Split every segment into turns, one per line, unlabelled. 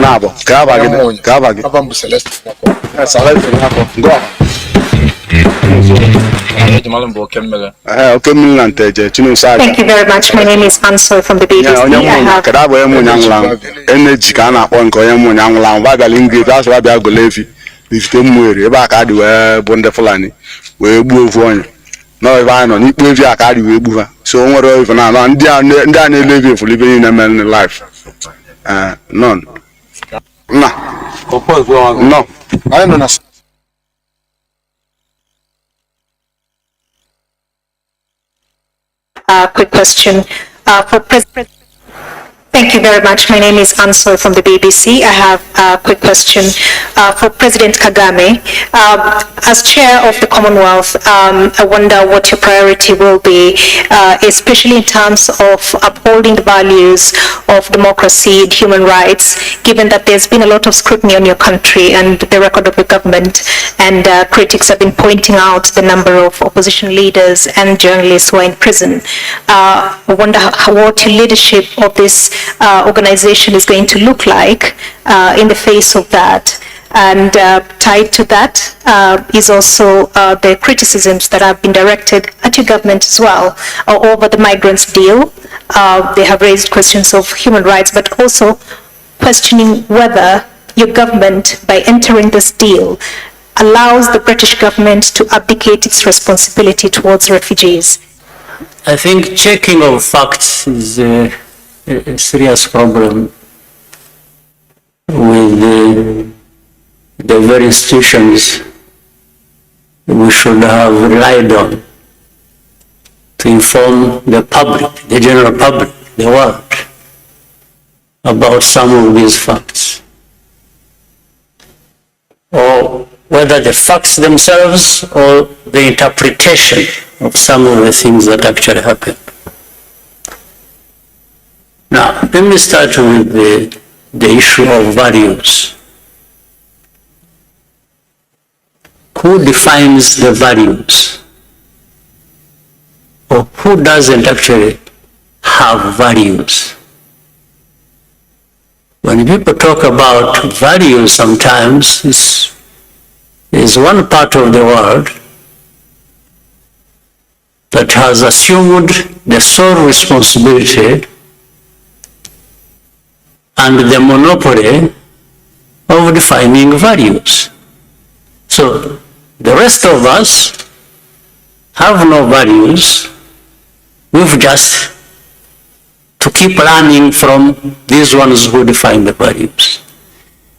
nabo kabagi
abambu Celeste
go
Thank
you very much. My name is Ansel from the BBC.
None. No. I don't know.
Quick question for President. Thank you very much. My name is Ansel from the BBC. I have a quick question for President Kagame. As chair of the Commonwealth, I wonder what your priority will be, especially in terms of upholding the values of democracy and human rights, given that there's been a lot of scrutiny on your country and the record of your government, and critics have been pointing out the number of opposition leaders and journalists who are in prison. I wonder what your leadership of this organization is going to look like in the face of that. And tied to that is also the criticisms that have been directed at your government as well over the migrants deal. They have raised questions of human rights, but also questioning whether your government, by entering this deal, allows the British government to abdicate its responsibility towards refugees.
I think checking of facts is a serious problem with the very institutions we should have relied on to inform the public, the general public, the world, about some of these facts. Or whether the facts themselves or the interpretation of some of the things that actually happened. Now, let me start with the issue of values. Who defines the values? Or who doesn't actually have values? When people talk about values sometimes, is one part of the world that has assumed the sole responsibility and the monopoly of defining values. So the rest of us have no values. We've just to keep learning from these ones who define the values.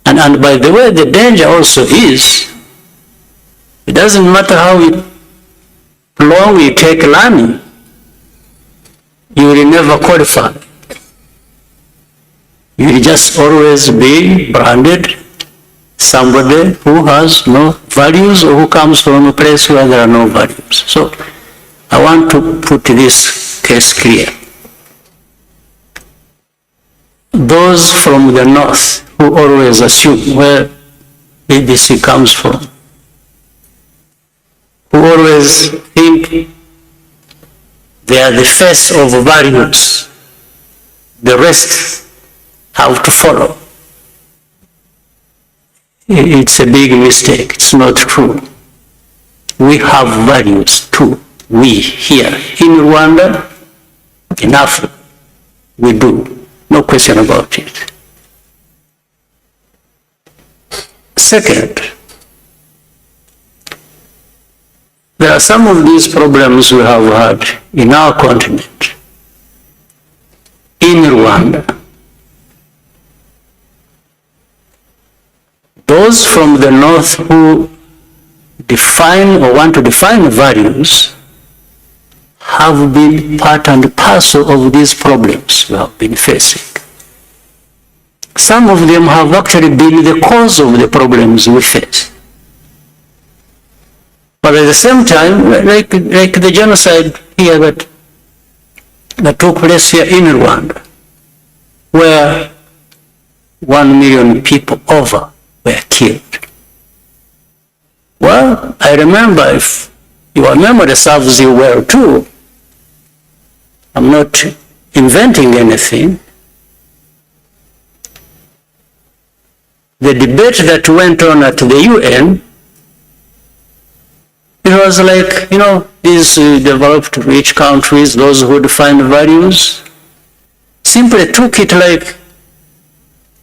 And by the way, the danger also is, it doesn't matter how long you take learning, you will never qualify. You will just always be branded somebody who has no values or who comes from a place where there are no values. So I want to put this case clear. Those from the north who always assume where BBC comes from, who always think they are the face of values, the rest have to follow. It's a big mistake. It's not true. We have values too. We here in Rwanda, in Africa, we do. No question about it. Second, there are some of these problems we have had in our continent, in Rwanda. Those from the north who define or want to define values have been part and parcel of these problems we have been facing. Some of them have actually been the cause of the problems we face. But at the same time, like the genocide here that took place here in Rwanda, where 1 million people over were killed. Well, I remember, if your memory serves you well too, I'm not inventing anything. the debate that went on at the UN, it was like, you know, these developed rich countries, those who define values, simply took it like,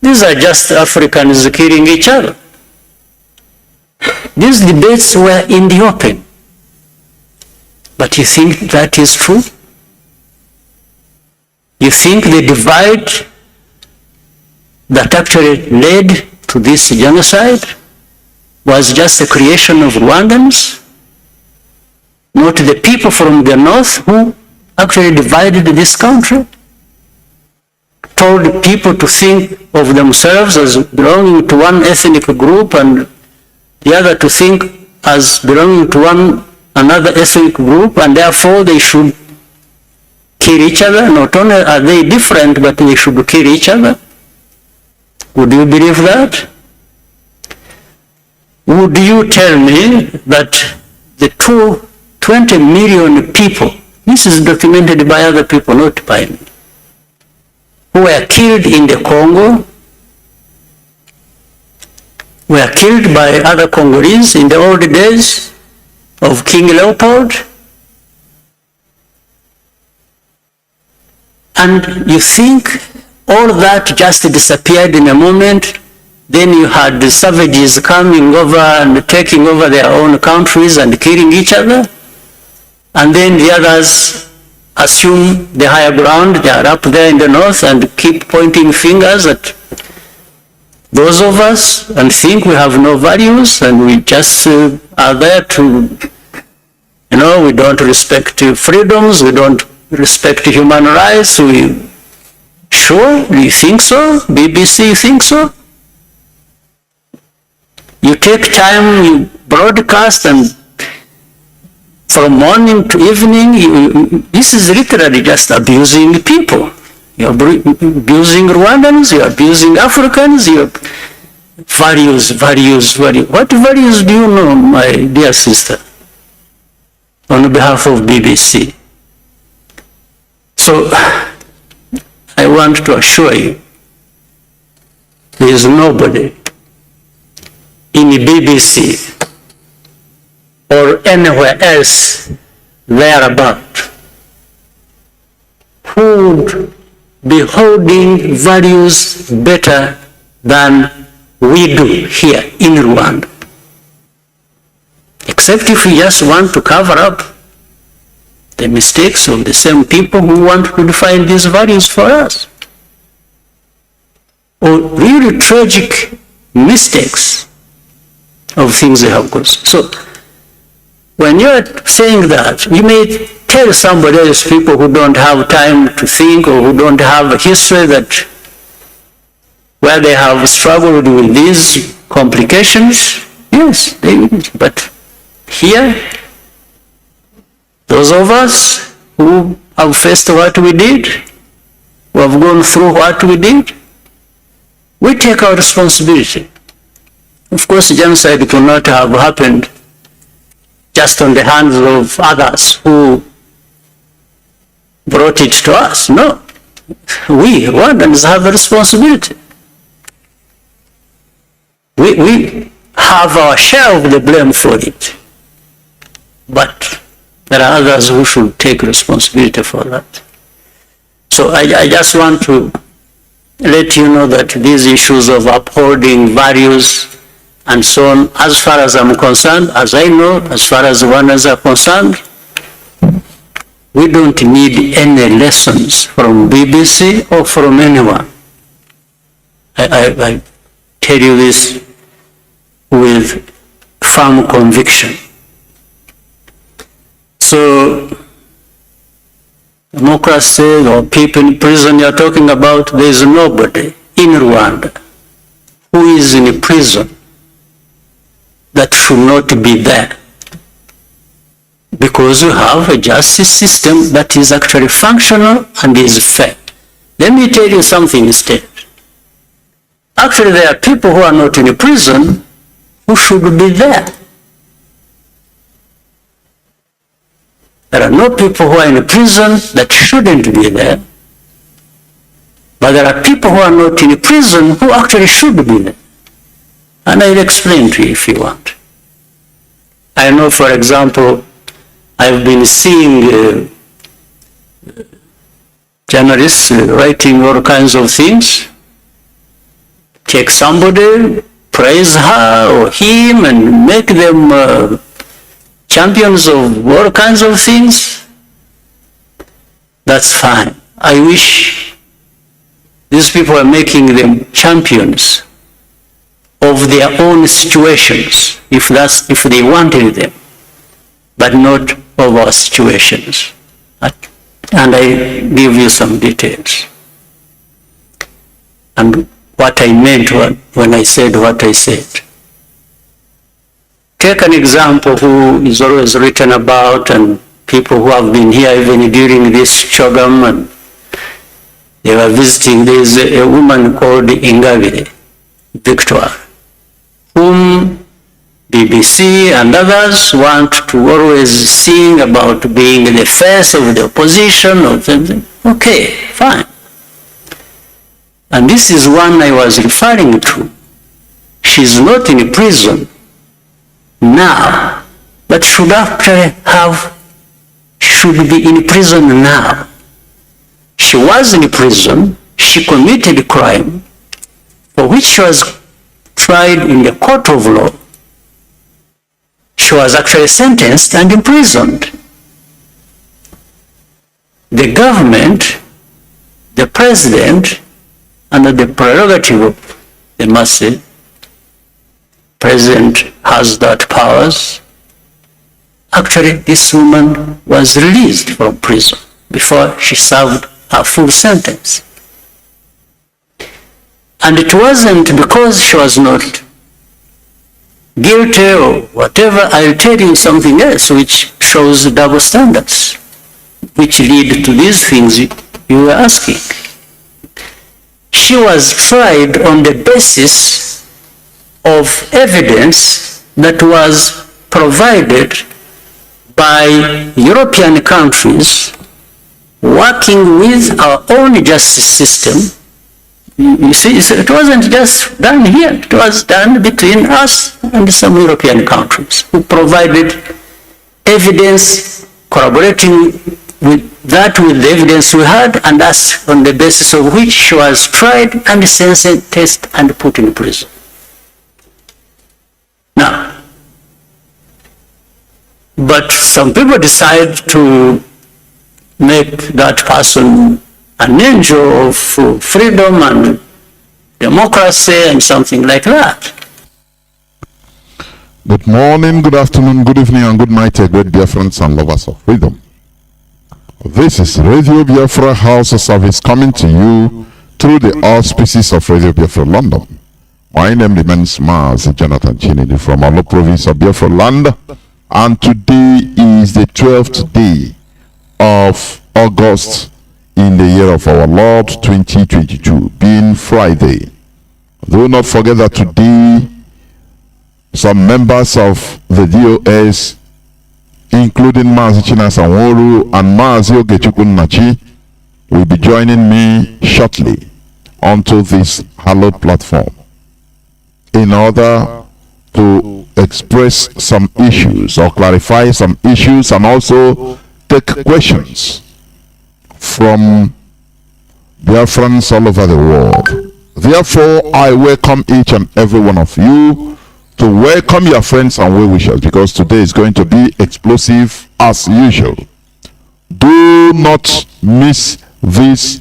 these are just Africans killing each other. These debates were in the open. But you think that is true? You think the divide that actually led to this genocide was just a creation of Rwandans? Not the people from the north who actually divided this country? Told people to think of themselves as belonging to one ethnic group and the other to think as belonging to another ethnic group, and therefore they should kill each other. Not only are they different, but they should kill each other. Would you believe that? Would you tell me that the 20 million people, this is documented by other people, not by me, who were killed in the Congo, were killed by other Congolese in the old days of King Leopold? And you think all that just disappeared in a moment? Then you had the savages coming over and taking over their own countries and killing each other? And then the others assume the higher ground, they are up there in the north and keep pointing fingers at those of us and think we have no values and we just are there to, you know, we don't respect freedoms, we don't respect human rights. Sure, you think so? BBC, you think so? You take time, you broadcast, and from morning to evening, this is literally just abusing people. You're abusing Rwandans, you're abusing Africans, you're values. What values do you know, my dear sister, on behalf of BBC? So, I want to assure you, there is nobody in the BBC or anywhere else thereabout who would be holding values better than we do here in Rwanda. Except if we just want to cover up the mistakes of the same people who want to define these values for us. Or really tragic mistakes of things they have caused. So, when you're saying that, you may tell somebody else, people who don't have time to think or who don't have a history that where they have struggled with these complications, yes, they will. But here, those of us who have faced what we did, who have gone through what we did, we take our responsibility. Of course, genocide could not have happened just on the hands of others who brought it to us. No. We Rwandans have a responsibility. We have our share of the blame for it. But there are others who should take responsibility for that. So I just want to let you know that these issues of upholding values and so on, as far as I'm concerned, as I know, as far as Rwandans are concerned, we don't need any lessons from BBC or from anyone. I tell you this with firm conviction. So, democracy or people in prison you're talking about, there is nobody in Rwanda who is in prison that should not be there, because you have a justice system that is actually functional and is fair. Let me tell you something instead. Actually, there are people who are not in prison who should be there. There are no people who are in prison that shouldn't be there, but there are people who are not in prison who actually should be there. And I'll explain to you if you want. I know, for example, I've been seeing journalists writing all kinds of things. Take somebody, praise her or him, and make them champions of all kinds of things. That's fine. I wish these people are making them champions of their own situations, if they wanted them, but not of our situations. And I give you some details. And what I meant when I said what I said. Take an example who is always written about, and people who have been here even during this Chogam, and they were visiting. There is a woman called Ingabire Victor, whom BBC and others want to always sing about being the face of the opposition or something. Okay, fine. And this is one I was referring to. She's not in prison now, but should be in prison now. She was in prison, she committed a crime for which she was tried in the court of law. She was actually sentenced and imprisoned. The government, the president, under the prerogative of the Mazi, president has that powers. Actually, this woman was released from prison before she served her full sentence. And it wasn't because she was not guilty or whatever. I'll tell you something else which shows double standards, which lead to these things you were asking. She was tried on the basis of evidence that was provided by European countries working with our own justice system. You see, it wasn't just done here. It was done between us and some European countries who provided evidence, corroborating with the evidence we had, and us on the basis of which she was tried and sentenced and put in prison. Now, but some people decide to make that person an angel of freedom and democracy and something like that.
Good morning, good afternoon, good evening, and good night, great Biafrans and lovers of freedom. This is Radio Biafra House of Service coming to you through the auspices of Radio Biafra London. My name remains Mazi Chinedu from our province of Biafraland, and today is the 12th day of August in the year of our Lord 2022, being Friday. Do not forget that today some members of the DOS, including Mazi Chinasa Mazi and Mazi Nnachi, will be joining me shortly onto this hallowed platform in order to express some issues or clarify some issues, and also take questions from Biafrans all over the world. Therefore, I welcome each and every one of you to welcome your friends and well-wishers, because today is going to be explosive as usual. Do not miss this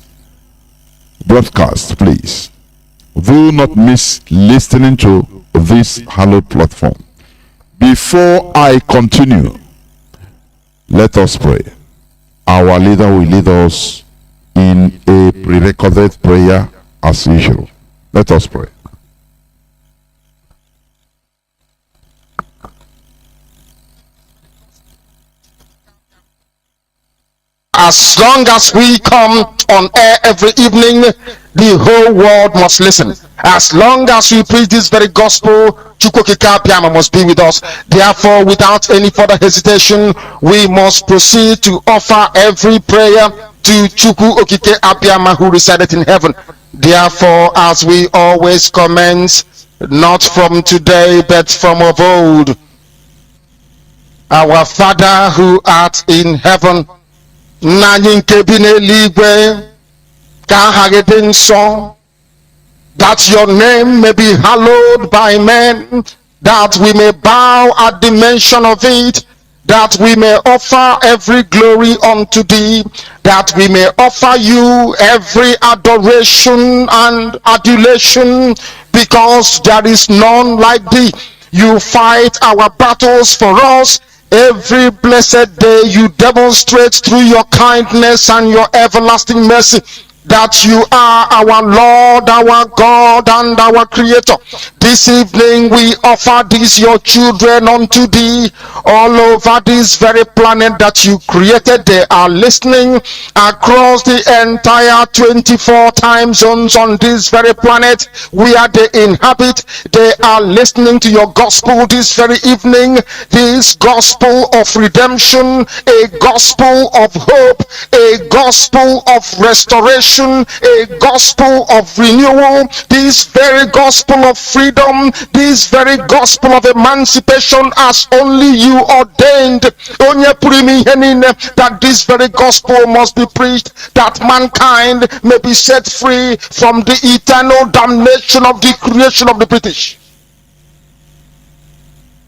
broadcast, please. Do not miss listening to this hallowed platform. Before I continue, let us pray. Our leader will lead us in a pre-recorded prayer as usual. Let us pray.
As long as we come on air every evening, the whole world must listen. As long as we preach this very gospel, UCHECHUKWU must be with us. Therefore, without any further hesitation, we must proceed to offer every prayer to UCHECHUKWU who resideth in heaven. Therefore, as we always commence, not from today, but from of old. Our Father who art in heaven, nna nke bi n'eluigwe, ka aha gị dị nsọ, that your name may be hallowed by men, that we may bow at the mention of it, that we may offer every glory unto thee, that we may offer you every adoration and adulation, because there is none like thee. You fight our battles for us. Every blessed day you demonstrate through your kindness and your everlasting mercy that you are our Lord, our God, and our Creator. This evening we offer these your children unto thee all over this very planet that you created. They are listening across the entire 24 time zones on this very planet where they inhabit. They are listening to your gospel this very evening, this gospel of redemption, a gospel of hope, a gospel of restoration, a gospel of renewal, this very gospel of freedom, this very gospel of emancipation as only you ordained. That this very gospel must be preached, that mankind may be set free from the eternal damnation of the creation of the British.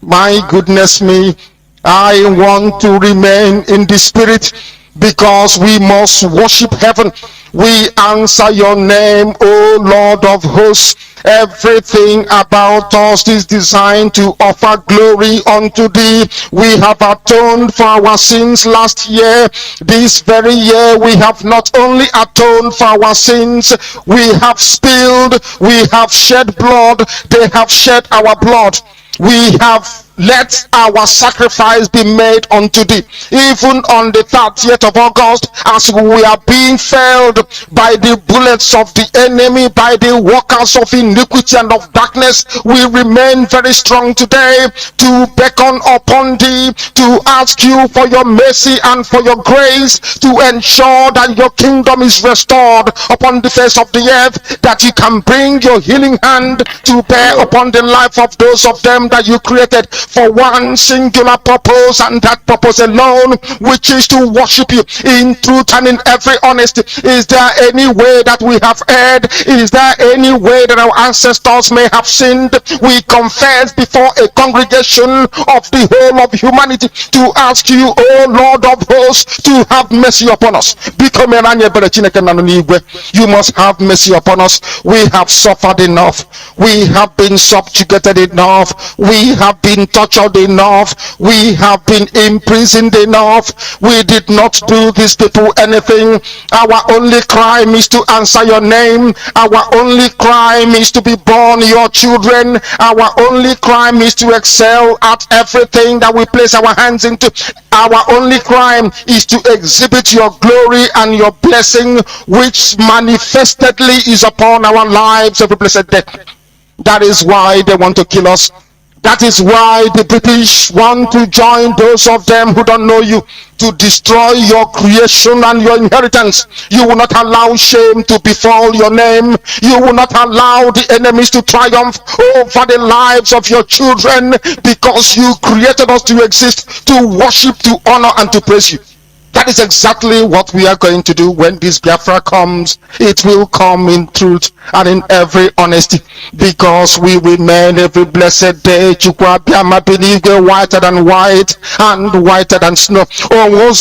My goodness me, I want to remain in the spirit, because we must worship heaven. We answer your name, O Lord of hosts. Everything about us is designed to offer glory unto thee. We have atoned for our sins last year. This very year we have not only atoned for our sins, we have spilled, we have shed blood, they have shed our blood. We have let our sacrifice be made unto thee. Even on the 30th of August, as we are being felled by the bullets of the enemy, by the workers of iniquity and of darkness, we remain very strong today to beckon upon thee, to ask you for your mercy and for your grace, to ensure that your kingdom is restored upon the face of the earth, that you can bring your healing hand to bear upon the life of those of them that you created for one singular purpose, and that purpose alone, which is to worship you in truth and in every honesty. Is there any way that we have erred? Is there any way that our ancestors may have sinned? We confess before a congregation of the whole of humanity to ask you, O Lord of hosts, to have mercy upon us. You must have mercy upon us. We have suffered enough. We have been subjugated enough. We have been tortured enough. We have been imprisoned enough. We did not do these people anything. Our only crime is to answer your name. Our only crime is to be born your children. Our only crime is to excel at everything that we place our hands into. Our only crime is to exhibit your glory and your blessing, which manifestedly is upon our lives every blessed day. That is why they want to kill us. That is why the British want to join those of them who don't know you, to destroy your creation and your inheritance. You will not allow shame to befall your name. You will not allow the enemies to triumph over the lives of your children, because you created us to exist, to worship, to honor, and to praise you. That is exactly what we are going to do when this Biafra comes. It will come in truth and in every honesty, because we remain every blessed day whiter than white and whiter than snow. Is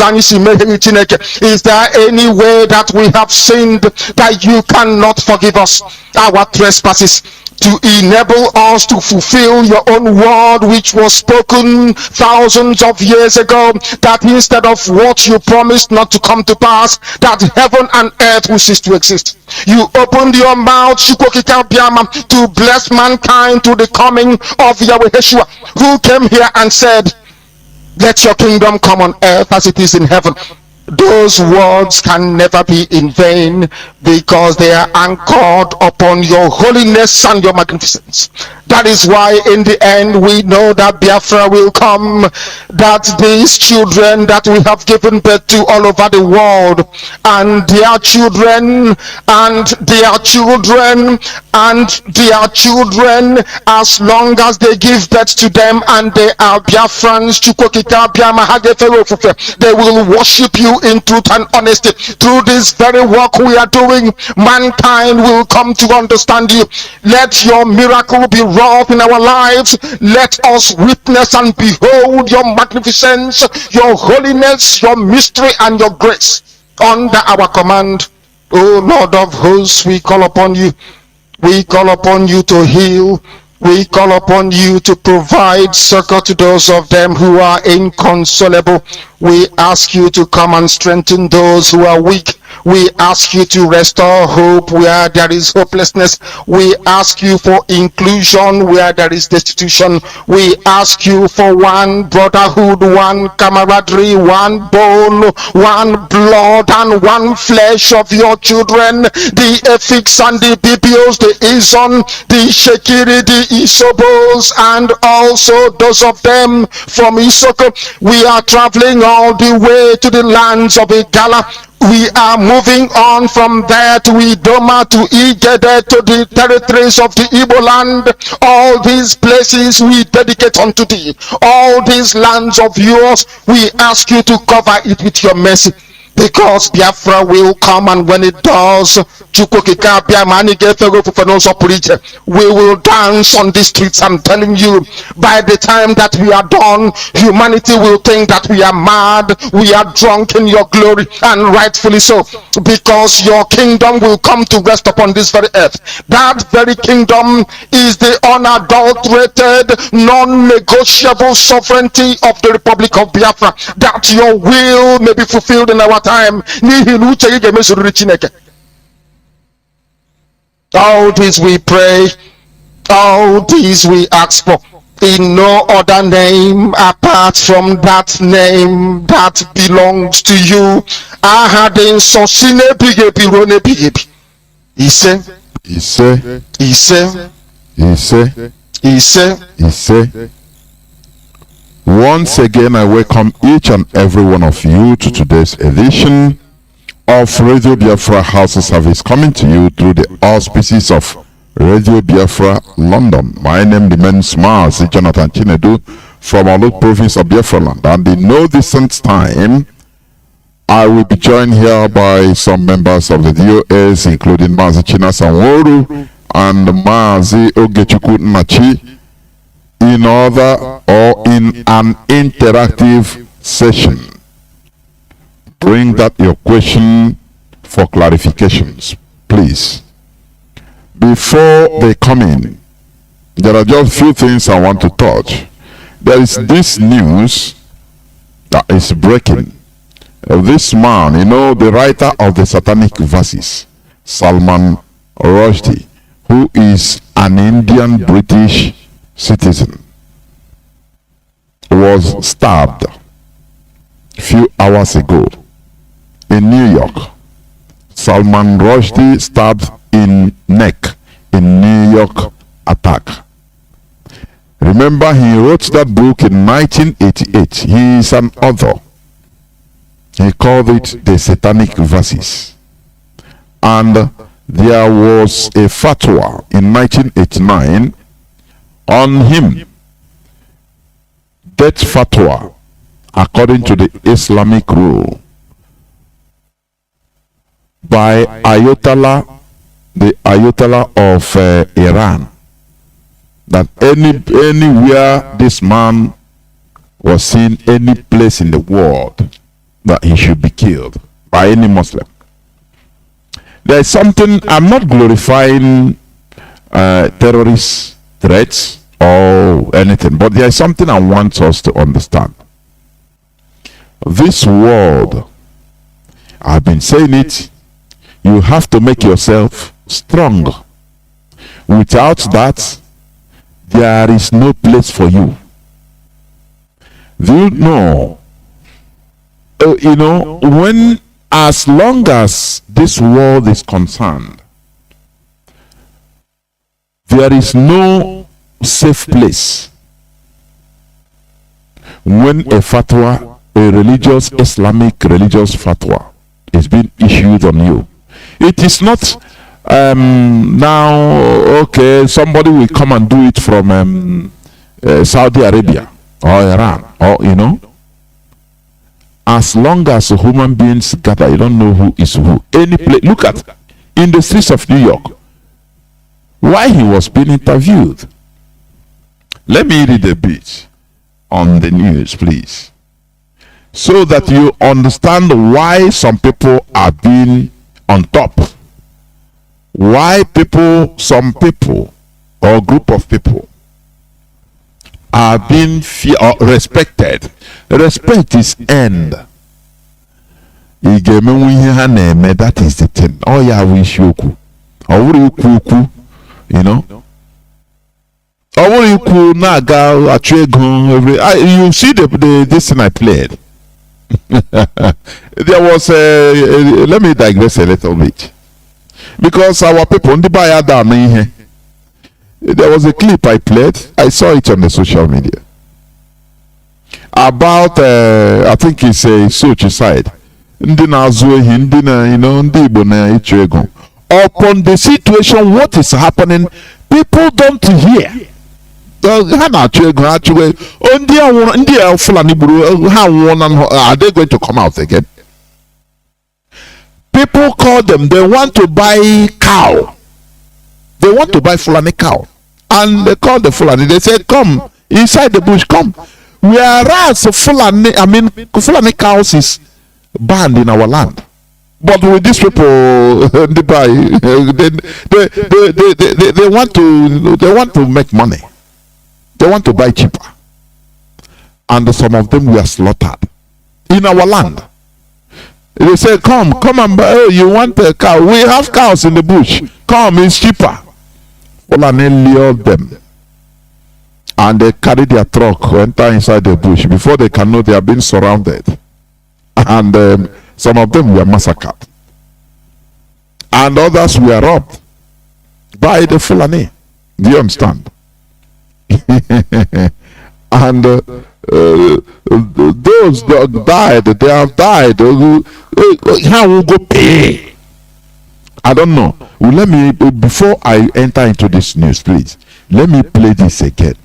there any way that we have sinned that you cannot forgive us our trespasses, to enable us to fulfill your own word, which was spoken thousands of years ago, that instead of what you promised not to come to pass, that heaven and earth will cease to exist. You opened your mouth to bless mankind to the coming of Yahweh Yeshua, who came here and said, let your kingdom come on earth as it is in heaven. Those words can never be in vain, because they are anchored upon your holiness and your magnificence. That is why in the end we know that Biafra will come, that these children that we have given birth to all over the world, and their children, and their children, and their children, as long as they give birth to them and they are Biafrans, they will worship you in truth and honesty. Through this very work we are doing, mankind will come to understand you. Let your miracle be wrought in our lives. Let us witness and behold your magnificence, your holiness, your mystery, and your grace under our command. O Lord of hosts, we call upon you. We call upon you to heal. We call upon you to provide succor to those of them who are inconsolable. We ask you to come and strengthen those who are weak. We ask you to restore hope where there is hopelessness. We ask you for inclusion where there is destitution. We ask you for one brotherhood, one camaraderie, one bone, one blood, and one flesh of your children. The Efiks and the BBOs, the Izon, the Shekiri, the Isobos, and also those of them from Isoko. We are traveling all the way to the lands of Igala. We are moving on from there to Idoma, to Igede, to the territories of the Igbo land. All these places we dedicate unto thee. All these lands of yours, we ask you to cover it with your mercy. Because Biafra will come, and when it does, we will dance on the streets. I'm telling you, by the time that we are done, humanity will think that we are mad, we are drunk in your glory, and rightfully so, because your kingdom will come to rest upon this very earth. That very kingdom is the unadulterated, non-negotiable sovereignty of the Republic of Biafra, that your will may be fulfilled in our time. All this we pray, all this we ask for, in no other name apart from that name that belongs to you. Ahadin sosine bigebi rone bigebi.
Ise. Once again, I welcome each and every one of you to today's edition of Radio Biafra House of Service, coming to you through the auspices of Radio Biafra London. My name remains Mazi Chinedu from our Lord province of Biafraland, and in no distant time I will be joined here by some members of the DOS, including Mazi Chinasa Mazi and Mazi Nnachi, in an interactive session. Bring that your question for clarifications, please. Before they come in, there are just a few things I want to touch. There is this news that is breaking. This man, the writer of the satanic verses, Salman Rushdie, who is an Indian British citizen, was stabbed a few hours ago in New York. Salman Rushdie stabbed in neck in New York attack. Remember, he wrote that book in 1988. He is an author. He called it The Satanic Verses. And there was a fatwa in 1989 on him. That fatwa, according to the Islamic rule, by the Ayatollah of Iran, that anywhere this man was seen, any place in the world, that he should be killed by any Muslim. There is something, I'm not glorifying terrorist threats or anything, but there is something I want us to understand. This world, I've been saying it, you have to make yourself strong. Without that, there is no place for you. Do you know, when, as long as this world is concerned, there is no safe place. When a fatwa, a religious, Islamic religious fatwa is being issued on you, it is not now, okay, somebody will come and do it from Saudi Arabia or Iran, or as long as human beings gather, you don't know who is who. Any place, look at in the streets of New York, while he was being interviewed. Let me read a bit on the news, please, so that you understand why some people are being on top. Why some people or group of people are being respected. Respect is end. That is the thing. Oh yeah, we shoku. You see this thing I played. There was let me digress a little bit, because our people, there was a clip I played. I saw it on the social media about I think it's a suicide. Upon the situation, what is happening, people don't hear. Are they going to come out again? People call them, they want to buy cow. They want to buy Fulani cow. And they call the Fulani, they say, come inside the bush, come. Whereas Fulani cows is banned in our land. But with these people, they buy, they want to make money. They want to buy cheaper. And some of them were slaughtered in our land. They say, come and buy. Oh, you want a cow? We have cows in the bush. Come, it's cheaper. Fulani lured them. And they carry their truck, enter inside the bush. Before they can know, they have been surrounded. And some of them were massacred. And others were robbed by the Fulani. Do you understand? And those that died, they have died. How will go pay? I don't know. Well, let me, before I enter into this news, please, let me play this again,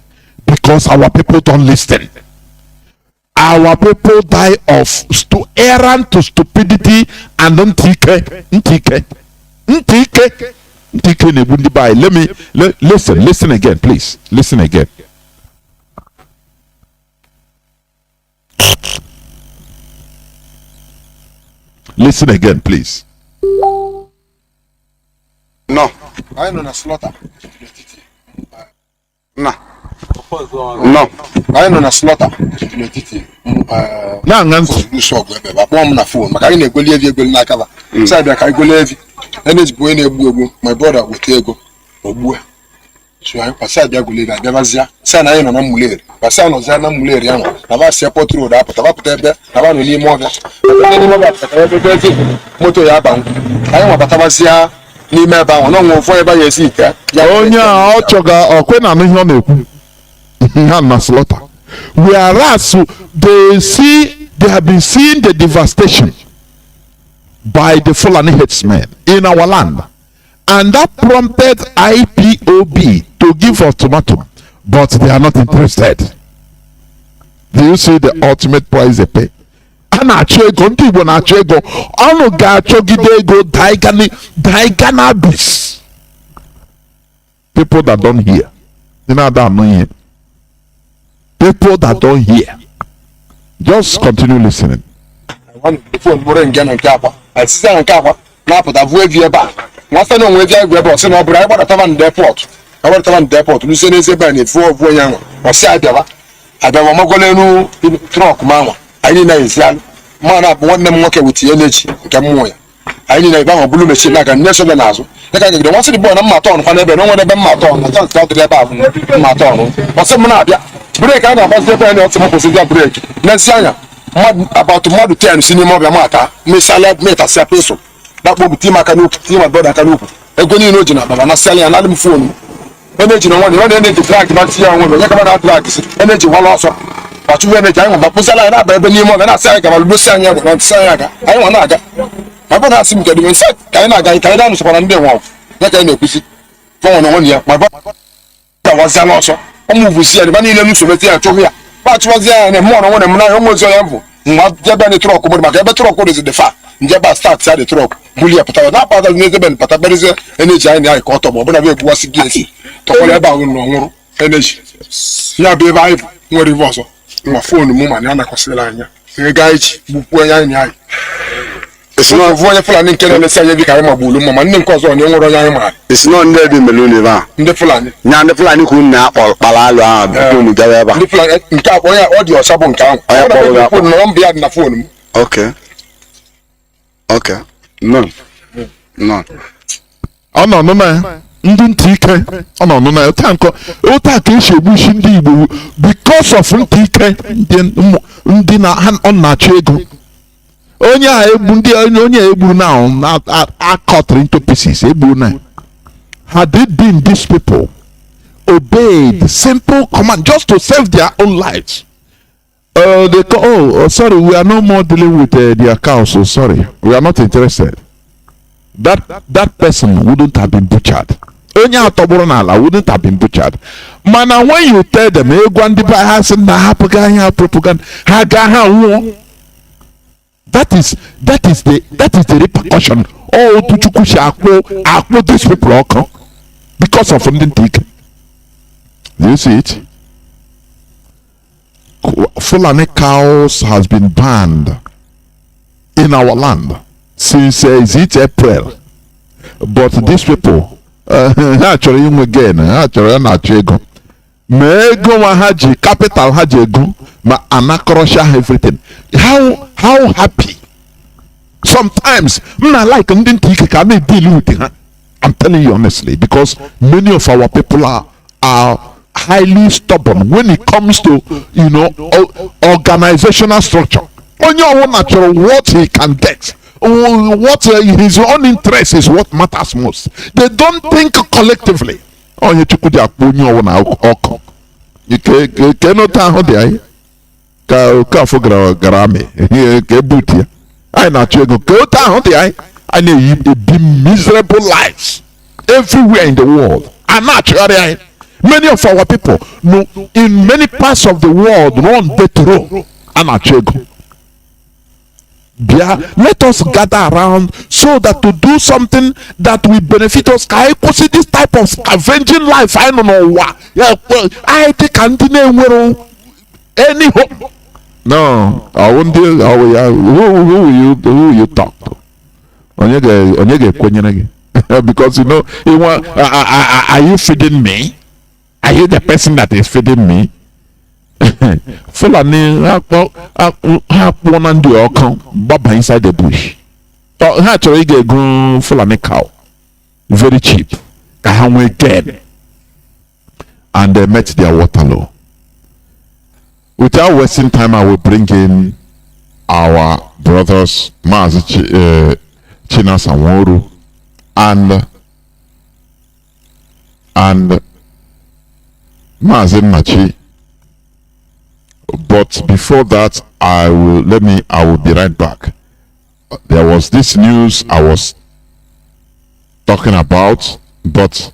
because our people don't listen. Our people die of errant to stupidity and Let me listen again, please. Listen again. Listen again, please.
No.
I know na slaughter.
No. No.
I know na slaughter.
Na nganso.
Na phone. Maka ina egoli evi egoli na kaba. Say bia ka egoli evi. Energy boy na egbu. My brother with ego. Ogbu. So I pass bia egoli na bia bazia. Say na ina na muleri. Pasa no za na muleri yan. Na ba se port road apota ba pota ebe. Na ba no ni mo bia. Ni mo bia. Moto ya ba. Ayi wa bata bazia. Ni me ba won no fo e ba ye si ka.
Onya o choga okwe na no ihe na ekwu. Na slaughter. Whereas they have been seeing the devastation by the Fulani headsmen in our land, and that prompted Ipob to give ultimatum, but they are not interested. Do you see the ultimate price they pay? People that don't hear. People that don't hear. Just continue listening.
Break I about break. About tomorrow 10 cinema mata. Me salad meta sepeso. That will be Kanu, brother Kanu. A good no but I'm selling another phone. Energy no one energy track but see on when you come out tracks. Energy one also. But you energy but Pusala and baby more than I say about Busanya and Sayaga. I want naga. I want to ask him to do inside. Kanaga, Kaidan for one day. Like I know, busy. For 1 year, my brother was an also. I move with the money in the Soviet. But was there and more than one almost a Jabba truck, but my truck is the fact. Jabba starts at the truck. Bully, but I part of Nathan, but I bet is any giant I caught up, but I was against it. To call about no energy. Yeah, be vibe, what it was. My phone, woman, and I consider a guy who I. It's not one for an internal say every time of Bulu, Mamma, and cause on your young man. It's not Navy Meluniva. The Fulani, Nan the Fulani who now or Palala, the Fulani, in Cap, audio, Sabon count. I have no beard in the phone.
Okay. Okay. No. No.
Oh no, no man. Ndintike. Oh no, no no. Tanko. Otake shebushi ndi Igbo because of Ndike. Ndina han on na chego. Onye ebu now are cut into pieces. Ebu now. Had it been these people obeyed simple command just to save their own lives, they go, sorry, we are no more dealing with their cows. So sorry, we are not interested. That person wouldn't have been butchered. Onye atoboronala wouldn't have been butchered. Man, when you tell them, propaganda, that is the repercussion. Oh, to akpo these people all come because of Ndintike. Do you see it? Fulani cows has been banned in our land since is it April, but these people actually again haji capital haji ego ma anakrosha everything. How happy sometimes like Ndintike can deal with it. I'm telling you honestly, because many of our people are highly stubborn when it comes to organizational structure. On your own natural, what he can get, what his own interest is what matters most. They don't think collectively. Oh, you could have put your own outcome. You cannot tell there. Garame, Gebutia. I not you go down there. I know you be miserable lives everywhere in the world. And naturally, many of our people in many parts of the world run death row. Let us gather around so that to do something that will benefit us. I could see this type of avenging life. I don't know why. I think any hope. No, I won't deal. Who you talk to? Because are you feeding me? Are you the person that is feeding me? Fulani have one and do account baba inside the bush. Actually get grown Fulani cow. Very cheap. Again. And they met their Waterloo. Without wasting time, I will bring in our brothers Mazi Chinasa Mazi and Mazi Nnachi. But before that, I will be right back. There was this news I was talking about, but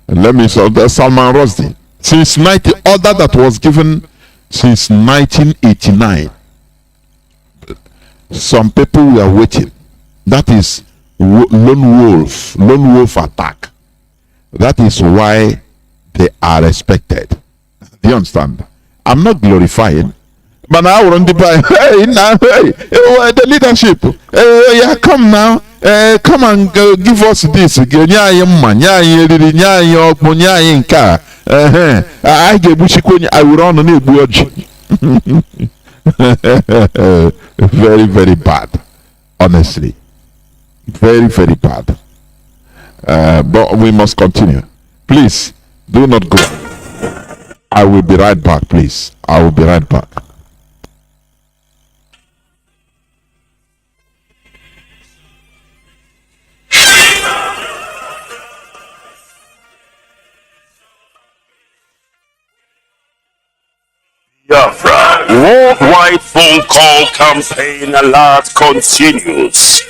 let me say Salman Rushdie. Since the order that was given since 1989, some people were waiting. That is lone wolf attack. That is why they are respected. Do you understand? I'm not glorifying, but I want to buy. Hey, now, the leadership. Yeah, come now. Come and give us this. I will run on very, very bad. Honestly, very, very bad. But we must continue. Please do not go. I will be right back, please. I will be right back.
Biafra, worldwide phone call campaign alert continues.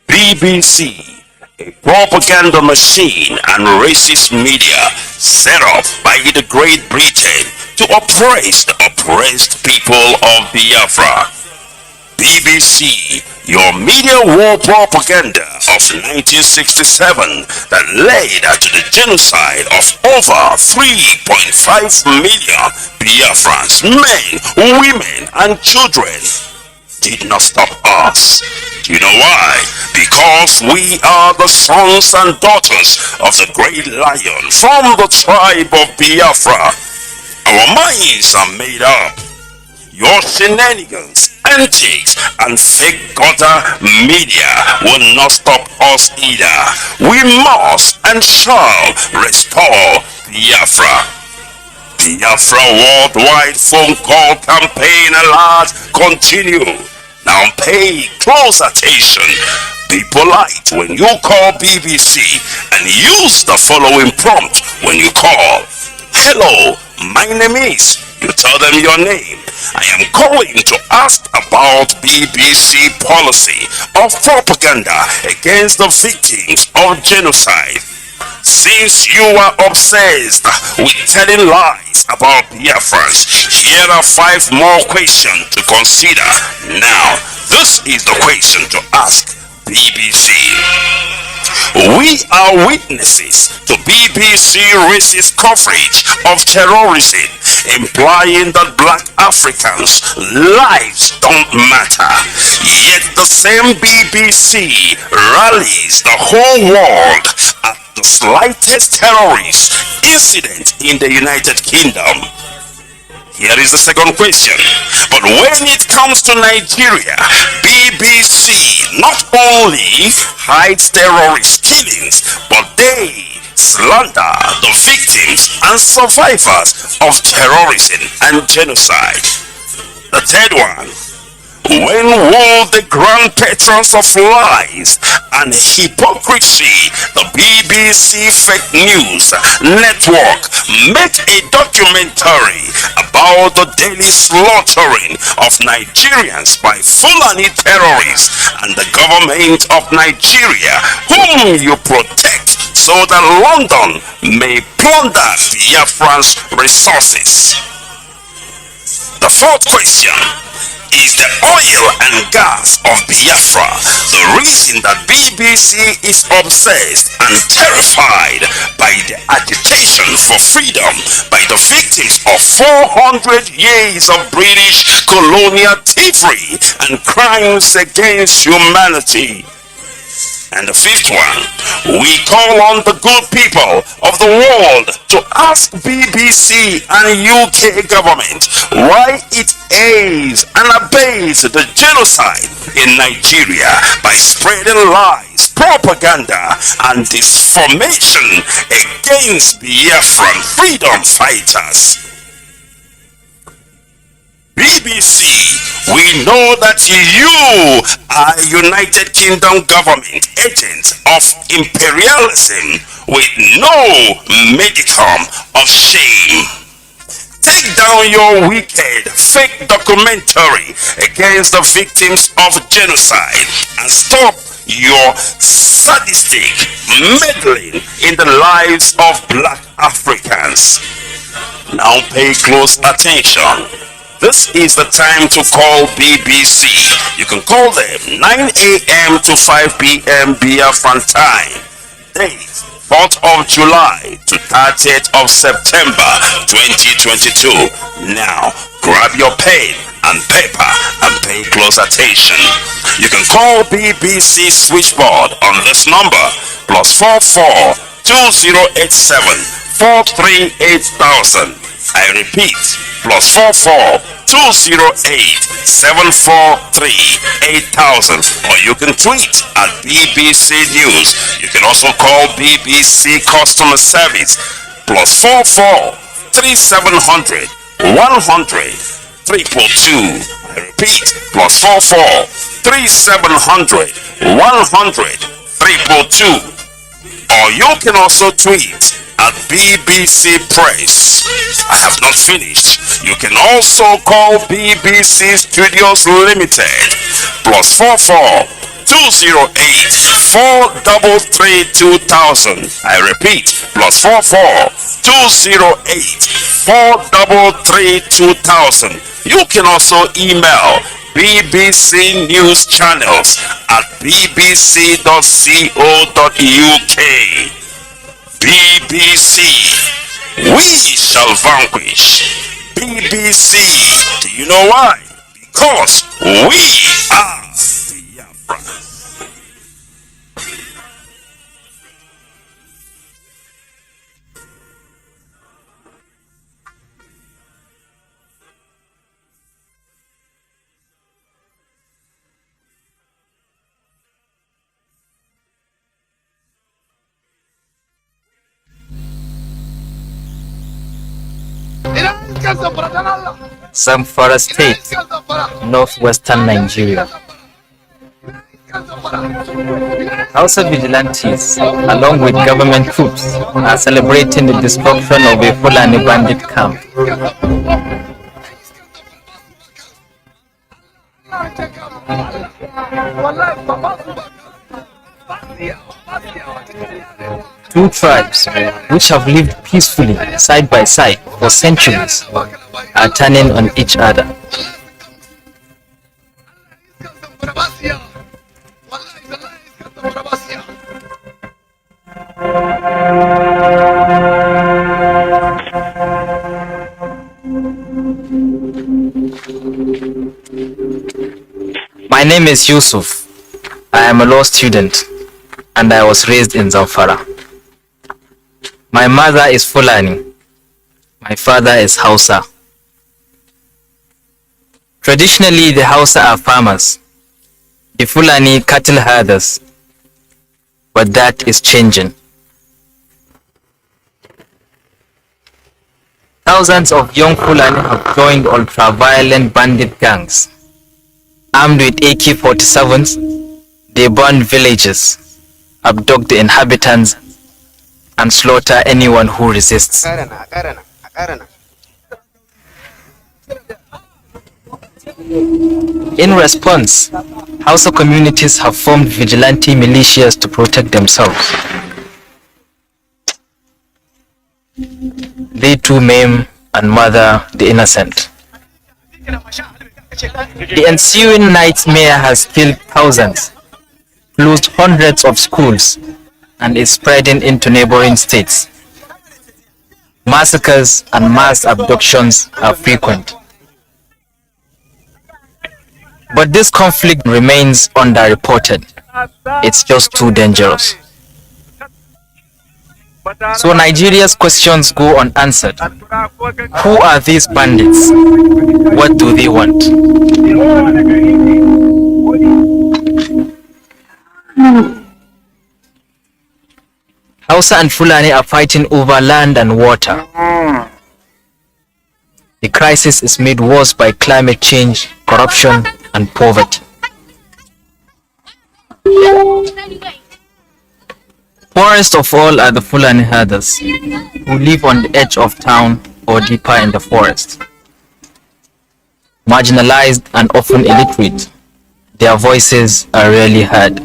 BBC a propaganda machine and racist media set up by the Great Britain to oppress the oppressed people of Biafra. BBC, your media war propaganda of 1967 that led to the genocide of over 3.5 million Biafrans, men, women, and children, did not stop us. You know why? Because we are the sons and daughters of the great lion from the tribe of Biafra. Our minds are made up. Your shenanigans, antics, and fake gutter media will not stop us either. We must and shall restore Biafra. Biafra worldwide phone call campaign alert continue. Now pay close attention. Be polite when you call BBC and use the following prompt when you call. Hello, my name is. You tell them your name. I am calling to ask about BBC policy of propaganda against the victims of genocide. Since you are obsessed with telling lies about Biafrans, here are 5 more questions to consider. Now, this is the question to ask BBC. We are witnesses to BBC racist coverage of terrorism, implying that black Africans' lives don't matter. Yet the same BBC rallies the whole world at the slightest terrorist incident in the United Kingdom. Here is the second question. But when it comes to Nigeria, BBC not only hides terrorist killings, but they slander the victims and survivors of terrorism and genocide. The third one. When will the grand patrons of lies and hypocrisy, the BBC Fake News Network, make a documentary about the daily slaughtering of Nigerians by Fulani terrorists and the government of Nigeria, whom you protect so that London may plunder Biafran's resources? The fourth question. Is the oil and gas of Biafra the reason that BBC is obsessed and terrified by the agitation for freedom by the victims of 400 years of British colonial thievery and crimes against humanity? And the fifth one, we call on the good people of the world to ask BBC and UK government why it aids and abates the genocide in Nigeria by spreading lies, propaganda, and disinformation against Biafran freedom fighters. BBC, we know that you are United Kingdom government agents of imperialism with no modicum of shame. Take down your wicked fake documentary against the victims of genocide and stop your sadistic meddling in the lives of black Africans. Now pay close attention. This is the time to call BBC. You can call them 9 a.m. to 5 p.m. Biafran time. Date 4th of July to 30th of September 2022. Now grab your pen and paper and pay close attention. You can call BBC switchboard on this number +44 2087 438,000. I repeat, +44 208 743 8000, or you can tweet at BBC News. You can also call BBC Customer Service +44 3700 100 342. I repeat, +44 3700 100 342. Or you can also tweet at BBC Press. I have not finished. You can also call BBC Studios Limited +44 208-433-2000. I repeat, +44 208-433-2000. You can also email BBC News Channels at bbc.co.uk. BBC, we shall vanquish. BBC, do you know why? Because we are Biafra.
Zamfara State, northwestern Nigeria. Hausa vigilantes, along with government troops, are celebrating the destruction of a Fulani bandit camp. Two tribes, which have lived peacefully side by side for centuries, are turning on each other. My name is Yusuf. I am a law student and I was raised in Zamfara. My mother is Fulani. My father is Hausa. Traditionally, the Hausa are farmers, the Fulani cattle herders, but that is changing. Thousands of young Fulani have joined ultra-violent bandit gangs. Armed with AK-47s, they burn villages, abduct the inhabitants, and slaughter anyone who resists. In response, Hausa communities have formed vigilante militias to protect themselves. They too maim and murder the innocent. The ensuing nightmare has killed thousands, closed hundreds of schools, and is spreading into neighboring states. Massacres and mass abductions are frequent. But this conflict remains underreported. It's just too dangerous. So Nigeria's questions go unanswered. Who are these bandits? What do they want? Hausa and Fulani are fighting over land and water. The crisis is made worse by climate change, corruption, and poverty. Poorest of all are the Fulani herders, who live on the edge of town or deeper in the forest. Marginalized and often illiterate, their voices are rarely heard.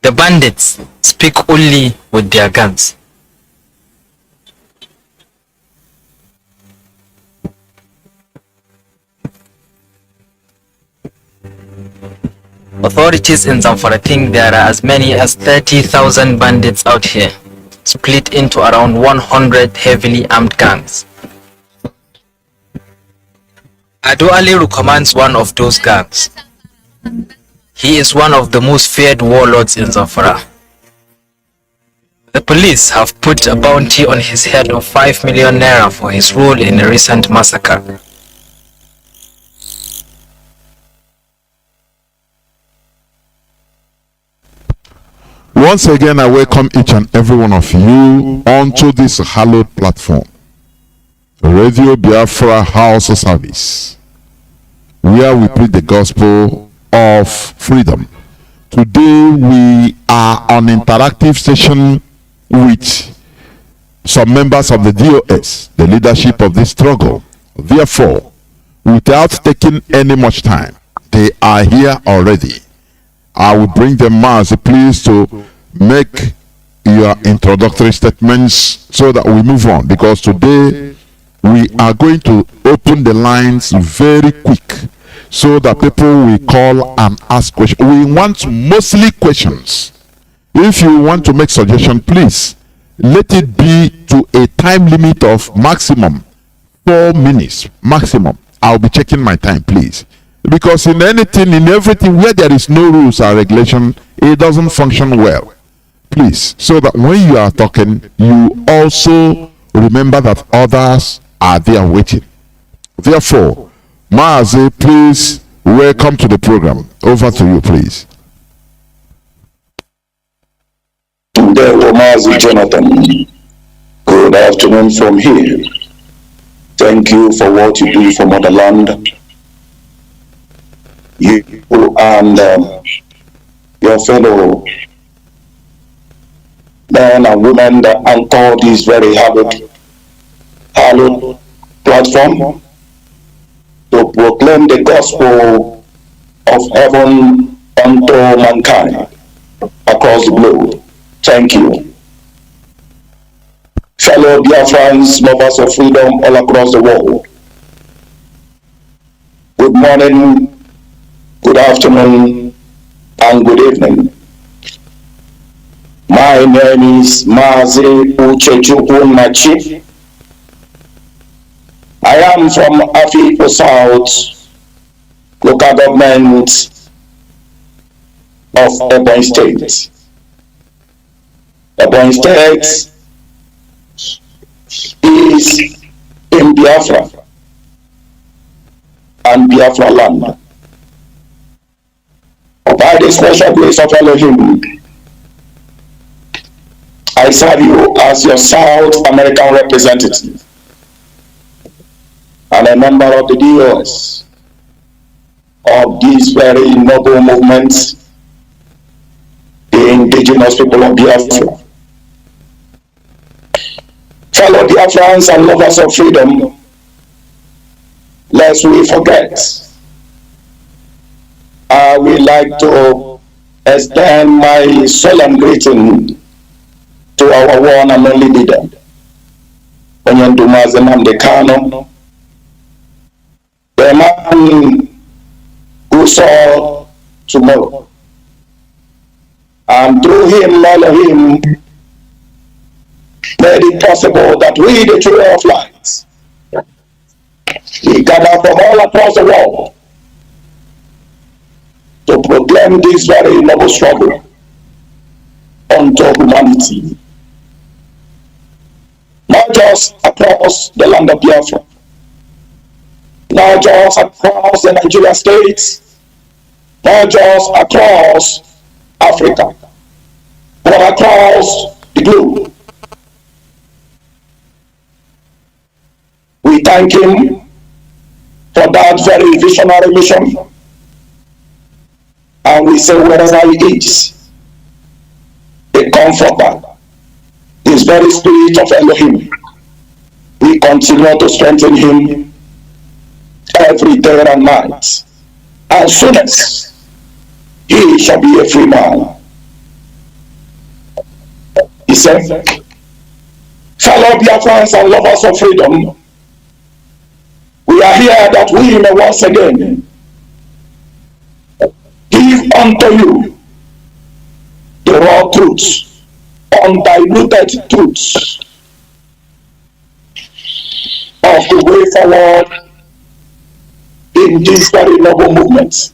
The bandits speak only with their guns. Authorities in Zamfara think there are as many as 30,000 bandits out here, split into around 100 heavily armed gangs. Ado Aliru commands one of those gangs. He is one of the most feared warlords in Zamfara. The police have put a bounty on his head of 5 million naira for his role in a recent massacre.
Once again, I welcome each and every one of you onto this hallowed platform, Radio Biafra House Service, where we preach the gospel of freedom. Today we are on interactive session with some members of the DOS, the leadership of this struggle. Therefore, without taking any much time, They are here already. I will bring them, Mazi, please, to make your introductory statements so that we move on, because today we are going to open the lines very quick so that people will call and ask questions. We want mostly questions. If you want to make suggestion, please let it be to a time limit of maximum 4 minutes maximum. I'll be checking my time, please, because in everything where there is no rules or regulation, it doesn't function well. Please, so that when you are talking, you also remember that others are there waiting. Therefore, Mazi, please, welcome to the program. Over to you, please.
Mazi Jonathan, good afternoon from here. Thank you for what you do for motherland. You and your fellow men and women that anchor this very hallowed platform to proclaim the gospel of heaven unto mankind across the globe. Thank you. Fellow Biafrans, lovers of freedom all across the world. Good morning, good afternoon, and good evening. My name is Mazi UCHECHUKWU Nnachi. I am from Afipo South, local government of Ebonyi State. Ebonyi State is in Biafra and Biafraland. By the special grace of Elohim, I serve you as your South American representative and a member of the DOS of this very noble movement, the indigenous people of Biafra. Fellow Biafrans and lovers of freedom, lest we forget, I would like to extend my solemn greeting to our one and only leader, Nnamdi Kanu, the man who saw tomorrow. And through him, Elohim, made it possible that we, the children of light, we gather from all across the world to proclaim this very noble struggle unto humanity. Not just across the land of Biafra, not just across the Nigerian states, not just across Africa, but across the globe. We thank him for that very visionary mission, and we say wherever he is, the comforter, this very spirit of Elohim, we continue to strengthen him every day and night. As soon as he shall be a free man. He said, fellow Biafrans and lovers of freedom, we are here that we may once again give unto you the raw truths, undiluted truths of the way forward in this very noble movement.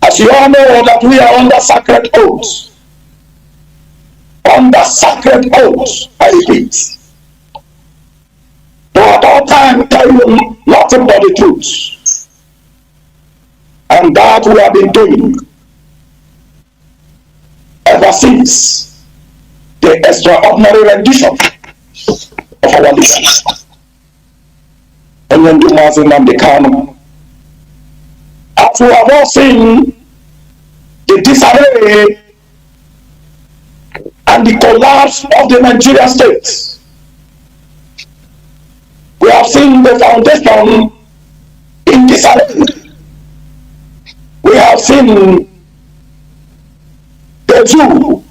As you all know that we are under sacred oaths. Under sacred oaths, I repeat. To at all time tell you nothing but the truth. And that we have been doing ever since the extraordinary rendition of our leaders. Nnamdi Kanu. As we have all seen the disarray and the collapse of the Nigerian state, we have seen the foundation in disarray we have seen the zoo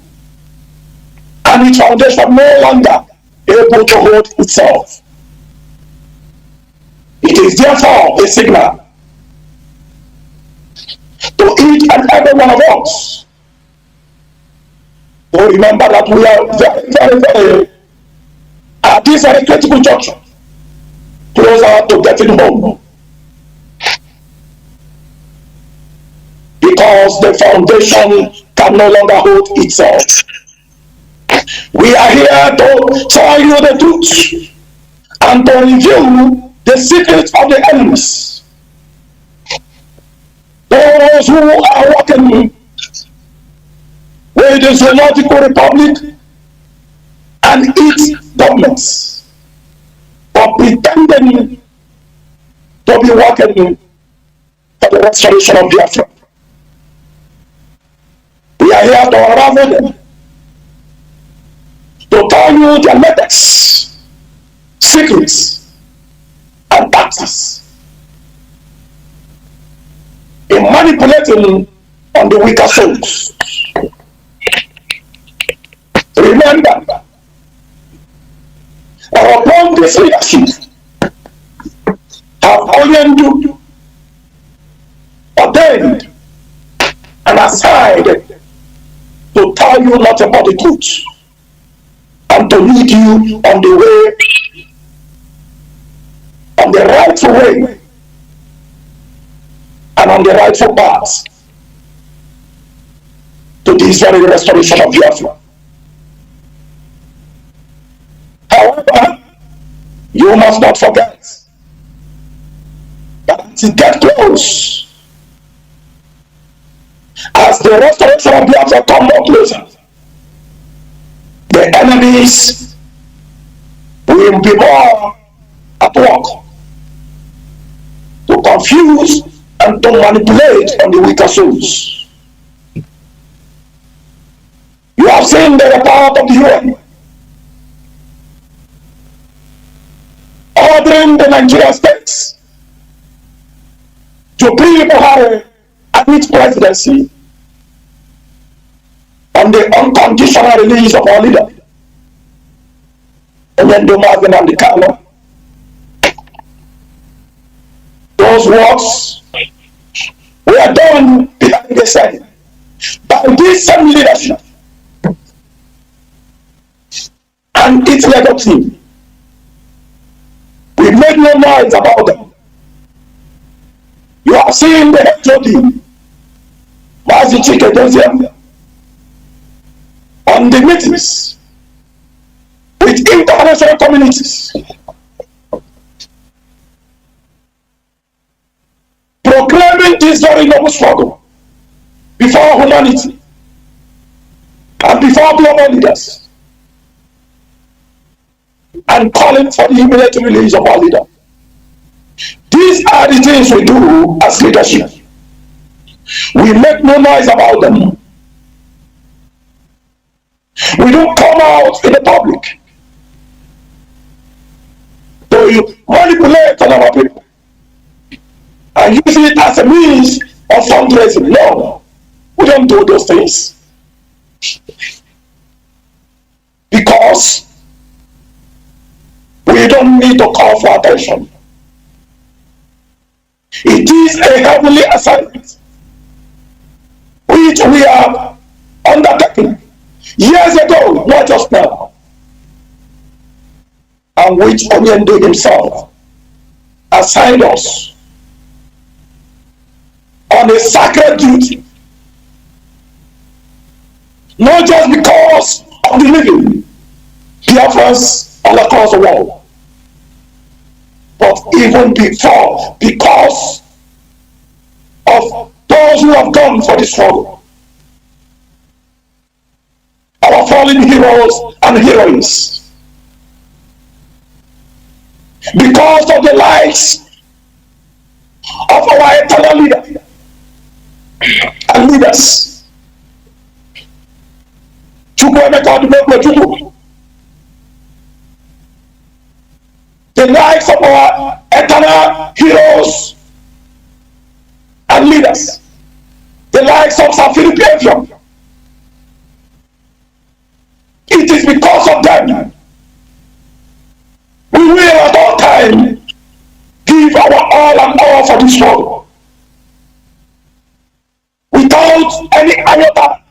and its foundation no longer able to hold itself. It is therefore a signal to each and every one of us to remember that we are very at this very critical juncture, closer to getting home. Because the foundation can no longer hold itself. We are here to tell you the truth and to reveal the secrets of the enemies. Those who are working with the Zoological Republic and its governments for pretending to be working for the restoration of Biafra. We are here to unravel them, to tell you their latest secrets and tactics in manipulating on the weaker souls. Remember that upon this leadership have only ordained and assigned to tell you not about the truth and to lead you on the way, on the rightful way and on the rightful path to this very restoration of Biafra. However, you must not forget that to get close, as the restoration of Biafra come more closer, the enemies will be more at work to confuse and to manipulate on the weaker souls. You have seen the report of the UN ordering the Nigerian states to bring Buhari and its presidency on the unconditional release of our leader, Nnamdi Kanu. Those works were done behind the scene by this same leadership and its legal team. We made no noise about them. You have seen the HOD, Mazi Chinasa on the meetings with international communities, proclaiming this very noble struggle before humanity and before global leaders, and calling for the immediate release of our leader. These are the things we do as leadership. We make no noise about them. We don't come out in the public to manipulate on our people and use it as a means of fundraising. No, we don't do those things. Because we don't need to call for attention. It is a heavenly assignment which we are undertaking years ago, not just now, and which Nnamdi himself assigned us on a sacred duty, not just because of the living Biafrans all across the world, but even before, because of those who have gone for the struggle, our fallen heroes and heroines, because of the lives of our eternal leader and leaders, the lives of our eternal heroes and leaders, the likes of Safiri Biafra. It is because of them we will at all times give our all and all for this struggle without any iota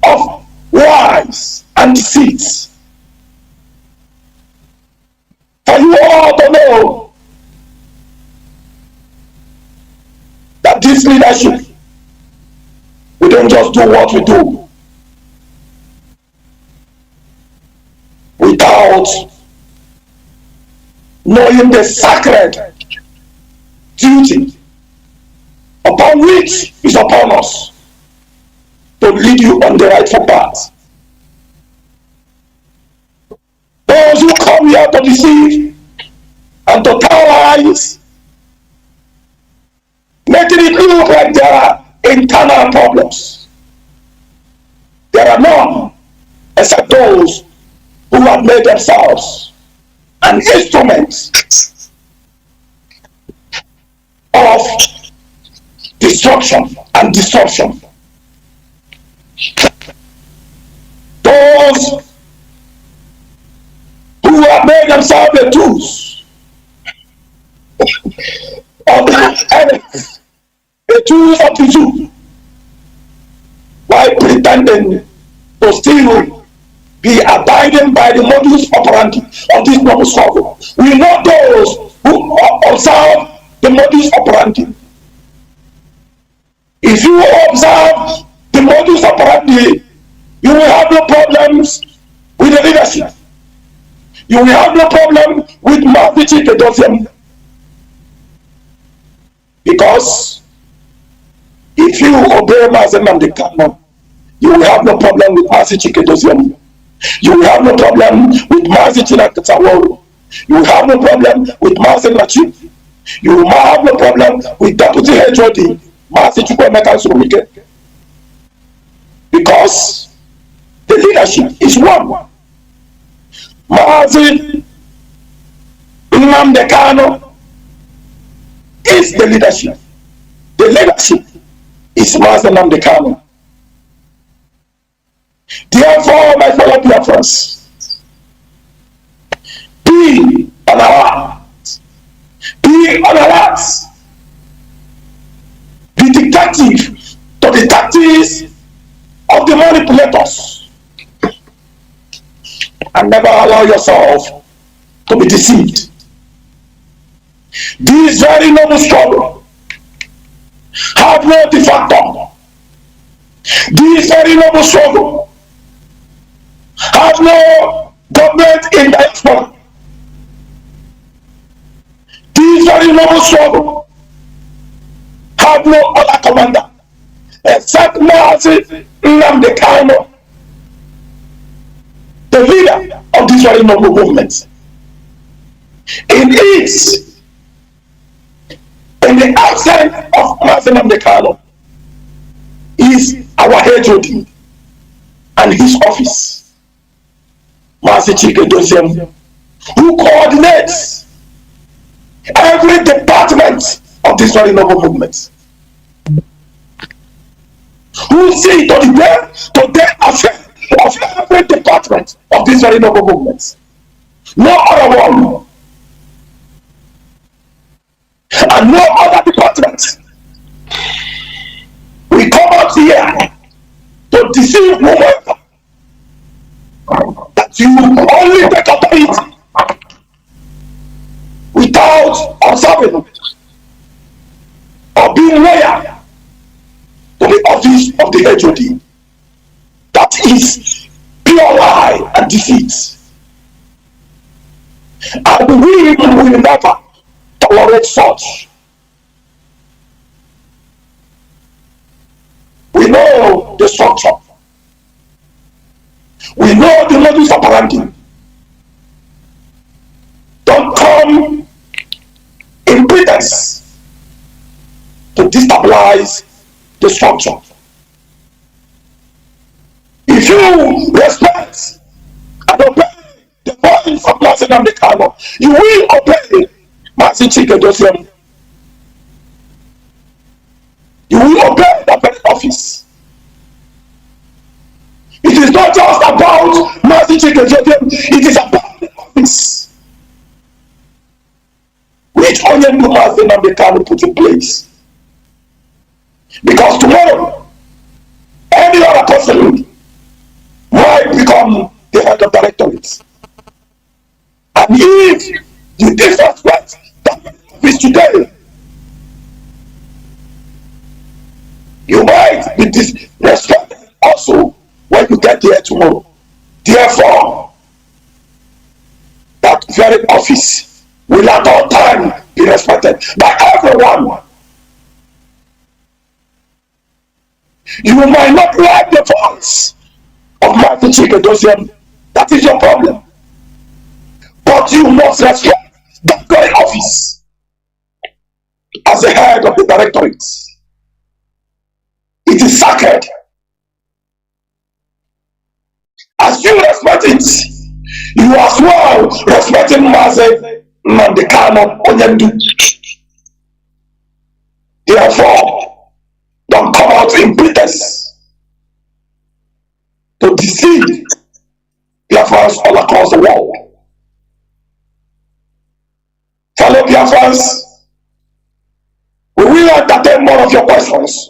of lies and deceit. For you all to know that this leadership, we don't just do what we do without knowing the sacred duty upon which is upon us to lead you on the rightful path. Those who come here to deceive and to tell lies, making it look like there are internal problems. There are none, except those who have made themselves an instrument of destruction and disruption. Those who have made themselves the tools of the enemies, the tools of the Jew, by pretending to still be abiding by the modus operandi of this noble struggle. We know those who observe the modus operandi. If you observe the modus operandi, you will have no problems with the leadership. You will have no problem with Mazi Chinasa. Because if you obey Mazi Nnachi, you will have no problem with Mazi Chinasa. You will have no problem with Mazi Chinasa Mazi. You will have no problem with Mazi Nnachi. You will have no problem with Deputy HOD Mazi Chinasa. Because the leadership is one. Mazi Nnamdi Kanu is the leadership. The leadership is Mazi Nnamdi Kanu. Therefore, my fellow Biafrans, be on alert. Be on alert. Be detective to the tactics of the manipulators. And never allow yourself to be deceived. This very noble struggle have no defactor. This very noble struggle have no government in diaspora. This very noble struggle have no other commander except Mazi Nnamdi Kanu, the leader of this very noble movement. In the absence of Mazi Nnamdi Kanu is our HOD and his office, Mazi Chinedu, who coordinates every department of this very noble movement. Who see to the affair of every department of this very noble movement. No other one. And no other department. We come out here to deceive whoever that you only take authority without observing or being loyal to the office of the HOD. That is pure lie and deceit. And we will never tolerate such. We know the structure. We know the modus operandi. Don't come in pretense to destabilize the structure. If you respect and obey the voice of Mazi Nnamdi Kanu, you will obey Mazi Chinasa. You will obey office. It is not just about Mazi Chinasa, it is about the office which only Mazi Nnachi put in place. Because tomorrow, any other person might become the head of directorates. And if you disrespect that office today, you might be disrespected also when you get there tomorrow. Therefore, that very office will at all time be respected by everyone. You might not like the voice of Mazi Chinasa. That is your problem. But you must respect that very office as the head of the directorate. It is sacred. As you respect it, you as well respecting Mazi Nnamdi. Therefore, don't come out in pretense to deceive Biafrans all across the world. Fellow Biafrans, we will entertain more of your questions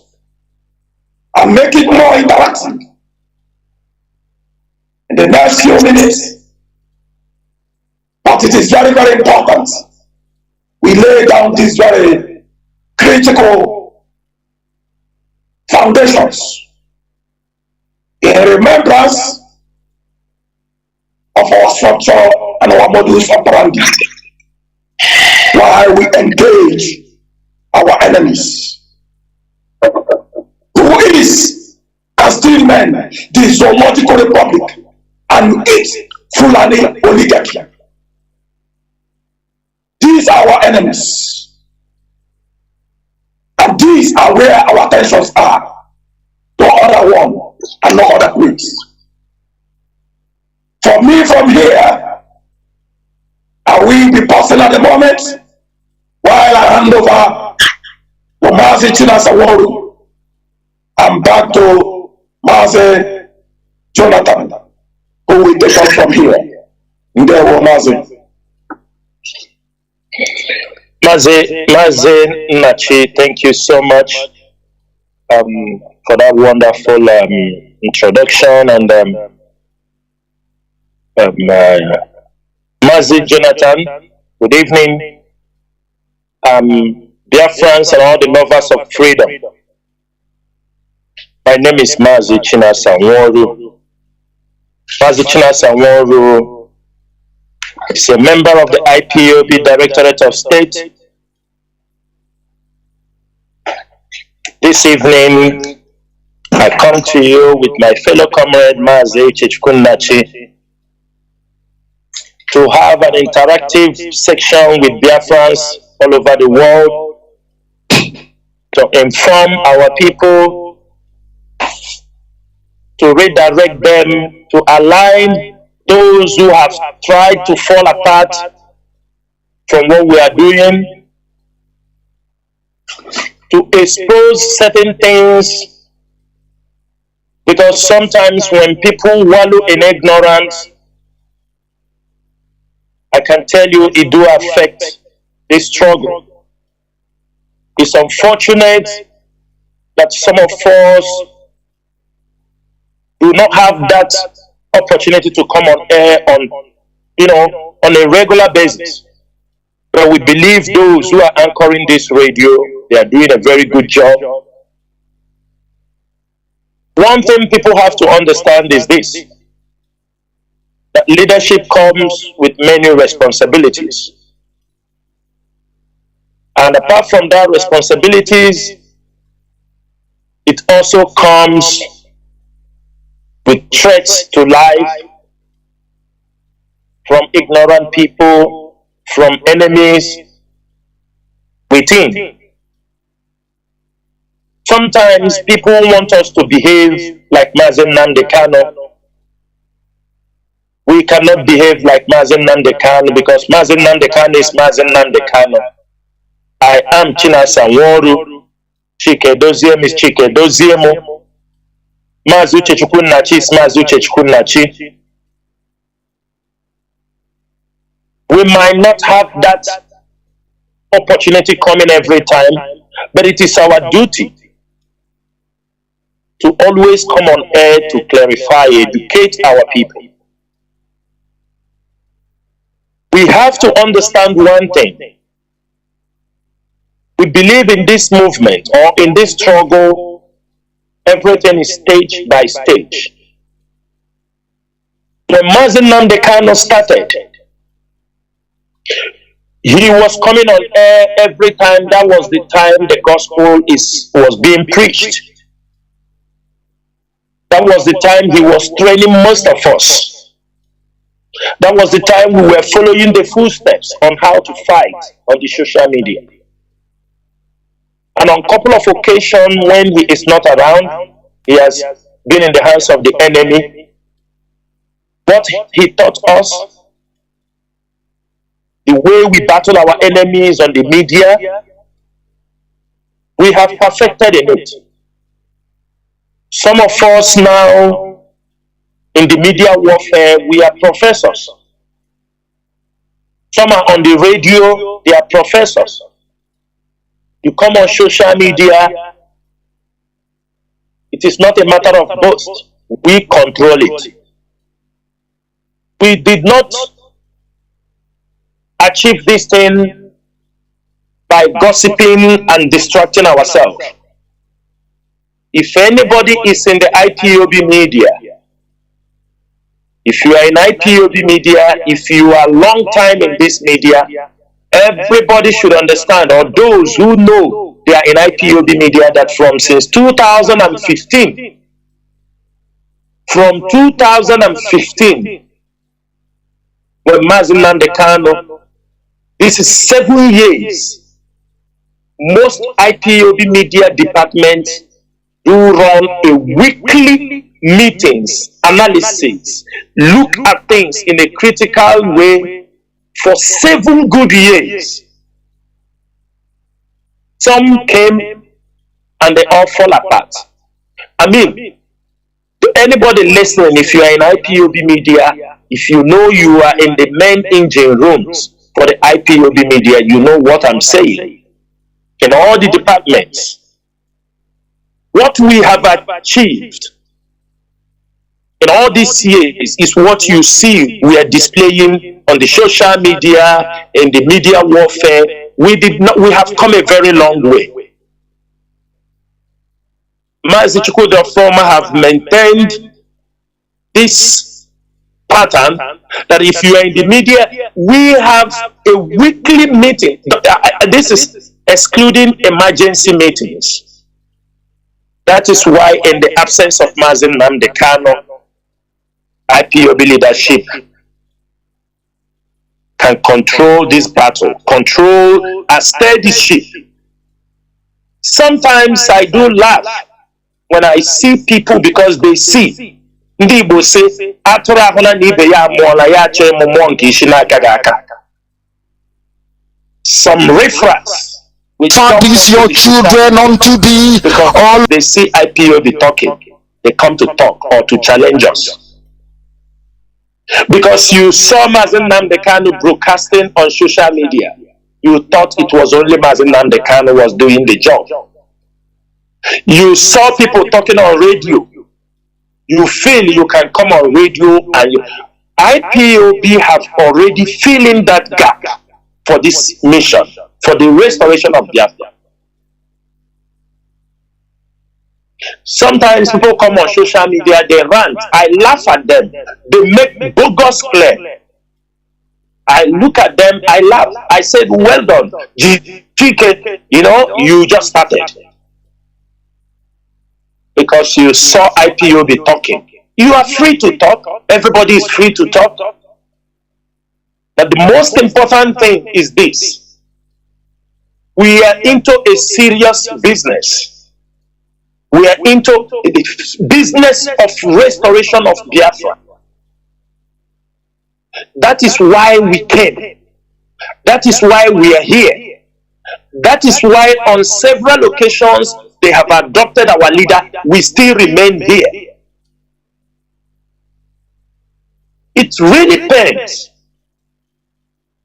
and make it more interactive in the next few minutes. But it is very, very important we lay down these very critical foundations in remembrance of our structure and our modus operandi while we engage our enemies, who is and still men the zoological republic and its Fulani oligarchy. These are our enemies, and these are where our attentions are. No other one and no other place. For me, from here, I will be pausing at the moment while I hand over to Mazi Chinasa Mazi and back to Mazi Jonathan, who will take us from here. Mazi.
Mazi Nnachi, thank you so much for that wonderful introduction. And Mazi Jonathan, good evening. Biafrans and all the lovers of freedom. My name is Mazi Chinasa Mazi. Mazi Chinasa Mazi is a member of the IPOB Directorate of State. This evening, I come to you with my fellow comrade Mazi Nnachi to have an interactive section with Biafrans all over the world to inform our people, to redirect them, to align those who have tried to fall apart from what we are doing, to expose certain things, because sometimes when people wallow in ignorance, I can tell you it do affect the struggle. It's unfortunate that some of us do not have that opportunity to come on air on a regular basis. But we believe those who are anchoring this radio, they are doing a very good job. One thing people have to understand is this, that leadership comes with many responsibilities. And apart from that responsibilities, it also comes with threats to life from ignorant people, from enemies within. Sometimes people want us to behave like Mazi Nnamdi. We cannot behave like Mazi Nnamdi because Mazi Nnamdi is Mazi Nnamdi. I am Chinasa Mazi, Chikedozie is Chikedoziemo. Mazi UCHECHUKWU Nnachi is Mazi UCHECHUKWU Nnachi. We might not have that opportunity coming every time, but it is our duty to always come on air to clarify, educate our people. We have to understand one thing. We believe in this movement or in this struggle, everything is stage by stage. When Mazi Nnamdi started, he was coming on air every time. That was the time the gospel was being preached. That was the time he was training most of us. That was the time we were following the footsteps on how to fight on the social media. And on a couple of occasions when he is not around, he has been in the hands of the enemy. What he taught us, the way we battle our enemies on the media, we have perfected in it. Some of us now in the media warfare, we are professors. Some are on the radio, they are professors. You come on social media, it is not a matter of boast. We control it. We did not achieve this thing by gossiping and distracting ourselves. If anybody is in the IPOB media, if you are in IPOB media, if you are long time in this media, everybody should understand, or those who know they are in IPOB media, that since 2015, when Mazi Nnamdi, this is 7 years, most IPOB media departments do run a weekly meetings, analysis, look at things in a critical way for 7 good years. Some came and they all fall apart. I mean, to anybody listening, if you are in IPOB media, if you know you are in the main engine rooms for the IPOB media, you know what I'm saying. In all the departments, what we have achieved in all these years is what you see we are displaying on the social media, in the media warfare. We have come a very long way. Mazi Chukwu, the former, have maintained this pattern that if you are in the media, we have a weekly meeting. This is excluding emergency meetings. That is why, in the absence of Mazi Nnamdi, IPOB leadership can control this battle, control a steady ship. Sometimes I do laugh when I see people, because they see. Ndibo say, some riffraffs
Turn these your children unto thee.
All they see IPOB talking, they come to talk or to challenge us. Because you saw Mazi Nnamdi broadcasting on social media, you thought it was only Mazi Nnamdi was doing the job. You saw people talking on radio. You feel you can come on radio, and IPOB have already filling that gap for this mission, for the restoration of Biafra. Sometimes people come on social media, they rant. I laugh at them. They make bogus claim. I look at them, I laugh. I said, well done. GK, you just started. Because you saw IPOB talking. You are free to talk. Everybody is free to talk. But the most important thing is this. We are into a serious business. We are into the business of restoration of Biafra. That is why we came. That is why we are here. That is why on several occasions they have adopted our leader, we still remain here. It really pains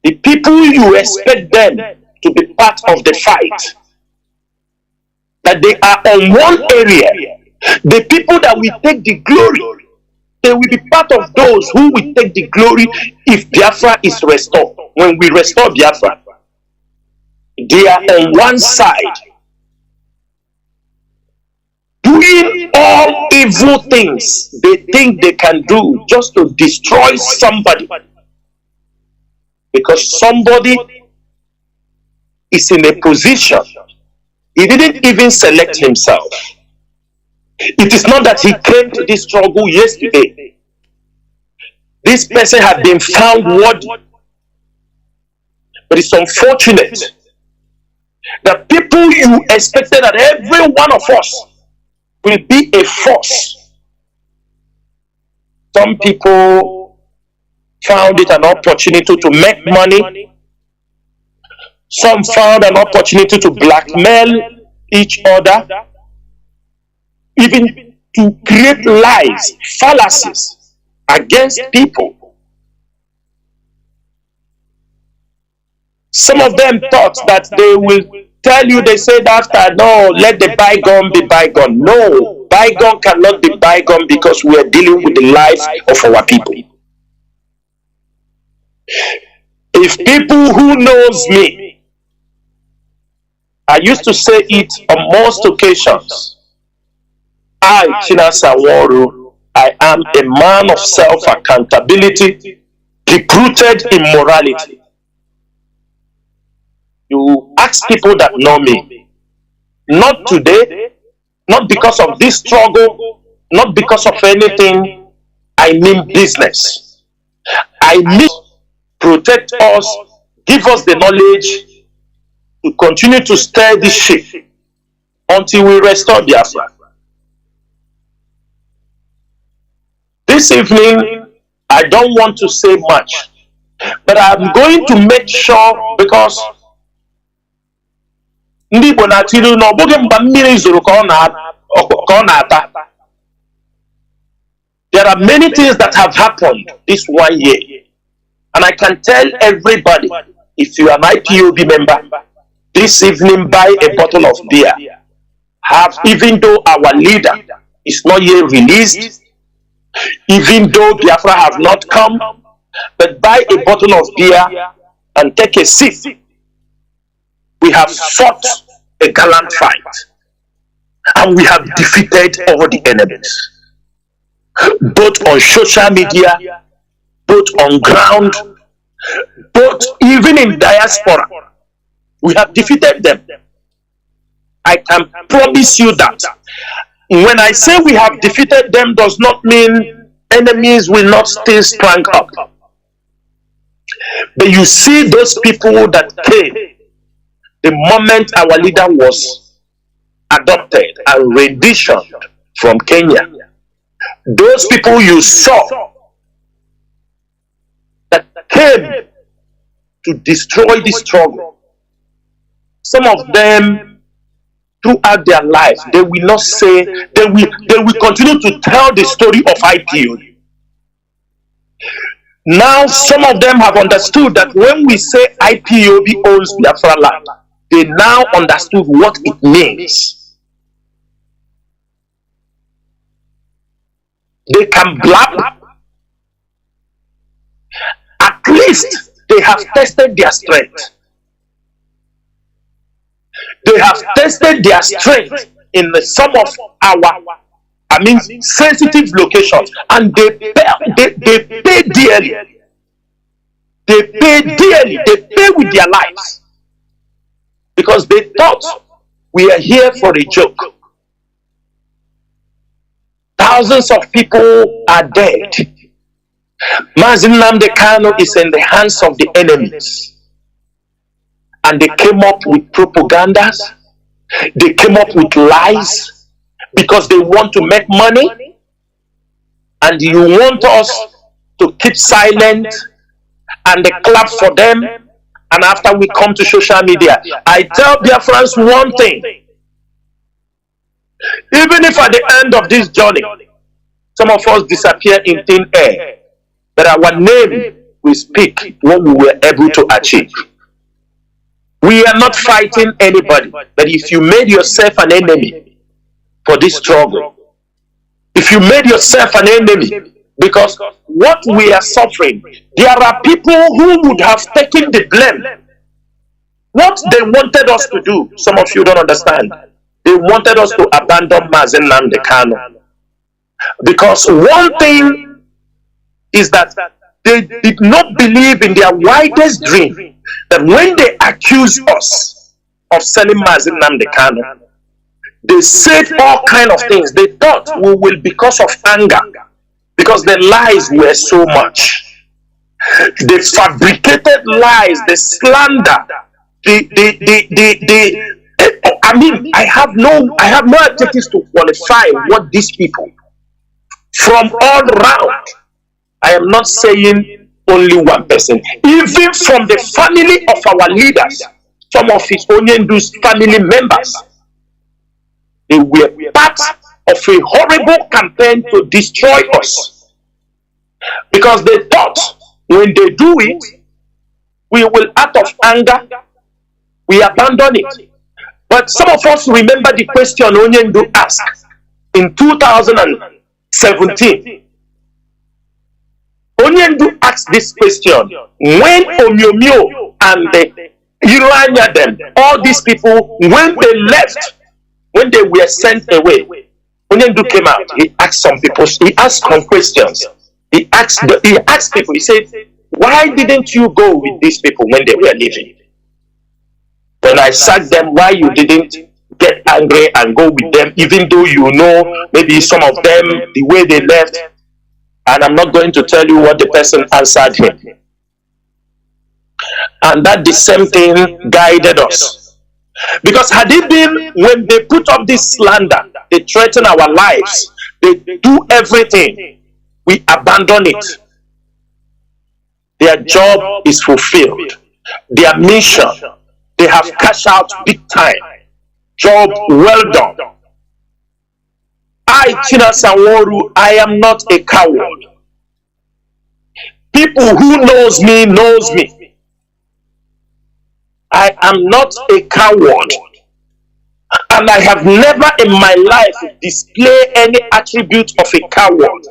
the people you expect them to be part of the fight, that they are on one area. The people that will take the glory, they will be part of those who will take the glory if Biafra is restored. When we restore Biafra, they are on one side, doing all evil things they think they can do just to destroy somebody. Because somebody is in a position, he didn't even select himself. It is not that he came to this struggle yesterday. This person had been found worthy. But it's unfortunate that people you expected that every one of us will be a force. Some people found it an opportunity to make money. Some found an opportunity to blackmail each other, even to create lies, fallacies against people. Some of them thought that they will tell you, they said after, no, let the bygone be bygone. No, bygone cannot be bygone because we are dealing with the life of our people. If people who knows me, I used to say it on most occasions, I, Chinasa NWORU, I am a man of self-accountability, recruited in morality. You ask people that know me, not today, not because of this struggle, not because of anything, I mean business. I mean protect us, give us the knowledge to continue to stir this ship until we restore Biafra. This evening, I don't want to say much, but I'm going to make sure, because there are many things that have happened this 1 year, and I can tell everybody, if you are an IPOB member, this evening buy a bottle of beer. Even though our leader is not yet released, even though Biafra have not come, but buy a bottle of beer and take a sip. We have fought a gallant fight, and we have defeated all the enemies, both on social media, both on ground, both even in diaspora. We have defeated them. I can promise you that. When I say we have defeated them, does not mean enemies will not still sprang up. But you see those people that came the moment our leader was adopted and renditioned from Kenya. Those people you saw that came to destroy the struggle, some of them throughout their lives, they will not say, they will continue to tell the story of IPOB. Now some of them have understood that when we say IPOB owns Biafraland, they now understood what it means. They can blab. At least they have tested their strength. They have tested their strength in some of our, sensitive locations, and they pay dearly. They pay dearly. They pay with their lives, because they thought we are here for a joke. Thousands of people are dead. Mazi Nnamdi Kanu is in the hands of the enemies. And they came up with propagandas. They came up with lies because they want to make money. And you want us to keep silent and they clap for them. And after we come to social media, I tell Biafrans one thing. Even if at the end of this journey, some of us disappear in thin air, but our name will speak what we were able to achieve. We are not fighting anybody, but if you made yourself an enemy for this struggle, if you made yourself an enemy, because what we are suffering, there are people who would have taken the blame. What they wanted us to do, some of you don't understand. They wanted us to abandon Mazi Nnachi. Because one thing is that they did not believe in their widest dream that when they accuse us of selling Mazi Nnachi, they said all kind of things. They thought we will, because of anger, because the lies were so much. They fabricated lies, the slander, I mean, I have no adjectives to qualify what these people from all round. I am not saying only one person, even from the family of our leaders, some of his Onyendu's family members, they were part of a horrible campaign to destroy us, because they thought when they do it, we will, out of anger, we abandon it. But some of us remember the question Onyendu asked in 2017. Onyendu asked this question when Omyomyo and the Iranya, them, all these people, when they left, when they were sent away, Onyendu came out. He asked some people, he asked some questions. He asked people, he said, why didn't you go with these people when they were leaving? When I sacked them, why you didn't get angry and go with them, even though you know maybe some of them, the way they left? And I'm not going to tell you what the person answered him. And that the same thing guided us. Because had it been when they put up this slander, they threaten our lives, they do everything, we abandon it. Their job is fulfilled. Their mission, they have cashed out big time. Job well done. I, Chinasa NWORU, I am not a coward. People who knows me knows me. I am not a coward. And I have never in my life displayed any attribute of a coward.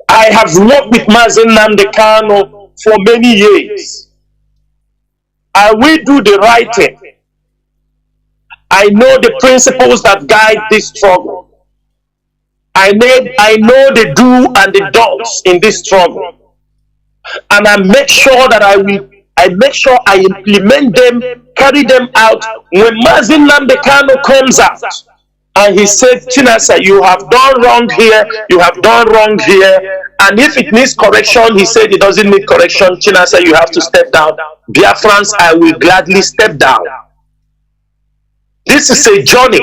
I have worked with Mazi Nnachi for many years. I will do the right thing. I know the principles that guide this struggle. I know the do and the don'ts in this struggle. And I make sure that I implement them, carry them out. When Mazi Nnachi comes out and he said, Chinasa, you have done wrong here, you have done wrong here. And if it needs correction, he said it doesn't need correction, Chinasa, you have to step down. Biafrans, I will gladly step down. This is a journey,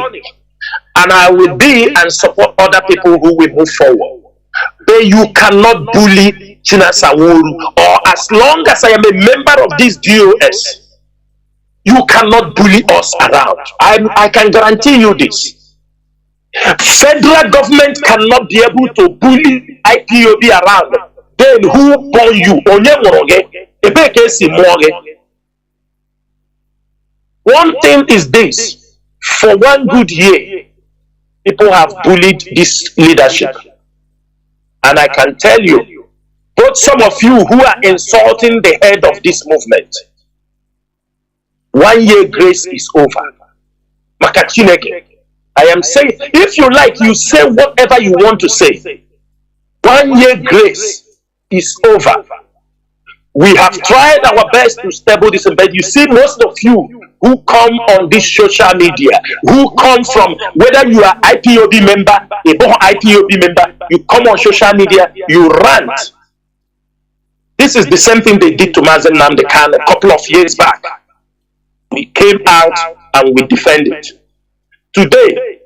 and I will be and support other people who will move forward. But you cannot bully Chinasa NWORU, or as long as I am a member of this DOS, you cannot bully us around. I can guarantee you this. Federal government cannot be able to bully IPOB around. Then who born you? One thing is this. For one good year, people have bullied this leadership. And I can tell you, both some of you who are insulting the head of this movement, 1 year grace is over. Makachineke. I am saying, if you like, you say whatever you want to say. 1 year grace is over. We have tried our best to stable this, but you see most of you who come on this social media, who come from, whether you are IPOB member, a born IPOB member, you come on social media, you rant. This is the same thing they did to Mazi Nnachi a couple of years back. We came out and we defended. Today,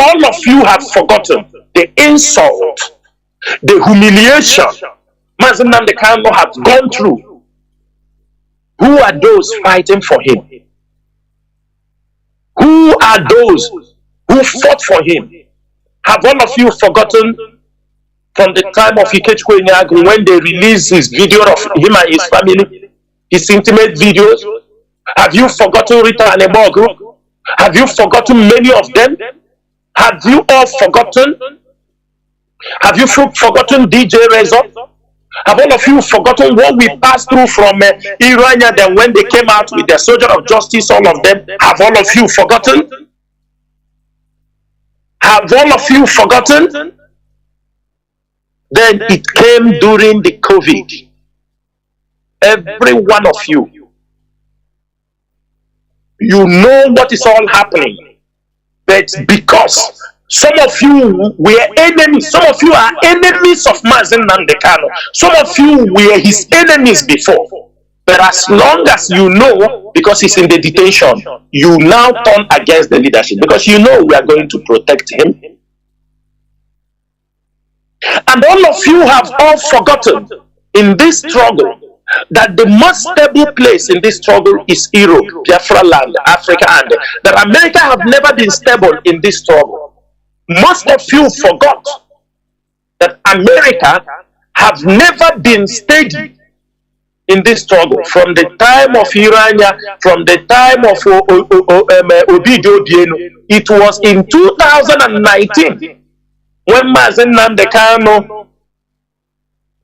all of you have forgotten the insult, the humiliation Mazi Nnachi has gone through. Who are those fighting for him? Who are those who fought for him? Have all of you forgotten from the time of UCHECHUKWU when they released his video of him and his family, his intimate videos? Have you forgotten Rita and Ebogu? Have you forgotten many of them? Have you all forgotten? Have you forgotten DJ Rezo? Have all of you forgotten what we passed through from Irania, then when they came out with the soldier of justice, all of them? Have all of you forgotten? Have all of you forgotten? Then it came during the COVID. Every one of you, you know what is all happening. But because some of you were enemies, some of you are enemies of Mazi Nnachi. Some of you were his enemies before. But as long as you know, because he's in the detention, you now turn against the leadership because you know we are going to protect him. And all of you have all forgotten in this struggle that the most stable place in this struggle is Europe, Biafraland, Africa, and that America have never been stable in this struggle. Most of you forgot that America have never been steady in this struggle from the time of Irania, from the time of Obidio Bieno. It was in 2019 when Mazi Nnachi,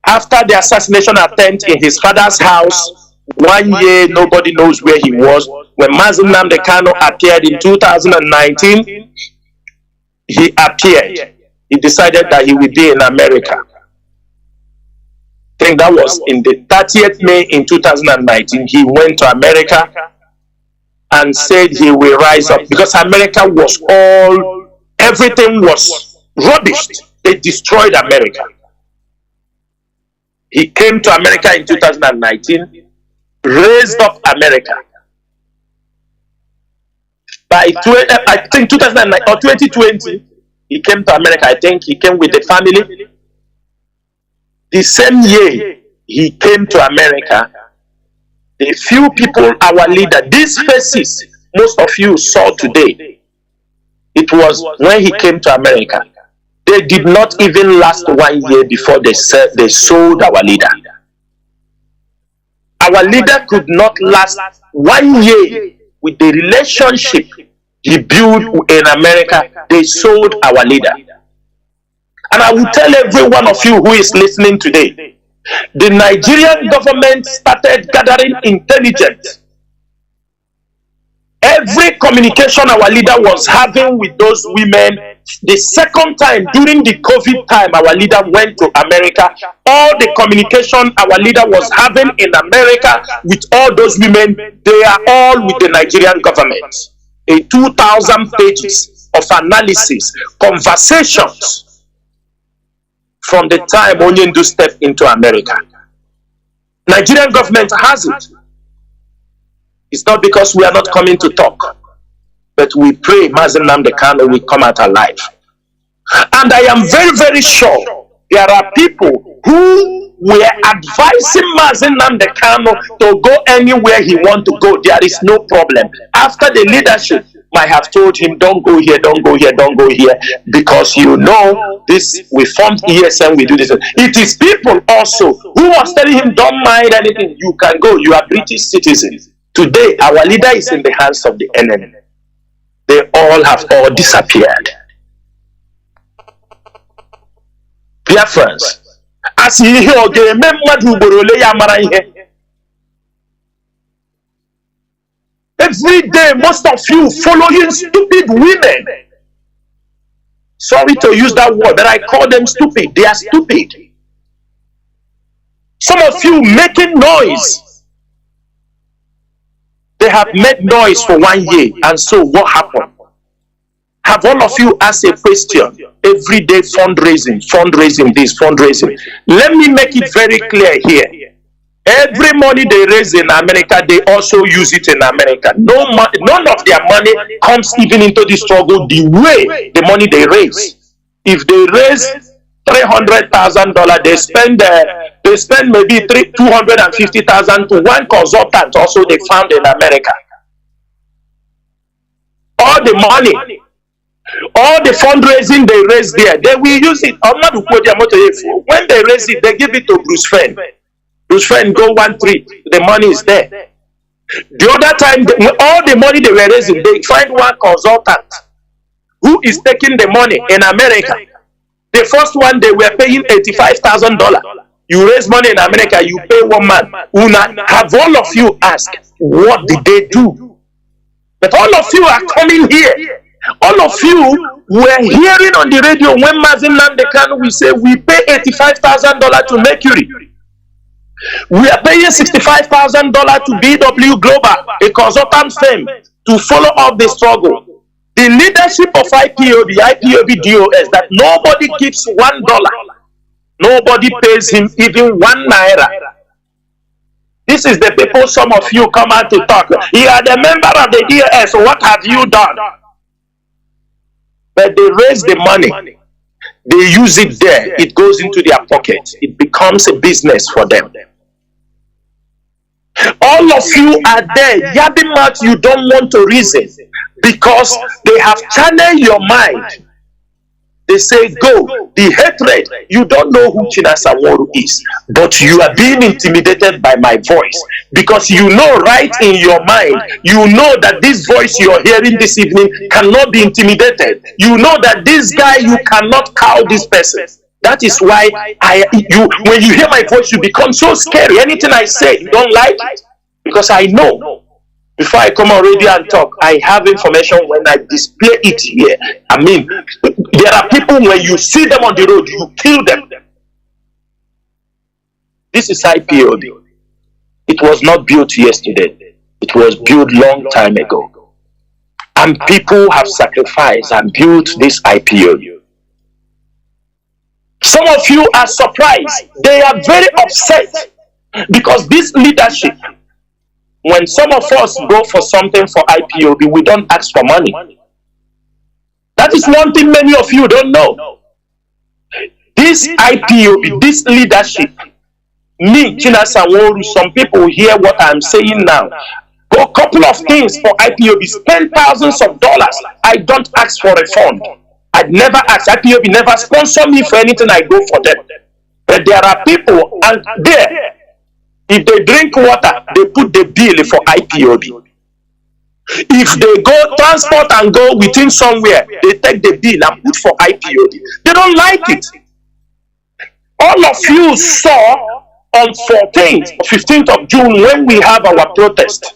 after the assassination attempt in his father's house, 1 year, nobody knows where he was. When Mazi Nnachi appeared in 2019, he appeared. He decided that he would be in America. I think that was in the 30th May in 2019. He went to America and said he will rise up because America was everything was rubbish. They destroyed America. He came to America in 2019, raised up America. By I think 2009 or 2020, he came to America. I think he came with the family. The same year he came to America, the few people, our leader, these faces most of you saw today, it was when he came to America. They did not even last 1 year before they sold our leader. Our leader could not last 1 year with the relationship he built in America. They sold our leader. And I will tell every one of you who is listening today, the Nigerian government started gathering intelligence. Every communication our leader was having with those women, the second time during the COVID time our leader went to America, all the communication our leader was having in America with all those women, they are all with the Nigerian government. 2,000 pages of analysis, conversations from the time Onyendu stepped into America. Nigerian government has it. It's not because we are not coming to talk, but we pray Mazi Nnachi will come out alive. And I am very, very sure there are people who were advising Mazi Nnachi to go anywhere he wants to go. There is no problem. After the leadership might have told him, don't go here, don't go here, don't go here, because you know this, we formed ESM, we do this. It is people also who was telling him, don't mind anything, you can go, you are British citizens. Today, our leader is in the hands of the enemy. They all have disappeared. Biafrans, as you hear, every day, most of you following stupid women. Sorry to use that word, but I call them stupid. They are stupid. Some of you making noise. They have made noise for 1 year, and so what happened? Have all of you asked a question? Every day fundraising, fundraising this, fundraising. Let me make it very clear here. Every money they raise in America, they also use it in America. None of their money comes even into the struggle the way the money they raise. If they raise $300,000, they spend maybe $250,000 to one consultant also they found in America. all the money, all the fundraising they raise there, they will use it. When they raise it, they give it to Bruce Friend. Bruce Friend go 1 3. The money is there. The other time, all the money they were raising, they find one consultant who is taking the money in America. The first one, they were paying $85,000. You raise money in America, you pay one man. Have all of you asked, what did they do? But all of you are coming here. All of you were hearing on the radio when Mazi Nnachi Kanu will say, we pay $85,000 to Mercury. We are paying $65,000 to BW Global, a consultant firm, to follow up the struggle. The leadership of IPOB DOS, that nobody gives $1. Nobody pays him even 1 naira. This is the people some of you come out to talk. You are the member of the DOS, what have you done? But they raise the money. They use it there. It goes into their pocket. It becomes a business for them. All of you are there yapping out, you don't want to reason because they have channeled your mind. They say, go. The hatred, you don't know who Chinasa NWORU is, but you are being intimidated by my voice because you know right in your mind, you know that this voice you are hearing this evening cannot be intimidated. You know that this guy, you cannot cow this person. That is why when you hear my voice, you become so scary. Anything I say, you don't like it. Because I know, before I come on radio and talk, I have information when I display it here. I mean, there are people, when you see them on the road, you kill them. This is IPOB. It was not built yesterday. It was built long time ago. And people have sacrificed and built this IPOB. Some of you are surprised. They are very upset because this leadership, when some of us go for something for IPOB, we don't ask for money. That is one thing many of you don't know. This IPOB, this leadership, me, Chinasa NWORU, some people hear what I'm saying now. Go a couple of things for IPOB, spend thousands of dollars. I don't ask for a fund. I'd never ask. IPOB never sponsor me for anything. I go for them. But there are people, and there, if they drink water, they put the bill for IPOB. If they go transport and go within somewhere, they take the bill and put for IPOB. They don't like it. All of you saw on 14th, 15th of June when we have our protest.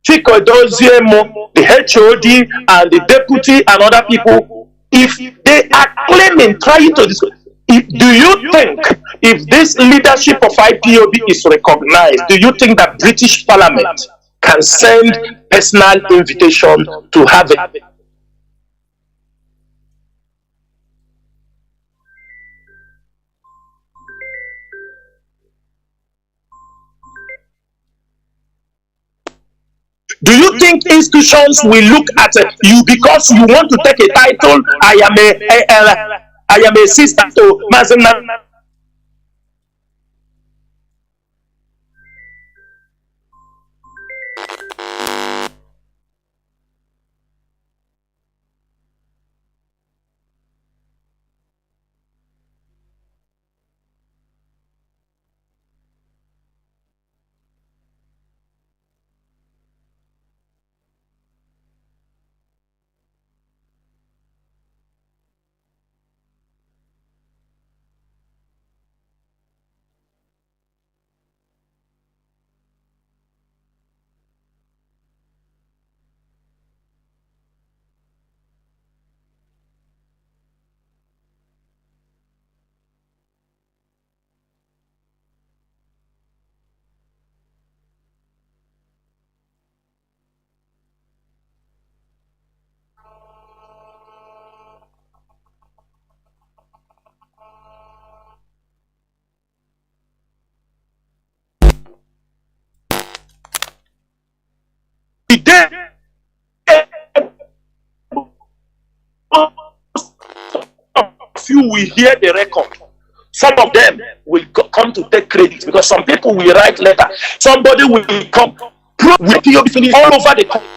Chico Doziemo, the HOD and the deputy and other people, if they are claiming, trying to discuss, do you think if this leadership of IPOB is recognized, do you think that British Parliament can send personal invitation to have it? Do you think institutions will look at you because you want to take a title? I am a sister to Mazi Nnachi. Few will hear the record. Some of them will come to take credit because some people will write letter. Somebody will come with POB all over the country.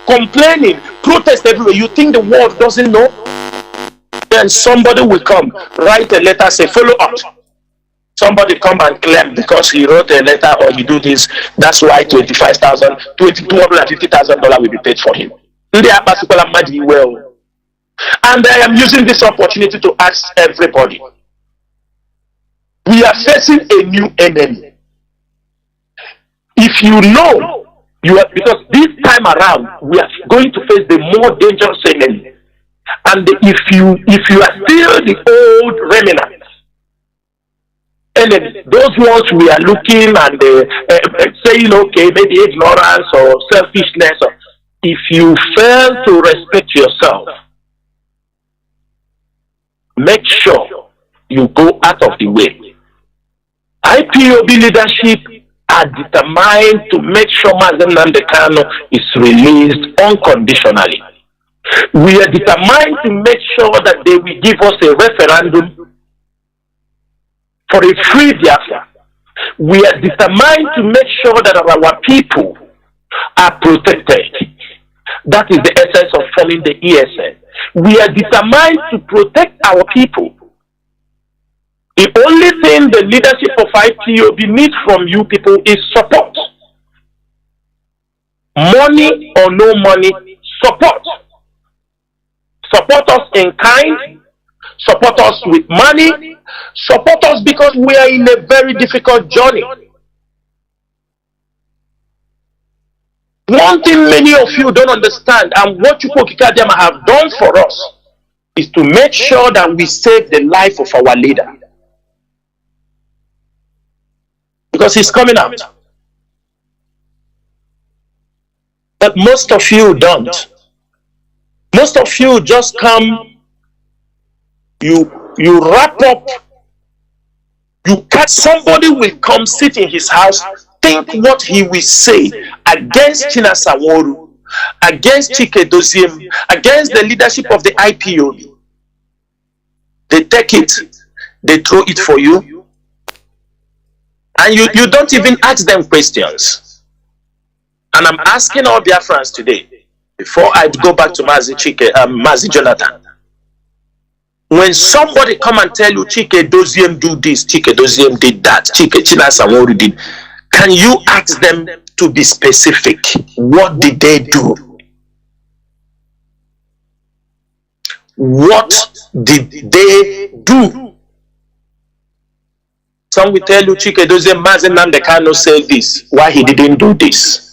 complaining, protest everywhere. You think the world doesn't know? Then somebody will come, write a letter, say, follow up. Somebody come and claim because he wrote a letter or he do this, that's why $250,000 will be paid for him. They are particular money well. And I am using this opportunity to ask everybody. We are facing a new enemy. If you know, because this time around, we are going to face the more dangerous enemy. And if you are still the old remnants, enemy, those ones we are looking and saying, okay, maybe ignorance or selfishness, or if you fail to respect yourself, make sure you go out of the way. IPOB leadership are determined to make sure Mazi Nnamdi Kanu is released unconditionally. We are determined to make sure that they will give us a referendum for a free Biafra. We are determined to make sure that our people are protected. That is the essence of forming the ESN. We are determined to protect our people. The only thing the leadership of IPOB needs from you people is support. Money or no money, support. Support us in kind, support us with money, support us because we are in a very difficult journey. One thing many of you don't understand, and what UCHECHUKWU have done for us, is to make sure that we save the life of our leader. Because he's coming out. But most of you don't. Most of you just come, you wrap up, you catch somebody will come sit in his house, think what he will say against Chinasa Mazi, against Chinedu, against the leadership of the IPOB. They take it, they throw it for you, and you don't even ask them questions. And I'm asking all Biafrans today, before I go back to Mazi Jonathan, when somebody come and tell you Chinedu do this, Chinedu did that, Chinasa Mazi did, can you ask them to be specific? What did they do? What did they do? Some will tell you Chinedu Mazi Nnamdi Kanu said this, why he didn't do this.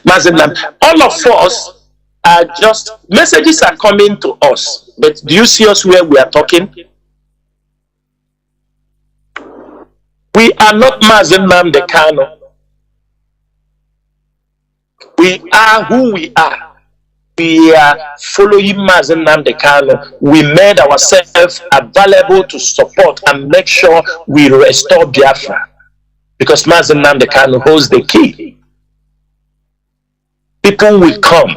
Mazi Nnamdi, all of us are just, messages are coming to us, but do you see us where we are talking? We are not Mazi Nnamdi Kanu. We are who we are. We are following Mazi Nnamdi Kanu. We made ourselves available to support and make sure we restore Biafra. Because Mazi Nnamdi Kanu holds the key. People will come.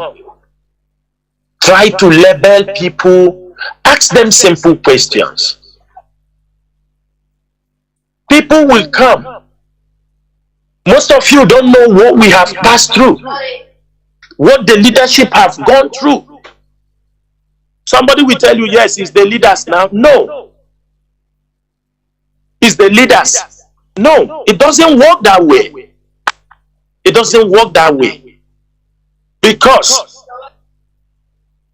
Try to label people. Ask them simple questions. People will come. Most of you don't know what we have passed through. What the leadership have gone through. Somebody will tell you, yes, it's the leaders now. No. It's the leaders. No, it doesn't work that way. It doesn't work that way. Because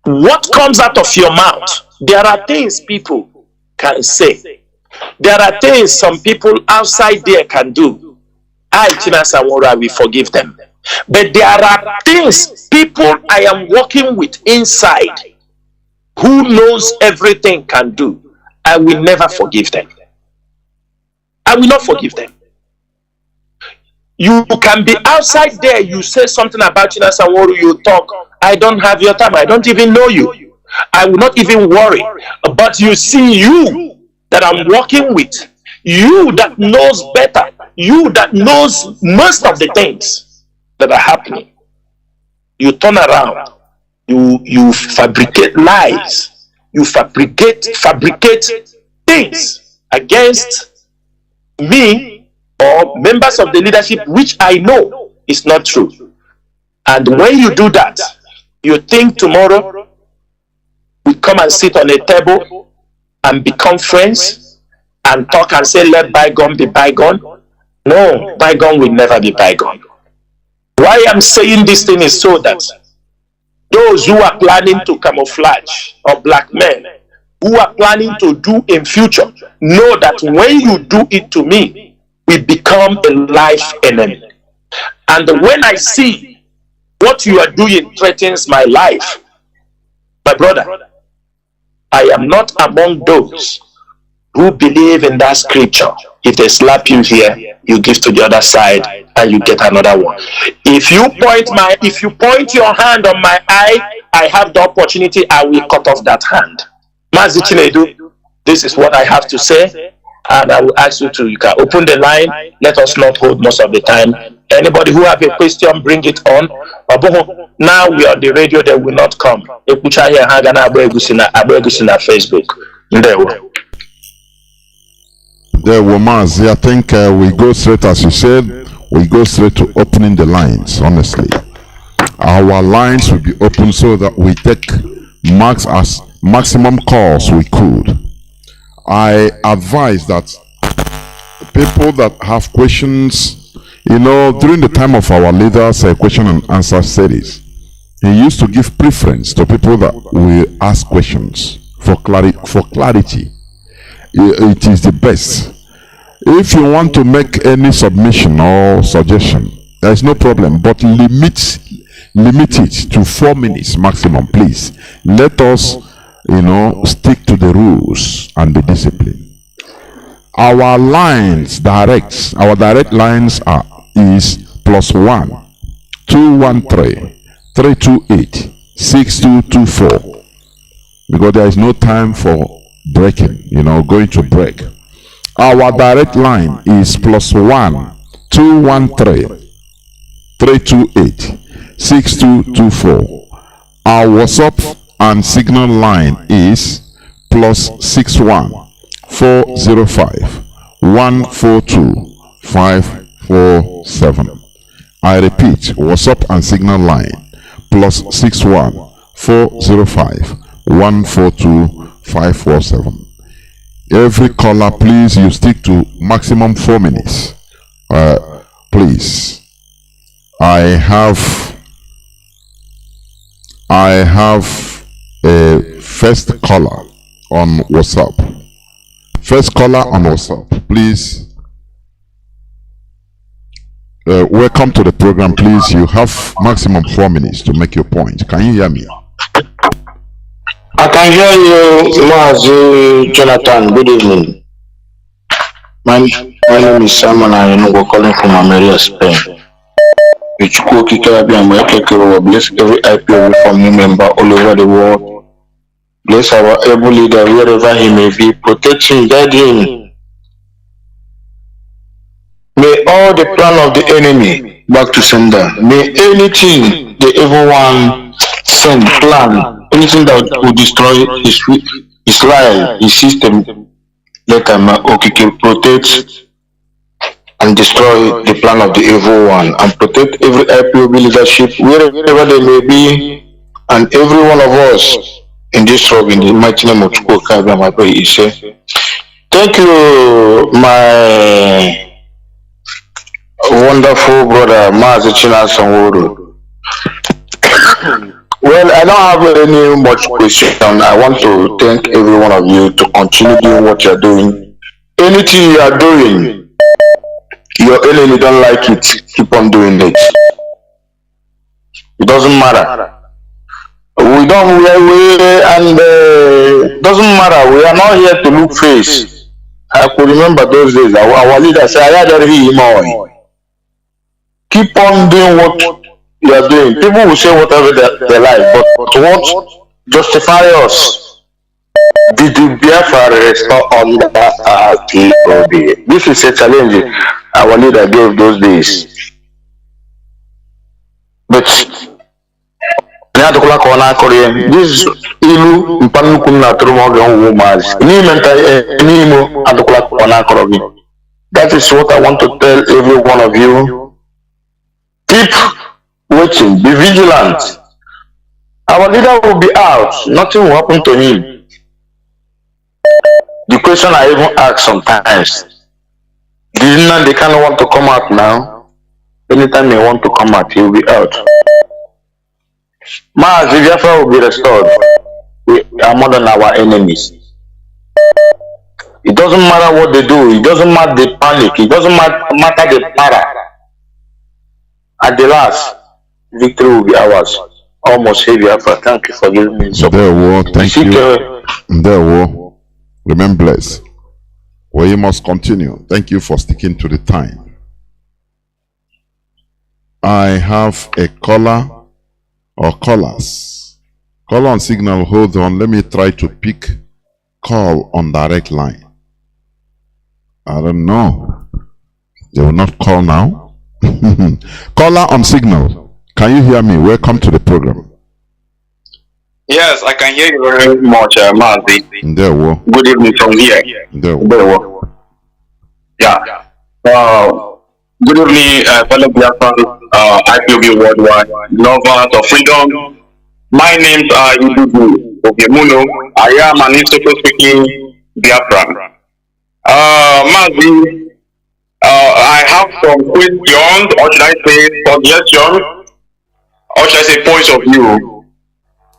what comes out of your mouth, there are things people can say. There are things some people outside there can do. I, Chinasa Mazi, will forgive them. But there are things people I am working with inside who knows everything can do. I will never forgive them. I will not forgive them. You can be outside there, you say something about Chinasa Mazi, you talk. I don't have your time. I don't even know you. I will not even worry. But you see, you that I'm working with, you that knows better, you that knows most of the things that are happening, you turn around, you fabricate lies, you fabricate things against me or members of the leadership, which I know is not true. And when you do that, you think tomorrow we come and sit on a table and become friends and talk and say, let bygone be bygone. No, bygone will never be bygone. Why I'm saying this thing is so that those who are planning to camouflage or blackmail, who are planning to do in future, know that when you do it to me, we become a life enemy. And when I see what you are doing threatens my life, my brother, I am not among those who believe in that scripture. If they slap you here, you give to the other side and you get another one. If you point your hand on my eye, I have the opportunity, I will cut off that hand. Mazi Chinedu, this is what I have to say, and I will ask you to, you can open the line. Let us not hold most of the time. Anybody who have a question, bring it on. Now we are on the radio, they will not come. Facebook.
There were Mazi. I think we go straight, as you said, we go straight to opening the lines, honestly. Our lines will be open so that we take maximum calls we could. I advise that people that have questions, you know, during the time of our leaders' question and answer series, he used to give preference to people that will ask questions for clarity. It is the best. If you want to make any submission or suggestion, there is no problem, but limit it to 4 minutes maximum, please. Let us, you know, stick to the rules and the discipline. Our lines our direct lines is +1 213 328 6224, because there is no time for breaking, you know, going to break. Our direct line is +1 213 328 6224. Our WhatsApp and Signal line is +61 405 142 547. I repeat, WhatsApp and Signal line +61 405 142 547. Every caller, please, you stick to maximum 4 minutes. Please. I have a first caller on WhatsApp. First caller on WhatsApp, please. Welcome to the program, please. You have maximum 4 minutes to make your point. Can you hear me?
I can hear you, Mazi Jonathan. Good evening. My name is Salman. I'm calling from America, Spain. UCHECHUKWU, bless every IPOB family member all over the world. Bless our able leader wherever he may be. Protect him, guide him. May all the plan of the enemy back to sender. May anything the evil one send, plan, anything that will destroy his life, his system, let him protect and destroy the plan of the evil one, and protect every IPOB leadership wherever they may be, and every one of us in this struggle. In the mighty name of Chukwuka, I pray. Thank you, my wonderful brother Mazi Chinasa Mazi. Well, I don't have any much question. I want to thank every one of you to continue doing what you're doing. Anything you are doing, your enemy don't like it, keep on doing it. It doesn't matter. Doesn't matter. We are not here to look face. I could remember those days. Our leader said, keep on doing what you are doing. People will say whatever they like, but what justify us? Did the Biafra restore under Ipob? This is a challenge our leader gave those days. But this ilu mpanukunna trumogan woman. That is what I want to tell every one of you. Keep when anything. Be vigilant. Our leader will be out. Nothing will happen to him. The question I even ask sometimes, didn't they kind of want to come out now? Anytime they want to come out, he will be out. Mazi, Biafra will be restored. We are more than our enemies. It doesn't matter what they do. It doesn't matter the panic. It doesn't matter the para. At the last, victory will be ours. Almost heavy effort. Thank you for giving me support.
There war, thank you. There war. Remember blessed. Well, you must continue. Thank you for sticking to the time. I have a caller or callers. Call on signal. Hold on. Let me try to pick call on direct line. I don't know. They will not call now. Caller on signal. Can you hear me? Welcome to the program.
Yes, I can hear you very much, Mazi.
There we go.
Good evening from here.
There we go.
Yeah. Good evening, fellow Biafrans, IPOB worldwide, lovers of freedom. My names are Ipob Ogemuno. I am an English-speaking Biafran. Mazi, I have some questions, or should I say suggestions, or should I say points of view.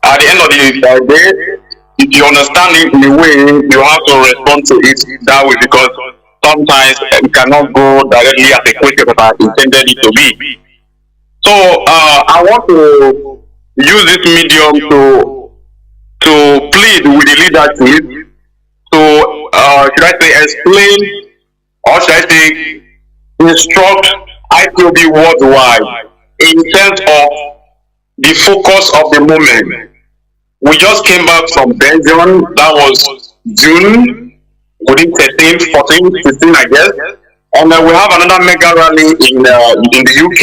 At the end of the day, if you understand it in a way, you have to respond to it that way, because sometimes it cannot go directly as a question that I intended it to be. So I want to use this medium to plead with the leadership to should I say explain, or should I say instruct IPOB worldwide in terms of the focus of the moment. We just came back from Belgium. That was June, within 13, 14, 15, I guess. And we have another mega rally in the UK,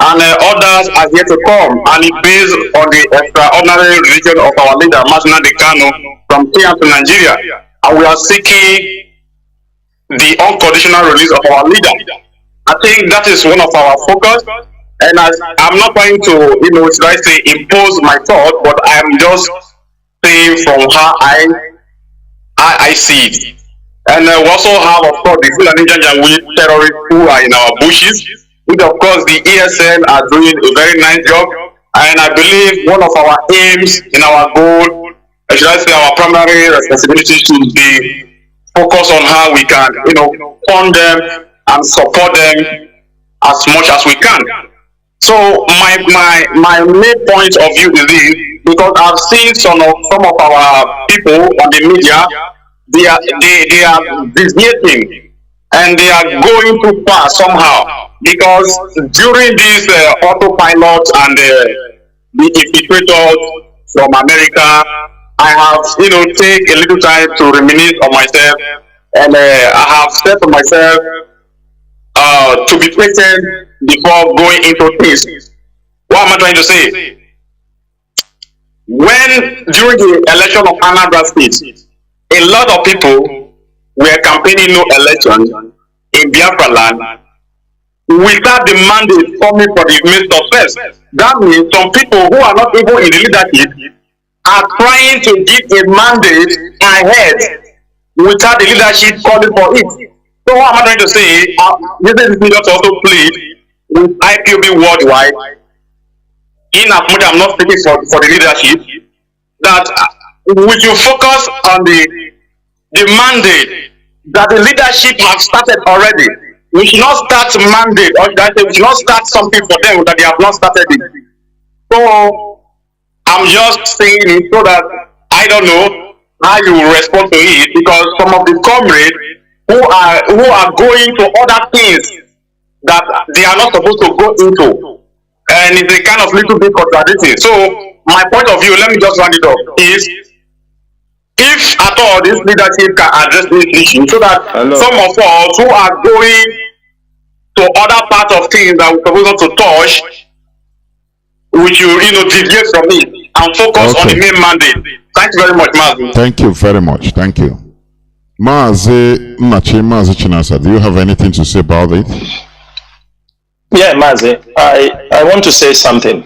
and others are yet to come. And it's based on the extraordinary religion of our leader, Nnamdi Kanu, from Kenya to Nigeria. And we are seeking the unconditional release of our leader. I think that is one of our focus. And I'm not trying to, should I say, impose my thought, but I'm just saying from how I see it. And we also have, of course, the Fulani Janjaweed terrorists who are in our bushes, which, of course, the ESN are doing a very nice job. And I believe one of our aims in our goal, should I say, our primary responsibility should be focus on how we can, fund them and support them as much as we can. So my main point of view is this, because I've seen some of our people on the media, they are deviating and they are going too far somehow, because during this autopilot and the infiltrators from America, I have take a little time to reminisce on myself, and I have said to myself to be patient before going into things. What am I trying to say? When during the election of Anambra State, a lot of people were campaigning no election in Biafraland without the mandate coming from the Minister of Affairs. That means some people who are not even in the leadership are trying to give a mandate ahead without the leadership calling for it. So what am I trying to say? This is just also plead with IPOB worldwide, in as much I'm not speaking for the leadership, that we should focus on the mandate that the leadership have started already. We should not start mandate, or that we should not start something for them that they have not started it. So I'm just saying it so that I don't know how you will respond to it, because some of the comrades who are going to other things that they are not supposed to go into, and it's a kind of little bit contradicting. So my point of view, let me just round it up, is if at all this leadership can address this issue, so that some of us who are going to other parts of things that we're supposed to touch, we should deviate from it and focus on the main mandate. Thank you very much, Mazi.
Thank you very much. Thank you. Mazi Nnachi, Mazi Chinasa, do you have anything to say about it?
Yeah, Mazi, I want to say something.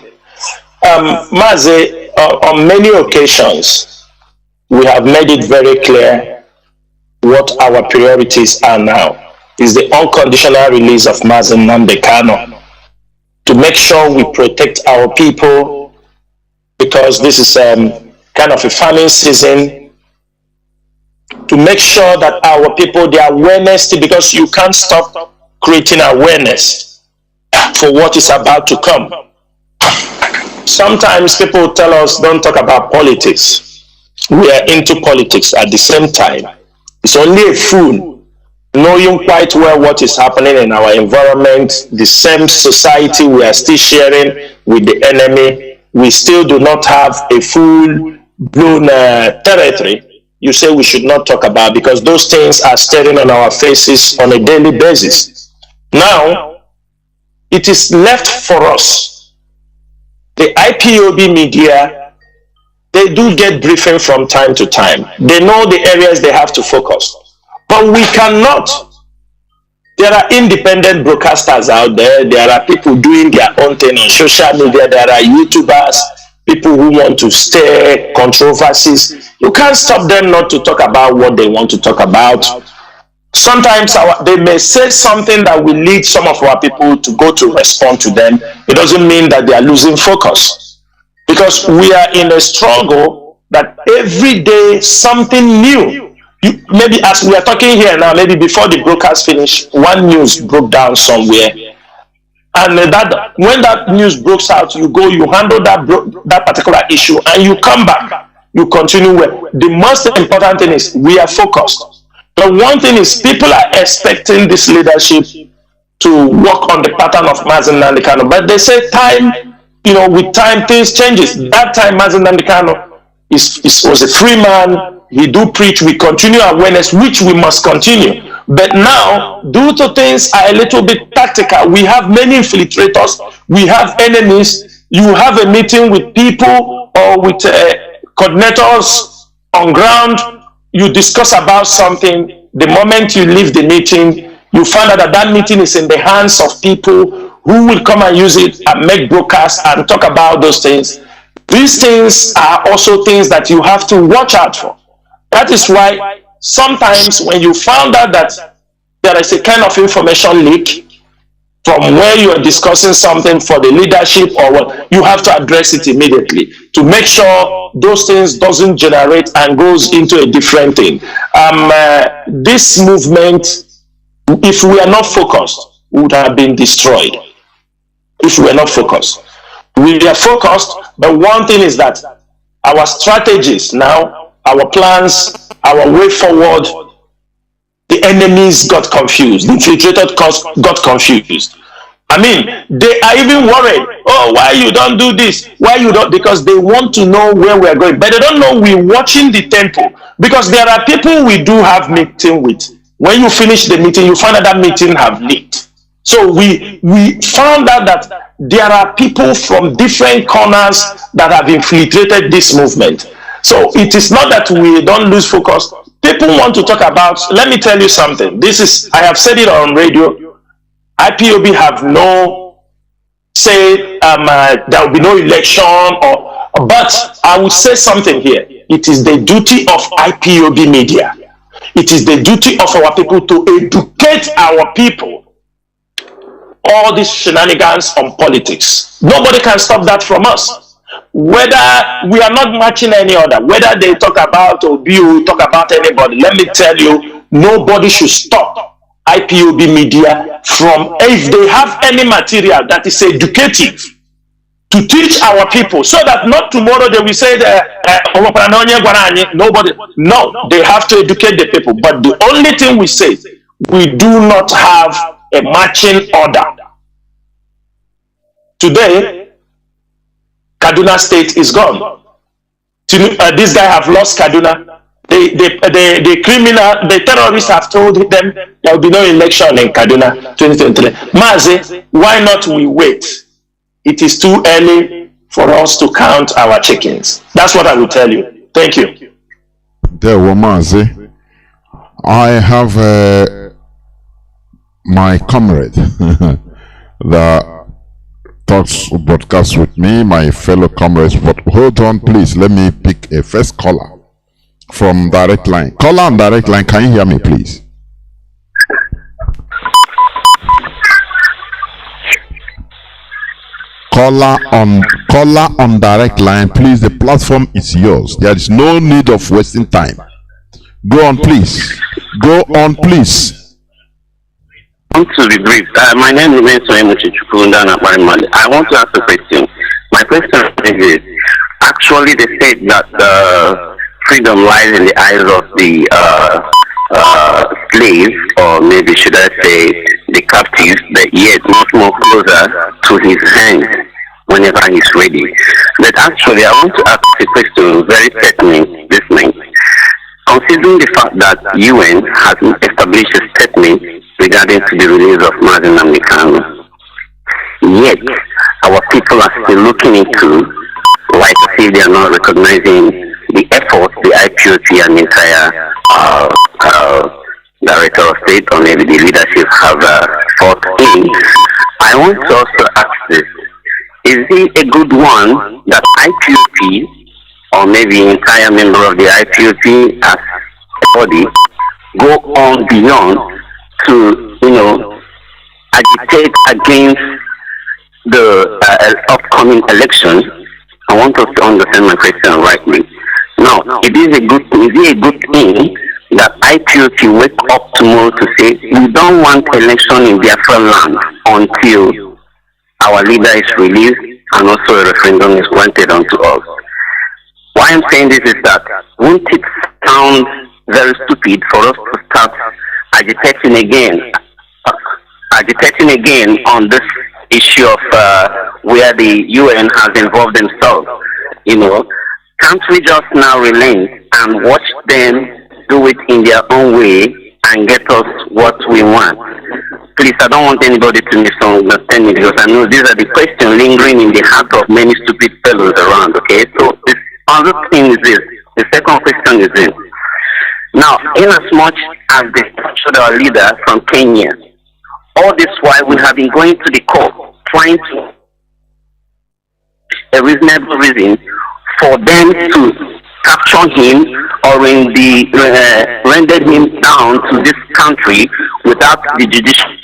Mazi, on many occasions, we have made it very clear what our priorities are now. Is the unconditional release of Mazi Nnamdi Kanu, to make sure we protect our people, because this is kind of a farming season, to make sure that our people, their awareness, because you can't stop creating awareness for what is about to come. Sometimes people tell us, don't talk about politics. We are into politics at the same time. It's only a fool, knowing quite well what is happening in our environment, the same society we are still sharing with the enemy. We still do not have a full-blown territory. You say we should not talk about, because those things are staring on our faces on a daily basis. Now, it is left for us. The IPOB media, they do get briefing from time to time. They know the areas they have to focus. But we cannot. There are independent broadcasters out there. There are people doing their own thing on social media. There are YouTubers, people who want to stir controversies. You can't stop them not to talk about what they want to talk about. Sometimes they may say something that will lead some of our people to go to respond to them. It doesn't mean that they are losing focus, because we are in a struggle that every day something new. Maybe as we are talking here now, maybe before the broadcast finished, one news broke down somewhere, and that when that news breaks out, you go, you handle that particular issue, and you come back, you continue. The most important thing is we are focused. The one thing is, people are expecting this leadership to work on the pattern of Mazi Nnamdi Kanu, but they say time, with time things changes. That time Mazi Nnamdi Kanu was a free man. He do preach. We continue awareness, which we must continue. But now, due to things are a little bit tactical, we have many infiltrators. We have enemies. You have a meeting with people or with coordinators on ground. You discuss about something. The moment you leave the meeting, you find out that that meeting is in the hands of people who will come and use it and make broadcasts and talk about those things. These things are also things that you have to watch out for. That is why sometimes when you found out that there is a kind of information leak from where you are discussing something for the leadership or what, you have to address it immediately to make sure those things doesn't generate and goes into a different thing. This movement, if we are not focused, would have been destroyed. If we are not focused. We are focused, but one thing is that our strategies now, our plans, our way forward, the enemies got confused. The infiltrated got confused. I mean, they are even worried. Oh, why you don't do this? Why you don't? Because they want to know where we are going. But they don't know we're watching the tempo. Because there are people we do have meeting with. When you finish the meeting, you find out that meeting have leaked. So we found out that there are people from different corners that have infiltrated this movement. So it is not that we don't lose focus. People want to talk about, let me tell you something. This is, I have said it on radio. IPOB have no say, there will be no election, but I will say something here. It is the duty of IPOB media. It is the duty of our people to educate our people. All these shenanigans on politics. Nobody can stop that from us. Whether we are not matching any other, whether they talk about Obi or talk about anybody, let me tell you, nobody should stop IPOB media from, if they have any material that is educative, to teach our people, so that not tomorrow they will say nobody. No, they have to educate the people. But the only thing we say, we do not have a matching order. Today, Kaduna State is gone. This guy have lost Kaduna. The criminal, the terrorists have told them there will be no election in Kaduna 2023. Mazi, why not we wait? It is too early for us to count our chickens. That's what I will tell you. Thank you.
There were Mazi. I have my comrade, that talks broadcast with me, my fellow comrades. But hold on, please. Let me pick a first caller from direct line. Caller on direct line, can you hear me, please? Caller on direct line, please. The platform is yours. There is no need of wasting time. Go on, please. Go on, please.
I want to be brief. My name is UCHECHUKWU. I want to ask a question. My question is actually they said that freedom lies in the eyes of the slave, or maybe should I say the captives, but yet much more closer to his hand whenever he's ready. But actually I want to ask a question very pertinent this night. Considering the fact that UN has established a statement regarding to the release of Mazi Nnachi, yet our people are still looking into, like I say, they are not recognizing the efforts the IPOB and entire Director of State or maybe the leadership have fought in. I want to also ask this: is it a good one that IPOB or maybe entire member of the IPOB as a body go on beyond to, agitate against the upcoming election? I want us to understand my question rightly. Now, is it a good thing that IPOB wake up tomorrow to say we don't want election in Biafraland until our leader is released and also a referendum is granted unto us? Why I'm saying this is that won't it sound very stupid for us to start agitating again on this issue of where the UN has involved themselves? Can't we just now relent and watch them do it in their own way and get us what we want? Please, I don't want anybody to misunderstand me, because I know these are the questions lingering in the heart of many stupid fellows around, okay? So this other thing is this. The second question is this. Now, in as much as they captured our leader from Kenya, all this while we have been going to the court trying to a reasonable reason for them to capture him or render him down to this country without the judiciary.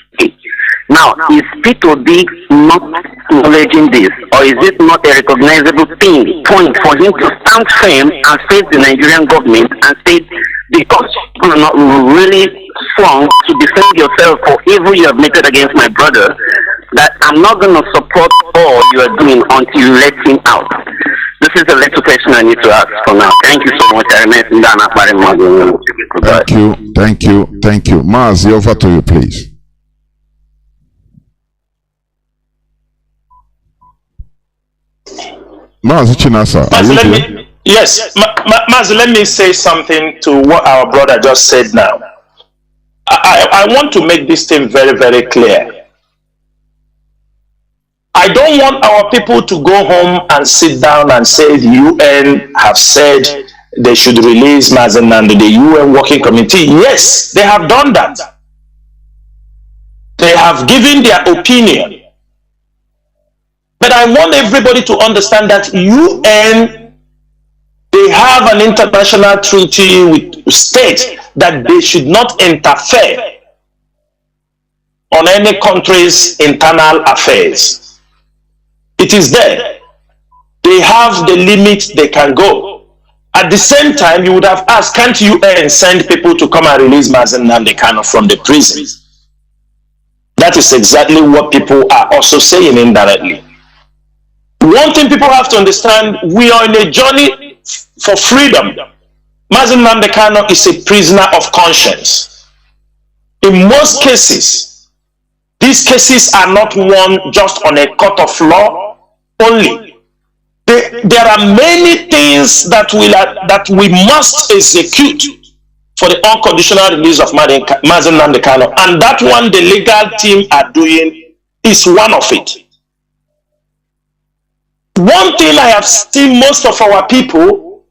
Now, is P2B not acknowledging this, or is it not a recognizable point for him to stand firm and face the Nigerian government and say, because you are not really strong to defend yourself for evil you have committed against my brother, that I'm not going to support all you are doing until you let him out? This is the little question I need to ask for now. Thank you so much.
Thank you. Mazi, over to you, please. Mazi Chinasa,
yes, Mazi, let me say something to what our brother just said now. I want to make this thing very, very clear. I don't want our people to go home and sit down and say the UN have said they should release Mazi Nnachi, the UN Working Committee. Yes, they have done that. They have given their opinion. But I want everybody to understand that UN, they have an international treaty with states that they should not interfere on any country's internal affairs. It is there. They have the limits they can go. At the same time, you would have asked, can't UN send people to come and release Mazi Nnachi from the prison? That is exactly what people are also saying indirectly. One thing people have to understand, we are in a journey for freedom. Mazi Nnachi is a prisoner of conscience. In most cases, these cases are not won just on a court of law only. There are many things that we must execute for the unconditional release of Mazi Nnachi, and that one the legal team are doing is one of it. One thing I have seen most of our people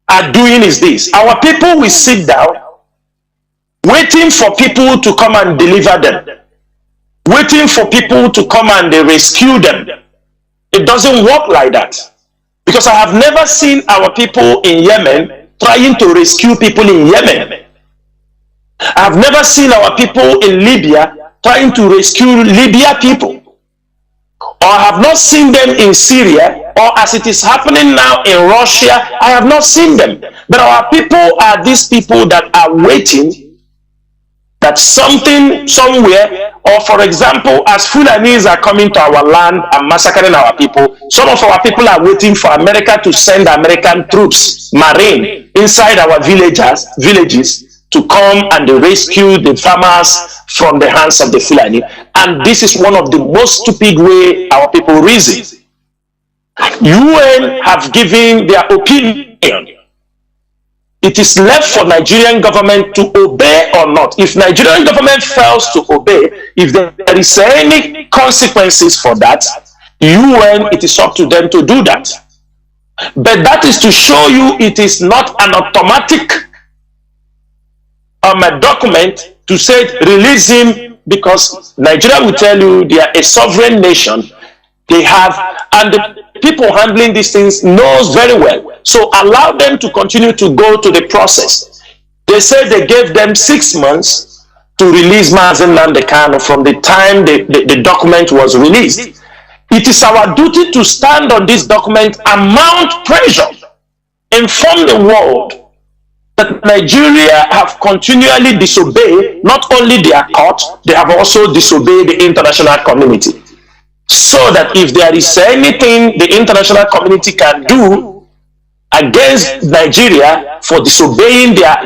are doing is this. Our people will sit down waiting for people to come and deliver them. waiting for people to come and they rescue them. It doesn't work like that. Because I have never seen our people in Yemen trying to rescue people in Yemen. I have never seen our people in Libya trying to rescue Libya people. Or I have not seen them in Syria, or as it is happening now in Russia, I have not seen them. But our people are these people that are waiting that something somewhere, or for example, as Fulanis are coming to our land and massacring our people, some of our people are waiting for America to send American troops, Marine, inside our villages to come and rescue the farmers from the hands of the Fulani. And this is one of the most stupid way our people reason. UN have given their opinion. It is left for Nigerian government to obey or not. If Nigerian government fails to obey, if there is any consequences for that, UN, it is up to them to do that. But that is to show you it is not an automatic a document to say release him, because Nigeria will tell you they are a sovereign nation. They have, and the people handling these things knows very well. So allow them to continue to go to the process. They said they gave them 6 months to release Mazi Nnachi from the time the document was released. It is our duty to stand on this document and mount pressure, inform the world that Nigeria have continually disobeyed not only their court, they have also disobeyed the international community. So that if there is anything the international community can do against Nigeria for disobeying their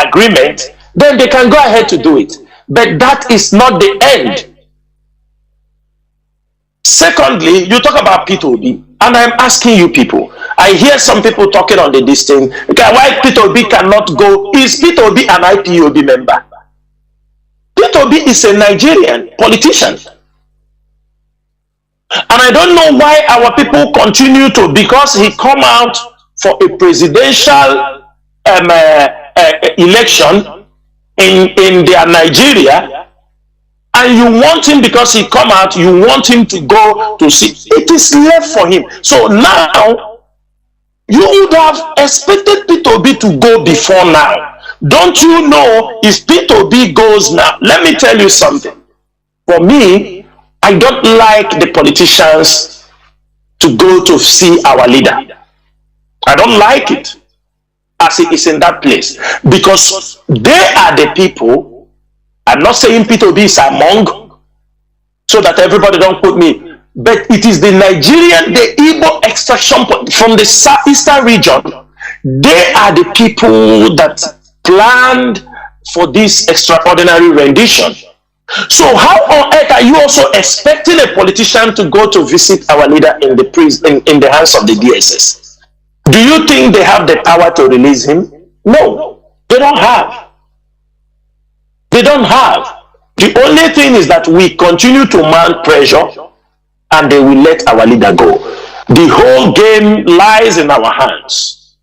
agreement, then they can go ahead to do it. But that is not the end. Secondly, you talk about P2B, and I'm asking you people, I hear some people talking on this thing, okay, why P2B cannot go? Is P2B an IPOB member? P2B is a Nigerian politician. And I don't know why our people continue to, because he come out for a presidential election in their Nigeria, and you want him, because he come out, you want him to go to see. It is left for him. So now, you would have expected P2B to go before now. Don't you know if P2B goes now? Let me tell you something. For me, I don't like the politicians to go to see our leader. I don't like it as it is in that place, because they are the people. I'm not saying P2B is among, so that everybody don't put me, but it is the Nigerian, the Igbo extraction from the southeastern region. They are the people that planned for this extraordinary rendition. So how on earth are you also expecting a politician to go to visit our leader in the prison, in the hands of the DSS? Do you think they have the power to release him? No, they don't have. They don't have. The only thing is that we continue to mount pressure and they will let our leader go. The whole game lies in our hands.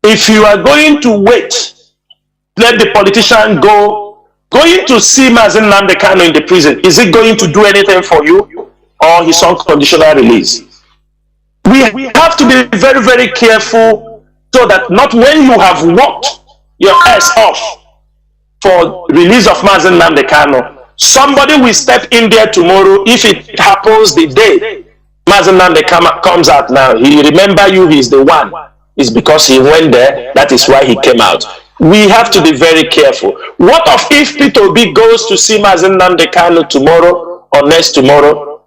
If you are going to wait, let the politician go, going to see Mazi Nnachi in the prison, is it going to do anything for you, or his unconditional release? We have to be very, very careful, so that not when you have worked your ass off for release of Mazi Nnachi, somebody will step in there tomorrow. If it happens the day Mazi Nnachi comes out now, he remember you, he's the one. It's because he went there, that is why he came out. We have to be very careful. What if P2B goes to see Mazi Nnachi tomorrow or next tomorrow,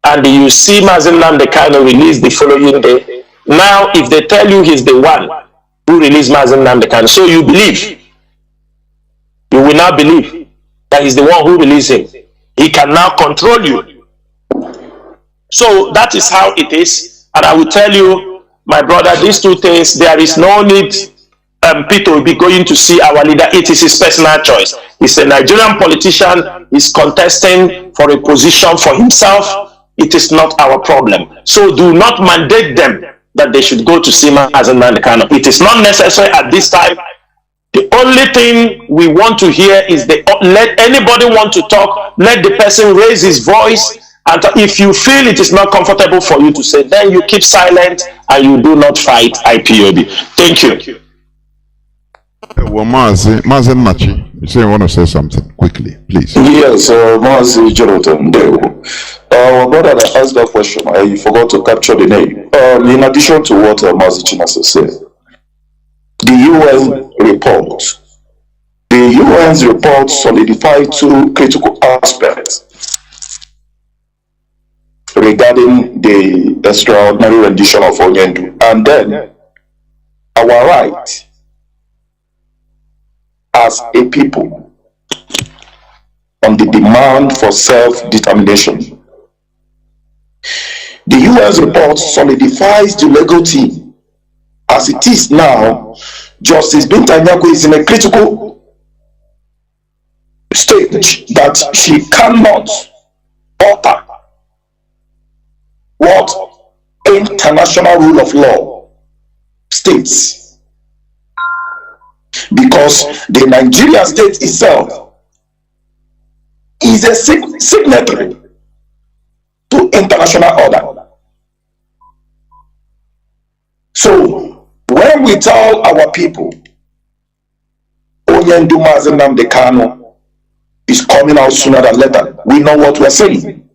and you see Mazi Nnachi released the following day? Now, if they tell you he's the one who released Mazi Nnachi, so you believe, you will now believe that he's the one who released him. He can now control you. So that is how it is. And I will tell you, my brother, these two things, there is no need P2B going to see our leader. It is his personal choice. He's a Nigerian politician. He's contesting for a position for himself. It is not our problem. So do not mandate them that they should go to see Mazi Nnachi. It is not necessary at this time. The only thing we want to hear is let anybody want to talk, let the person raise his voice, and if you feel it is not comfortable for you to say, then you keep silent and you do not fight IPOB. Thank you.
Well, Mazi Nnachi, you say you want to say something quickly, please.
Yes, Mazi Jonathan. Brother, I asked that question. I forgot to capture the name. In addition to what Mazi Chinasa said, the UN UN's report solidified two critical aspects regarding the extraordinary rendition of Onyendu, and then our right as a people on the demand for self-determination. The UN's report solidifies the legal team. As it is now, Justice Binta Nyako is in a critical stage that she cannot alter what international rule of law states, because the Nigerian state itself is a signatory to international order. So when we tell our people Onyendu Mazi Nnamdi Kanu is coming out sooner than later, we know what we're saying.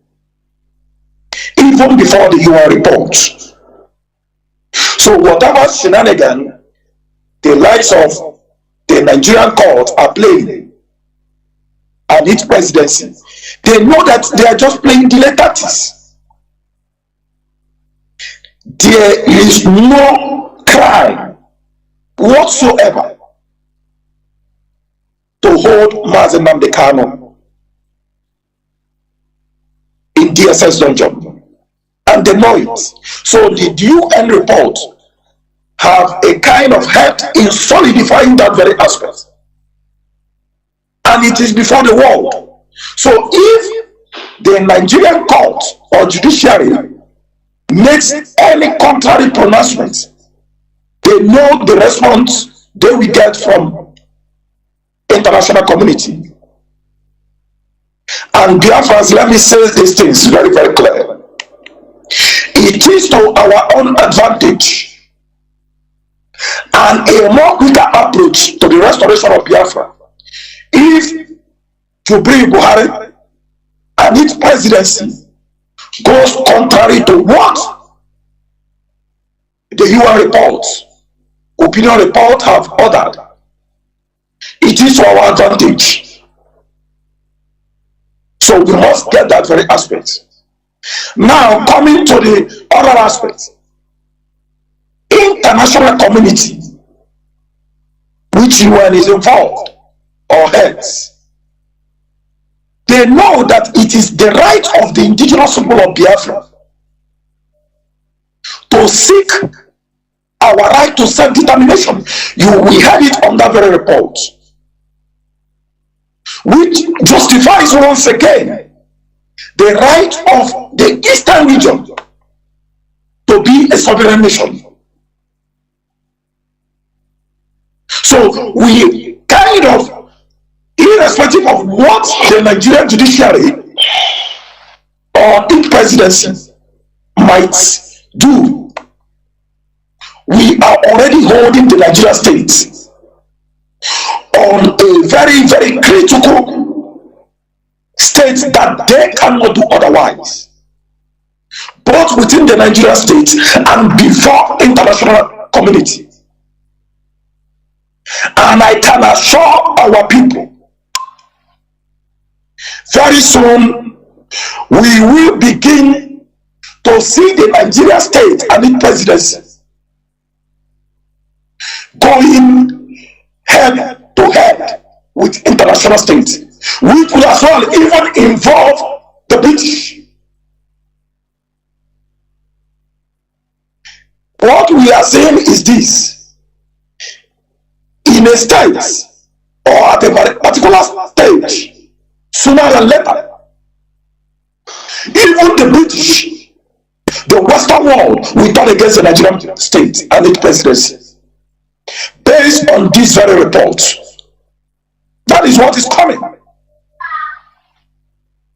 Even before the UN report. So whatever shenanigan the likes of the Nigerian court are playing and its presidency, they know that they are just playing delay tactics. There is no crime whatsoever to hold Mazi Nnamdi Kanu in DSS dungeon, and they know it. So the UN report have a kind of help in solidifying that very aspect, and it is before the world. So if the Nigerian court or judiciary makes any contrary pronouncement, they know the response they will get from international community. And Biafrans, let me say these things very, very clear. It is to our own advantage and a more quicker approach to the restoration of Biafra if Jubilee Buhari and its presidency goes contrary to what the UN report, opinion report have ordered. It is to our advantage. So we must get that very aspect. Now, coming to the other aspect, international community, which UN is involved or heads, they know that it is the right of the indigenous people of Biafra to seek our right to self-determination. We had it on that very report, which justifies once again the right of the Eastern region to be a sovereign nation. So we kind of, irrespective of what the Nigerian judiciary or its presidency might do, we are already holding the Nigerian state on a very, very critical state that they cannot do otherwise, both within the Nigerian state and before international community. And I can assure our people, very soon we will begin to see the Nigerian state and its presidency going head to head with international states, which will as well even involve the British. What we are saying is this: in a state or at a particular stage, sooner than later, even the British, the Western world, will turn against the Nigerian state and its presidency, based on this very report. That is what is coming.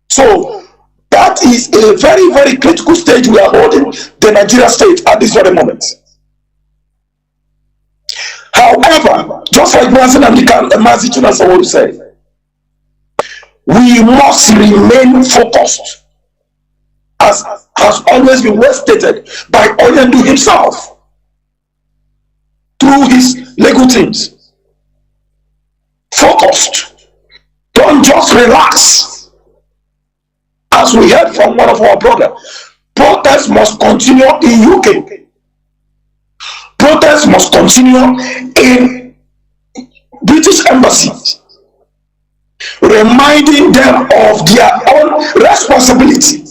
So that is a very, very critical stage we are holding the Nigeria state at this very moment. However, just like Mazi Chinasa Mazi said, we must remain focused, as has always been well stated by Oyendu himself through his legal teams. Focused. Don't just relax. As we heard from one of our brothers, protests must continue in UK. Protests must continue in British embassies, reminding them of their own responsibility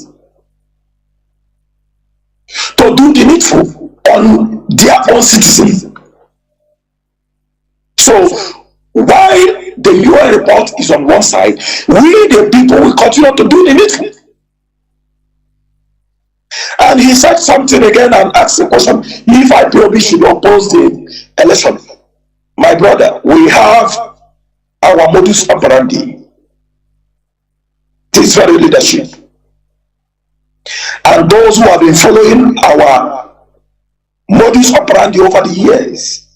to do the needful on their own citizens. So while the UN report is on one side, we the people will continue to do the needful. And he said something again and asked the question if Ipob should oppose the election. My brother, we have our modus operandi, this very leadership. And those who have been following our modus operandi over the years,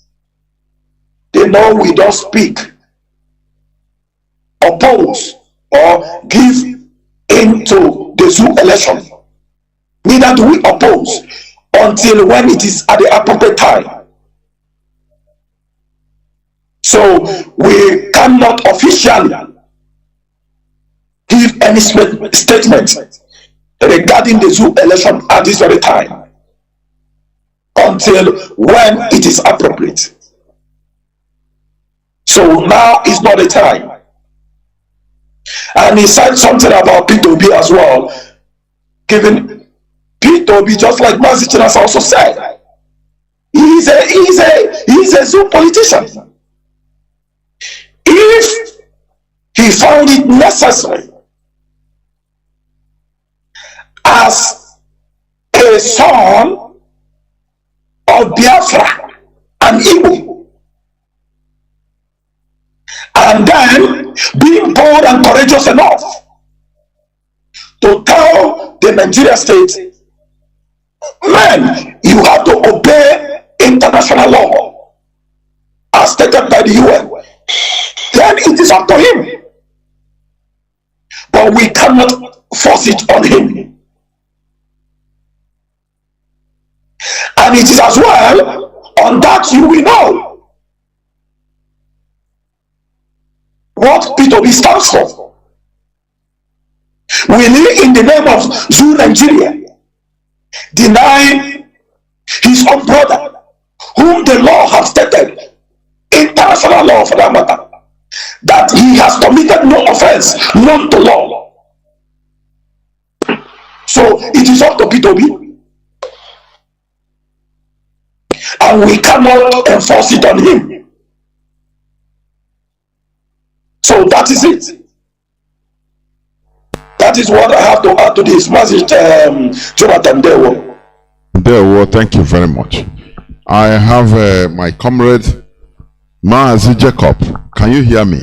they know we don't speak, oppose, or give into the zoo election. Neither do we oppose until when it is at the appropriate time. So we cannot officially give any statement regarding the zoo election at this very time until when it is appropriate. So now is not the time. And he said something about P2B as well, giving P2B, just like Mazi Chinasa also said, he's a zoo politician. If he found it necessary as a son of Biafra and Igbo, and then being bold and courageous enough to tell the Nigeria state, man, you have to obey international law as stated by the UN, then it is up to him. But we cannot force it on him. And it is as well on that you will know what P2B stands for. Will he, in the name of Zoo Nigeria, deny his own brother, whom the law has stated, international law for that matter, that he has committed no offense known to law? So it is up to P2B, and we cannot enforce it on him. So that is it. That is what I have to add to this. Mazi Jonathan
Ndewo, thank you very much. I have my comrade Mazi Jacob. Can you hear me?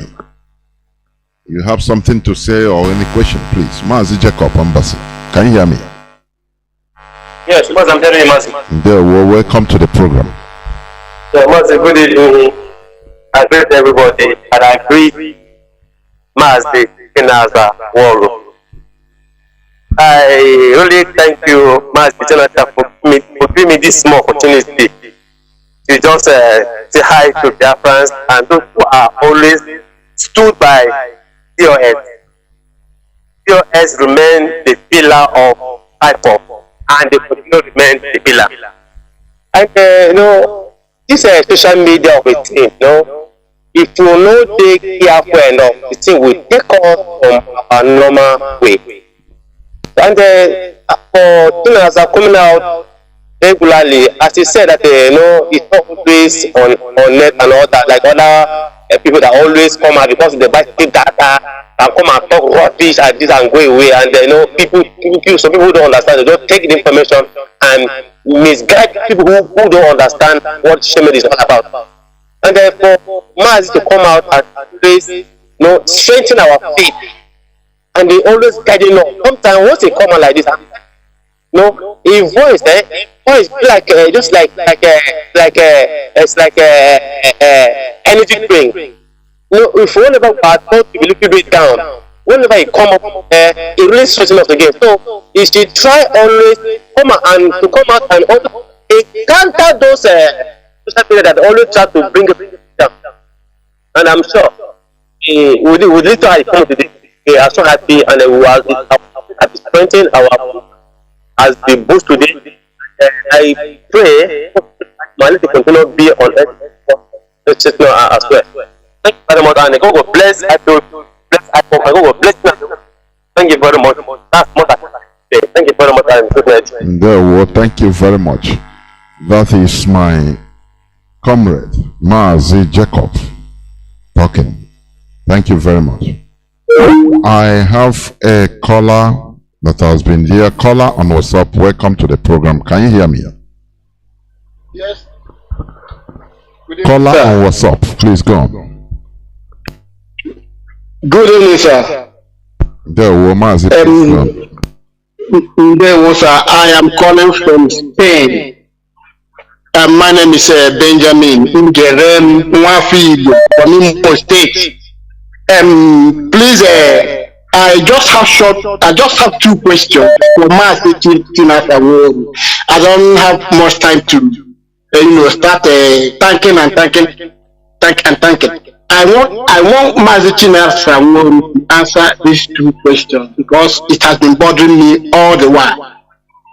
You have something to say or any question, please? Mazi Jacob, Embassy. Can you hear me?
Yes, Mazi, I'm hearing you, Mazi.
Ndewo, welcome to the program.
Yeah, Mazi, good evening. I greet everybody, and I greet Mazi Chinasa Mazi. I really thank you, Mazi Chinasa, for giving me this small opportunity to just say hi to Biafrans and those who are always stood by COS. COS remain the pillar of Ipob, and they continue to remain the pillar. And you know, this social media of a thing, you know, if you not take careful enough, the thing will take us from our normal way. And for Chinasa coming out regularly, as he said that you know, it's not always on net and all that, like other people that always come out because they buy data and come and talk rubbish and this and go away, and you know, some people don't understand. They don't take the information and misguide people who don't understand what social media is all about. And for Mazi to come out and raise, strengthen our faith. And they always guiding us. Sometimes once they come out like this, a voice, voice like just like it's like energy drink. If whenever our thought to be a little bit down, whenever he come up, it really strengthens us again. So you should try always come out and also counter those social media that always try to bring it down. And I'm sure with little I come today, we are so happy and we are disappointing our as the boost today. I pray my little continue to be on earth as well. Thank you very much, and God will bless Ipob, bless Ipob, and God will bless you. Thank you very much. That's what I say. Thank you very much, and good night.
Thank you very much. That is my comrade Mazi Jacob talking. Thank you very much. I have a caller that has been here. Caller on WhatsApp, welcome to the program. Can you hear me?
Yes.
Caller on WhatsApp, please go on.
Good evening, sir.
There was
I am calling from Spain. My name is Benjamin Ngerem Mwafi from Imo State. Please, I just have two questions for Mazi Chinasa Mazi. I don't have much time to start thanking. I want Mazi Chinasa Mazi to answer these two questions because it has been bothering me all the while.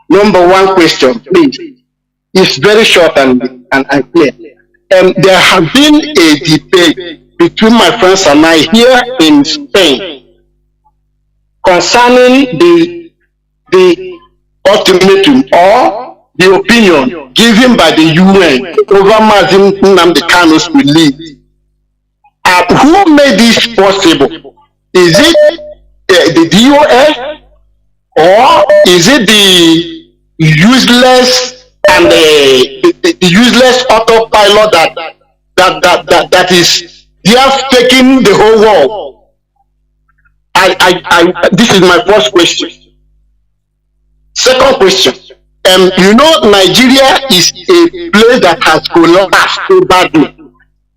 Number one question, please. It's very short and clear. There has been a debate between my friends and I here in Spain concerning the ultimatum or the opinion given by the UN over Mazi Nnamdi Kanu's release. Who made this possible? Is it the DOS or is it the useless and the useless autopilot that is just taking the whole world? This is my first question. Second question. Nigeria is a place that has collapsed so badly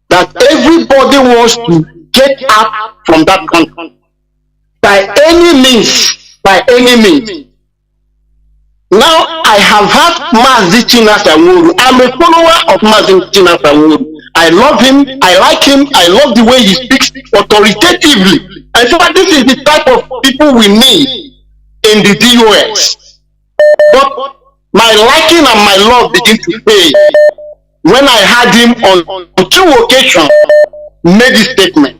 that everybody wants to get out from that country by any means. Now I have had Mazi Chinasa Mazi. I'm a follower of Mazi Chinasa Mazi. I love him, I like him, I love the way he speaks authoritatively. And so this is the type of people we need in the DOS. But my liking and my love begin to fade when I had him on two occasions made this statement.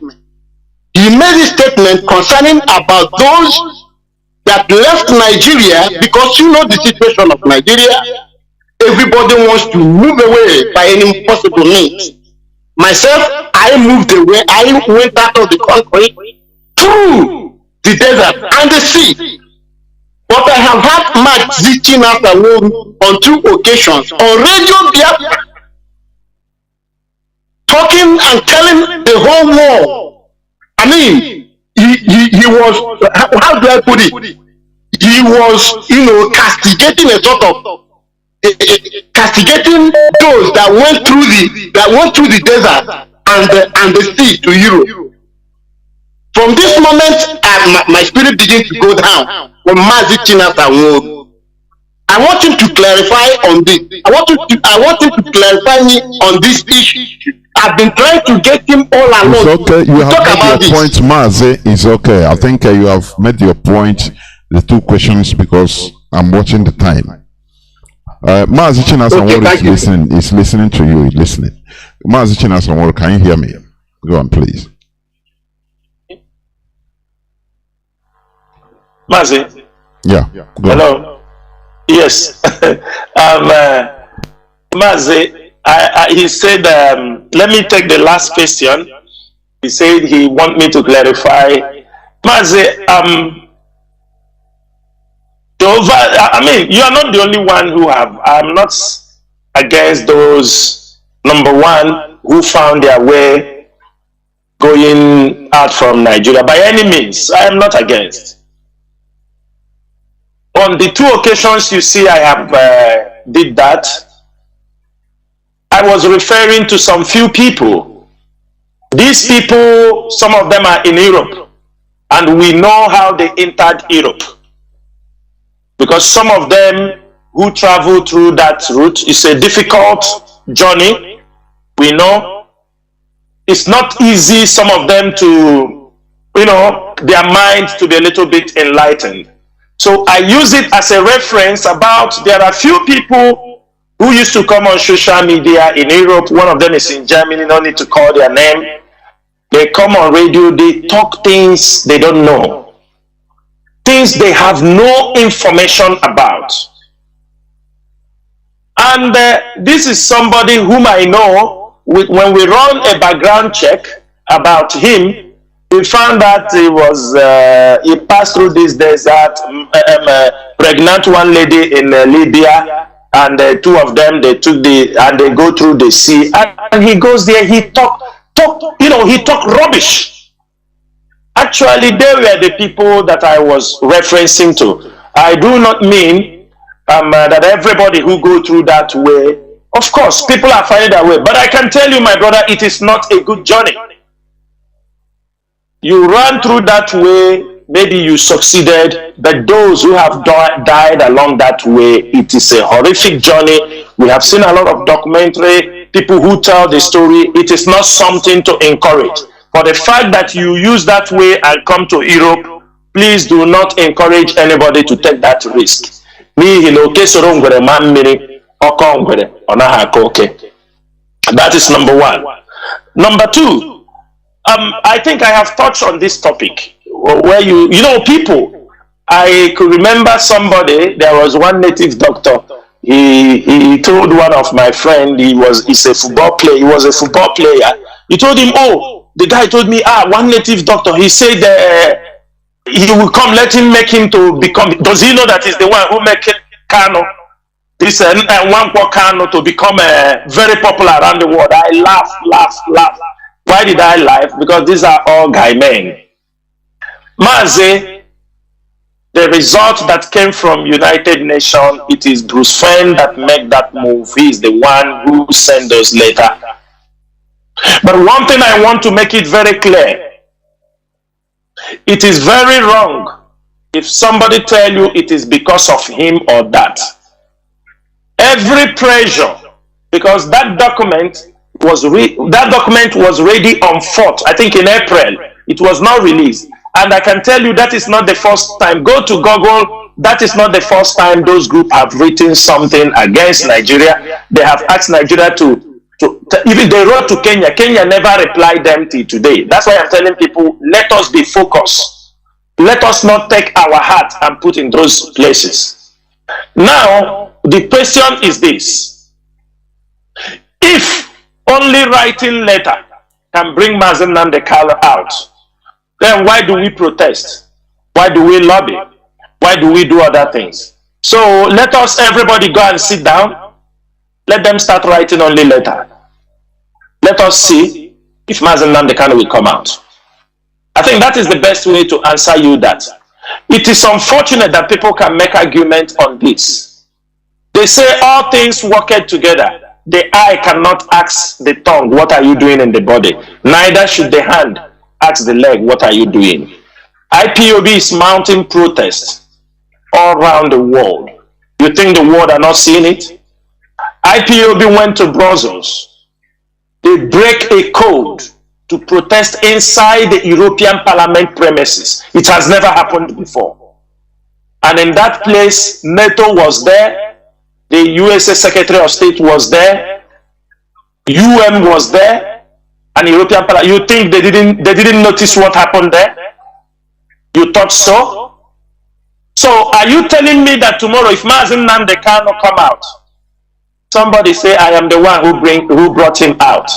He made a statement concerning about those that left Nigeria because the situation of Nigeria. Everybody wants to move away by any possible means. Myself, I moved away. I went out of the country through the desert and the sea. But I have had Mazi Chinasa Mazi on two occasions on Radio Biafra, talking and telling the whole world. I mean, he was, how do I put it? He was, castigating a sort of, castigating those that went through the desert and the sea to Europe. From this moment, my spirit began to go down from Mazi Chinasa Mazi. I want him to clarify on this. I want him to clarify me on this issue. I've been trying to get him all along.
It's okay. You have made your point, Mazi. It's okay. I think you have made your point. The two questions because I'm watching the time. Mazi Chinasa Mazi is listening to you. He's listening. Mazi Chinasa Mazi, can you hear me? Go on, please.
Mazi.
Yeah. Go
Hello.
on.
Yes. Mazi, he said, let me take the last question. He said he want me to clarify. Mazi, you are not the only one I'm not against those, number one, who found their way going out from Nigeria. By any means, I am not against. On the 2 occasions you see I have did that, I was referring to some few people. These people, some of them are in Europe, and we know how they entered Europe. Because some of them who travel through that route, it's a difficult journey. We know it's not easy, some of them to, their minds to be a little bit enlightened. So I use it as a reference about there are few people who used to come on social media in Europe. One of them is in Germany, no need to call their name. They come on radio, they talk things they don't know. Things they have no information about. And this is somebody whom I know. When we run a background check about him, we found that he passed through this desert, pregnant one lady in Libya, and 2 of them, they go through the sea, and he goes there, he talk rubbish. Actually, they were the people that I was referencing to. I do not mean that everybody who go through that way, of course, people are finding their way, but I can tell you, my brother, it is not a good journey. You run through that way, maybe you succeeded, but those who have died along that way, it is a horrific journey. We have seen a lot of documentary, people who tell the story. It is not something to encourage. For the fact that you use that way and come to Europe, please do not encourage anybody to take that risk. That is number 1. Number 2, I think I have touched on this topic where people, I could remember somebody, there was one native doctor, he told one of my friend, he's a football player, he was a football player. He told him, the guy told me, one native doctor, he said he will come, let him make him to become, does he know that he's the one who make Kanu, this one Kanu to become very popular around the world? I laugh. Why did I laugh? Because these are all guy men. Mazi, the result that came from United Nations, it is Bruce Fein that made that move. He is the one who sent those letters. But one thing I want to make it very clear. It is very wrong if somebody tell you it is because of him or that. Every pressure, because that document was ready on 4th, I think in April. It was not released. And I can tell you that is not the first time. Go to Google, that is not the first time those groups have written something against Nigeria. They have asked Nigeria to even they wrote to Kenya. Kenya never replied them till today. That's why I'm telling people, let us be focused. Let us not take our heart and put in those places. Now, the question is this. If only writing letter can bring Mazi Nnachi out, then why do we protest? Why do we lobby? Why do we do other things? So let us, everybody go and sit down. Let them start writing only letter. Let us see if Mazi Nnachi will come out. I think that is the best way to answer you that. It is unfortunate that people can make argument on this. They say all things work together. The eye cannot ask the tongue, what are you doing in the body? Neither should the hand ask the leg, what are you doing? IPOB is mounting protests all around the world. You think the world are not seeing it? IPOB went to Brussels. They break a code to protest inside the European Parliament premises. It has never happened before. And in that place, NATO was there. The USA Secretary of State was there. UN was there. And European Parliament. You think they didn't notice what happened there? You thought so? So are you telling me that tomorrow, if Mazi Nnachi cannot come out, somebody say I am the one who brought him out?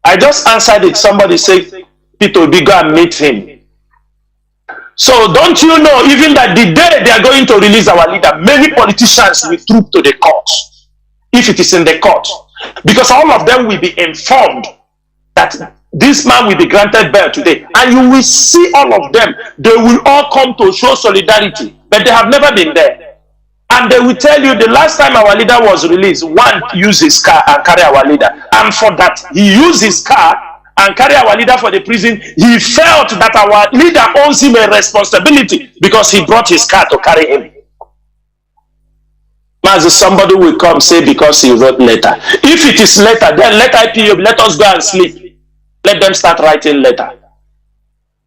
I just answered it. Somebody said Peter Obi, go and meet him. So don't you know even that the day they are going to release our leader, many politicians will troop to the court, if it is in the court. Because all of them will be informed that this man will be granted bail today. And you will see all of them. They will all come to show solidarity. But they have never been there. And they will tell you the last time our leader was released, one used his car and carry our leader. And for that, he used his car and carry our leader for the prison. He felt that our leader owes him a responsibility because he brought his car to carry him. As somebody will come say because he wrote letter. If it is letter, then let IPOB, let us go and sleep. Let them start writing letter.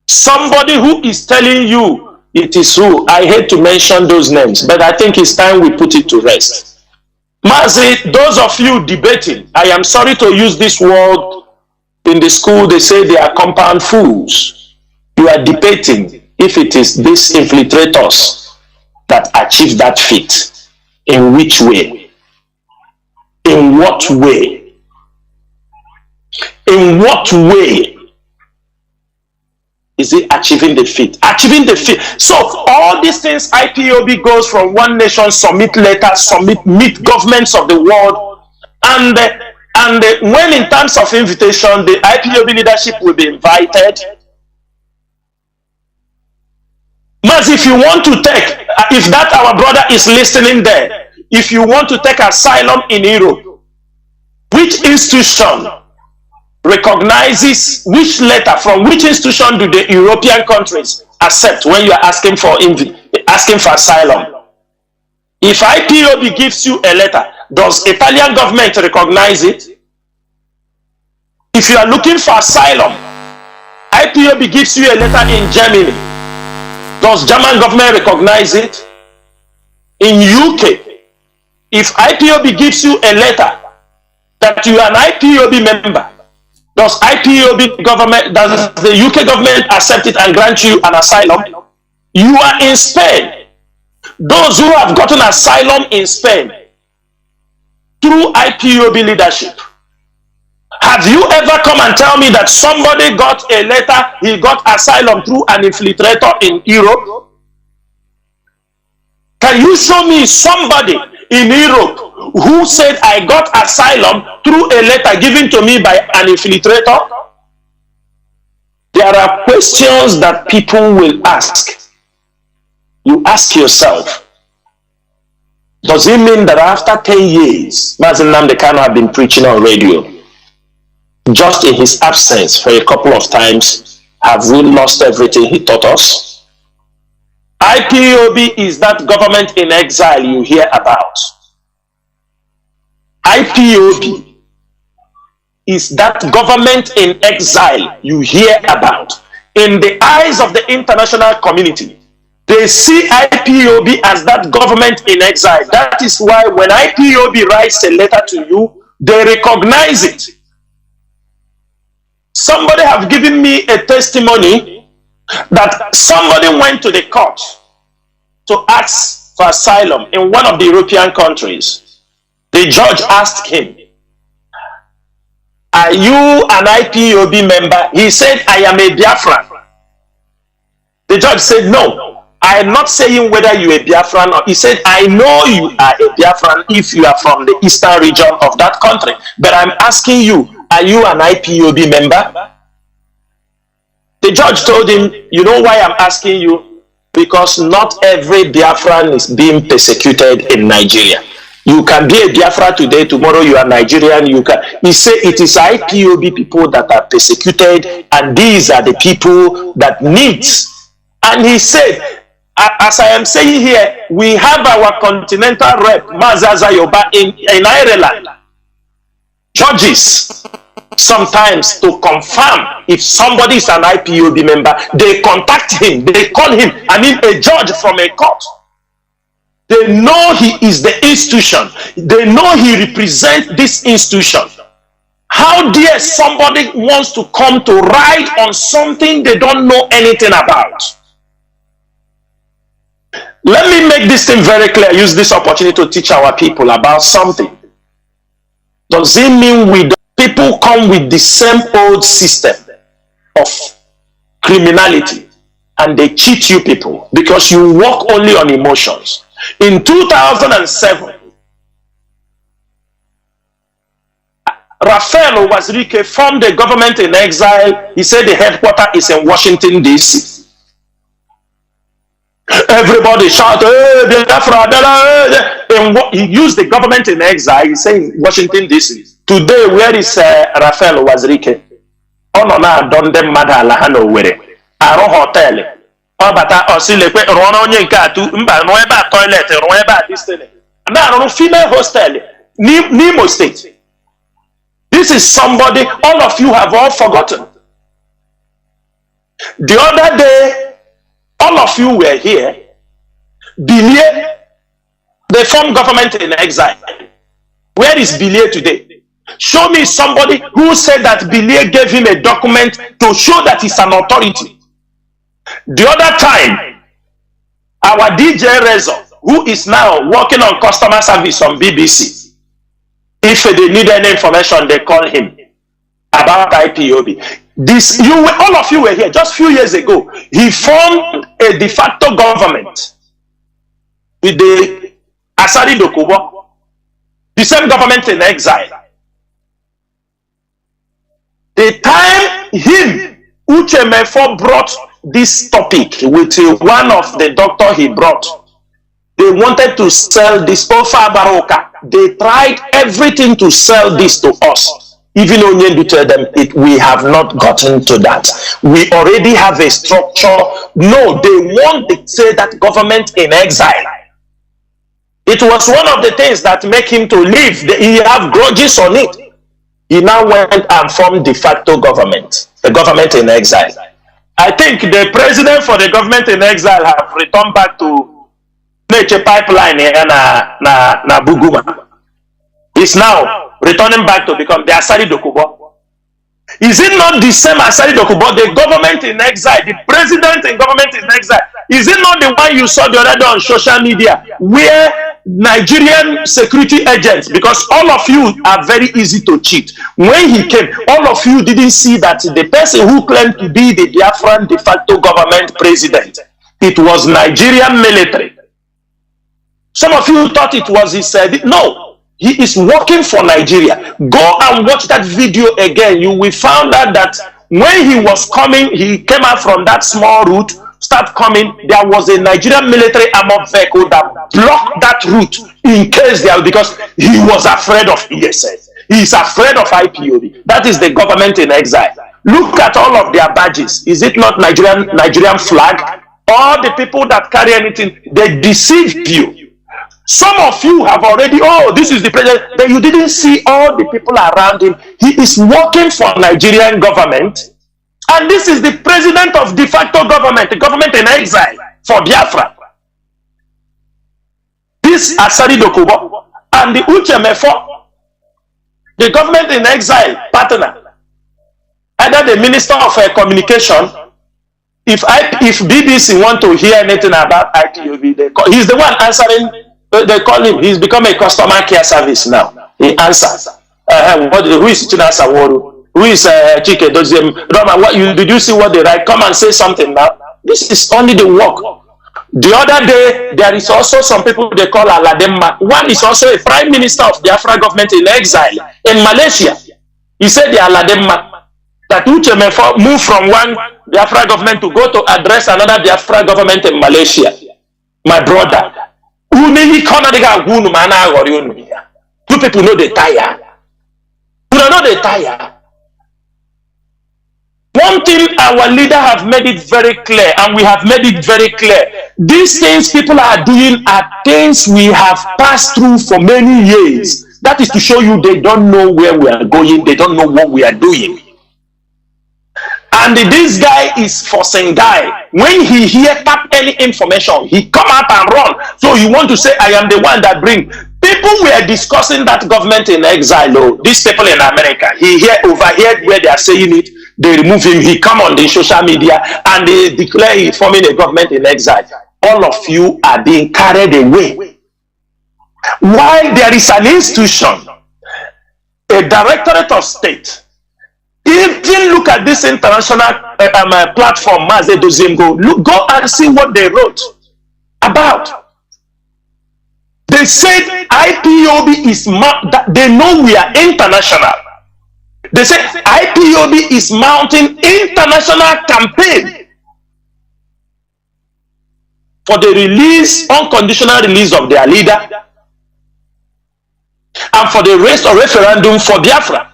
Somebody who is telling you it is who, I hate to mention those names, but I think it's time we put it to rest. Mazi, those of you debating, I am sorry to use this word. In the school, they say they are compound fools. You are debating if it is these infiltrators that achieve that feat. In which way? In what way? In what way is it achieving the feat? Achieving the feat. So all these things, IPOB goes from one nation, submit letters, meet governments of the world, and when in terms of invitation, the IPOB leadership will be invited. Mas, if you want to take, if that our brother is listening there, if you want to take asylum in Europe, which institution recognizes, which letter from which institution do the European countries accept when you are asking for asylum? If IPOB gives you a letter, does Italian government recognize it? If you are looking for asylum, IPOB gives you a letter in Germany, does German government recognize it? In UK, if IPOB gives you a letter that you are an IPOB member, does IPOB government, does the UK government accept it and grant you an asylum? You are in Spain. Those who have gotten asylum in Spain through IPOB leadership, have you ever come and tell me that somebody got a letter, he got asylum through an infiltrator in Europe? Can you show me somebody in Europe who said, I got asylum through a letter given to me by an infiltrator? There are questions that people will ask. You ask yourself, does it mean that after 10 years, Mazi Nnamdi Kanu have been preaching on radio? Just in his absence for a couple of times, have we lost everything he taught us? IPOB is that government in exile you hear about. IPOB is that government in exile you hear about. In the eyes of the international community, they see IPOB as that government in exile. That is why when IPOB writes a letter to you, they recognize it. Somebody have given me a testimony that somebody went to the court to ask for asylum in one of the European countries. The judge asked him, are you an IPOB member? He said, I am a Biafran. The judge said, no, I am not saying whether you are a Biafran or. He said, I know you are a Biafran if you are from the eastern region of that country, but I'm asking you, are you an IPOB member? The judge told him, you know why I'm asking you? Because not every Biafran is being persecuted in Nigeria. You can be a Biafra today, tomorrow you are Nigerian. You can. He said it is IPOB people that are persecuted, and these are the people that need. And he said, as I am saying here, we have our continental rep, Mazaza Yoba, in Ireland. Judges sometimes to confirm if somebody is an IPOB member, they contact him, they call him, a judge from a court. They know he is the institution. They know he represents this institution. How dare somebody wants to come to write on something they don't know anything about? Let me make this thing very clear. Use this opportunity to teach our people about something. Does it mean people come with the same old system of criminality and they cheat you people because you work only on emotions? In 2007, Raphael Wazirike formed a government in exile. He said the headquarters is in Washington, D.C. Everybody shout, hey, Biafra. He used the government in exile. He's saying Washington, D.C. Today, where is Raphael Wazirike? Ono na donde madala hano were. Aro hotel. Obata osilekwe rona onye nke atu mba no ebe toilet ro ebe distance. Na ro female hostel Nimo State. This is somebody all of you have all forgotten. The other day, all of you were here. Bilie, they formed government in exile. Where is Bilie today? Show me somebody who said that Bilie gave him a document to show that he's an authority. The other time, our DJ Rezo, who is now working on customer service on BBC, if they need any information, they call him about IPOB. All of you were here just a few years ago. He formed a de facto government with the Asari Dokubo, the same government in exile. The time Uchemefo brought this topic with one of the doctor he brought, they wanted to sell this Ofa Baroka. They tried everything to sell this to us. Even Onyendu tell them, we have not gotten to that. We already have a structure. No, they want to say that government in exile. It was one of the things that make him to leave. He have grudges on it. He now went and formed de facto government, the government in exile. I think the president for the government in exile have returned back to Nature Pipeline na Buguma. He's now returning back to become the Asari Dokubo. Is it not the same Asari Dokubo, the government in exile, the president in government in exile? Is it not the one you saw the other day on social media where Nigerian security agents, because all of you are very easy to cheat. When he came, all of you didn't see that the person who claimed to be the Biafran de facto government president, it was Nigerian military. Some of you thought it was his, no, he is working for Nigeria. Go and watch that video again. You will find out that when he was coming, he came out from that small route, start coming, there was a Nigerian military armored vehicle that blocked that route in case there, because he was afraid of ESS. He is afraid of IPOB. That is the government in exile. Look at all of their badges. Is it not Nigerian flag? All the people that carry anything, they deceived you. Some of you have already, oh, this is the president, but you didn't see all the people around him. He is working for Nigerian government. And this is the president of de facto government, the government in exile for Biafra. This Asari Dokubo and the Uchemefo, the government in exile partner, either the minister of communication. If BBC want to hear anything about IPOB, he's the one answering. They call him. He's become a customer care service now. He answers. Who is Chinasa Mazi? Who is Chinedu? Roma, did you see what they write? Come and say something now. This is only the work. The other day, there is also some people they call Alademma. One is also a prime minister of the Biafra government in exile in Malaysia. He said the Alademma that Uchemefo moved from one Biafra government to go to address another Biafra government in Malaysia. My brother. You people know they tire. You don't know they tire. One thing our leader have made it very clear, and we have made it very clear. These things people are doing are things we have passed through for many years. That is to show you they don't know where we are going. They don't know what we are doing. And this guy is forcing guy. When he hear tap any information, he come out and run. So you want to say, I am the one that bring. People were discussing that government in exile. Oh, these people in America, he overheard where they are saying it. They remove him. He come on the social media and they declare he forming a government in exile. All of you are being carried away. While there is an institution, a directorate of state, even look at this international platform, Mazi go and see what they wrote about. They said IPOB is, they know we are international. They say IPOB is mounting international campaign for the unconditional release of their leader, and for the rest of referendum for Biafra.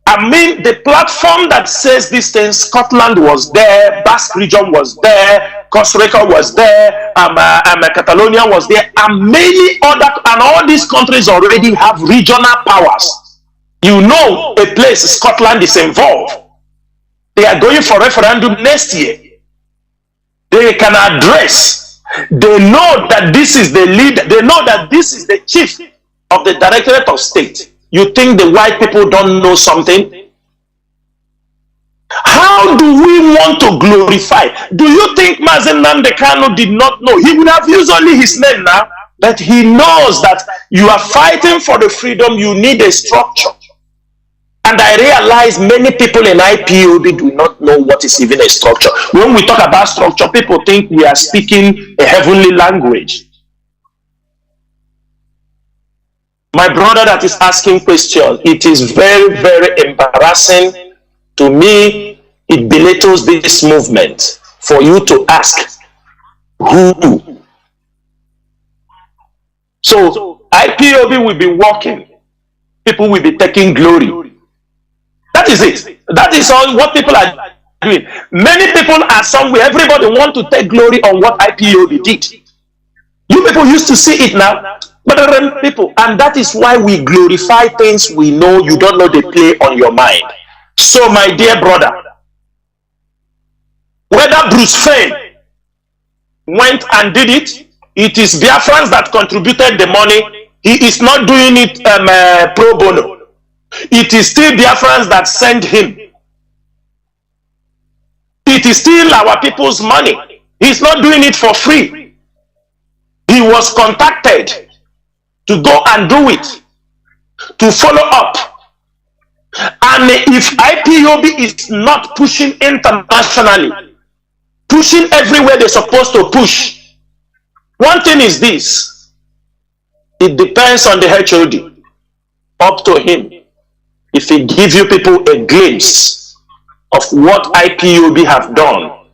I mean, the platform that says these things, Scotland was there, Basque region was there, Costa Rica was there, Catalonia was there, and many other, and all these countries already have regional powers. You know, a place, Scotland is involved. They are going for referendum next year. They can address. They know that this is the leader. They know that this is the chief of the Directorate of State. You think the white people don't know something? How do we want to glorify? Do you think Mazi Nnamdi Kanu did not know? He would have used only his name now, but he knows that you are fighting for the freedom, you need a structure. And I realize many people in IPOB do not know what is even a structure. When we talk about structure, people think we are speaking a heavenly language. My brother that is asking questions, it is very, very embarrassing to me. It belittles this movement for you to ask who. So IPOB will be working. People will be taking glory. That is it. That is all what people are doing. Many people are somewhere. Everybody want to take glory on what IPOB did. You people used to see it now. But people, and that is why we glorify things we know you don't know they play on your mind. So my dear brother, whether Bruce Fein went and did it, it is Biafrans that contributed the money. He is not doing it pro bono. It is still Biafrans that send him. It is still our people's money. He's not doing it for free. He was contacted to go and do it, to follow up. And if IPOB is not pushing internationally, pushing everywhere they're supposed to push, one thing is this: it depends on the HOD, up to him. If he gives you people a glimpse of what IPOB have done,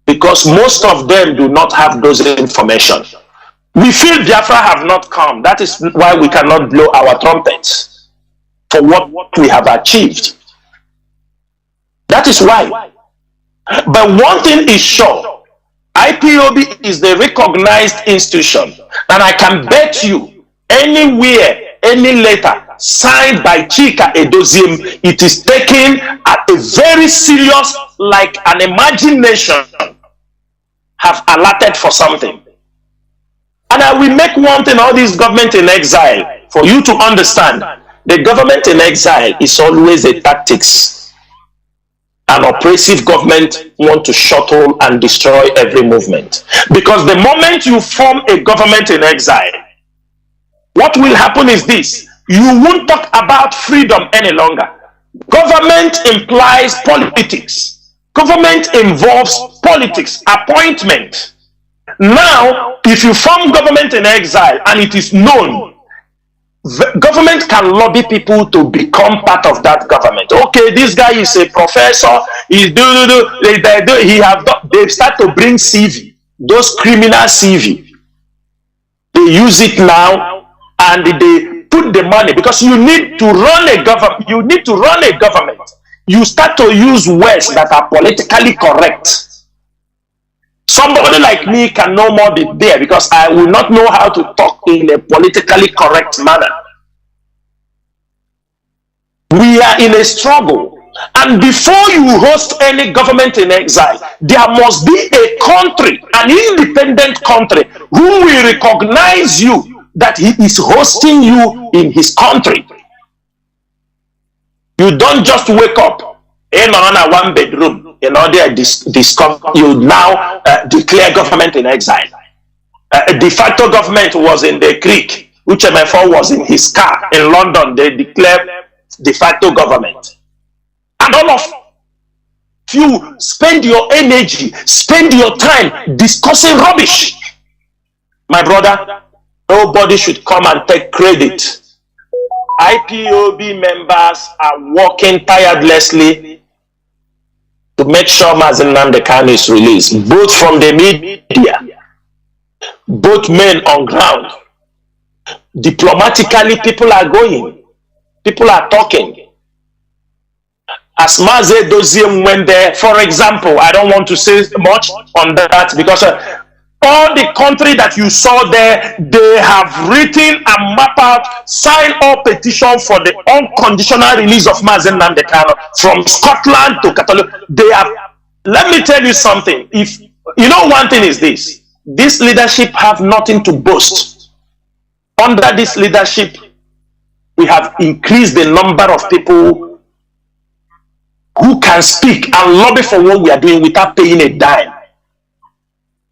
because most of them do not have those information. We feel Biafra have not come. That is why we cannot blow our trumpets for what we have achieved. That is why. But one thing is sure, IPOB is the recognized institution, and I can bet you anywhere, any letter signed by Chika Edozim, it is taken at a very serious, like an imagination have allotted for something. And I will make one thing, all this government in exile, for you to understand, the government in exile is always a tactics. An oppressive government want to shuttle and destroy every movement. Because the moment you form a government in exile, what will happen is this: you won't talk about freedom any longer. Government implies politics. Government involves politics, appointment. Now, if you form government in exile and it is known, the government can lobby people to become part of that government. Okay, this guy is a professor. They start to bring CV, those criminal CV. They use it now, and they put the money, because you need to run a government. You need to run a government. You start to use words that are politically correct. Somebody like me can no more be there, because I will not know how to talk in a politically correct manner. We are in a struggle. And before you host any government in exile, there must be a country, an independent country, who will recognize you that he is hosting you in his country. You don't just wake up in a one bedroom. In order to discover, you now declare government in exile. De facto government was in the creek. UCHECHUKWU was in his car in London. They declared de facto government. And all of you spend your energy, spend your time discussing rubbish. My brother, nobody should come and take credit IPOB members are working tirelessly to make sure Mazi Nnamdi is released, both from the media, both men on ground. Diplomatically, people are going, people are talking. As Mazi Doziem went there, for example, I don't want to say much on that because all the country that you saw there, they have written and mapped out, signed all petition for the unconditional release of Mazi Nnamdi from Scotland to Catalonia. They have. Let me tell you something. If you know, one thing is this leadership have nothing to boast. Under this leadership, we have increased the number of people who can speak and lobby for what we are doing without paying a dime,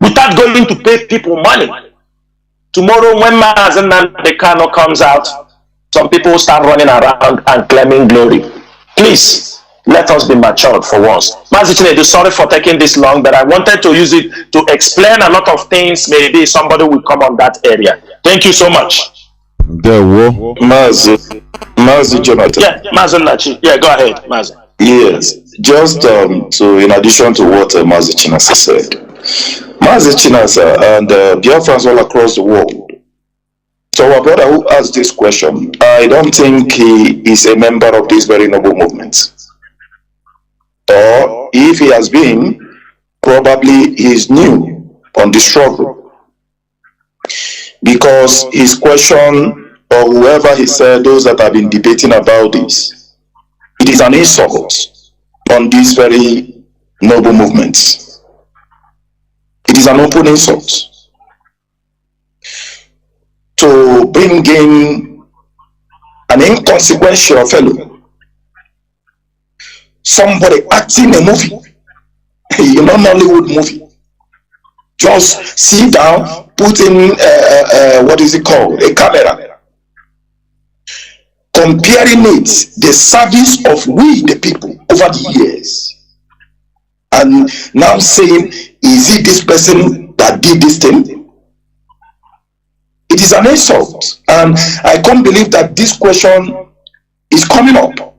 without going to pay people money. Tomorrow, when Mazi Nnamdi comes out, some people start running around and claiming glory. Please, let us be matured for once. Mazi Chinedu, sorry for taking this long, but I wanted to use it to explain a lot of things. Maybe somebody will come on that area. Thank you so much.
There were
Mazi Jonathan.
Yeah, Mazi Nnachi. Yeah, go ahead, Mazi.
Yes, just in addition to what Mazi Chinasa said, Mazi Chinasa and Biafrans all across the world. So our brother who asked this question, I don't think he is a member of this very noble movement. Or if he has been, probably he is new on the struggle. Because his question, or whoever he said, those that have been debating about this, it is an insult on this very noble movement. It is an open insult to bring in an inconsequential fellow, somebody acting a movie, you know, Nollywood movie. Just sit down, put in what is it called, a camera, comparing it, the service of we the people over the years, and now saying, is it this person that did this thing? It is an insult, and I can't believe that this question is coming up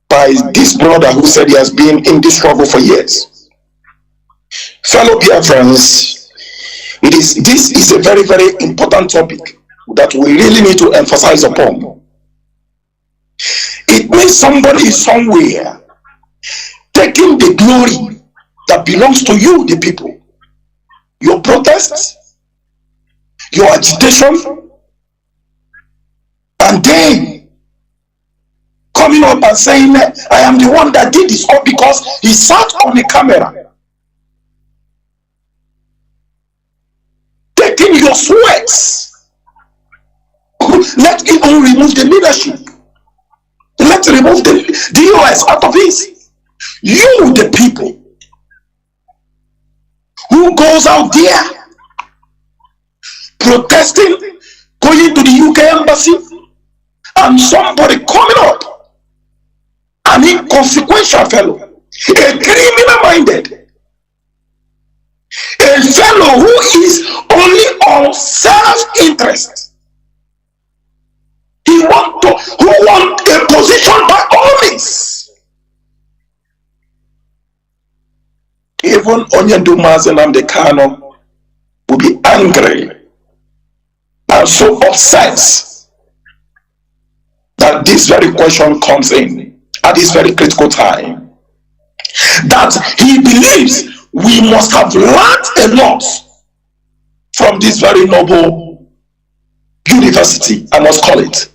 by this brother who said he has been in this struggle for years. Fellow Biafrans, this is a very, very important topic that we really need to emphasize upon. It means somebody is somewhere taking the glory that belongs to you, the people. Your protests, your agitation, and then coming up and saying, I am the one that did this, all because he sat on the camera, taking your sweats. Let's even remove the leadership. Let's remove the US out of this. You, the people, who goes out there protesting, going to the UK embassy, and somebody coming up, an inconsequential fellow, a criminal-minded, a fellow who is only on self-interest. Who want a position by all means. Even Onyendu Mazi Nnamdi will be angry and so upset that this very question comes in at this very critical time. That he believes we must have learned a lot from this very noble university, I must call it.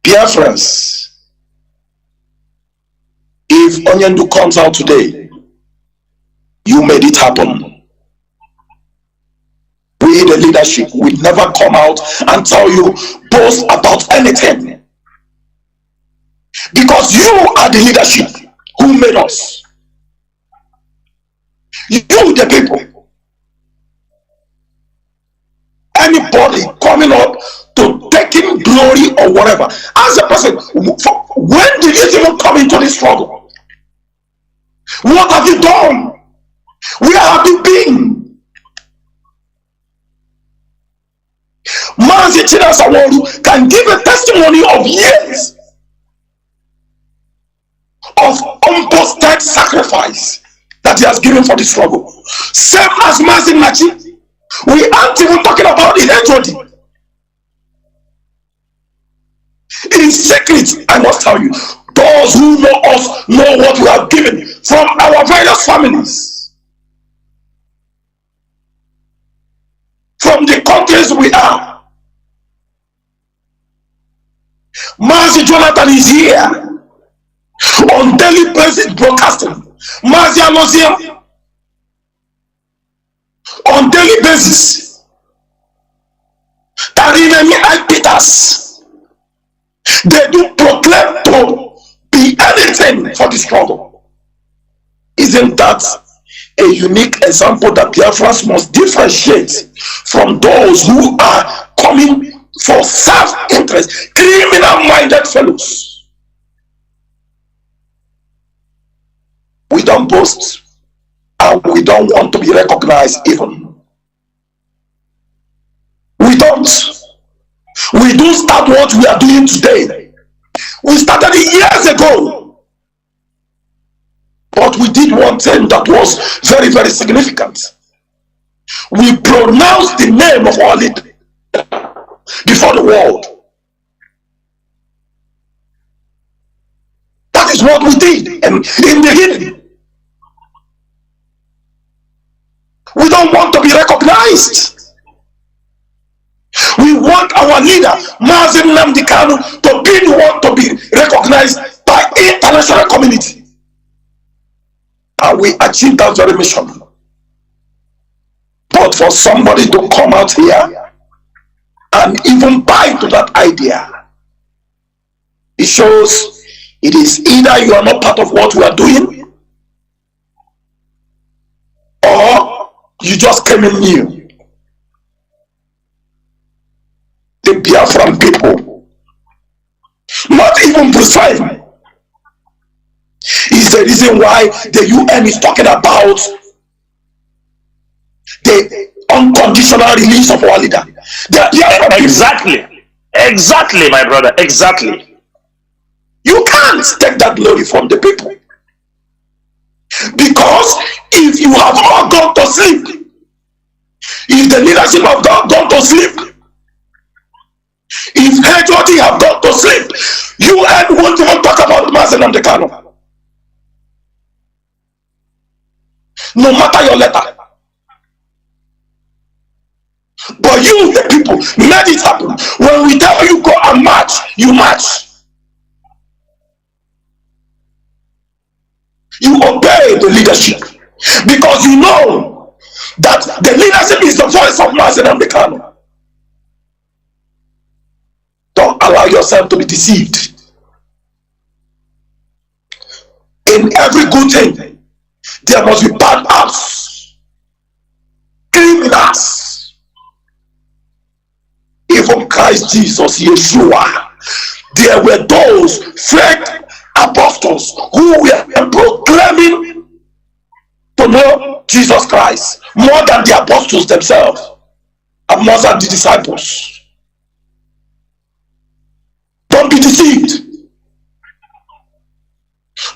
Biafrans, if Onyendu comes out today, you made it happen. We, the leadership, will never come out and tell you boast about anything. Because you are the leadership who made us. You, the people. Anybody coming up to taking glory or whatever, as a person, when did you even come into this struggle? What have you done? Where have you been? Mazi Chinasa Mazi can give a testimony of years of unboasted sacrifice that he has given for the struggle. Same as Mazi Nnachi. We aren't even talking about the HOD. In secret, I must tell you, those who know us know what we have given from our various families, from the countries we are. Mazi Jonathan is here on daily basis broadcasting. Mazi Alozia on daily basis. Tarinemi and Peters, they do proclaim to be anything for the struggle. Isn't that a unique example that Biafrans must differentiate from those who are coming for self-interest, criminal-minded fellows? We don't boast, and we don't want to be recognized even. We don't. We do start what we are doing today. We started it years ago. But we did one thing that was very, very significant. We pronounced the name of our leader before the world. That is what we did in the hidden. We don't want to be recognized. We want our leader, Mazi Nnamdi Kanu, to be the one to be recognized by international community. And we achieved that very mission. But for somebody to come out here and even buy into that idea, it shows it is either you are not part of what we are doing, or you just came in new. The Biafran people, not even Bruce is the reason why the UN is talking about the unconditional release of our leader.
Exactly, my brother, exactly.
You can't take that glory from the people. Because if you have all gone to sleep, if the leadership have gone to sleep, if HOD have gone to sleep, UN won't even talk about Mazi Nnamdi Kanu. No matter your letter. But you, the people, made it happen. When we tell you go and march, you march. You obey the leadership. Because you know that the leadership is the voice of Mazi Nnamdi Kanu. Don't allow yourself to be deceived. In every good thing, there must be bad acts, criminals. Even Christ Jesus, Yeshua, there were those fake apostles who were proclaiming to know Jesus Christ more than the apostles themselves and more than the disciples. Don't be deceived.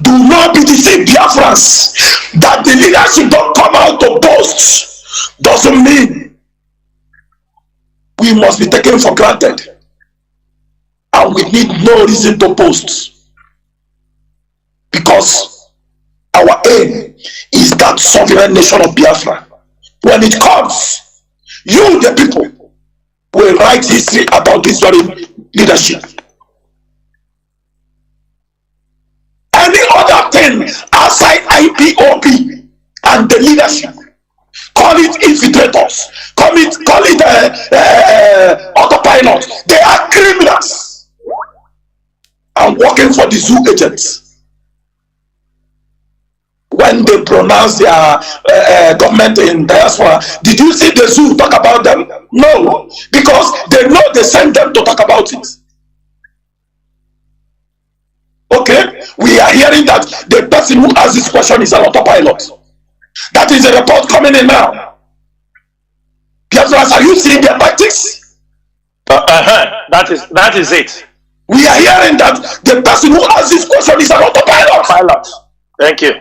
Do not be deceived, Biafrans. That the leadership don't come out to boast doesn't mean we must be taken for granted. And we need no reason to boast. Because our aim is that sovereign nation of Biafra. When it comes, you, the people, will write history about this very leadership. Any other thing outside Ipob and the leadership, call it infiltrators, call it autopilot. They are criminals and working for the zoo agents. When they pronounce their government in diaspora, did you see the zoo talk about them? No, because they know they send them to talk about it. Okay, we are hearing that the person who asked this question is an autopilot. That is a report coming in now. Biafrans, are you seeing their tactics?
That is it.
We are hearing that the person who asked this question is an autopilot.
Thank you.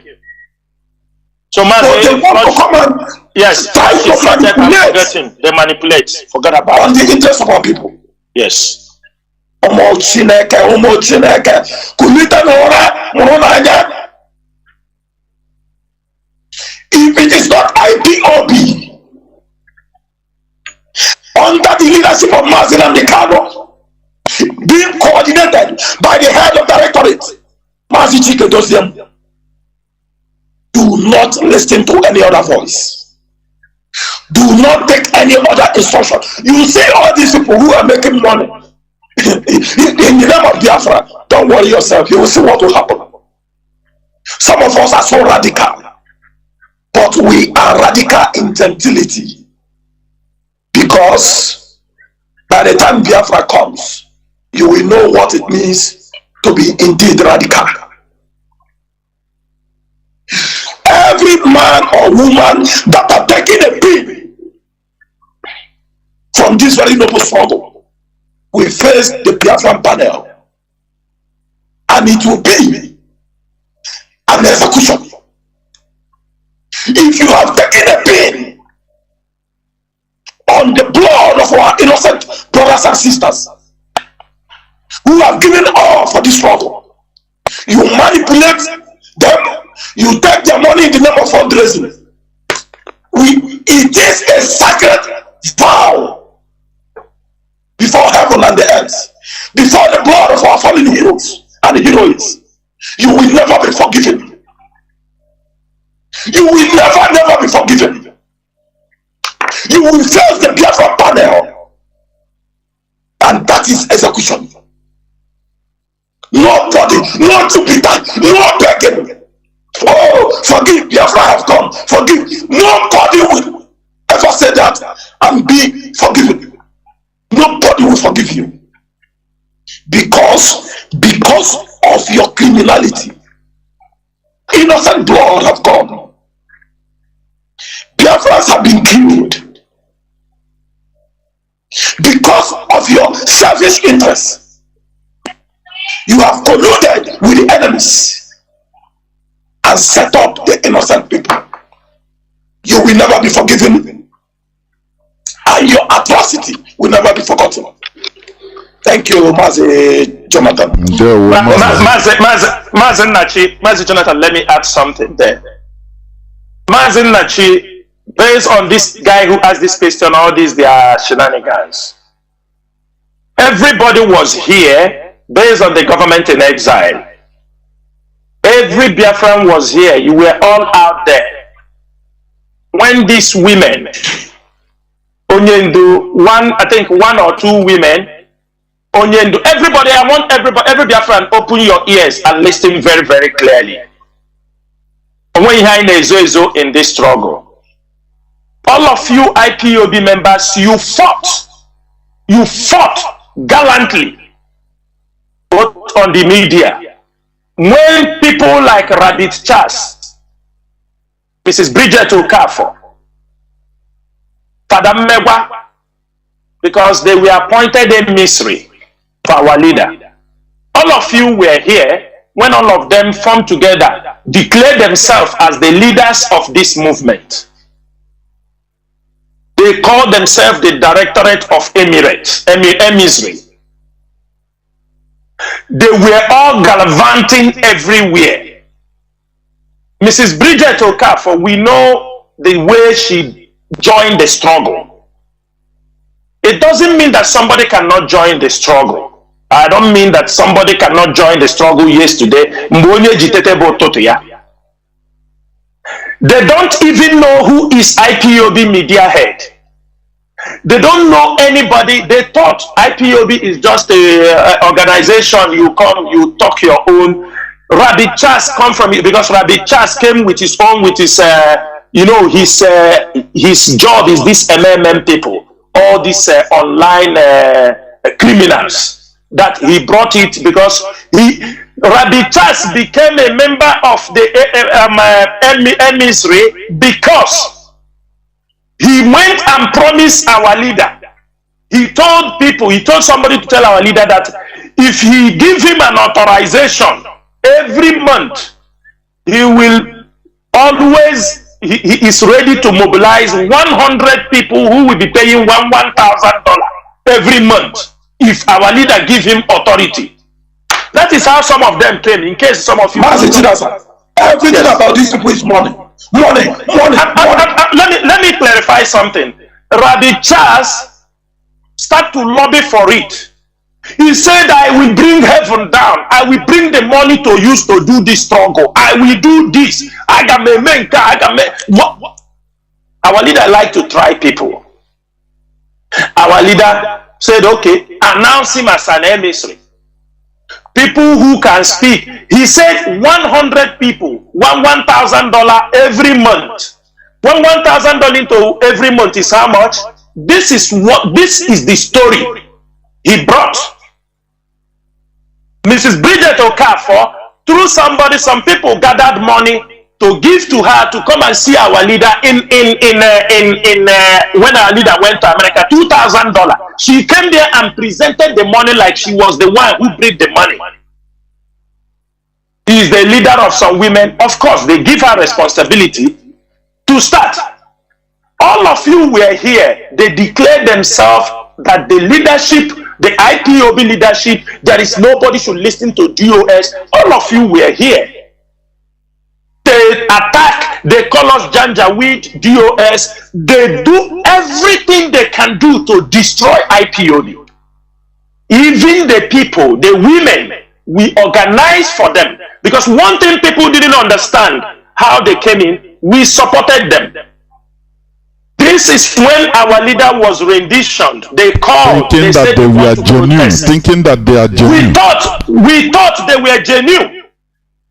So, Mazi,
they want to come and
yes,
try to manipulate.
They manipulate. Forget about
on the interest of our people.
Yes.
If it is not IPOB under the leadership of Mazi Nnachi being coordinated by the head of directorate, Mazi Chinasa, do not listen to any other voice. Do not take any other instruction. You see all these people who are making money in the name of Biafra. Don't worry yourself. You will see what will happen. Some of us are so radical, but we are radical in gentility, because by the time Biafra comes, you will know what it means to be indeed radical. Every man or woman that are taking a pin from this very noble struggle will face the Biafran panel, and it will be an execution. If you have taken a pin on the blood of our innocent brothers and sisters who have given all for this struggle, you manipulate them, you take their money in the name of fundraising. It is a sacred vow before heaven and the earth, before the blood of our fallen heroes and heroines. You will never be forgiven. You will never be forgiven. You will face the Biafra panel, and that is execution. Nobody, no Jupiter, no begging. Oh, forgive, Biafra have come. Forgive. Nobody will ever say that and be forgiven. Nobody will forgive you. Because of your criminality. Innocent blood have gone. Biafrans have been killed. Because of your selfish interests. You have colluded with the enemies and set up the innocent people. You will never be forgiven, and your atrocity will never be forgotten. Thank you, Mazi Jonathan.
Mazi Nnachi, Mazi Jonathan, let me add something there. Mazi Nnachi, based on this guy who asked this question, all these their shenanigans. Everybody was here based on the government in exile. Every Biafran was here. You were all out there. When these women, Onyendu, I think one or two women, Onyendu, everybody, I want every Biafran, open your ears and listen very, very clearly. When you in this struggle, all of you IPOB members, you fought gallantly, both on the media. When people like Rabbit Chas, Mrs. Bridget Okafor, Father Mewa, because they were appointed a mystery for our leader. All of you were here when all of them formed together, declared themselves as the leaders of this movement. They called themselves the Directorate of Emissary. They were all gallivanting everywhere. Mrs. Bridget Okafor, we know the way she joined the struggle. It doesn't mean that somebody cannot join the struggle. I don't mean that somebody cannot join the struggle yesterday. They don't even know who is IPOB media head. They don't know anybody. They thought IPOB is just a organization. You come, you talk your own. Rabbit Chas come from it because Rabbit Chas came with his own, with his, his job is this MMM people, all these online criminals that he brought it because Rabbit Chas became a member of the emissary because he went and promised our leader He told people, he told somebody to tell our leader that if he give him an authorization every month, he will always, he is ready to mobilize 100 people who will be paying $1,000 every month if our leader give him authority. That is how some of them came, in case some of you...
Mazi Chinasa, everything about these people is money. Money.
Let me clarify something. Rabbi Charles start to lobby for it. He said, I will bring heaven down. I will bring the money to use to do this struggle. I will do this. Our leader like to try people. Our leader said, okay, announce him as an emissary. People who can speak. He said 100 people, $1,000 every month. $1,000 into every month is how much? This is the story he brought. Mrs. Bridget Okafor, through somebody, some people gathered money to give to her to come and see our leader when our leader went to America, $2,000. She came there and presented the money like she was the one who brought the money. He is the leader of some women. Of course, they give her responsibility to start. All of you were here. They declared themselves that the leadership, the IPOB leadership, there is nobody should listen to DOS. All of you were here. They attack, they call us Janjaweed, DOS. They do everything they can do to destroy IPOB. Even the people, the women, we organize for them. Because one thing people didn't understand, how they came in, we supported them. This is when our leader was renditioned. They called,
thinking that they were genuine, thinking that they are genuine.
We thought they were genuine.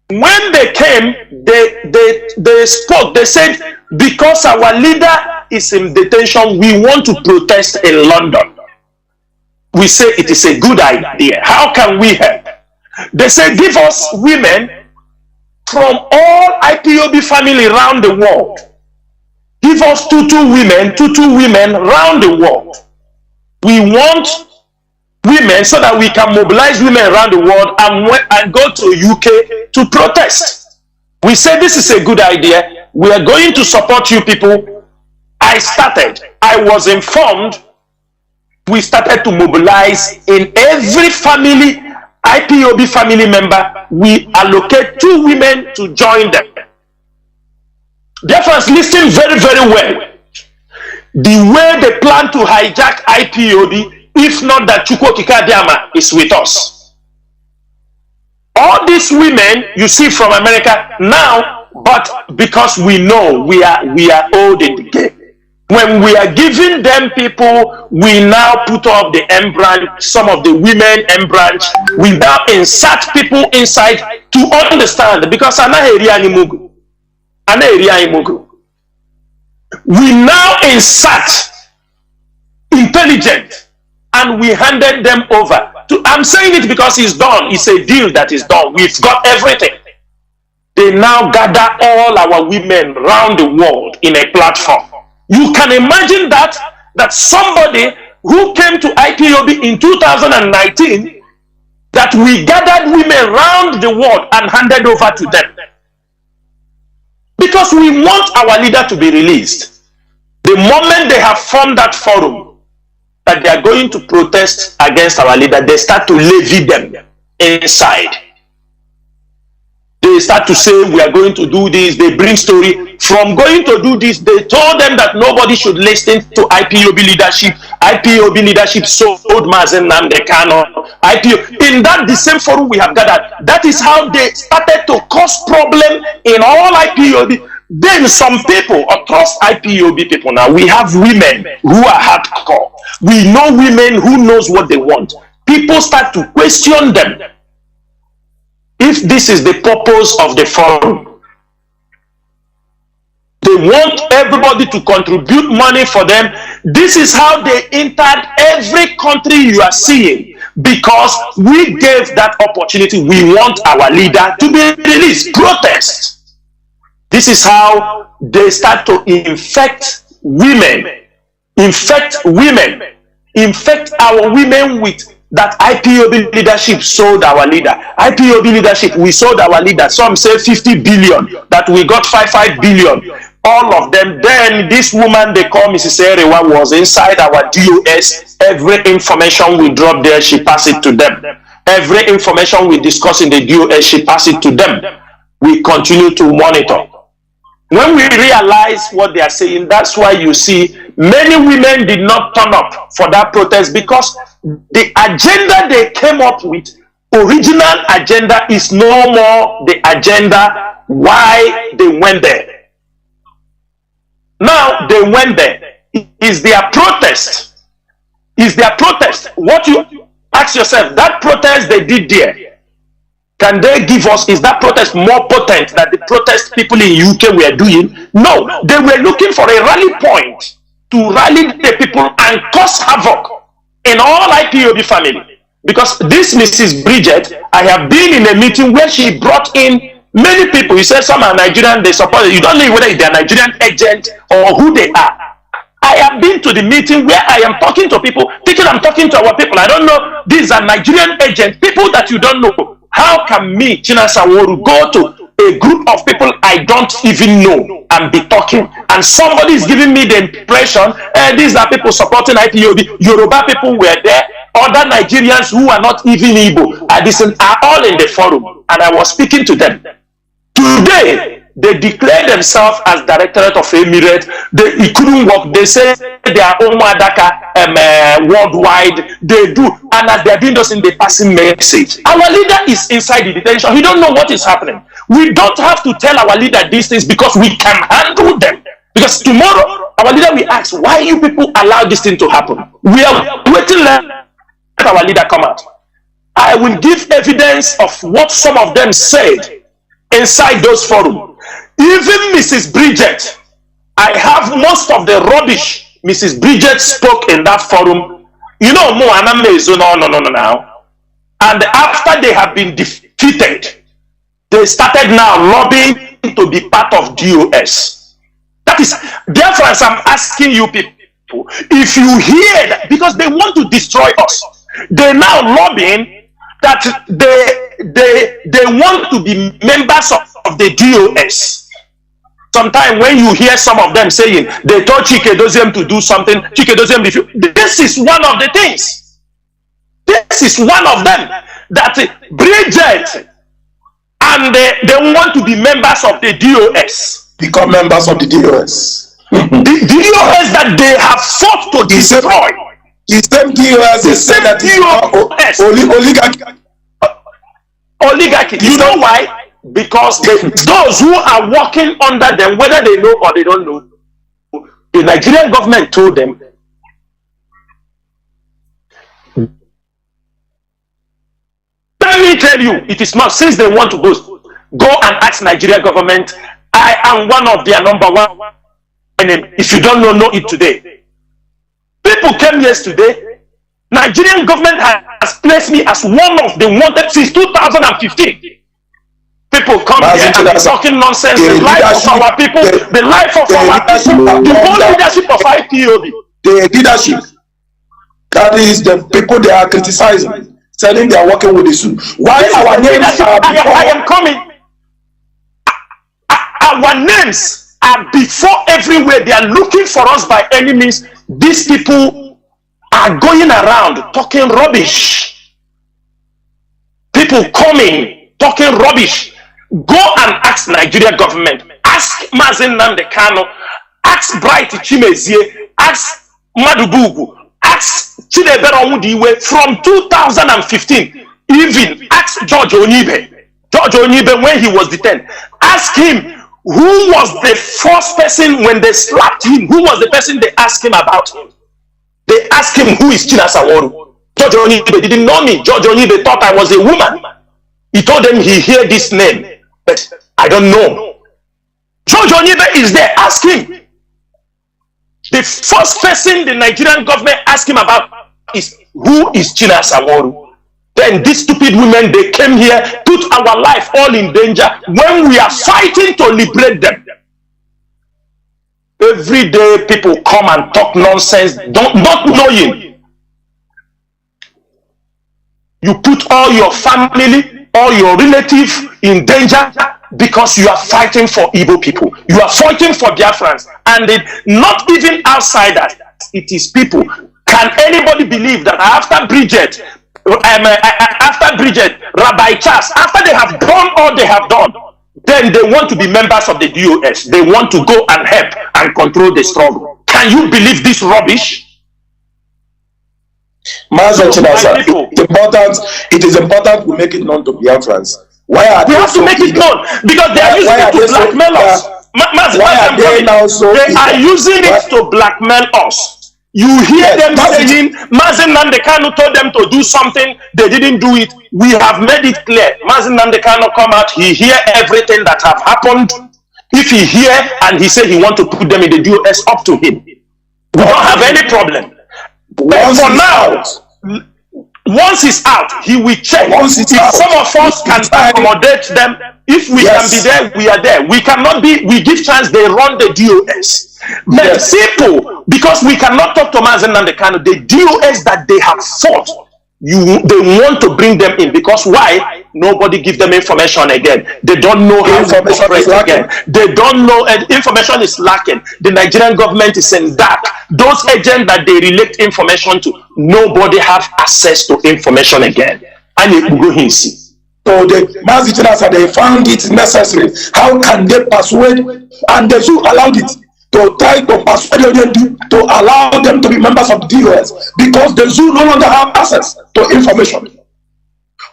When they came, they spoke. They said, because our leader is in detention, we want to protest in London. We say it is a good idea. How can we help? They say, give us women from all IPOB family around the world. Give us two women around the world. We want women so that we can mobilize women around the world and go to UK to protest. We said this is a good idea. We are going to support you people. I was informed. We started to mobilize in every family, IPOB family member. We allocate 2 women to join them. Biafrans, listen very, very well. The way they plan to hijack IPOB, if not that Chukwukwu is with us. All these women you see from America now, but because we know we are old in the game. When we are giving them people, we now put up the M branch, some of the women M branch. We now insert people inside to understand, because we now insert intelligent and we handed them over to, I'm saying it because it's done. It's a deal that is done. We've got everything. They now gather all our women around the world in a platform. You can imagine that somebody who came to IPOB in 2019, that we gathered women around the world and handed over to them. Because we want our leader to be released. The moment they have formed that forum, that they are going to protest against our leader, they start to levy them inside. They start to say, we are going to do this. They bring story. From going to do this, they told them that nobody should listen to IPOB leadership. IPOB leadership sold Mazi Nnamdi Kanu. In that the same forum we have gathered, that is how they started to cause problem in all IPOB. Then some people, across IPOB people now, we have women who are hardcore. We know women who knows what they want. People start to question them. If this is the purpose of the forum, they want everybody to contribute money for them. This is how they entered every country you are seeing, because we gave that opportunity. We want our leader to be released. Protest. This is how they start to infect women. infect our women with that IPOB leadership sold our leader. IPOB leadership, we sold our leader. Some say 50 billion, that we got 5 billion. All of them. Then this woman they call Mrs. Erewa was inside our DOS. Every information we drop there, she pass it to them. Every information we discuss in the DOS, she pass it to them. We continue to monitor. When we realize what they are saying, that's why you see many women did not turn up for that protest, because the agenda they came up with, original agenda, is no more the agenda why they went there. Now they went there. Is their protest? Is their protest? What you ask yourself, that protest they did there, can they give us, is that protest more potent than the protest people in UK were doing? No, they were looking for a rally point to rally the people and cause havoc in all IPOB family. Because this Mrs. Bridget, I have been in a meeting where she brought in many people. You said some are Nigerian, they support it. You don't know whether they're Nigerian agent or who they are. I have been to the meeting where I am talking to people, thinking I'm talking to our people. I don't know, these are Nigerian agents, people that you don't know. How can me, Chinasa NWORU, go to a group of people I don't even know and be talking? And somebody is giving me the impression, these are people supporting IPOB. Yoruba people were there. Other Nigerians who are not even Igbo are all in the forum. And I was speaking to them. Today, they declare themselves as Directorate of Emirate. It couldn't work. They say they are Omadaka worldwide. They do. And as they are doing this in the passing message, our leader is inside the detention. He don't know what is happening. We don't have to tell our leader these things because we can handle them. Because tomorrow, our leader will ask, why you people allow this thing to happen? We are waiting let our leader come out. I will give evidence of what some of them said inside those forums. Even Mrs. Bridget, I have most of the rubbish Mrs. Bridget spoke in that forum. You know, no, now. And after they have been defeated, they started now lobbying to be part of DOS. That is, Biafrans, I'm asking you people, if you hear that, because they want to destroy us, they now lobbying that they want to be members of the DOS. Sometimes when you hear some of them saying they told Chinedu to do something, Chinedu refused. This is one of the things. This is one of them, that Bridget and they want to be members of the DOS.
Become members of the DOS.
The DOS that they have fought to destroy.
The same DOS, the same DOS.
Oligarchy. You know why? Because those who are working under them, whether they know or they don't know, the Nigerian government told them, let me tell you, it is not, since they want to go and ask Nigerian government, I am one of their number one. If you don't know it today. People came yesterday. Nigerian government has placed me as one of the wanted since 2015. People come here and be talking nonsense. The life of our people, the life of our people, the whole leadership of IPOB.
The leadership, that is the people they are criticizing, saying they are working with the suit. Why our names are before?
I am coming. Our names are before everywhere. They are looking for us by any means. These people are going around talking rubbish. People coming, talking rubbish. Go and ask Nigeria government, ask Mazi Nnamdi Kanu, ask Bright Chimezie, ask Madubugu, ask Chinedu from 2015, even ask George Onibe. George Onibe, when he was detained, ask him who was the first person when they slapped him, who was the person they asked him about him. They asked him who is Chinasa NWORU. George Onibe didn't know me. George Onibe thought I was a woman. He told them he heard this name, but I don't know. George Onibe is there. Ask him. The first person the Nigerian government asked him about is who is Chinasa NWORU. Then these stupid women, they came here, put our life all in danger when we are fighting to liberate them. Every day people come and talk nonsense, not knowing You put all your family, all your relatives in danger because you are fighting for Igbo people. You are fighting for Biafrans. And not even outsiders, it is people. Can anybody believe that after Bridget, Rabbi Charles, after they have done all they have done, then they want to be members of the DOS. They want to go and help and control the struggle. Can you believe this rubbish?
Mazi Chinasa, it is important we make it known to Biafrans. Why are
we have to make it known because they are using it to blackmail us. They are using it to blackmail us. You hear them saying, Mazi Nnachi told them to do something, they didn't do it. We have made it clear. Mazi Nnachi come out, he hear everything that have happened. If he hear and he say he want to put them in the DOS, up to him. We don't have any problem. But for now, once he's out, he will check. If some of us can accommodate them, if we can be there, we are there. We cannot be, we give chance, they run the DOS. But simple, because we cannot talk to Mazi Nnachi, the DOS that they have fought, they want to bring them in. Because why? Nobody give them information again. They don't know how to operate again. They don't know, and information is lacking. The Nigerian government is in dark. Those agents that they relate information to, nobody have access to information again. And it will go in see.
So the Mazi Chinasa, they found it necessary. How can they persuade? And they should allow it to try to persuade them to allow them to be members of the DOS because the zoo no longer have access to information.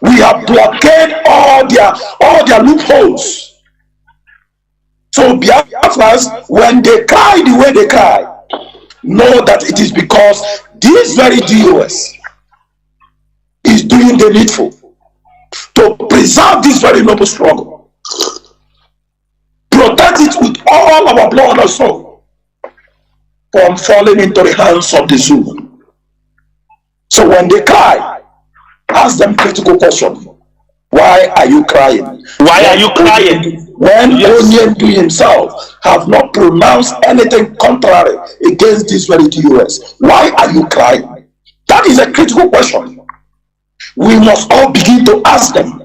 We have blockaded all their loopholes. So Biafrans, when they cry the way they cry, know that it is because this very DOS is doing the needful to preserve this very noble struggle, protect it with all our blood and soul from falling into the hands of the zoo. So when they cry, ask them critical question. Why are you crying?
Why are you crying?
When Nnamdi himself have not pronounced anything contrary against this very DOS, why are you crying? That is a critical question. We must all begin to ask them.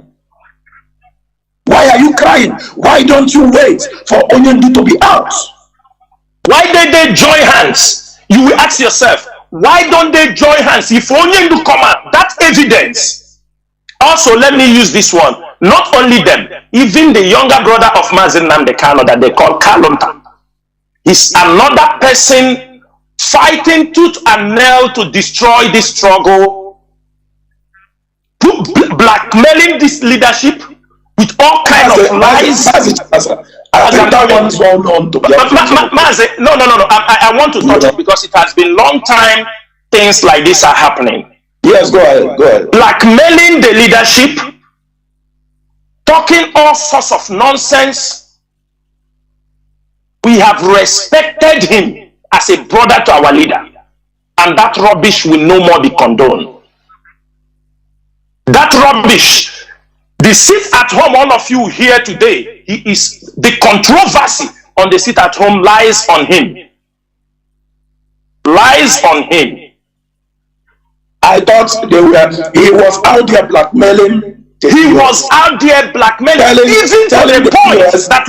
Why are you crying? Why don't you wait for Nnamdi to be out?
Why did they join hands? You will ask yourself, why don't they join hands? If Nnamdi come out, that's evidence. Also, let me use this one. Not only them, even the younger brother of Mazi Nnachi that they call Kalonta is another person fighting tooth and nail to destroy this struggle, blackmailing this leadership with all kinds of lies.
I think that one is well known to
Mazi, no. I want to touch it because it has been a long time things like this are happening.
Yes, go ahead.
Blackmailing the leadership, talking all sorts of nonsense. We have respected him as a brother to our leader, and that rubbish will no more be condoned. That rubbish, the sit at home, all of you here today, the controversy on the sit at home lies on him. Lies on him.
I thought he was out there blackmailing.
He was out there blackmailing, even to the point that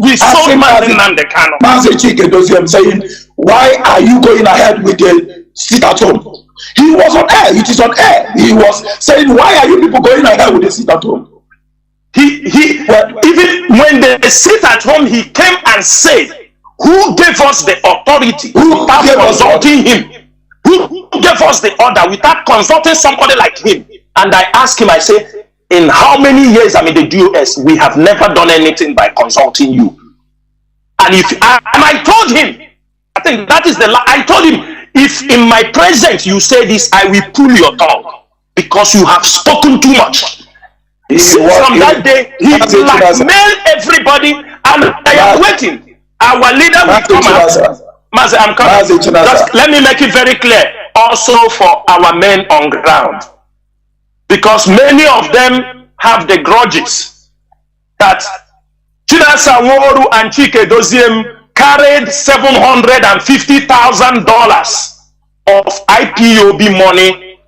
we sold Mazi Nnachi.
Mazi Chinasa saying, why are you going ahead with the sit at home? He was on air. It is on air. He was saying, why are you people going ahead with the sit at home?
Even when they sit at home, he came and said, who gave us the authority without consulting him? Who gave us the order without consulting somebody like him? And I asked him, I say, in how many years I'm in the DOS, we have never done anything by consulting you. And I told him, I think that is I told him, if in my presence you say this, I will pull your tongue because you have spoken too much. From that day, he blackmailed everybody, and I am waiting. Our leader will come out. Mazi, I'm coming. Just let me make it very clear also for our men on ground, because many of them have the grudges that Chinasa NWORU and Chinedu carried $750,000 of IPOB money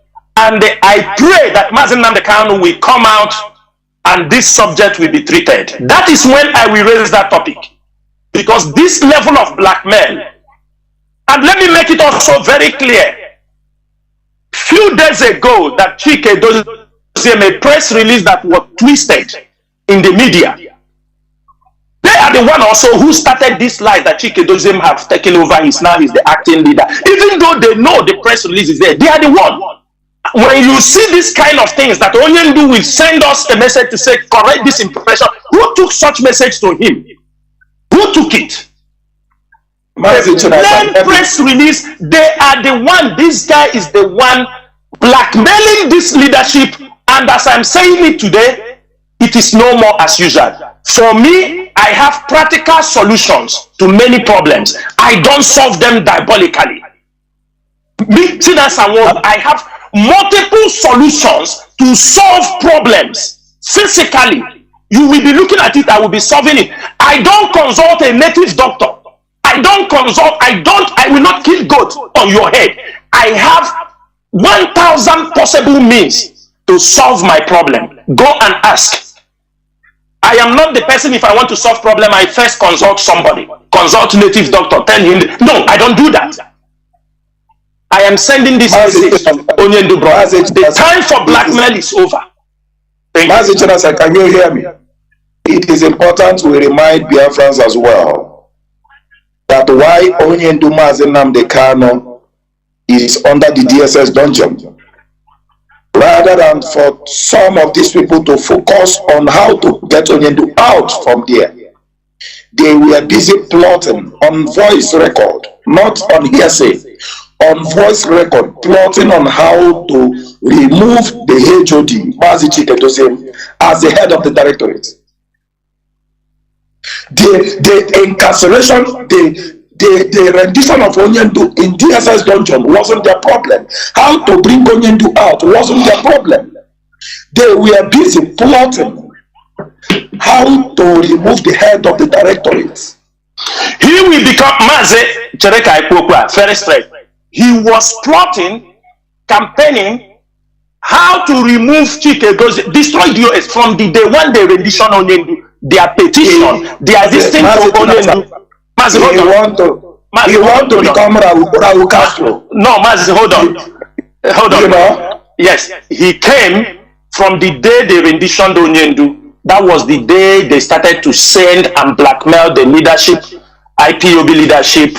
And I pray that Mazi Nnamdi Kanu will come out and this subject will be treated. That is when I will raise that topic. Because this level of blackmail, and let me make it also very clear. Few days ago, that Chinedu made a press release that was twisted in the media. They are the one also who started this lie that Chinedu have taken over. He's the acting leader. Even though they know the press release is there, they are the one. When you see this kind of things, that Onyendu will send us a message to say, correct this impression. Who took such message to him? Who took it? The press release, they are the one. This guy is the one blackmailing this leadership. And as I'm saying it today, it is no more as usual. For me, I have practical solutions to many problems. I don't solve them diabolically. Me, Chinasa Mazi, I have multiple solutions to solve problems physically. You will be looking at it, I will be solving it. I don't consult a native doctor. I will not kill goat on your head. I have 1,000 possible means to solve my problem. Go and ask. I am not the person, if I want to solve problem, I first consult somebody. Consult native doctor, tell him. No, I don't do that. I am sending this message to Onyendu, bro. The time for blackmail is over.
Mazi Chinasa, can you hear me? It is important we remind Biafrans as well that why Onyendu Mazi Nnamdi Kanu is under the DSS dungeon, rather than for some of these people to focus on how to get Onyendu out from there. They were busy plotting on voice record, not on hearsay, on voice record, plotting on how to remove the HOD, Mazi Chinedu, as the head of the directorate. The incarceration, the rendition of Onyendu in DSS dungeon wasn't their problem. How to bring Onyendu out wasn't their problem. They were busy plotting how to remove the head of the directorate.
He will become Mazi Chinasa very straight. He was plotting, campaigning, how to remove Chinedu, destroy DOS from the day when they rendition Onyendu, their petition, their existing to Onyendu. Mazi,
he want to become Raul Castro.
No, Mazi, hold on. Hold on.
You know?
Yes, he came from the day they renditioned Onyendu. That was the day they started to send and blackmail the leadership, IPOB leadership,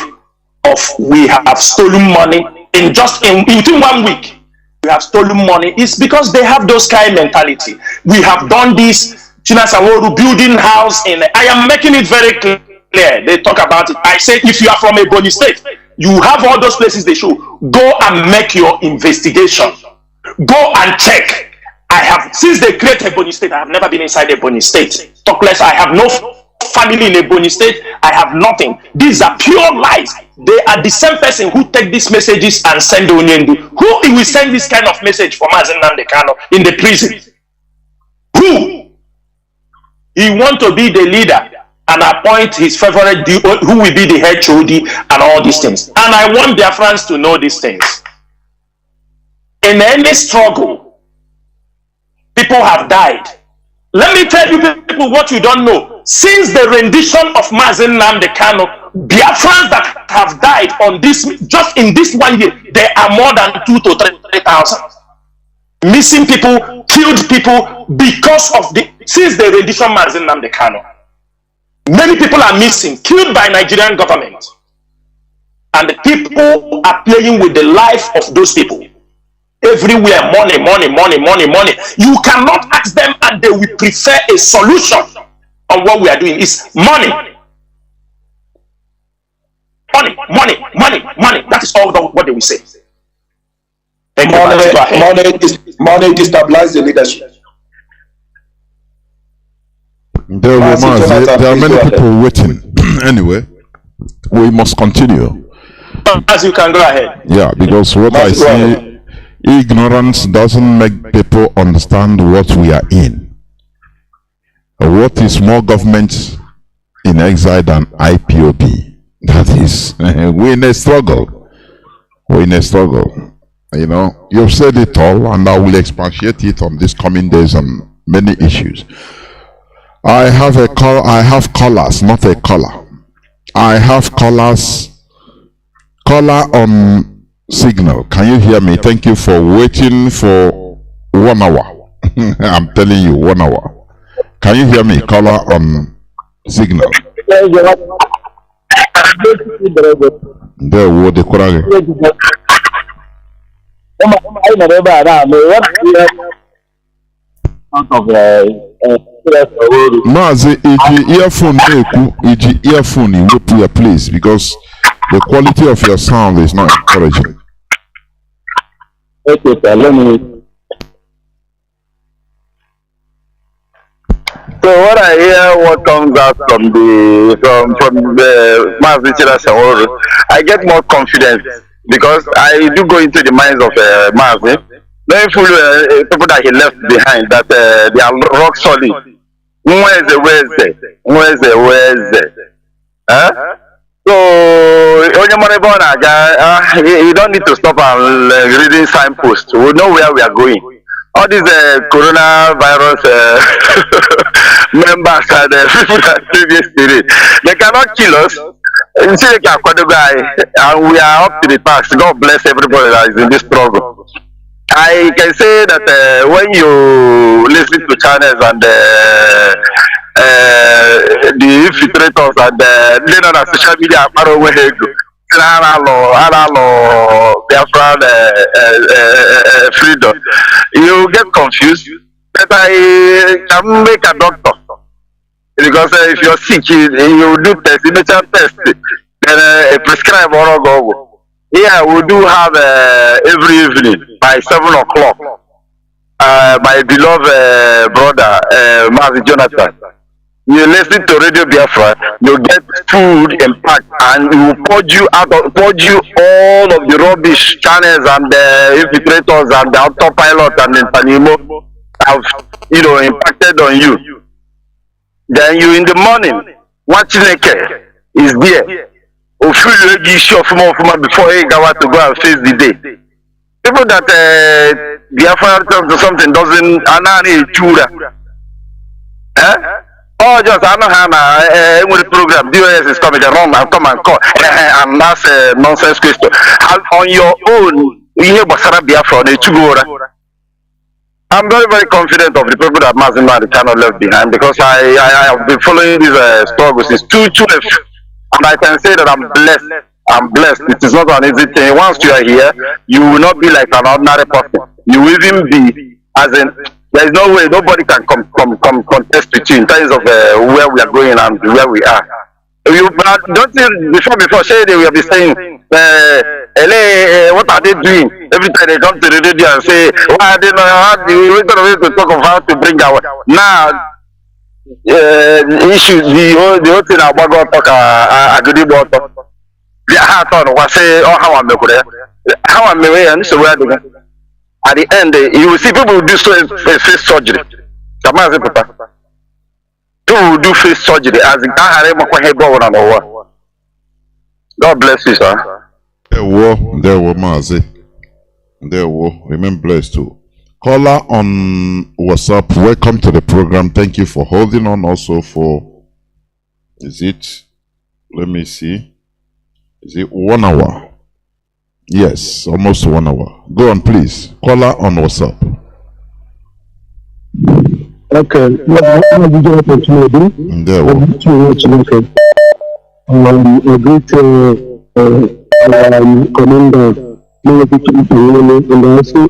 of we have stolen money in within 1 week. We have stolen money. It's because they have those kind of mentality. We have done this. Chinasa Mazi building house in. I am making it very clear. They talk about it. I say, if you are from a Ebonyi state, you have all those places they show. Go and make your investigation. Go and check. I have, since they created Ebonyi state, I have never been inside Ebonyi state. Talk less, I have no family in Ebonyi state. I have nothing. These are pure lies. They are the same person who take these messages and send Onyendu. Who will send this kind of message for Mazi Nnamdi Kanu in the prison? Who? He want to be the leader and appoint his favorite, who will be the HOD and all these things. And I want Biafrans to know these things. In any struggle, people have died. Let me tell you people what you don't know. Since the rendition of Mazi Nnamdi Kanu, Biafrans that have died on this, just in this 1 year, there are more than 2,000 to 3,000. Missing people, killed people because of since the rendition Mazi Nnamdi Kanu. Many people are missing, killed by Nigerian government. And the people are playing with the life of those people. Everywhere, money, money, money, money, money. You cannot ask them and they will prefer a solution on what we are doing. It's money. Money, money, money, money. That is all what they will say.
Money destabilize the leadership.
There are many people waiting. Anyway, we must continue.
As you can go ahead.
Yeah, because what I see, ignorance doesn't make people understand what we are in. What is more government in exile than IPOB? That is, we're in a struggle. We're in a struggle. You know, you've said it all, and I will expatiate it on these coming days on many issues. I have callers, not a caller. I have callers. Caller on signal. Can you hear me? Thank you for waiting for 1 hour. I'm telling you, 1 hour. Can you hear me? Caller on signal. There, what the Kurage. Mazi, earphone, you whip your place because the quality of your sound is not encouraging.
Okay, sir, let me. So what I hear, what comes out from the Mazi Chinasa Mazi, I get more confidence because I do go into the minds of Mazi, knowing fully people that he left behind, that they are rock solid. Where's huh? So, you don't need to stop and reading signposts. We know where we are going. All these coronavirus members and people that previous spirit, they cannot kill us. You see, they can and we are up to the task. God bless everybody that is in this struggle. I can say that when you listen to channels and the infiltrators and then on social media, Biafran freedom, you get confused. But I can make a doctor because if you're sick, you do test, you make a test, then prescribe or go. Yeah, we do have every evening by 7 o'clock. My beloved brother, Mazi Jonathan. You listen to Radio Biafra, you get food impact, and it will purge you all of the rubbish channels and the infiltrators and the autopilot and the Panimo have impacted on you. Then you in the morning, watching is there. Or feel you issue before you go out to go and face the day. People that Biafra something doesn't oh, just I know how with the program DOS is coming around and come and call and that's a nonsense question. On your own, you hear Basara Biafra I'm very, very confident of the people that Mazi Nnachi cannot left behind because I have been following these struggles since 2012. And I can say that I'm blessed. I'm blessed. It is not an easy thing. Once you are here, you will not be like an ordinary person. You will even be, as in, there is no way nobody can contest with you in terms of where we are going and where we are. Don't you, before Shady, we have been saying, what are they doing? Every time they come to the radio and say, why are they not, we're going to talk of how to bring our, now, issue, the whole thing about talk, a good about the heart on what say, oh, how I'm and so where at the end, you will see people do face surgery. People do face surgery as the God bless you, sir.
There were Mazi. There were. Remain blessed too. Caller on WhatsApp, welcome to the program. Thank you for holding on also for, is it, let me see, is it 1 hour? Yes, almost 1 hour. Go on, please. Caller on WhatsApp.
Okay.
There we
a great commander, and also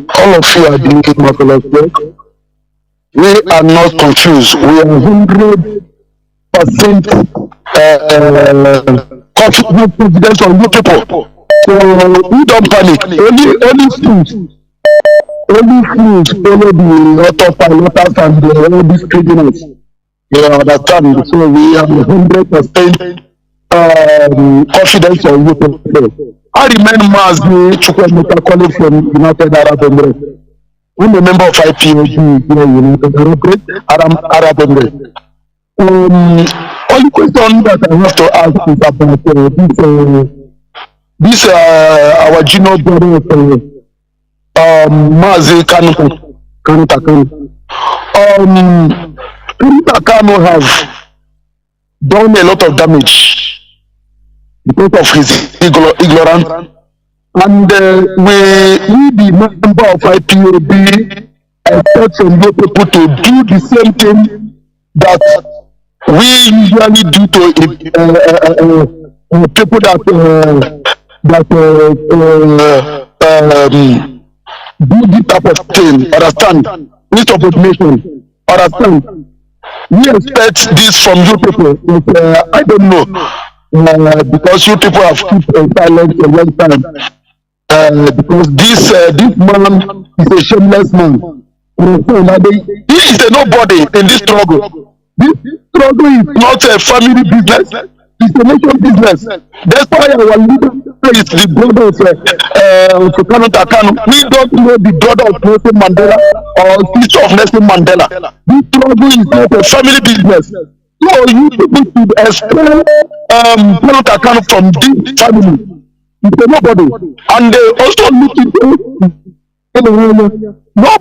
all of you are doing marvelous work. We are not confused. We are 100% confident on you people. So we don't panic. Only fools follow the autopilot and all these criminals. You understand? So we are 100% confidence on you people. I remember Mazi Chinasa calling from United Arab Emirates. I'm a member of IPOB, United Arab Emirates. Only question that I have to ask is about this our junior brother, Mazi Kanu. Kanu has done a lot of damage because of his ignorance, and we the member of IPOB expect from you people to do the same thing that we usually do to people that do this type of thing. Understand? Insubordination. Understand? We expect this from you people. But, I don't know because you people have kept silent for a long time. Because this man is a shameless man. He is a nobody in this struggle. This struggle is not a family business. It's a nation business. That's why our leader is the brother of Kanu. We don't know the brother of Nelson Mandela or sister of Nelson Mandela. This struggle is not a family business. So you people should expel Kanu from this family. It's a nobody. And they also look into nobody will. What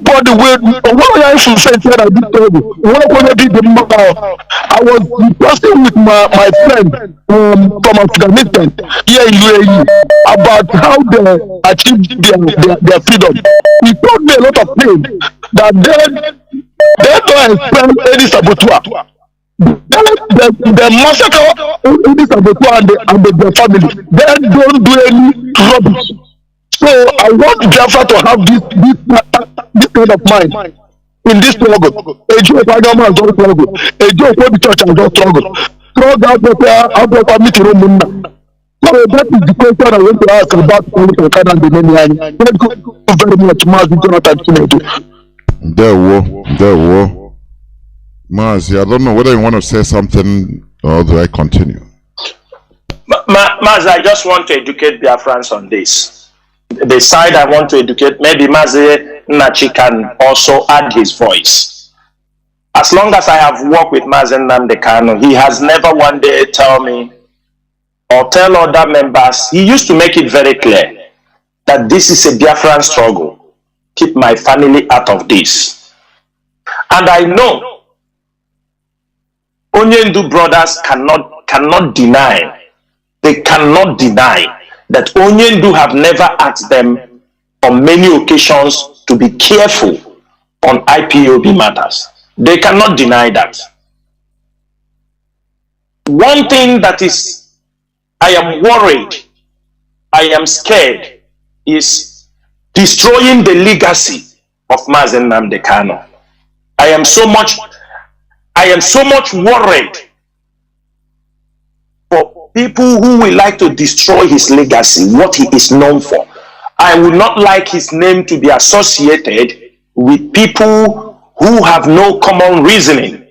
I should say that I did tell you. I was discussing with my friend from Afghanistan here in UAE about how they achieved their freedom. He told me a lot of things that they don't expel any saboteur. They massacre any saboteur and their family. They don't do any rubbish. So I want Biafra to have this kind of mind in this struggle. A Jew of Agama has done struggle. A Jew of the church has done struggle. Struggle meet Romuna. So that is the question I want to ask about Kanu and the Neniani. Thank you very much, Mazi Jonathan Chinedu.
There were. Mazi, I don't know whether you want to say something or do I continue?
Mazi, I just want to educate Biafrans on this. The side I want to educate, maybe Mazi Nnachi can also add his voice. As long as I have worked with Mazi Nnamdi, he has never one day tell me or tell other members, he used to make it very clear that this is a Biafran struggle. Keep my family out of this. And I know Onyendu brothers cannot deny, they cannot deny that Onyendu have never asked them on many occasions to be careful on IPOB matters. They cannot deny that. One thing that is, I am worried, I am scared, is destroying the legacy of Mazi Nnamdi Kanu. I am so much worried for people who will like to destroy his legacy, what he is known for. I would not like his name to be associated with people who have no common reasoning.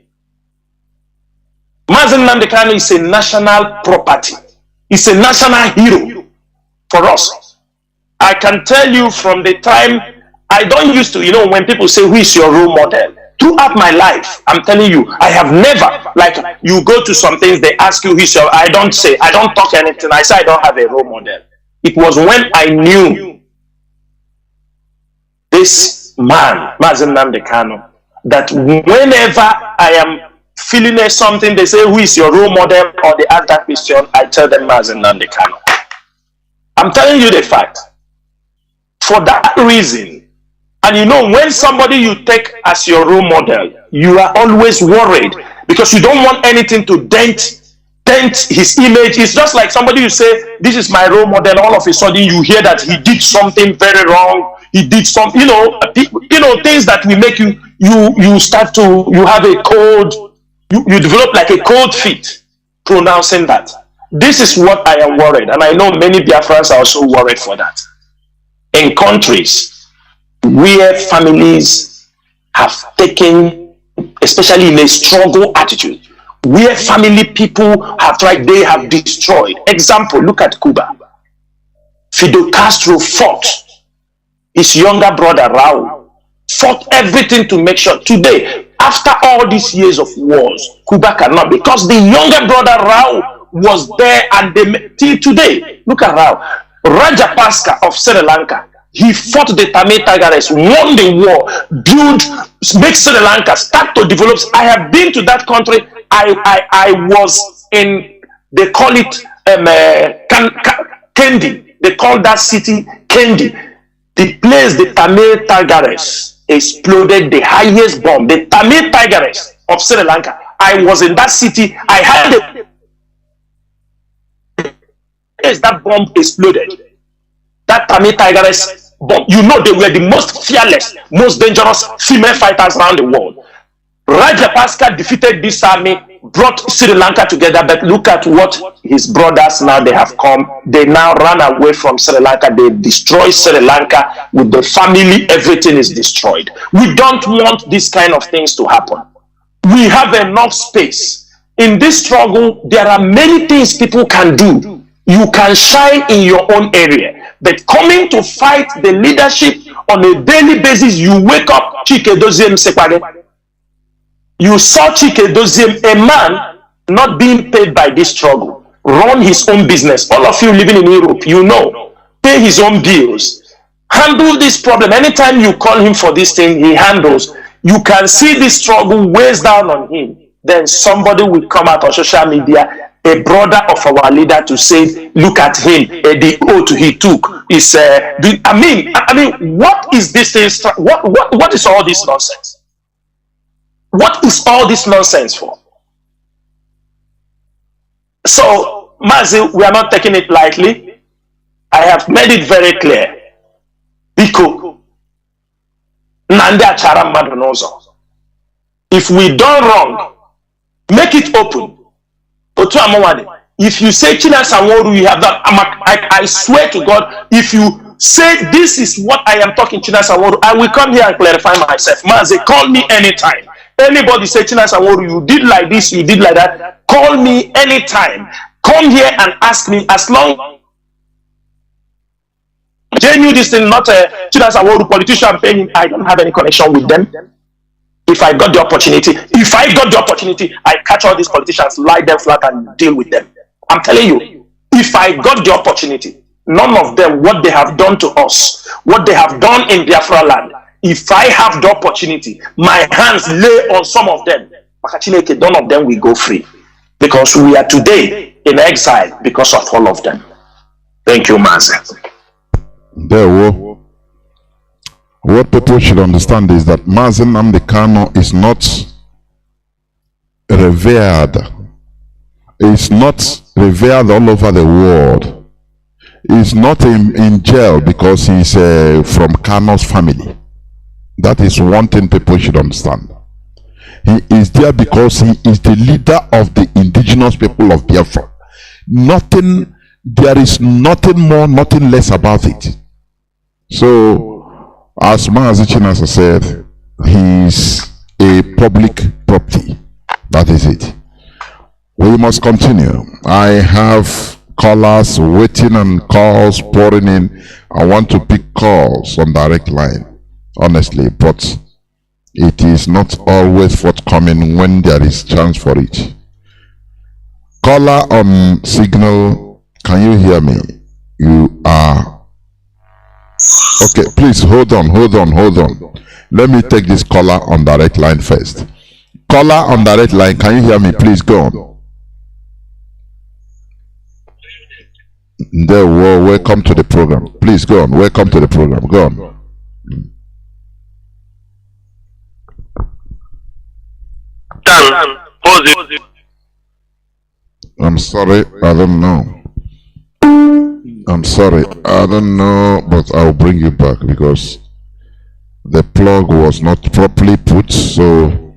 Mazi Nnamdi Kanu is a national property. It's a national hero for us. I can tell you from the time, I don't used to, when people say, who is your role model? Throughout my life, I'm telling you, I have never, like you go to some things, they ask you, who's your, I don't talk anything. I say I don't have a role model. It was when I knew this man, Mazi Nnamdi Kanu, that whenever I am feeling something, they say, who is your role model? Or they ask that question, I tell them Mazi Nnamdi Kanu. I'm telling you the fact. For that reason, and when somebody you take as your role model, you are always worried because you don't want anything to dent his image. It's just like somebody you say, this is my role model, all of a sudden you hear that he did something very wrong. He did some, things that will make you start to, you have a cold, you develop like a cold feet pronouncing that. This is what I am worried, and I know many Biafrans are also worried for that. In countries where families have taken, especially in a struggle attitude, where family people have tried, they have destroyed. Example, look at Cuba. Fidel Castro fought his younger brother Raul, fought everything to make sure. Today, after all these years of wars, Cuba cannot, because the younger brother Rao was there and they till today. Look at Rao. Rajapaksa of Sri Lanka. He fought the Tamil Tigers, won the war, make Sri Lanka start to develop. I have been to that country. I was in, they call it Kendi. They call that city Kendi. The place the Tamil Tigers exploded the highest bomb. The Tamil Tigers of Sri Lanka. I was in that city. I had that bomb exploded. That Tamil Tigers bomb. You know they were the most fearless, most dangerous female fighters around the world. Rajapaksa defeated this army, brought Sri Lanka together, but look at what his brothers now they have come. They now run away from Sri Lanka. They destroy Sri Lanka with the family. Everything is destroyed. We don't want these kind of things to happen. We have enough space. In this struggle, there are many things people can do. You can shine in your own area. But coming to fight the leadership on a daily basis, you wake up, Chikedoziem Sekwade. You saw Chikedoziem, a man not being paid by this struggle, run his own business. All of you living in Europe, you know, pay his own bills, handle this problem. Anytime you call him for this thing, he handles. You can see this struggle weighs down on him. Then somebody will come out on social media, a brother of our leader, to say, look at him, the oath he took is. I mean, what is this thing? What is all this nonsense? What is all this nonsense for? So, Mazi, we are not taking it lightly. I have made it very clear. Biko, Nnamdi achara mmadụ n'ụzọ. If we done wrong, make it open. Otu amụwadị. If you say Chinasa NWORU, you have that. I swear to God, if you say this is what I am talking Chinasa NWORU, I will come here and clarify myself. Mazi, call me anytime. Anybody say Chinasa NWORU, you did like this, you did like that, call me anytime. Come here and ask me, as long Jay knew this thing, not a Chinasa NWORU politician paying. I don't have any connection with them. If I got the opportunity, I catch all these politicians, lie them flat and deal with them. I'm telling you, if I got the opportunity, none of them, what they have done to us, what they have done in Biafraland, if I have the opportunity, my hands lay on some of them, none of them will go free. Because we are today in exile because of all of them. Thank you, Mazi.
What people should understand is that Mazi Nnamdi Kanu is not revered. It's not revered all over the world. He's not in jail because he's from Kanu's family. That is one thing people should understand. He is there because he is the leader of the indigenous people of Biafra. There is nothing more, nothing less about it. So, as Mazi Chinasa said, he is a public property. That is it. We must continue. I have callers waiting and calls pouring in. I want to pick calls on direct line, honestly, but it is not always forthcoming when there is chance for it. Caller on signal, can you hear me? You are okay. Please hold on. Let me take this caller on direct line first. Caller on direct line, can you hear me? Please go on. There, welcome to the program. Please go on. Welcome to the program. Go on. I'm sorry, I don't know. I'm sorry, I don't know, but I'll bring you back because the plug was not properly put, so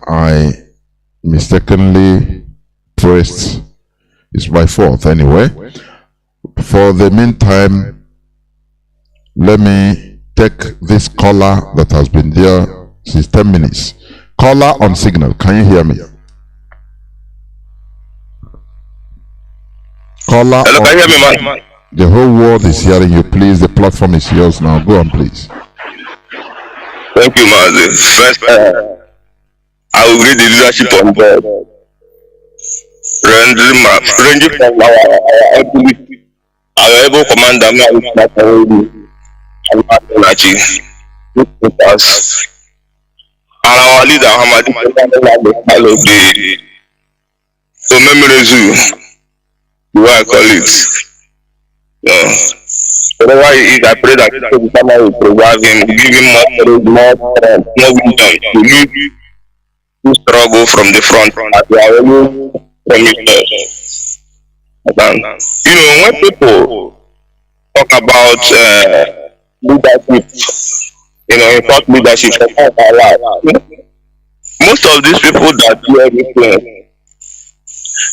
I mistakenly pressed. It's my fault anyway. For the meantime, let me take this caller that has been there since 10 minutes. Caller on signal, can you hear me? Caller.
Hello, can you hear me, man?
The whole world is hearing you. Please, the platform is yours now. Go on, please.
Thank you, Mazi. First, I will read the leadership on board. Ranging from our able commander, Mazi Nnachi, and our leader, Nnamdi, so memories, the way I call it. Whatever he is, I pray that the Father will provide him, give him more courage, more strength, more wisdom to lead to struggle from the front as we are always promised us. When people talk about leadership, in thought leadership, most of these people that do everything,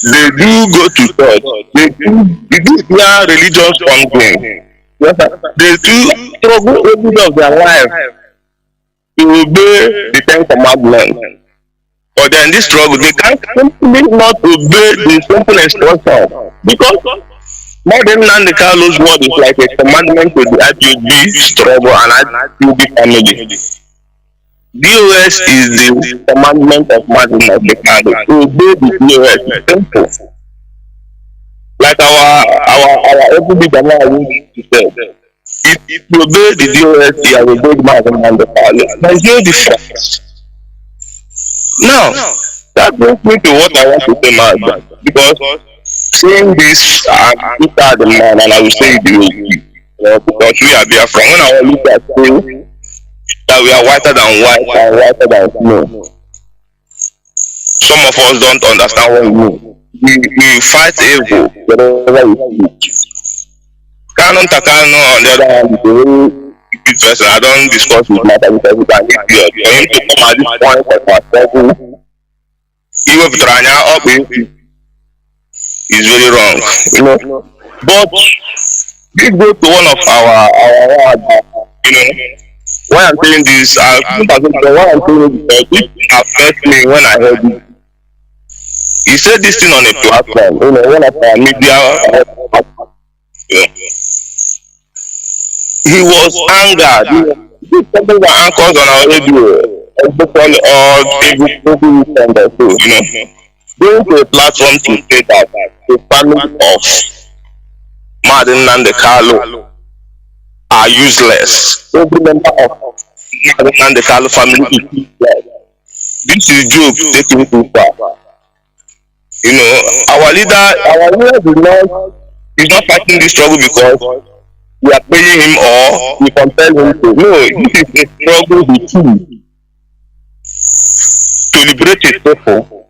they do go to church, they do their religious something. They do struggle every day of their life to obey the 10 commandments. But then this struggle, they can't simply not obey the simple instruction. Because more than Nnamdi's word is like a commandment to the IPOB struggle and IPOB family. DOS is the commandment of Mazi Nnachi. To obey the DOS is simple. Like our everyday Ghana used to say, if you obey the DOS, you are a good man and the father. There is no difference. Now, that brings me to what I want to say, man. Because saying this, I'm the man, and I will say it the way because we are Biafra. When I look at things that we are whiter than white and whiter than snow, some of us don't understand what we mean. We fight evil wherever we see. Kanu on the other hand is a very good person. I don't discuss with matter because we can get here. For him to come at this point of our struggle, even if Tranya up is very wrong. But this goes to one of our why I'm saying this, why I'm saying this, it affects me when I heard it. He said this thing on a platform, one of our media. He was angered. These people were anchors on our radio, especially all every weekend or so, Going to a platform to say that the family of Mazi Nnachi are useless. Every member of Mazi Nnachi family is useless. This is joke taking too far. Our leader is not fighting this struggle because we are paying him or we compel him to. No, this is a struggle he chooses to liberate his people.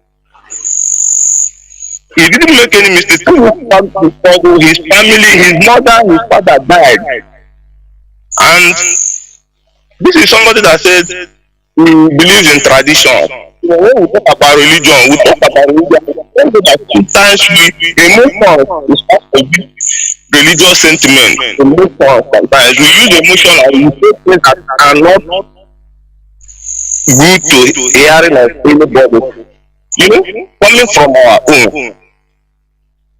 He didn't make any mistake. He was struggle. His family, his mother, his father died. And this is somebody that said he believes in tradition. When we talk about religion, sometimes emotion is part of religious sentiment. Emotion sometimes we use emotion and we say things that are not good to hearing of anybody. Coming from our own.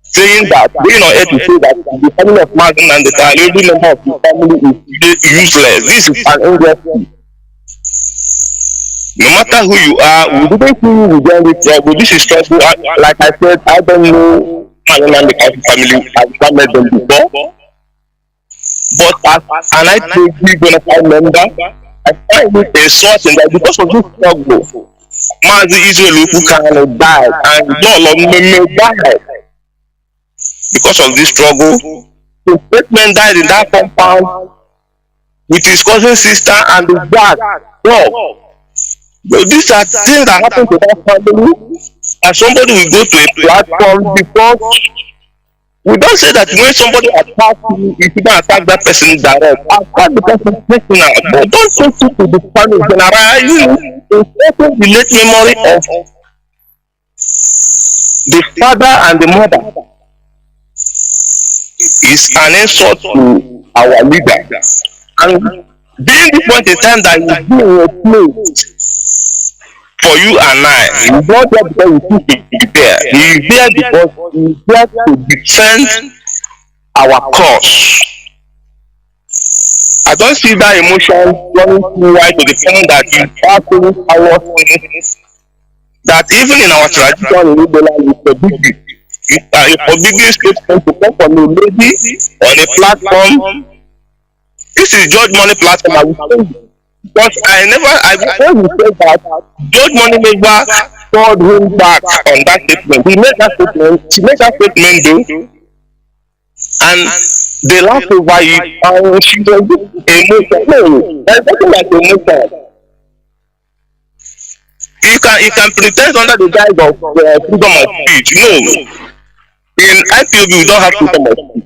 Saying that, being on air to say that the family of Mazi Nnachi, every member of the family is useless. This is an injustice. No matter who you are, we didn't see you with them with trouble. This is stressful. Like I said, I don't know Mazi Nnachi family. I've not met them before. But as an IPOB bonafide member, I find it a source in that because of this struggle, Mazi Israel Kanu died and all of them died. Because of this struggle, the statement died in that compound with his cousin sister and his dad. No. So these are things that happen to that family, and somebody will go to a platform because we don't say that when somebody attacks you, you should not attack that person direct. Attack the person personal, but don't take it to the family general. It's the late memory of the father and the mother. Is an insult to our leader. And during this point in time that he's being replaced for you and I, he's not there because he chooses to be there. He's there because he's there to defend our cause.
I don't see that emotion running too wide to the point that you start saying our things that even in our tradition in Igboland you forbid it. You forbid this statement to come from a lady on a platform. This is George Money platform. I will say it. Because before you said that, George Money never called him back on that statement. He made that statement. She made that statement though, and they laughed over it. And she was emotional. No, there's nothing like emotion. You can pretend under the guise of freedom of speech. No, in IPOB we don't have freedom of speech.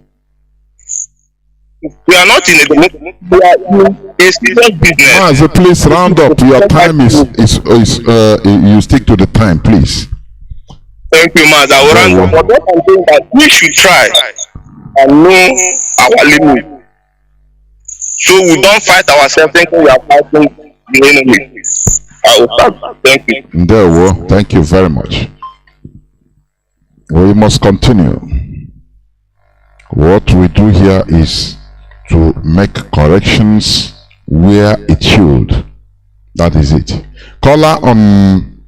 We are not in a democracy. We are in a serious business.
Mazi, please round up. Your time is you stick to the time, please.
Thank you, Mazi. I will round up. But what I'm saying that we should try and know our limits, so we don't fight ourselves thinking we are fighting the enemy. I will start. Thank you.
NWORU, thank you very much. We must continue. What we do here is to make corrections where it should. That is it. Caller on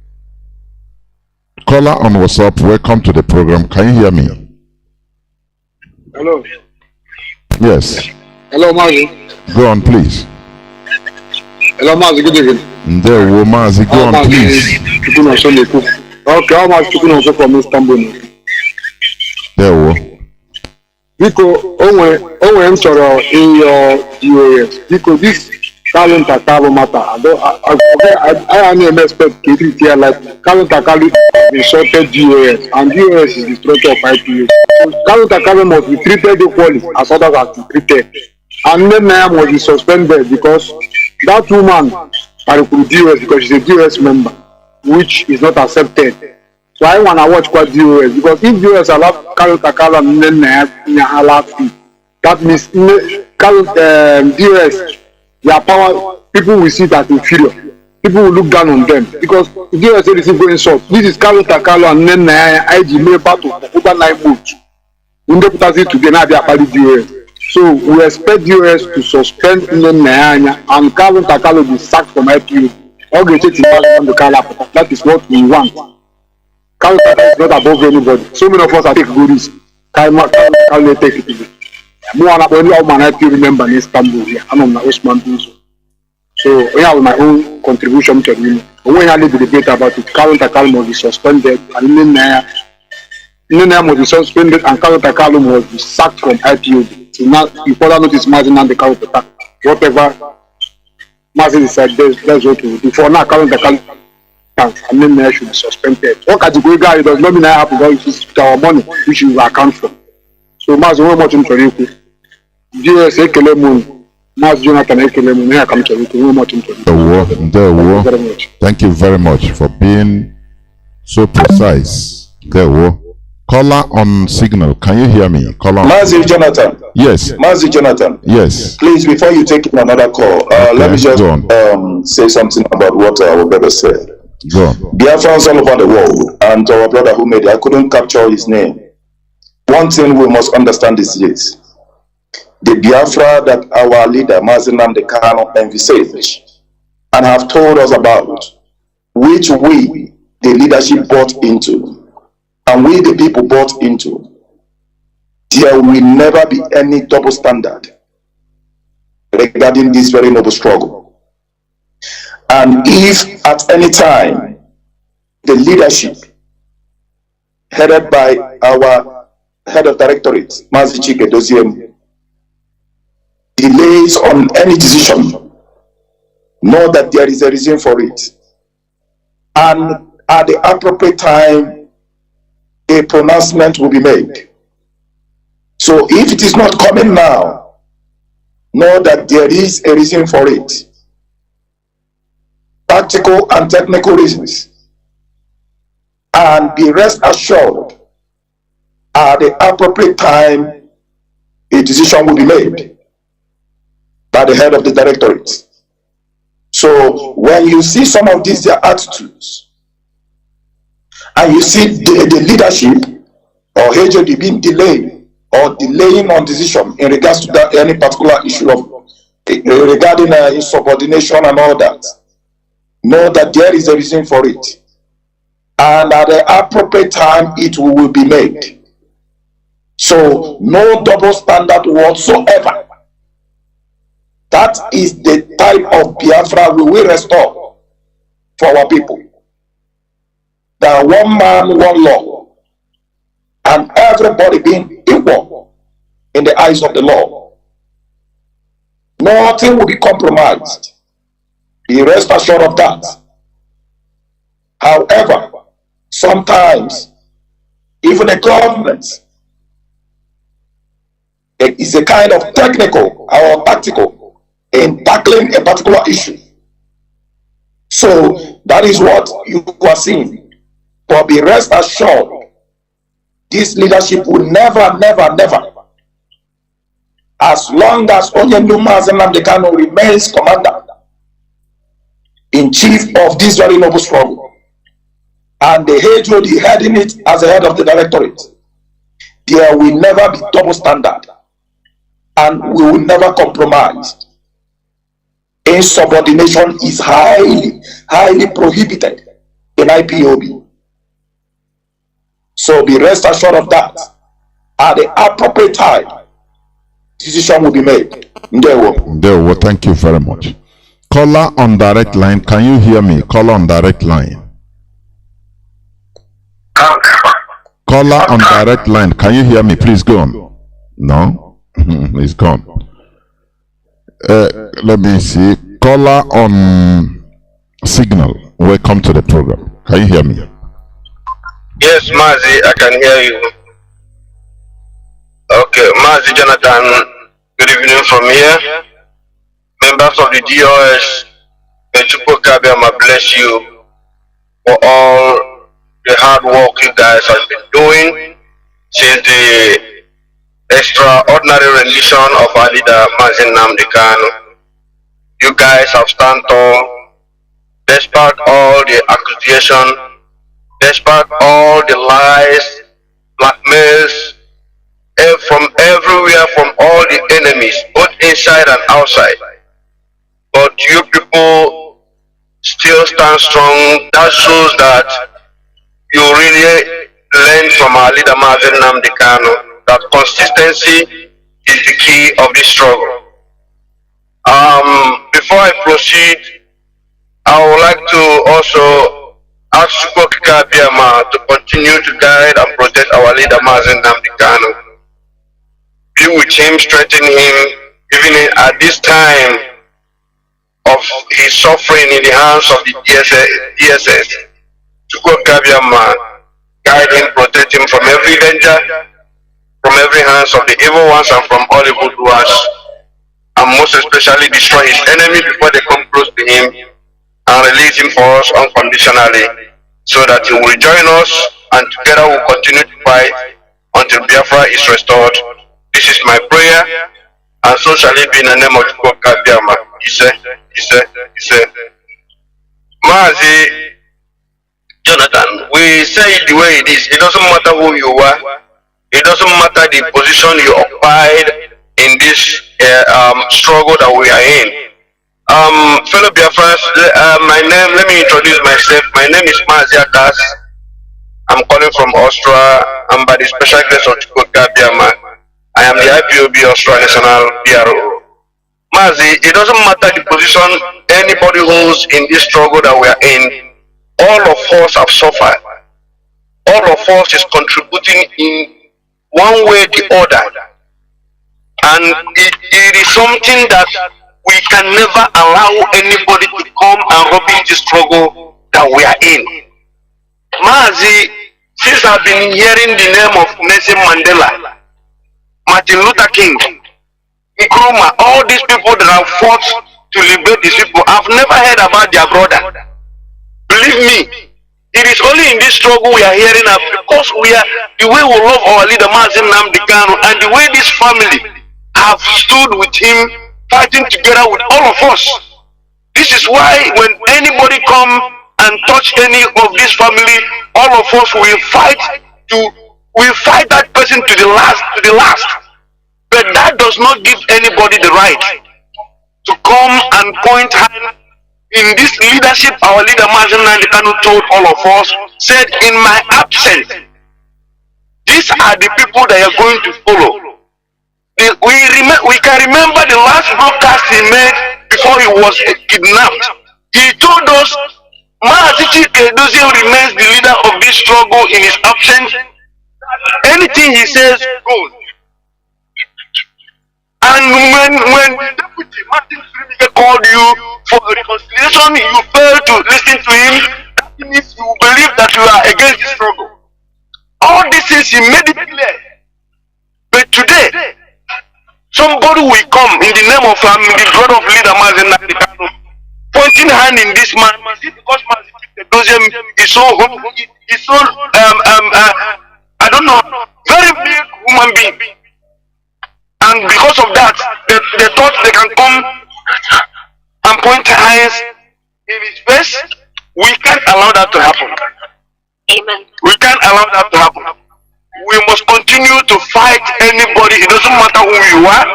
WhatsApp, welcome to the program. Can you hear me?
Hello.
Yes.
Hello, Mazi.
Go on, please.
Hello, Mazi. Good evening.
NWORU, Mazi, go on, please.
Okay, how much you also from Istanbul?
NWORU.
Because onwe m chọrọ ịyọ DOS because this Kanu Ntachi matter I am expect to treat here like Kanu Ntachi insulted DOS and DOS is the structure of IPO. So Kanu Ntachi must be treated equally as others are treated, and then I must be suspended because that woman with DOS because she's a DOS member, which is not accepted. So I want to watch what DOS because if DOS allow Kanu Ntachi and then that means DOS, their power, people will see that inferior. People will look down on them because DOS is going soft. This is Kanu Ntachi and then IG made battle over 9 votes. When they put us today, now they are party DOS. So we expect DOS to suspend Nnamdi and Kanu Ntachi will be sacked from IPO. That is what we want. Kanu Ntachi is not above anybody. So many of us are taking good risk. Kanu take it. More than only all man IPO remember in Istanbul here. I'm on my Osman Buzo. So I have my own contribution to it. When I leave the debate about it, Kanu Ntachi must be suspended and Nnamdi must be suspended and Kanu Ntachi must be sacked from IPO. So now you further notice Mazi Nnachi, whatever Mazi decided, that's what we do. For now, Kanu Ntachi and then I should be suspended. What category guy does not mean I have to go to our money, which we account for. So Mazi, one more thing for you. DOS Ekelemu, Mazi Jonathan Ekelemu, I come to you. One more thing for you.
NWORU. Thank you very much for being so precise. NWORU. Caller on signal. Can you hear me? Caller.
Mazi Jonathan.
Yes.
Mazi Jonathan.
Yes.
Please, before you take another call,
okay,
let me just say something about what our brother said.
Go on.
Biafrans all over the world, and our brother who made it, I couldn't capture his name. One thing we must understand is this: the Biafra that our leader Mazi Nnachi envisaged and have told us about, which we, the leadership, bought into, and we, the people, bought into, there will never be any double standard regarding this very noble struggle. And if at any time the leadership headed by our head of directorate, Mazi Chinasa, delays on any decision, know that there is a reason for it. And at the appropriate time, a pronouncement will be made. So if it is not coming now, know that there is a reason for it. Practical and technical reasons. And be rest assured, at the appropriate time, a decision will be made by the head of the directorate. So when you see some of these their attitudes, and you see the leadership or HOD being delayed or delaying on decision in regards to that any particular issue of regarding insubordination and all that, know that there is a reason for it. And at the appropriate time, it will be made. So, no double standard whatsoever. That is the type of Biafra we will restore for our people. There one man, one law, and everybody being equal in the eyes of the law. Nothing will be compromised. Be rest assured of that. However, sometimes even the government is a kind of technical or tactical in tackling a particular issue. So that is what you are seeing. But be rest assured, this leadership will never, as long as Nnamdi Kanu remains commander in chief of this very noble struggle, and the HOD heading it as the head of the directorate, there will never be double standard, and we will never compromise. Insubordination is highly prohibited in IPOB. So be rest assured of that. At the appropriate time, decision will be made.
Ndewo, thank you very much. Caller on direct line, can you hear me? Caller on direct line. Caller on direct line, can you hear me? Please go on. No? He's gone. Let me see. Caller on signal, welcome to the program. Can you hear me?
Yes, Mazi, I can hear you. Okay, Mazi Jonathan, good evening from here. Members of the DOS, may bless you for all the hard work you guys have been doing since the extraordinary rendition of our leader, Mazi Nnamdi Kanu. You guys have stand tall, despite all the accusation, despite all the lies, blackmails, from everywhere, from all the enemies, both inside and outside. But you people still stand strong. That shows that you really learned from our leader, Mazi Nnamdi Kanu, that consistency is the key of this struggle. Before I proceed, I would like to also ask UCHECHUKWU to continue to guide and protect our leader, Mazi Nnamdi Kanu. Be with him, strengthen him, even at this time of his suffering in the hands of the DSS. UCHECHUKWU, guide him, protect him from every danger, from every hands of the evil ones and from all evil doers, and most especially destroy his enemy before they come close to him, and release him for us unconditionally, so that he will join us and together we'll continue to fight until Biafra is restored. This is my prayer, and so shall it be in the name of UCHECHUKWU. He said. Mazi Jonathan, we say it the way it is. It doesn't matter who you are. It doesn't matter the position you occupied in this struggle that we are in. Fellow Biafrans, let me introduce myself. My name is Mazi Akas. I'm calling from Austria. I'm by the special grace of UCHECHUKWU. I am the IPOB Austria National PRO. Mazi, it doesn't matter the position anybody holds in this struggle that we are in. All of us have suffered. All of us is contributing in one way or the other. And it is something that we can never allow anybody to come and rubbish the struggle that we are in. Mazi, since I've been hearing the name of Nelson Mandela, Martin Luther King, Nkrumah, all these people that have fought to liberate these people, I've never heard about their brother. Believe me, it is only in this struggle we are hearing of, because we are the way we love our leader Mazi Nnamdi Kanu, and the way this family have stood with him, fighting together with all of us. This is why when anybody come and touch any of this family, all of us will fight that person to the last. But that does not give anybody the right to come and point hand in this leadership. Our leader Mazi Nnachi told all of us, said, in my absence, these are the people that are going to follow. We can remember the last broadcast he made before he was kidnapped. He told us Mazi Chinedu remains the leader of this struggle in his absence. Anything he says goes. And when Deputy Martin called you for a reconciliation, you failed to listen to him. That means you believe that you are against the struggle. All these things he made it clear. But today, somebody will come in the name of the blood of leader Mazi Nnachi, pointing hand in this man. Because Mazi Nnachi is so I don't know, very big human being. And because of that, they thought they can come and point hands in his face. We can't allow that to happen. Amen. We can't allow that to happen. We must continue to fight anybody. It doesn't matter who you are.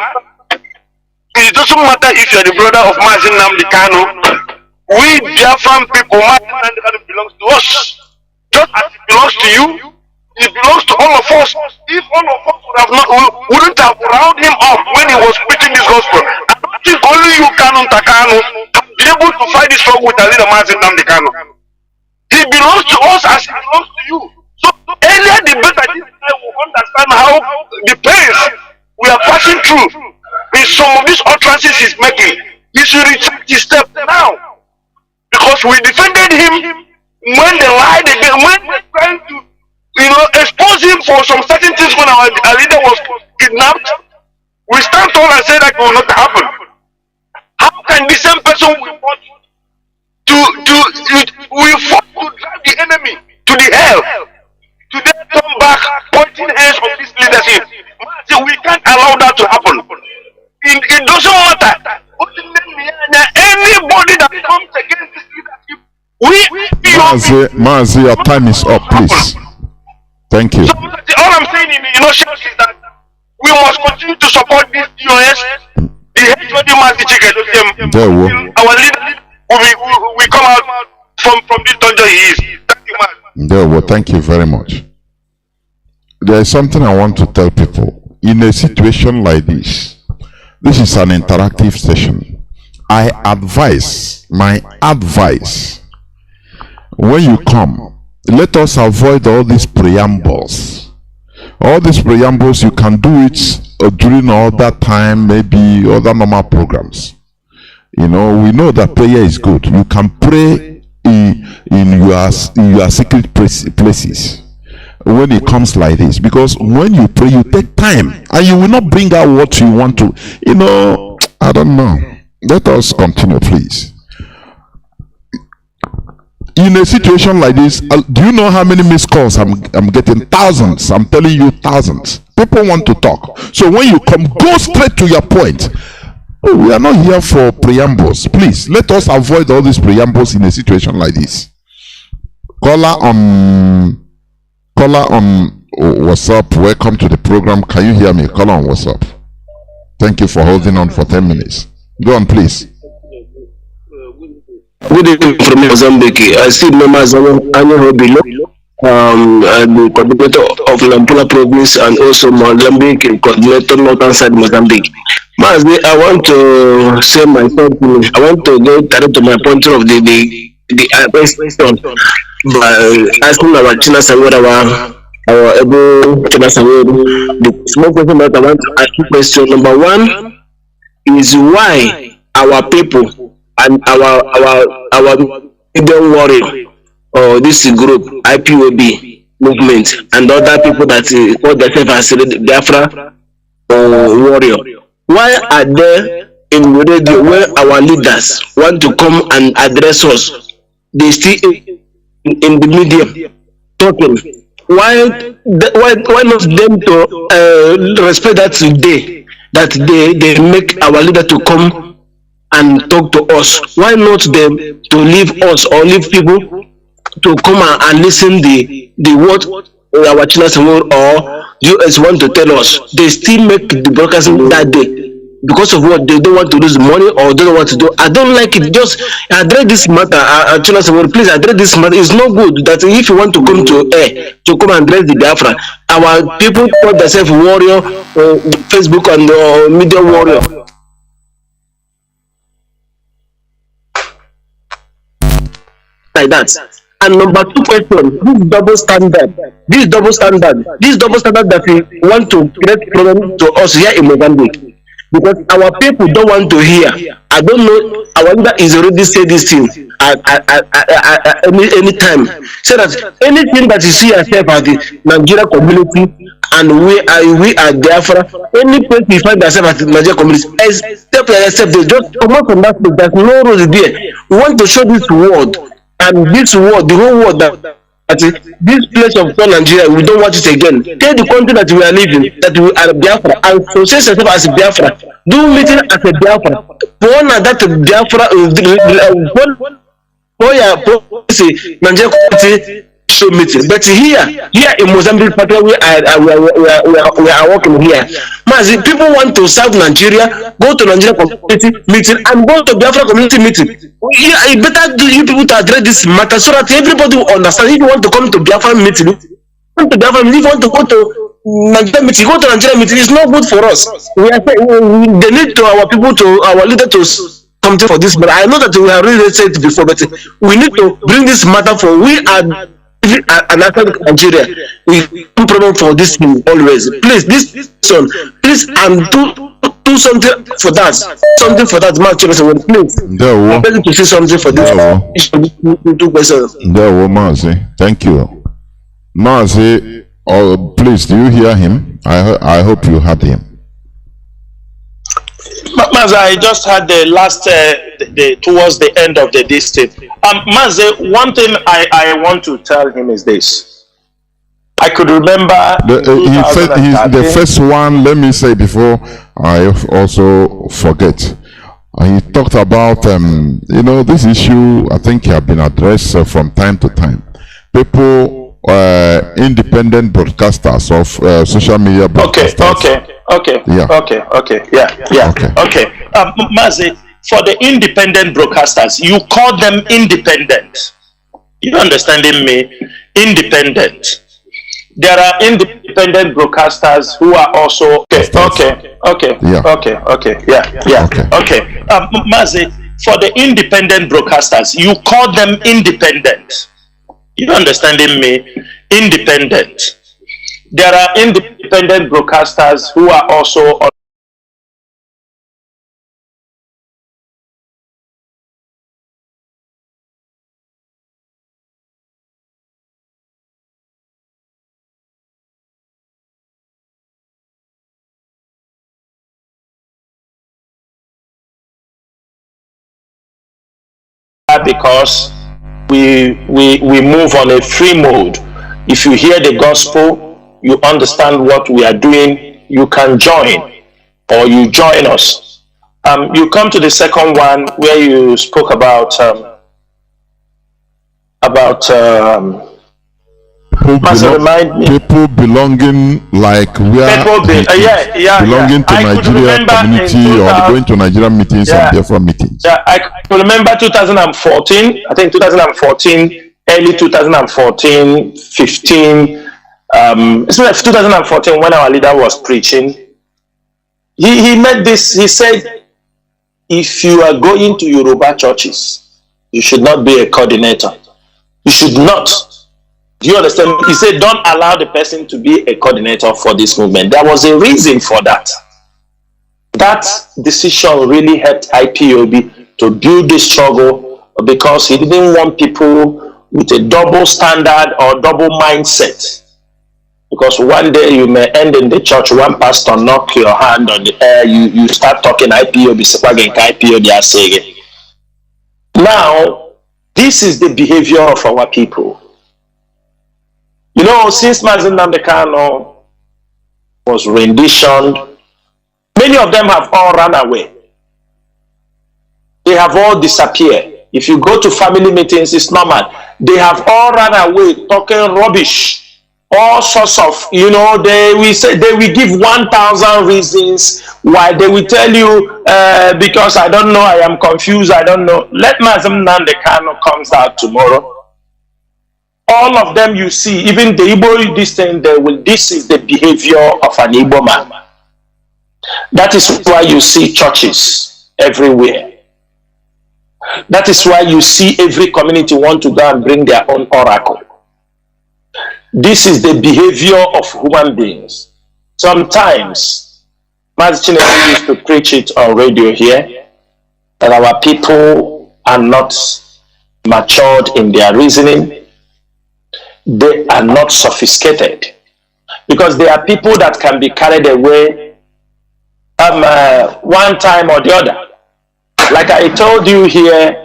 It doesn't matter if you're the brother of Mazi Nnamdi Kanu. We Biafran people, Mazi Nnamdi Kanu belongs to us. Just as it belongs to you, it belongs to all of us. If all of us wouldn't have rounded him up when he was preaching this gospel, I don't think only you, Kanu Takanu, have been able to fight this struggle with the leader Mazi Nnamdi Kanu. He belongs to us as he belongs to you. So earlier debate, I think I will understand how the pains we are passing through in some of these utterances he's making. He should retract his step now. Because we defended him when they lied again, when they were trying to expose him for some certain things when our leader was kidnapped. We stand tall and say that will not happen. How can the same person we fought to drive the enemy to the hell, to then come back pointing hands on this leadership? We can't allow that to happen. It doesn't matter. Anybody that comes against this leadership,
Mazi, your time is up, please. Thank you.
So, all I'm saying in a nutshell is that we must continue to support this DOS, the HOD Mazi Chinedu. Our leader will come out from this dungeon he is. Thank you, man.
Thank you very much. There is something I want to tell people. In a situation like this is an interactive session. My advice, when you come, let us avoid all these preambles. All these preambles, you can do it during all that time, maybe other normal programs. We know that prayer is good. You can pray in your secret places when it comes like this. Because when you pray, you take time. And you will not bring out what you want to. I don't know. Let us continue, please. In a situation like this, do you know how many missed calls I'm getting? Thousands. I'm telling you, thousands. People want to talk. So when you come, go straight to your point. We are not here for preambles. Please, let us avoid all these preambles in a situation like this. Caller on WhatsApp. Welcome to the program. Can you hear me? Caller on WhatsApp. Thank you for holding on for 10 minutes. Go on, please.
Good evening from Mozambique. I see members of below, the coordinator of Nampula province and also Mozambique, coordinator northern side Mozambique. Mazi, I want to say my thought. I want to go direct to my point of the question by asking our Chinasa Mazi, our able Chinasa Mazi. The small question that I want to ask you, question number one is why our people and our NWORU or this group Ipob movement and other people that call themselves as Biafra warrior, why are they in radio where our leaders want to come and address us? They still in the media talking. Why not them to respect that today that they make our leader to come and talk to us? Why not them to leave us or leave people to come and listen the what our Chinasa Mazi or US want to tell us? They still make the broadcasting that day. because of what they don't want to lose money or don't know what to do. I don't like it. Just address this matter. Chinasa, please address this matter. It's not good that if you want to come to come and address the Biafra, our people call themselves warrior, Facebook and media warrior. Like that. And number 2 question, this double standard that we want to create problem to us here in Mozambique. Because our people don't want to hear. I don't know, I wonder is already said this thing at any time. So that anything that you see yourself as the Nigeria community and we are Biafra, any place you find yourself as the Nigeria community, except they just come out from that place. There's no rose there. We want to show this world. And this world, the whole world, that this place of Nigeria, we don't want it again. Tell the country that we are living, that we are Biafra, and process yourself as a Biafra. Do meeting as a Biafra. One that Biafra, Nigeria community show meeting. But here in Mozambique, we are working here. Mazi, people want to serve Nigeria, go to Nigeria community meeting, and go to Biafra community meeting. It better do you people to address this matter so that everybody will understand. If you want to come to Biafra meeting, if you want to go to Nigeria meeting, go to Nigeria meeting. It's not good for us. We are they need to our people, to our leader, to something for this. But I know that we have really said it before, but we need to bring this matter for we are Nigeria. We have problem for this thing always. Please, this son, please, and do something for that. Something for that, man. Please, I'm begging to see something for this.
Mazi. Thank you, Mazi. Please, do you hear him? I hope you heard him.
Mazi, I just had the last towards the end of this thing. Mazi, one thing I want to tell him is this. I could remember
the first one. Let me say before I also forget. He talked about this issue. I think have been addressed from time to time. People, independent broadcasters of social media broadcasters. Okay.
Mazi, for the independent broadcasters, you call them independent. You understanding me? Independent. There are independent broadcasters who are also okay. Mazi, for the independent broadcasters, you call them independent. You understanding me? Independent. There are independent broadcasters who are also because we move on a free mode. If you hear the gospel, you understand what we are doing, you can join, or you join us. You come to the second one where you spoke about
people belonging, like we are belonging to Nigeria community or going to Nigerian meetings and Biafra meetings.
Yeah, I can remember 2014, I think 2014, early 2014, 15, especially 2014 when our leader was preaching. He made this, he said, if you are going to Yoruba churches, you should not be a coordinator. You should not. Do you understand? He said, don't allow the person to be a coordinator for this movement. There was a reason for that. That decision really helped IPOB to build this struggle because he didn't want people with a double standard or double mindset. Because one day you may end in the church, one pastor knock your hand on the air, you start talking IPOB, IPOB, saying. Now, this is the behavior of our people. You know, since Mazi Nnachi was renditioned, many of them have all run away. They have all disappeared. If you go to family meetings, it's normal. They have all run away talking rubbish. all sorts of, they will say, they will give 1,000 reasons why. They will tell you, because I don't know, I am confused, I don't know. Let Mazi Nnamdi Kanu comes out tomorrow. All of them you see, even the Igbo, this is the behavior of an Igbo man. That is why you see churches everywhere. That is why you see every community want to go and bring their own oracle. This is the behavior of human beings. Sometimes, Mazi Chinasa used to preach it on radio here, that our people are not matured in their reasoning. They are not sophisticated. Because there are people that can be carried away one time or the other. Like I told you here,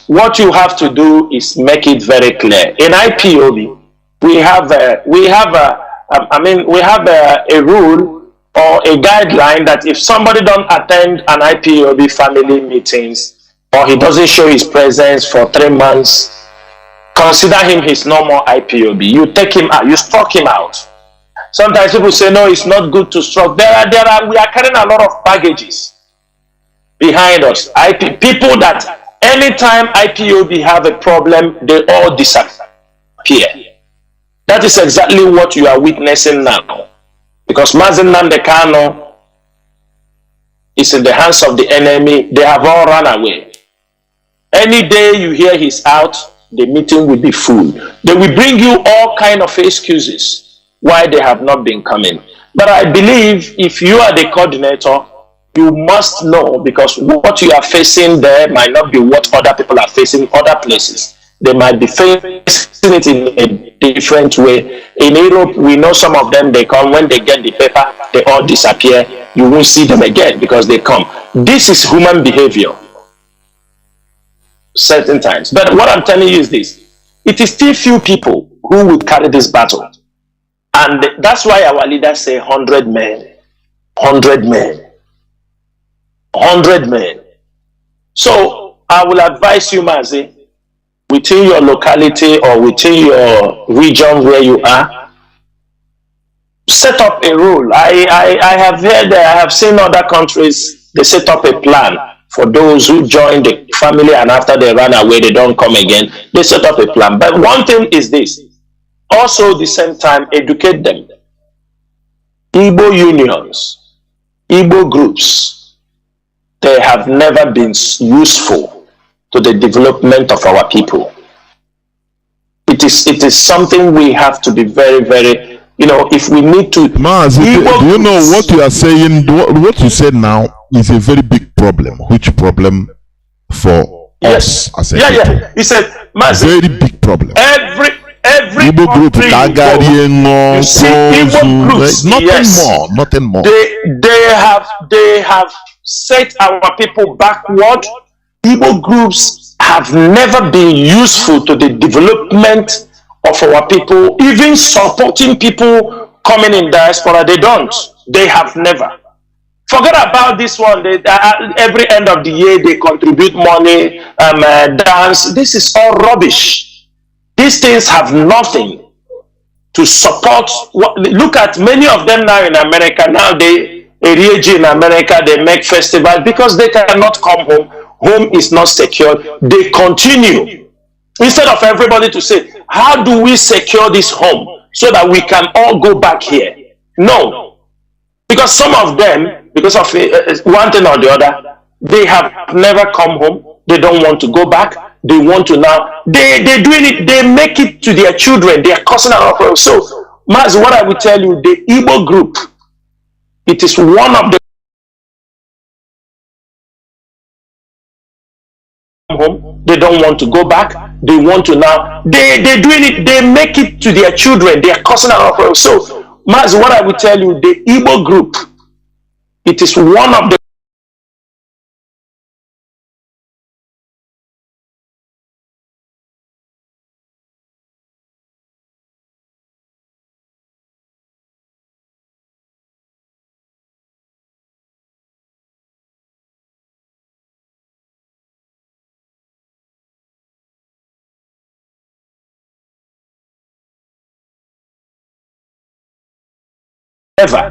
what you have to do is make it very clear. In IPOB, we have a rule or a guideline that if somebody don't attend an IPOB family meetings, or he doesn't show his presence for 3 months, consider him his normal IPOB. You take him out, you struck him out. Sometimes people say, no, it's not good to struck. We are carrying a lot of baggages behind us. People that anytime IPOB have a problem, they all disappear. That is exactly what you are witnessing now. Because Mazi Nnamdi Kanu is in the hands of the enemy. They have all run away. Any day you hear he's out, the meeting will be full. They will bring you all kind of excuses why they have not been coming. But I believe if you are the coordinator, you must know, because what you are facing there might not be what other people are facing in other places. They might be facing it in a different way. In Europe, we know some of them, they come, when they get the paper, they all disappear. You won't see them again because they come. This is human behavior. Certain times. But what I'm telling you is this. It is still few people who will carry this battle. And that's why our leaders say 100 men. 100 men. 100 men. So I will advise you, Mazi, within your locality or within your region where you are, set up a rule. I have heard, I have seen other countries, they set up a plan for those who join the family and after they run away, they don't come again. They set up a plan. But one thing is this, also at the same time, educate them. Igbo unions, Igbo groups, they have never been useful to the development of our people. It is something we have to be very, very, if we need to.
Mazi, do you know what you are saying? What you said now is a very big problem. Which problem for us as a people?
Yeah. He said, Mazi,
very big problem.
Every
Igbo group,
you see Igbo groups,
nothing more.
They have set our people backward. Igbo groups have never been useful to the development of our people. Even supporting people coming in diaspora, they don't. They have never. Forget about this one. Every end of the year, they contribute money, dance. This is all rubbish. These things have nothing to support. Look at many of them now in America. Now they engage in America, they make festivals because they cannot come home. Home is not secure. They continue. Instead of everybody to say, how do we secure this home so that we can all go back here? No. Because some of them, because of one thing or the other, they have never come home. They don't want to go back. They want to now. They're doing it. They make it to their children. They are causing a lot of problems. So, Maz, what I will tell you, the Igbo group, it is one of the home. They don't want to go back. They want to now. They're doing it. They make it to their children. They are causing a lot of problems. So, Maz, what I will tell you, the Igbo group, it is one of the ever.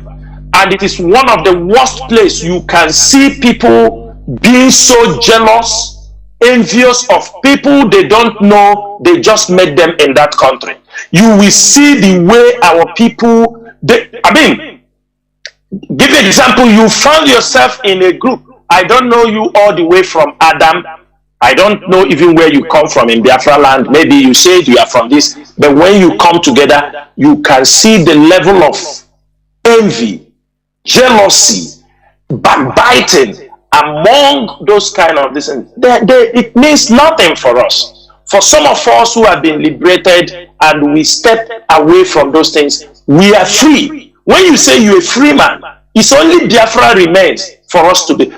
And it is one of the worst places. You can see people being so jealous, envious of people they don't know, they just met them in that country. You will see the way our people, give you an example. You found yourself in a group. I don't know you all the way from Adam. I don't know even where you come from in Biafraland. Maybe you say you are from this, but when you come together, you can see the level of envy, jealousy, backbiting among those kind of things. It means nothing for us. For some of us who have been liberated and we step away from those things, we are free. When you say you're a free man, it's only Biafra remains for us to be,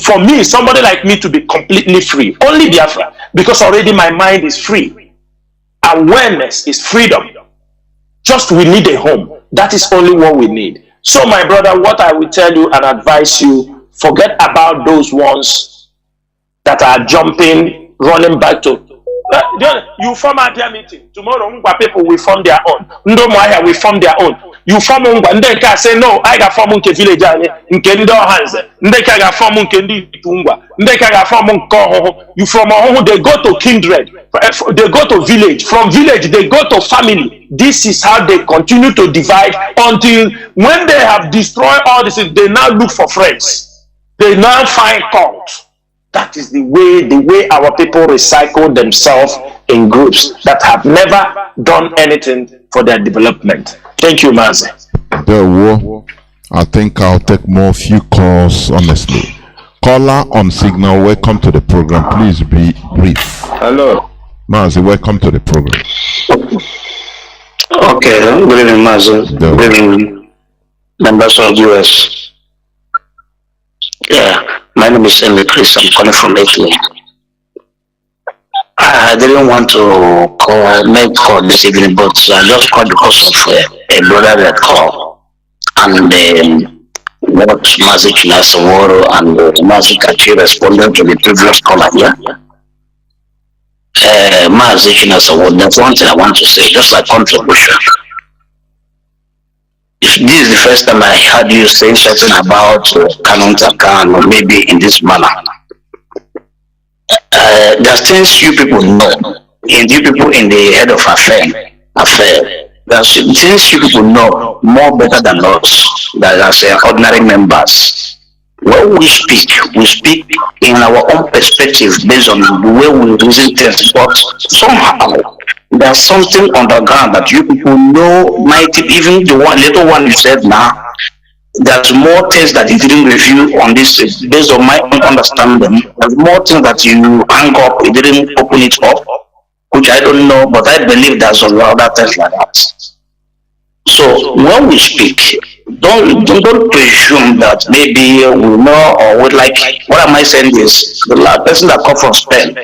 for me, somebody like me to be completely free. Only Biafra, because already my mind is free. Awareness is freedom. Just we need a home. That is only what we need. So my brother, what I will tell you and advise you, forget about those ones that are jumping, running back to. You form a their meeting. Tomorrow, people will form their own. Ndomoya will form their own. You form and they can say, no, I got form unke village in Kendo hands. They can form unke Tungwa. They can form unko. You from home, they go to kindred. They go to village. From village, they go to family. This is how they continue to divide until when they have destroyed all this, they now look for friends. They now find cult. That is the way our people recycle themselves in groups that have never done anything for their development. Thank you, Mazi.
I think I'll take more few calls, honestly. Caller on signal, welcome to the program. Please be brief.
Hello.
Mazi, welcome to the program.
Okay, good evening, Mazi. Good evening, members of US. Yeah, my name is Chris. I'm calling from Italy. I didn't want to make call this evening, but I just called because of a brother that called. And what Mazi Chinasa Mazi and Mazi Nnachi responded to the previous caller here. Mazi Chinasa Mazi, that's one thing I want to say, just like contribution. This is the first time I heard you say something about Kanu or maybe in this manner. There's things you people know, and you people in the head of affair. There's things you people know more better than us, that as ordinary members. When we speak in our own perspective based on the way we reason things, but somehow there's something on the ground that you people know, might even the little one you said now. There's more things that you didn't review on this based on my own understanding. There's more things that you hang up, you didn't open it up, which I don't know, but I believe there's a lot of other things like that. So when we speak, don't presume that maybe we know or would like. What am I saying is the person that come from Spain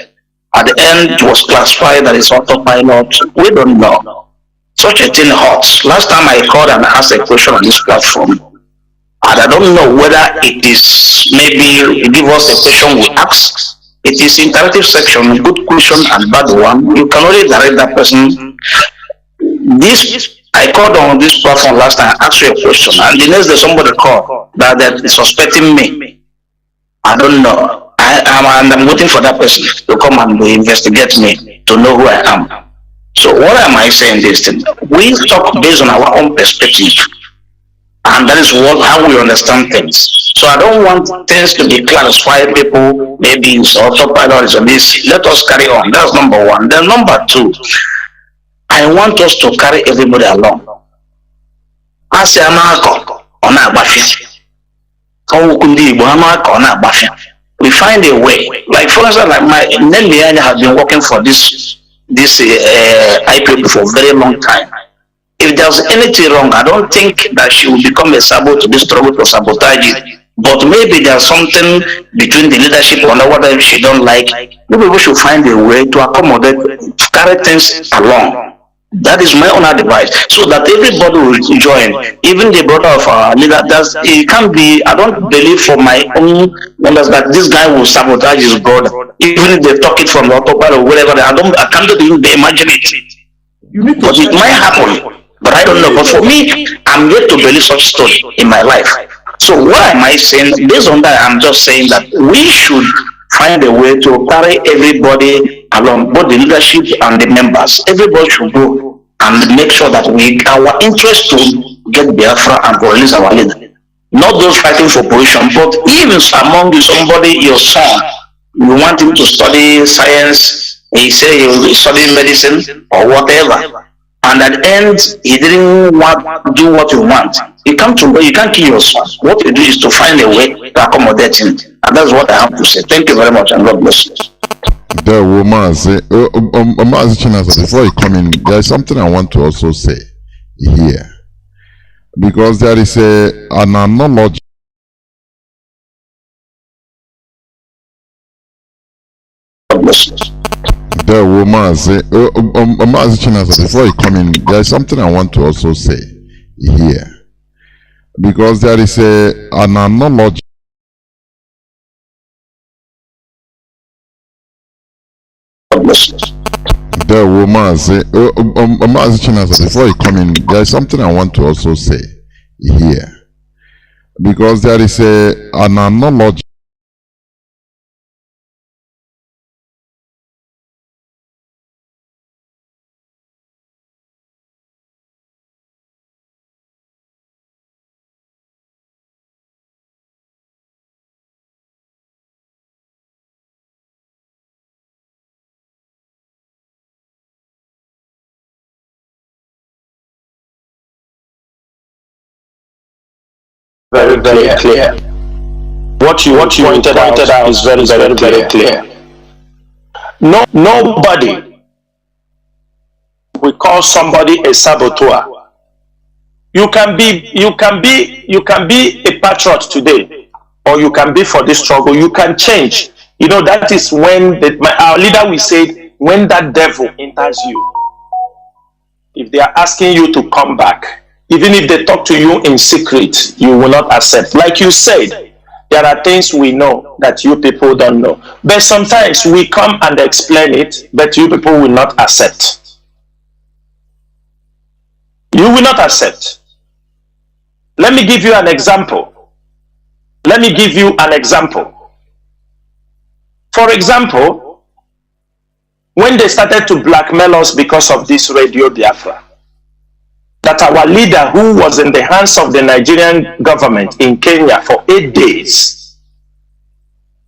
at the end was classified that it's autopilot. We don't know. Such a thing hurts. Last time I called and asked a question on this platform, and I don't know whether it is maybe give us a question we ask. It is interactive section, good question and bad one. You can only direct that person. This I called on this platform last time, asked you a question, and the next day somebody called that is suspecting me. I don't know. I'm waiting for that person to come and investigate me to know who I am. So what am I saying this thing? We talk based on our own perspective. And that is how we understand things. So I don't want things to be classified, people, maybe it's autopilot or this. Let us carry on. That's number one. Then number two, I want us to carry everybody along. We find a way. Like for instance, like my Nnamdi has been working for this Ipob for a very long time. If there's anything wrong, I don't think that she will become a saboteur to this struggle to sabotage it. But maybe there's something between the leadership or whatever she don't like. Maybe we should find a way to accommodate, carry things along. That is my own advice, so that everybody will join. Even the brother of our leader, it can't be. I don't believe for my own members that this guy will sabotage his brother. Even if they talk it from the autopilot or whatever, I can't even imagine it. But it might happen. But I don't know. But for me, I'm yet to believe such story in my life. So what am I saying? Based on that, I'm just saying that we should find a way to carry everybody along, both the leadership and the members. Everybody should go and make sure that our interest to get Biafra and to release our leader. Not those fighting for position, but even among you, somebody, your son, you want him to study science, he say he will study medicine or whatever. And at the end, he didn't do what you want. You can't kill your son. What you do is to find a way to accommodate him. And that's what I have to say. Thank you very much and God bless you.
There, Mazi Chinasa, before you come in, there is something I want to also say here. Because there is an analogy. There, Mazi Chinasa, before you come in, there is something I want to also say here. Because there is an analogy. There, Mazi Chinasa, before you come in, there is something I want to also say here. Because there is an analogy.
Very clear. What you pointed out is very clear. Nobody will call somebody a saboteur. You can be a patriot today, or you can be for this struggle. You can change. You know, that is when our leader will say, when that devil enters you, if they are asking you to come back, even if they talk to you in secret, you will not accept. Like you said, there are things we know that you people don't know. But sometimes we come and explain it, but you people will not accept. You will not accept. Let me give you an example. Let me give you an example. For example, when they started to blackmail us because of this Radio Biafra, that our leader, who was in the hands of the Nigerian government in Kenya for 8 days,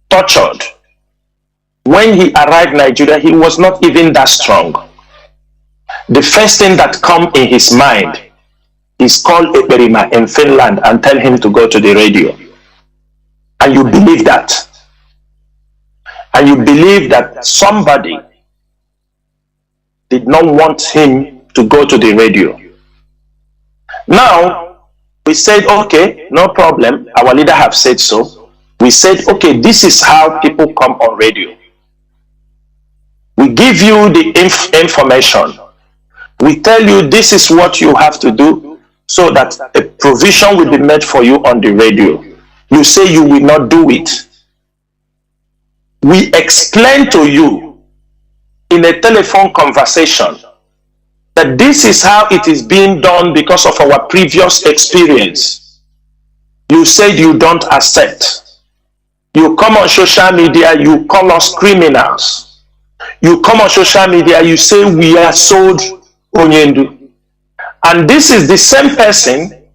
tortured. When he arrived in Nigeria, he was not even that strong. The first thing that comes in his mind is call Eberima in Finland and tell him to go to the radio. And you believe that. And you believe that somebody did not want him to go to the radio. Now, we said, okay, no problem. Our leader have said so. We said, okay, this is how people come on radio. We give you the information. We tell you this is what you have to do so that a provision will be made for you on the radio. You say you will not do it. We explain to you in a telephone conversation that this is how it is being done because of our previous experience. You said you don't accept. You come on social media, you call us criminals. You come on social media, you say we are sold Onyendu. And this is the same person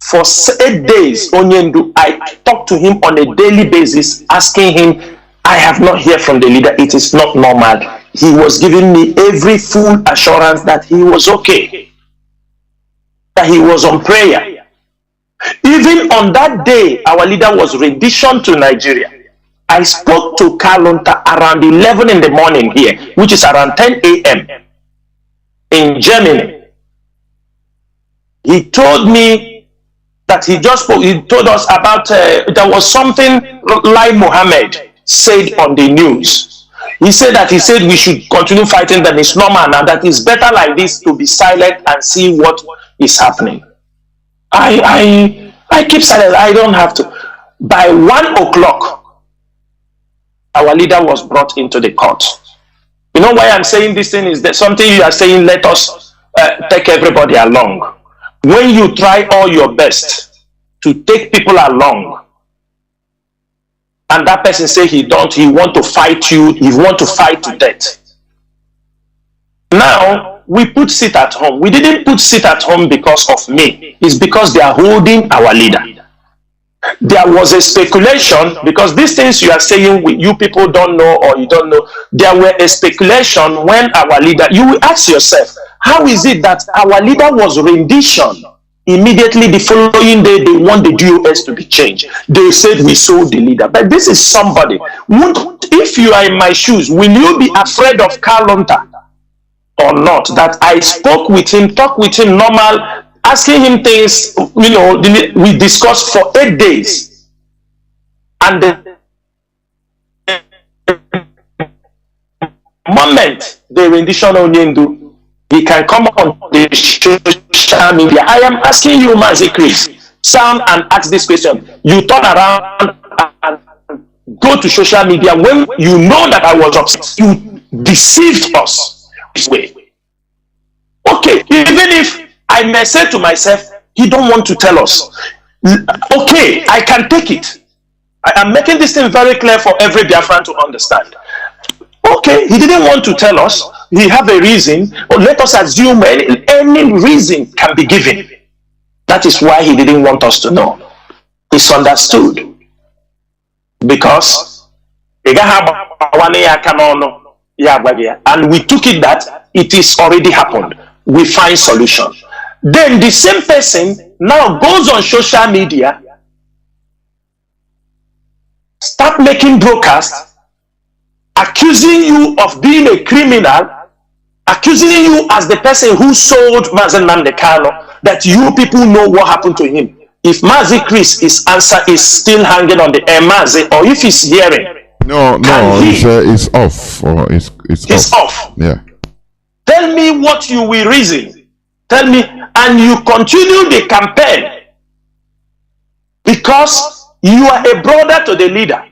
for 8 days, Onyendu. I talk to him on a daily basis, asking him, I have not heard from the leader, it is not normal. He was giving me every full assurance that he was okay, that he was on prayer. Even on that day, our leader was renditioned to Nigeria. I spoke to Kalunta around 11 in the morning here, which is around 10 a.m. in Germany. He told me that he told us about, there was something Lai Mohammed said on the news. He said we should continue fighting, that it's normal and that it's better like this to be silent and see what is happening. I keep silent. I don't have to. By 1 o'clock, our leader was brought into the court. You know why I'm saying this thing is that something you are saying, let us take everybody along, when you try all your best to take people along, and that person say he want to fight you, he want to fight to death. Now, we put sit at home. We didn't put sit at home because of me. It's because they are holding our leader. There was a speculation, because these things you are saying, you people don't know or you don't know. There were a speculation when our leader, you will ask yourself, how is it that our leader was rendition? Immediately the following day, they want the DOS to be changed. They said we sold the leader. But this is somebody. If you are in my shoes, will you be afraid of Kalonta or not? That I spoke with him, talked with him normal, asking him things, you know, we discussed for 8 days. And the moment the rendition on Yendu, he can come on the social media. I am asking you, Mazi Chris, sound and ask this question. You turn around and go to social media when you know that I was upset. You deceived us this way. Okay, even if I may say to myself, he don't want to tell us. Okay, I can take it. I am making this thing very clear for every Biafran to understand. Okay, he didn't want to tell us. He have a reason, or let us assume any reason can be given. That is why he didn't want us to know. It's understood. Because and we took it that it is already happened. We find solution. Then the same person now goes on social media, start making broadcasts, accusing you of being a criminal, accusing you as the person who sold Mazi Nnamdi, that you people know what happened to him. If Mazi Chris, his answer is still hanging on the air, Mazi, or if he's hearing.
No, it's off. Or it's
off.
Yeah.
Tell me what you will reason. Tell me, and you continue the campaign because you are a brother to the leader.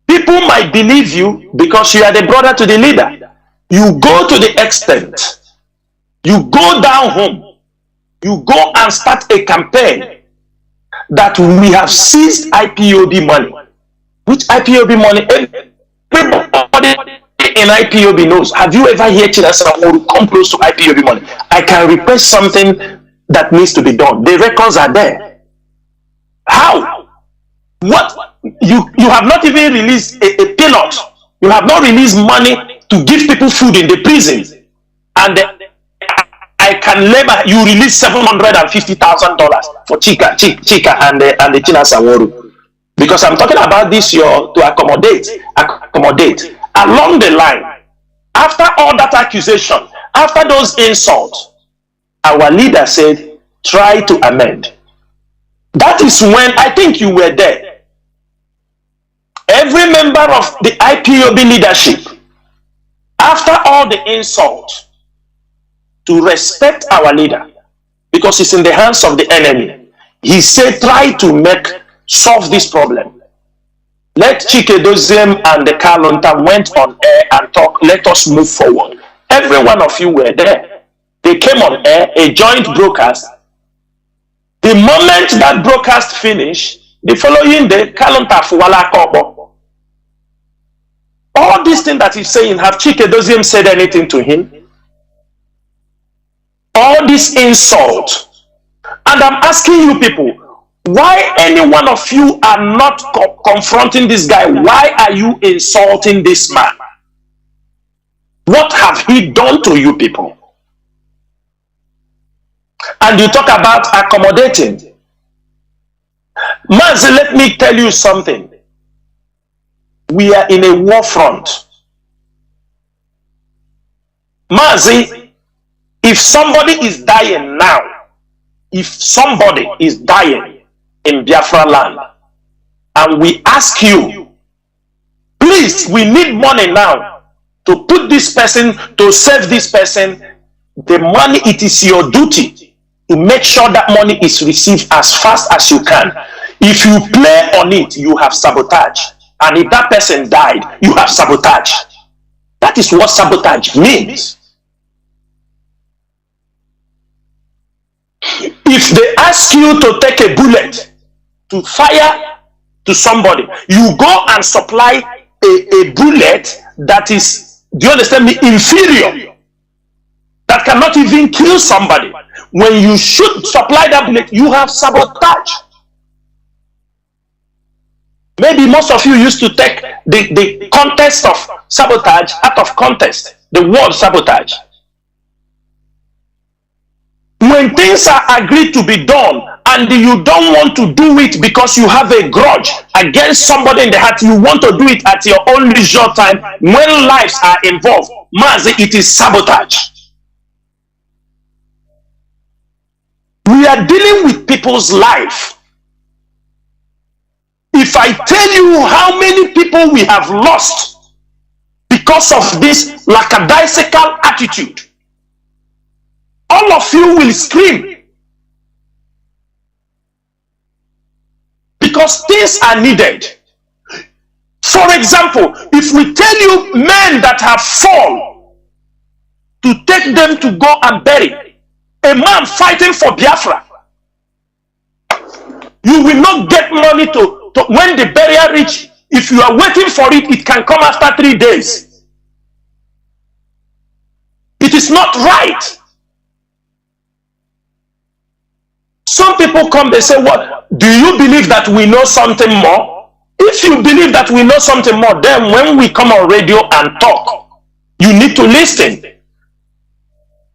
People might believe you because you are the brother to the leader. You go to the extent, you go down home, you go and start a campaign that we have seized IPOB money. Which IPOB money? Everybody in IPOB knows. Have you ever heard Chinasa Mazi come close to IPOB money? I can request something that needs to be done. The records are there. How? What? You have not even released a peanut. You have not released money to give people food in the prison. And I can label you release $750,000 for Chika and the Chinasa Mazi. Because I'm talking about this year to accommodate. Along the line, after all that accusation, after those insults, our leader said, try to amend. That is when, I think you were there. Every member of the IPOB leadership, after all the insults, to respect our leader, because it's in the hands of the enemy, he said, try to solve this problem. Let Chinedu and the Kalonta went on air and talk. Let us move forward. Every one of you were there. They came on air, a joint broadcast. The moment that broadcast finished, the following day, Kalonta Fuwala Kobo. All these things that he's saying, have Chinedu said anything to him? All this insult. And I'm asking you people, why any one of you are not confronting this guy? Why are you insulting this man? What have he done to you people? And you talk about accommodating. Mazi, let me tell you something. We are in a war front. Mazi, if somebody is dying now, if somebody is dying in Biafraland, and we ask you, please, we need money now to put this person, to save this person, the money, it is your duty to make sure that money is received as fast as you can. If you play on it, you have sabotage. And if that person died, you have sabotage. That is what sabotage means. If they ask you to take a bullet to fire to somebody, you go and supply a bullet that is, do you understand me, inferior, that cannot even kill somebody. When you should supply that bullet, you have sabotage. Maybe most of you used to take the contest of sabotage out of context, the word sabotage. When things are agreed to be done and you don't want to do it because you have a grudge against somebody in the heart, you want to do it at your own leisure time when lives are involved, Mazi, it is sabotage. We are dealing with people's life. If I tell you how many people we have lost because of this lackadaisical attitude, all of you will scream. Because things are needed. For example, if we tell you men that have fallen, to take them to go and bury a man fighting for Biafra, you will not get money to when the burial reach. If you are waiting for it, it can come after 3 days. It is not right. Some people come, they say, what? Do you believe that we know something more? If you believe that we know something more, then when we come on radio and talk, you need to listen.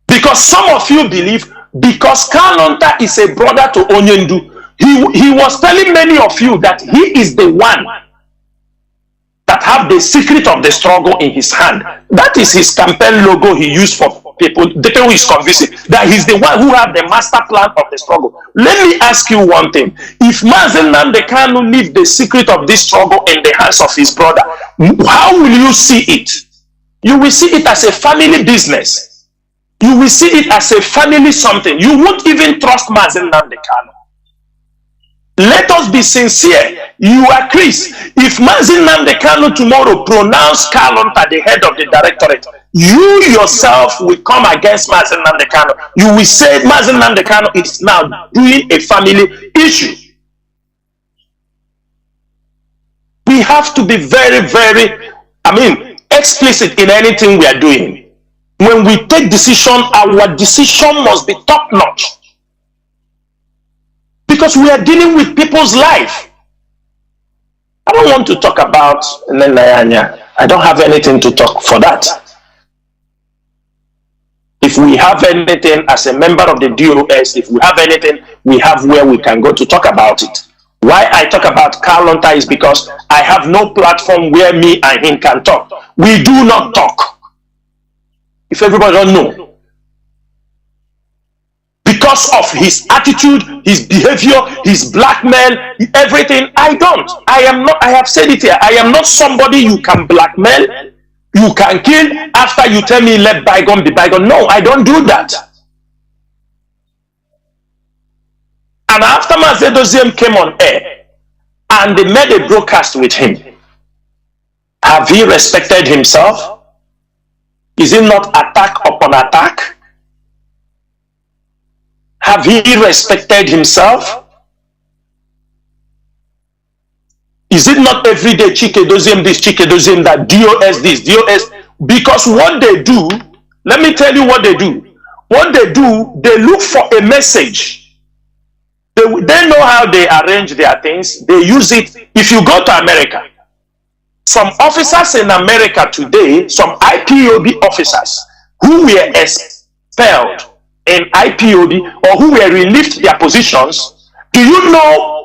Because some of you believe, because Kanu is a brother to Onyendu, he was telling many of you that he is the one that have the secret of the struggle in his hand. That is his campaign logo he used for people. The people is convincing that he's the one who have the master plan of the struggle. Let me ask you one thing. If Mazi Nnamdi Kanu leave the secret of this struggle in the hands of his brother, how will you see it? You will see it as a family business. You will see it as a family something. You won't even trust Mazi Nnamdi Kanu. Let us be sincere. You are Chris. If Mazi Nnamdi Kanu tomorrow pronounce Kanu the head of the directorate, you yourself will come against Mazi Nnamdi Kanu. You will say Mazi Nnamdi Kanu is now doing a family issue. We have to be very, very, explicit in anything we are doing. When we take decision, our decision must be top notch. Because we are dealing with people's life. I don't want to talk about Nenayanya. I don't have anything to talk for that. If we have anything as a member of the DOS, if we have anything, we have where we can go to talk about it. Why I talk about Kanu is because I have no platform where me and him can talk. We do not talk. If everybody don't know. Because of his attitude, his behavior, his blackmail, everything, I don't. I am not, I have said it here, I am not somebody you can blackmail, you can kill after you tell me let bygone be bygone. No, I don't do that. And after Mazi Doziem came on air and they made a broadcast with him, have he respected himself? Is it not attack upon attack? Have he respected himself? Is it not every day Chikedoziem this, Chikedoziem that, DOS this, DOS? Because what they do, let me tell you what they do. What they do, they look for a message. They know how they arrange their things. They use it. If you go to America, some officers in America today, some IPOB officers who were expelled in IPOB or who were relieved their positions, do you know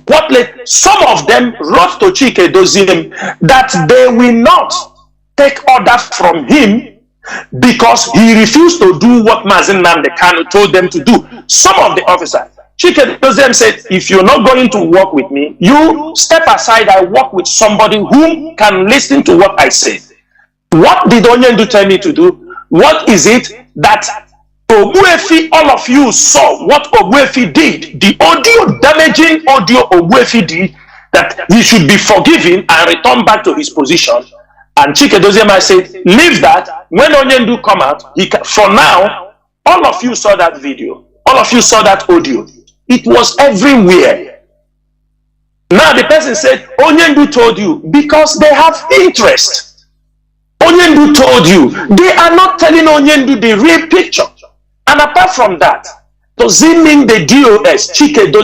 what some of them wrote to Chikedoziem that they will not take orders from him because he refused to do what Mazi Nnamdi Kanu told them to do. Some of the officers, Chikedoziem said, if you're not going to work with me, you step aside. I work with somebody who can listen to what I say. What did Onyendu tell me to do? What is it that Ogbuefi, all of you saw what Ogbuefi did, the audio, damaging audio Ogbuefi did, that he should be forgiven and return back to his position. And Chikedoziem said, leave that. When Onyendu come out, for now, all of you saw that video. All of you saw that audio. It was everywhere. Now the person said, Onyendu told you, because they have interest. Onyendu told you. They are not telling Onyendu the real picture. And apart from that, does it mean the DOS, Chinedu,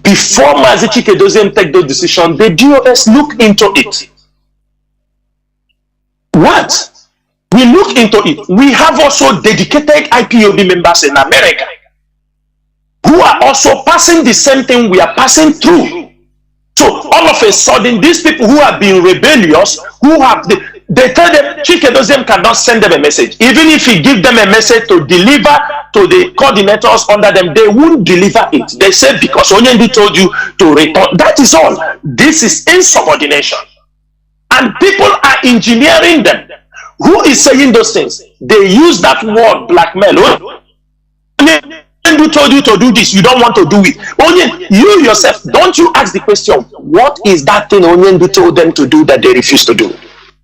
before Mazi Chinedu take those decisions, the DOS look into it? What? We look into it. We have also dedicated IPOB members in America who are also passing the same thing we are passing through. So all of a sudden, these people who have been rebellious, who have they tell them Chinedu cannot send them a message. Even if he give them a message to deliver to the coordinators under them, they won't deliver it. They say because Onyendu told you to return. That is all. This is insubordination. And people are engineering them. Who is saying those things? They use that word blackmail. Onyendu told you to do this, you don't want to do it. Onyendu, you yourself, don't you ask the question, what is that thing Onyendu told them to do that they refuse to do?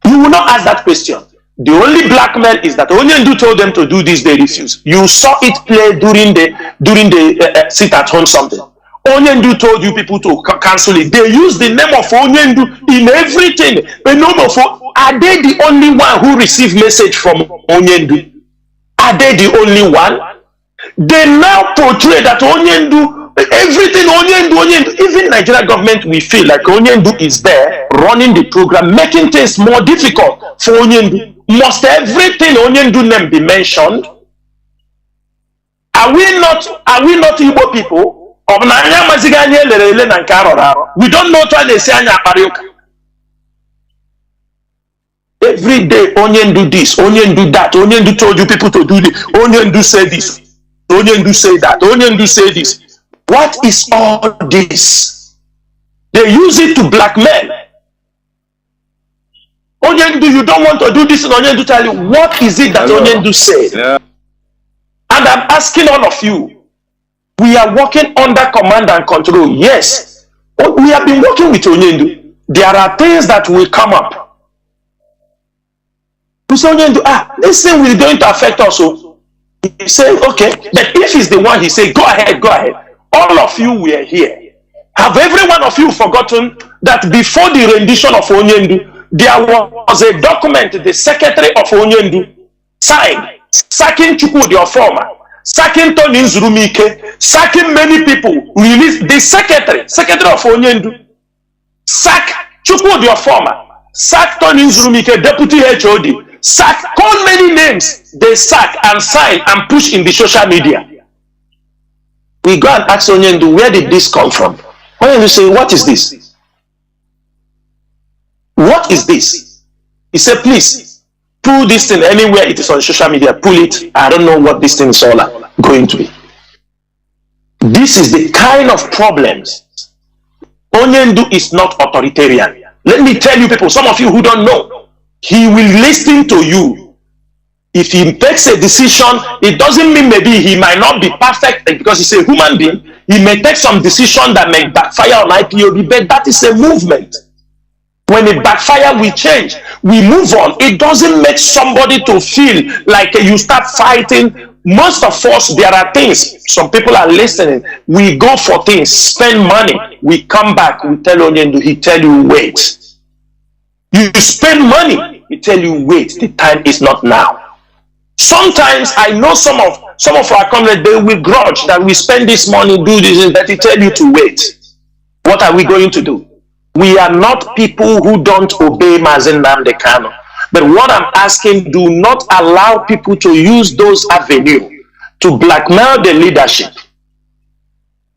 You will not ask that question. The only blackmail is that Onyendu told them to do this, they refuse. You saw it play during the sit at home something. Onyendu told you people to cancel it. They use the name of Onyendu in everything. Are they the only one who received message from Onyendu? Are they the only one? They now portray that Onyendu, everything Onyendu, even Nigeria government, we feel like Onyendu is there running the program, making things more difficult for Onyendu. Must everything Onyendu name be mentioned? Are we not Igbo people? We don't know why they say every day Onyendu this, Onyendu that, Onyendu told you people to do this, Onyendu say this, Onyendu say that, Onyendu say this. What is all this? They use it to blackmail. Onyendu, you don't want to do this, and Onyendu tell you, what is it that Onyendu said? Yeah. And I'm asking all of you, we are working under command and control. Yes, we have been working with Onyendu. There are things that will come up. We say, Onyendu, this thing is going to affect us. So he said, okay, but if he's the one, he said, go ahead, go ahead. All of you were here. Have every one of you forgotten that before the rendition of Onyendu, there was a document the secretary of Onyendu signed, sacking Chukwu, the former, sacking Tony Nzurumike, sacking many people, released the secretary of Onyendu, sack Chukwu, the former, sack Tony Nzurumike, deputy HOD, sack, call many names, they sack and sign and push in the social media. We go and ask Onyendu, where did this come from? Onyendu say, what is this? What is this? He said, please, pull this thing anywhere it is on social media, pull it. I don't know what this thing is all going to be. This is the kind of problems. Onyendu is not authoritarian. Let me tell you people, some of you who don't know, he will listen to you. If he takes a decision, it doesn't mean maybe he might not be perfect because he's a human being. He may take some decision that may backfire on IPOB, but that is a movement. When it backfire, we change. We move on. It doesn't make somebody to feel like you start fighting. Most of us, there are things. Some people are listening. We go for things, spend money. We come back. We tell Onyendu, he tell you, wait. You spend money. He tell you, wait. The time is not now. Sometimes I know some of our comrades, they will grudge that we spend this money, do this, and that he tell you to wait. What are we going to do? We are not people who don't obey Mazi Nnamdi Kanu. But what I'm asking, do not allow people to use those avenues to blackmail the leadership.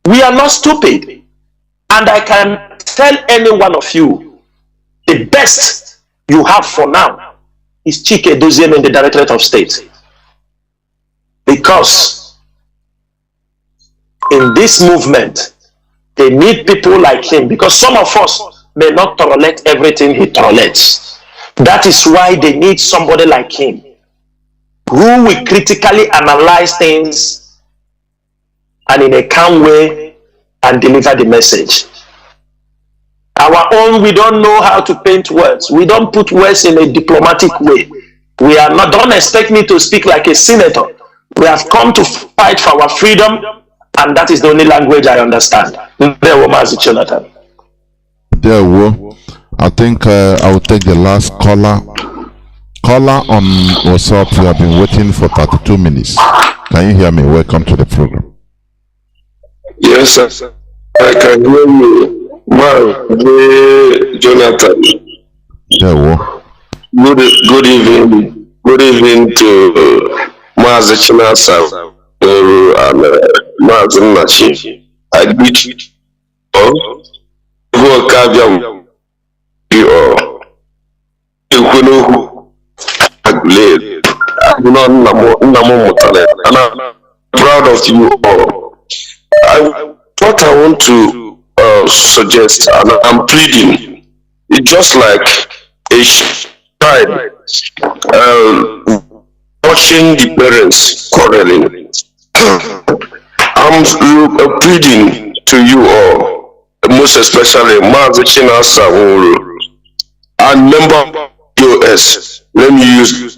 We are not stupid. And I can tell any one of you, the best you have for now is Chinedu in the Directorate of State. Because in this movement, they need people like him, because some of us may not tolerate everything he tolerates. That is why they need somebody like him, who will critically analyze things and in a calm way and deliver the message. Our own, we don't know how to paint words. We don't put words in a diplomatic way. We are not, don't expect me to speak like a senator. We have come to fight for our freedom, and that is the only language I understand. There were Mazi Jonathan.
There were. I think I will take the last caller. Caller on WhatsApp, you have been waiting for 32 minutes. Can you hear me? Welcome to the program.
Yes, sir. I can hear you. Mazi Jonathan.
There were.
Good evening. Good evening to Mazi Chinasa and Mazi Nnachi. I greet you all. You all. And I'm proud of you all. What I want to suggest, and I'm pleading, it's just like a child watching the parents quarreling. I'm pleading to you all, most especially Mazi Chinasa Mazi and member US. Let me use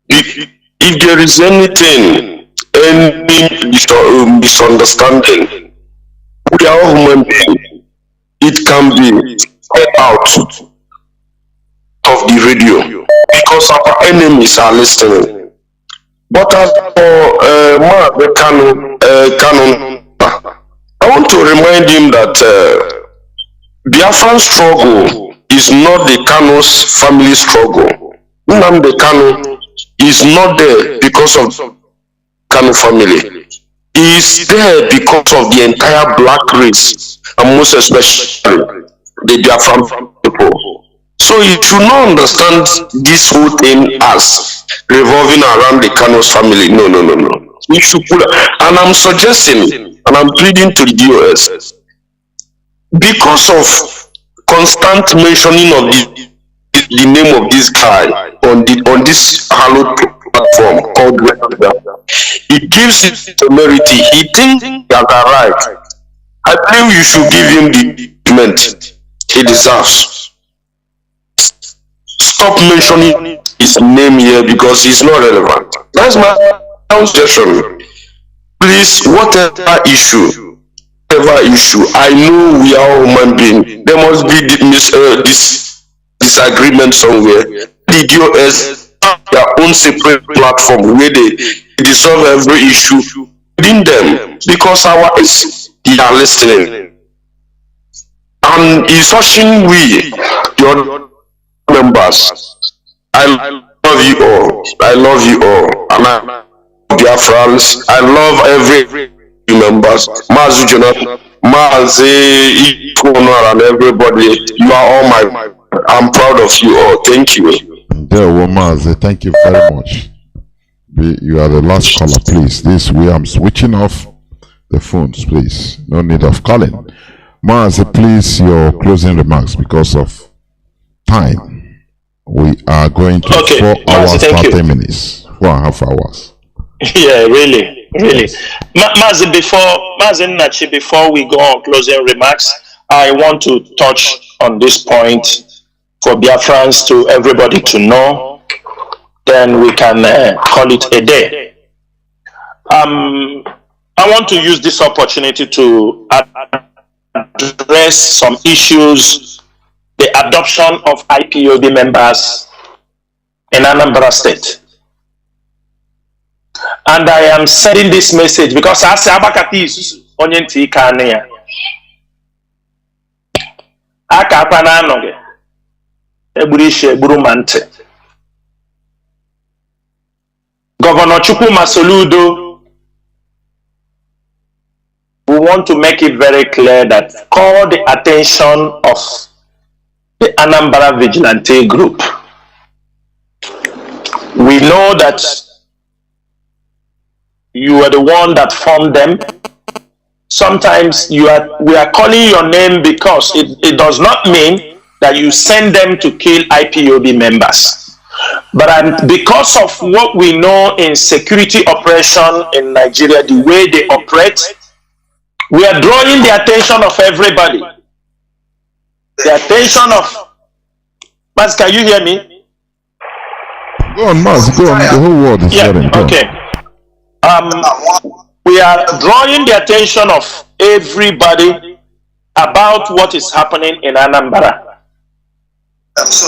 it. If there is anything, any misunderstanding, we are all human beings. It can be spread out of the radio because our enemies are listening. But as for Kanu, I want to remind him that Biafran struggle is not the Kanu's family struggle. Nnamdi Kanu is not there because of Kanu family. He is there because of the entire black race, and most especially the Biafran people. So you should not understand this whole thing as revolving around the Kanu's family. No. You should put, and I'm suggesting, and I'm pleading to the DOS, because of constant mentioning of the name of this guy on this hallowed platform called Rapture, it gives him temerity. He thinks he has arrived. I believe you should give him the treatment he deserves. Stop mentioning his name here because he's not relevant. That's my suggestion. Please, whatever issue, I know we are all human beings. There must be this disagreement somewhere. The DOS have their own separate platform where they resolve every issue within them because they are listening. And it's touching we, your members. I love you all. I love you all. And I love Biafrans. I love every members. Mazi Jonathan, Mazi Ipob, and everybody. You are all my. I'm proud of you all. Thank you.
There were Mazi. Thank you very much. You are the last caller, please. I'm switching off the phones, please. No need of calling. Mazi, please, your closing remarks because of time. We are going to 4 hours, 30 minutes, 4.5 hours.
Yeah, really. Mazi Nnachi, before we go on closing remarks, I want to touch on this point for Biafrans to everybody to know. Then we can call it a day. I want to use this opportunity to address some issues. The adoption of IPOB members in Anambra State. And I am sending this message because I say Abakatis Onyenti Kania. Akapana noge. Eburishe Burumante. Governor Chukwu Masoludo, we want to make it very clear that call the attention of the Anambra Vigilante Group. We know that you are the one that formed them. Sometimes we are calling your name because it does not mean that you send them to kill IPOB members. But because of what we know in security operation in Nigeria, the way they operate, we are drawing the attention of everybody. The attention of... Mas, can you hear me?
Go on, Maz, go on. The whole world is hearing.
Okay. We are drawing the attention of everybody about what is happening in Anambra.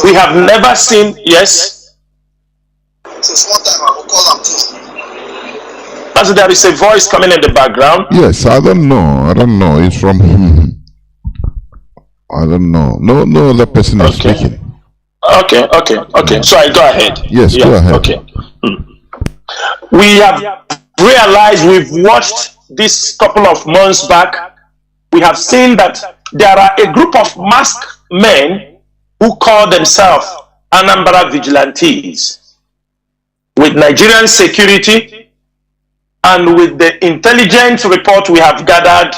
We have never seen, yes? As there is a voice coming in the background.
Yes, I don't know. It's from him. I don't know. No other person is speaking.
Okay. So I go ahead.
Yes, go ahead.
Okay. We have realized, we've watched this couple of months back, we have seen that there are a group of masked men who call themselves Anambra vigilantes. With Nigerian security and with the intelligence report we have gathered,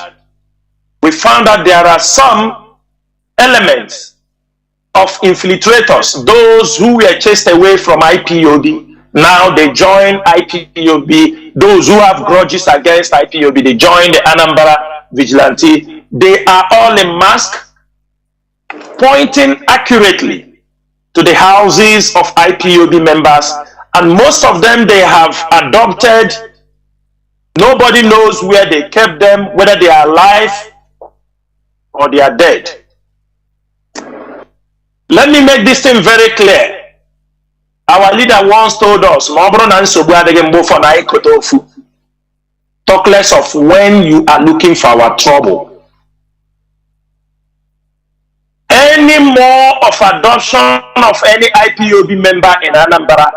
we found that there are some elements of infiltrators, those who were chased away from IPOB. Now they join IPOB. Those who have grudges against IPOB, they join the Anambra vigilante. They are all in mask, pointing accurately to the houses of IPOB members, and most of them they have adopted. Nobody knows where they kept them, whether they are alive or they are dead. Let me make this thing very clear. Our leader once told us, talk less of when you are looking for our trouble. Any more of adoption of any IPOB member in Anambra,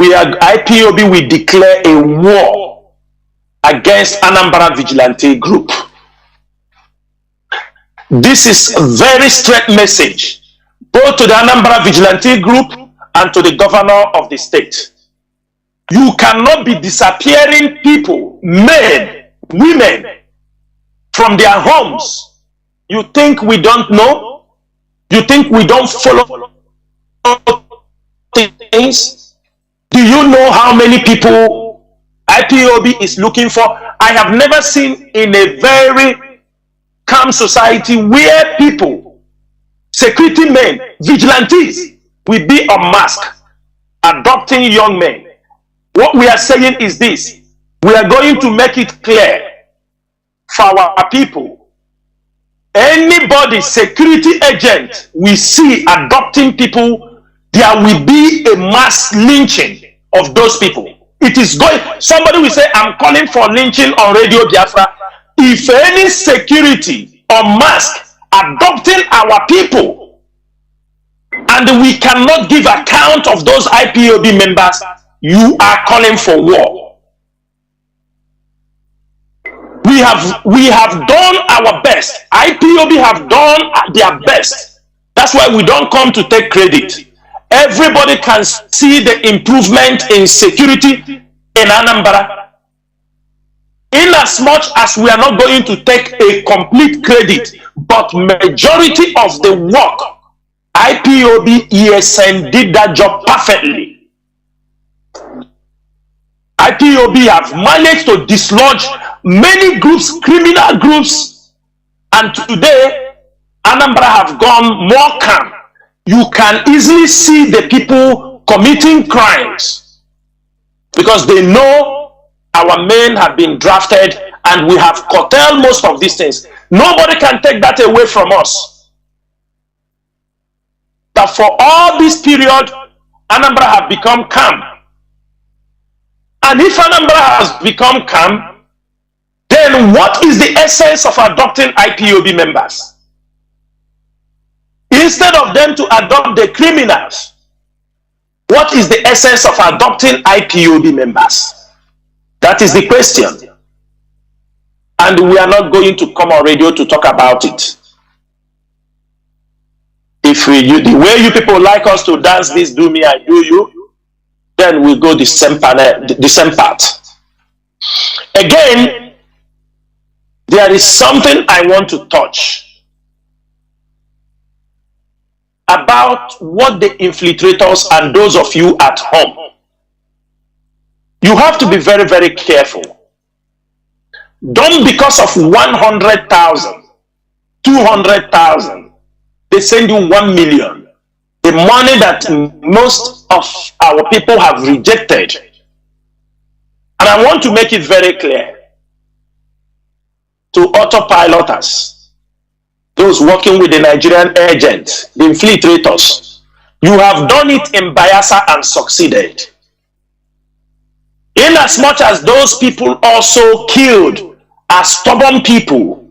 IPOB will declare a war against Anambra Vigilante Group. This is a very straight message, both to the Anambra Vigilante Group and to the governor of the state. You cannot be disappearing people, men, women, from their homes. You think we don't know? You think we don't follow things? Do you know how many people IPOB is looking for? I have never seen in a very calm society where people, security men, vigilantes, will be on mask, adopting young men. What we are saying is this: we are going to make it clear for our people. Anybody, security agent, we see adopting people, there will be a mass lynching of those people. It is going, somebody will say, I'm calling for lynching on Radio Biafra. If any security or mask adopting our people, and we cannot give account of those IPOB members, you are calling for war. We have done our best. IPOB have done their best. That's why we don't come to take credit. Everybody can see the improvement in security in Anambra. In as much as we are not going to take a complete credit, but majority of the work, IPOB ESN did that job perfectly. IPOB have managed to dislodge many groups, criminal groups, and today Anambra have gone more calm. You can easily see the people committing crimes because they know our men have been drafted and we have curtailed most of these things. Nobody can take that away from us. But for all this period, Anambra have become calm. And if Anambra has become calm, then what is the essence of adopting IPOB members? Instead of them to adopt the criminals, what is the essence of adopting IPOB members? That is the question. And we are not going to come on radio to talk about it. If the way you people like us to dance this do me, I do you, then we go the same path. Again, there is something I want to touch about what the infiltrators and those of you at home. You have to be very, very careful. Don't because of 100,000, 200,000, they send you 1 million. The money that most of our people have rejected. And I want to make it very clear to autopiloters, those working with the Nigerian agents, the infiltrators. You have done it in Bayelsa and succeeded. In as much as those people also killed are stubborn people,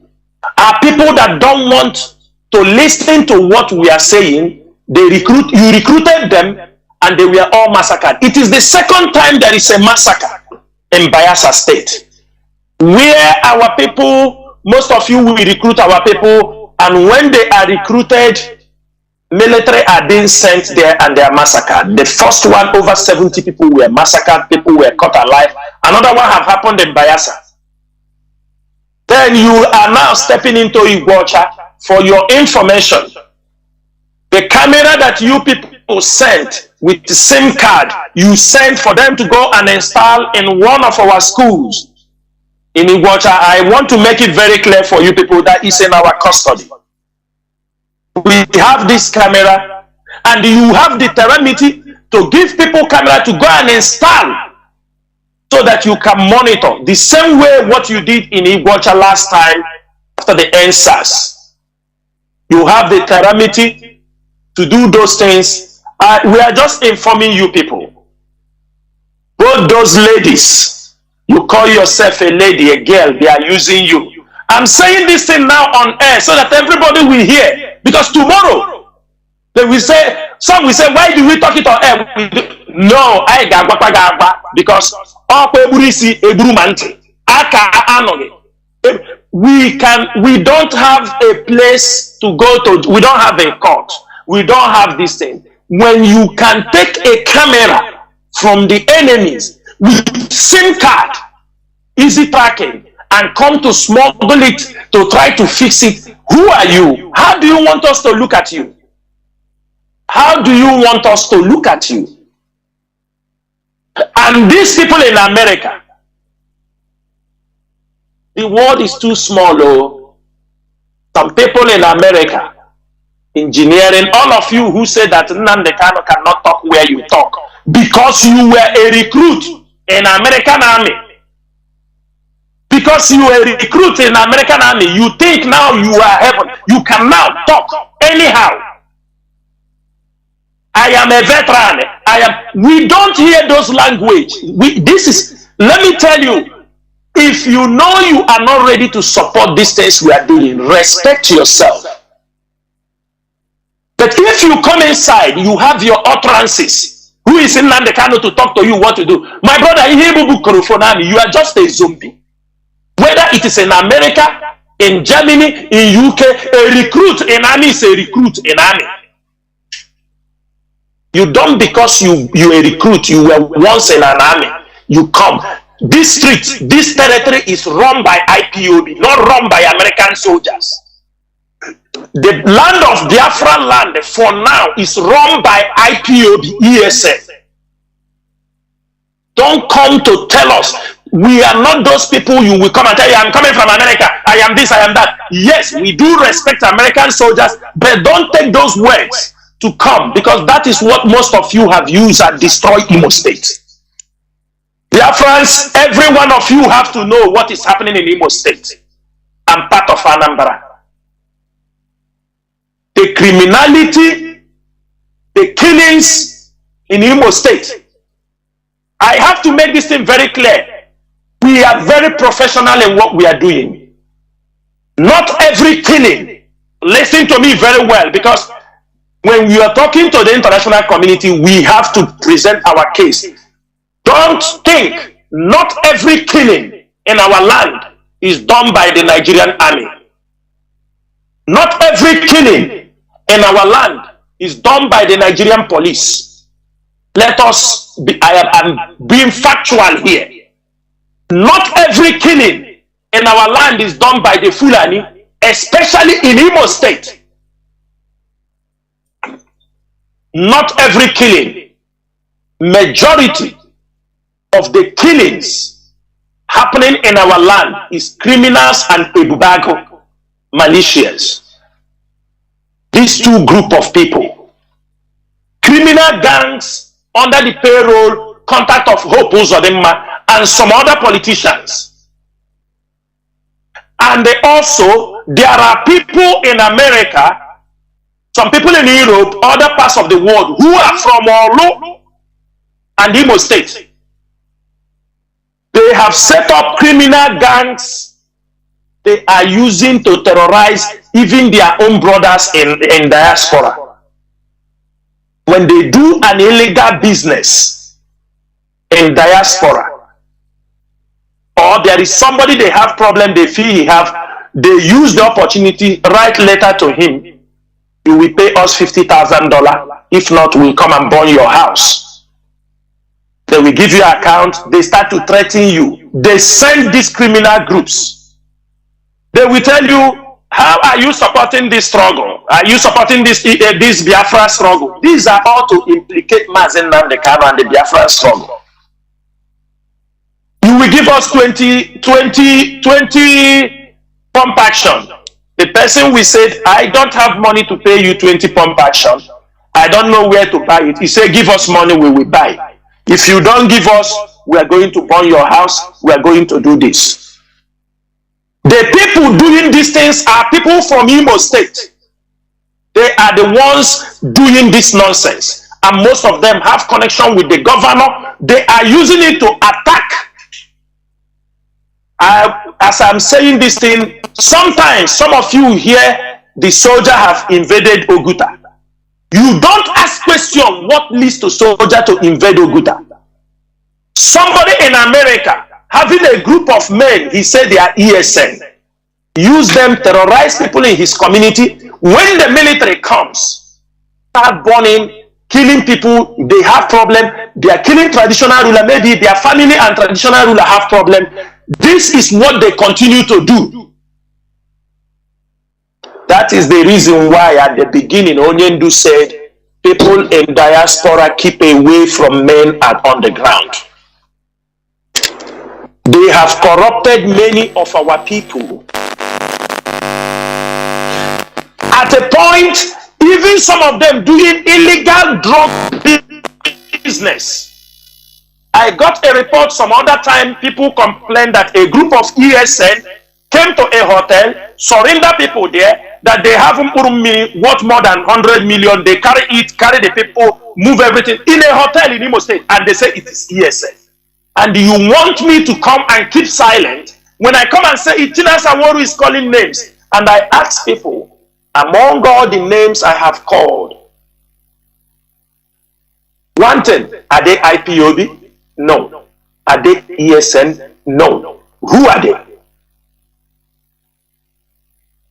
are people that don't want to listen to what we are saying. You recruited them and they were all massacred. It is the second time there is a massacre in Bayelsa State, where our people, most of you will recruit our people, and when they are recruited, military are being sent there and they are massacred. The first one, over 70 people were massacred, people were cut alive. Another one have happened in Bayelsa. Then you are now stepping into Iguacha. For your information, the camera that you people sent with the SIM card, you sent for them to go and install in one of our schools in Iguacha. I want to make it very clear for you people that is in our custody. We have this camera, and you have the temerity to give people camera to go and install so that you can monitor the same way what you did in Iguacha last time after the NSAS. You have the temerity to do those things. We are just informing you people. Both those ladies, you call yourself a lady, a girl, they are using you. I'm saying this thing now on air so that everybody will hear. Because tomorrow, they will say, some will say, why do we talk it on air? No, I got because we don't have a place to go to, we don't have a court, we don't have this thing. When you can take a camera from the enemies with SIM card, easy tracking, and come to smuggle it to try to fix it, who are you? How do you want us to look at you? How do you want us to look at you? And these people in America, the world is too small. Oh. Some people in America, engineering, all of you who say that Nnamdi Kanu cannot talk where you talk, because you were a recruit in American army. Because you were a recruit in American army, you think now you are heaven. You can now talk anyhow. I am a veteran. We don't hear those language. Let me tell you, if you know you are not ready to support these things we are doing, respect yourself. But if you come inside, you have your utterances. Who is in Nnamdi Kanu to talk to you what to do? My brother, you are just a zombie. Whether it is in America, in Germany, in UK, a recruit in army is a recruit in army. You don't because you a recruit, you were once in an army. You come. This street, this territory is run by IPOB, not run by American soldiers. The land of Biafraland for now is run by IPOB, ESF. Don't come to tell us we are not those people you will come and tell you, I'm coming from America, I am this, I am that. Yes, we do respect American soldiers, but don't take those words to come, because that is what most of you have used and destroyed Imo State. Biafrans, every one of you have to know what is happening in Imo State. I'm part of Anambra. The criminality, the killings in Imo State. I have to make this thing very clear. We are very professional in what we are doing. Not every killing. Listen to me very well, because when we are talking to the international community, we have to present our case. Don't think not every killing in our land is done by the Nigerian army. Not every killing in our land is done by the Nigerian police. Let us be, I am being factual here. Not every killing in our land is done by the Fulani, especially in Imo State. Not every killing. Majority of the killings happening in our land is criminals and ebubago, malicious. These two group of people, criminal gangs under the payroll, contact of Hope Uzodimma and some other politicians. And there are people in America, some people in Europe, other parts of the world who are from Olu and Imo State. They have set up criminal gangs they are using to terrorize even their own brothers in diaspora. When they do an illegal business in diaspora, or there is somebody they have problem they feel they use the opportunity, write letter to him, you will pay us $50,000. If not, we'll come and burn your house. They will give you an account. They start to threaten you. They send these criminal groups. They will tell you, how are you supporting this struggle? Are you supporting this Biafra struggle? These are all to implicate Mazi Nnamdi Kanu and the Biafra struggle. You will give us 20 pump action. The person will say, I don't have money to pay you 20 pump action. I don't know where to buy it. He said, give us money, we will buy. If you don't give us, we are going to burn your house. We are going to do this. The people doing these things are people from Imo State. They are the ones doing this nonsense. And most of them have connection with the governor. They are using it to attack. As I'm saying this thing, sometimes some of you hear the soldier have invaded Oguta. You don't ask question what leads to soldier to invade Oguta. Somebody in America having a group of men, he said they are ESN, use them, terrorize people in his community. When the military comes, start burning, killing people, they have problem. They are killing traditional ruler. Maybe their family and traditional ruler have problem. This is what they continue to do. That is the reason why at the beginning Onyendu said people in diaspora keep away from men on the ground. They have corrupted many of our people. At a point, even some of them doing illegal drug business. I got a report some other time, people complained that a group of ESN came to a hotel, surrender people there, that they have worth more than 100 million. They carry it, carry the people, move everything in a hotel in Imo State, and they say it is ESN. And you want me to come and keep silent when I come and say Chinasa NWORU is calling names? And I ask people, among all the names I have called, one thing, are they IPOB? No. Are they ESN? No. Who are they?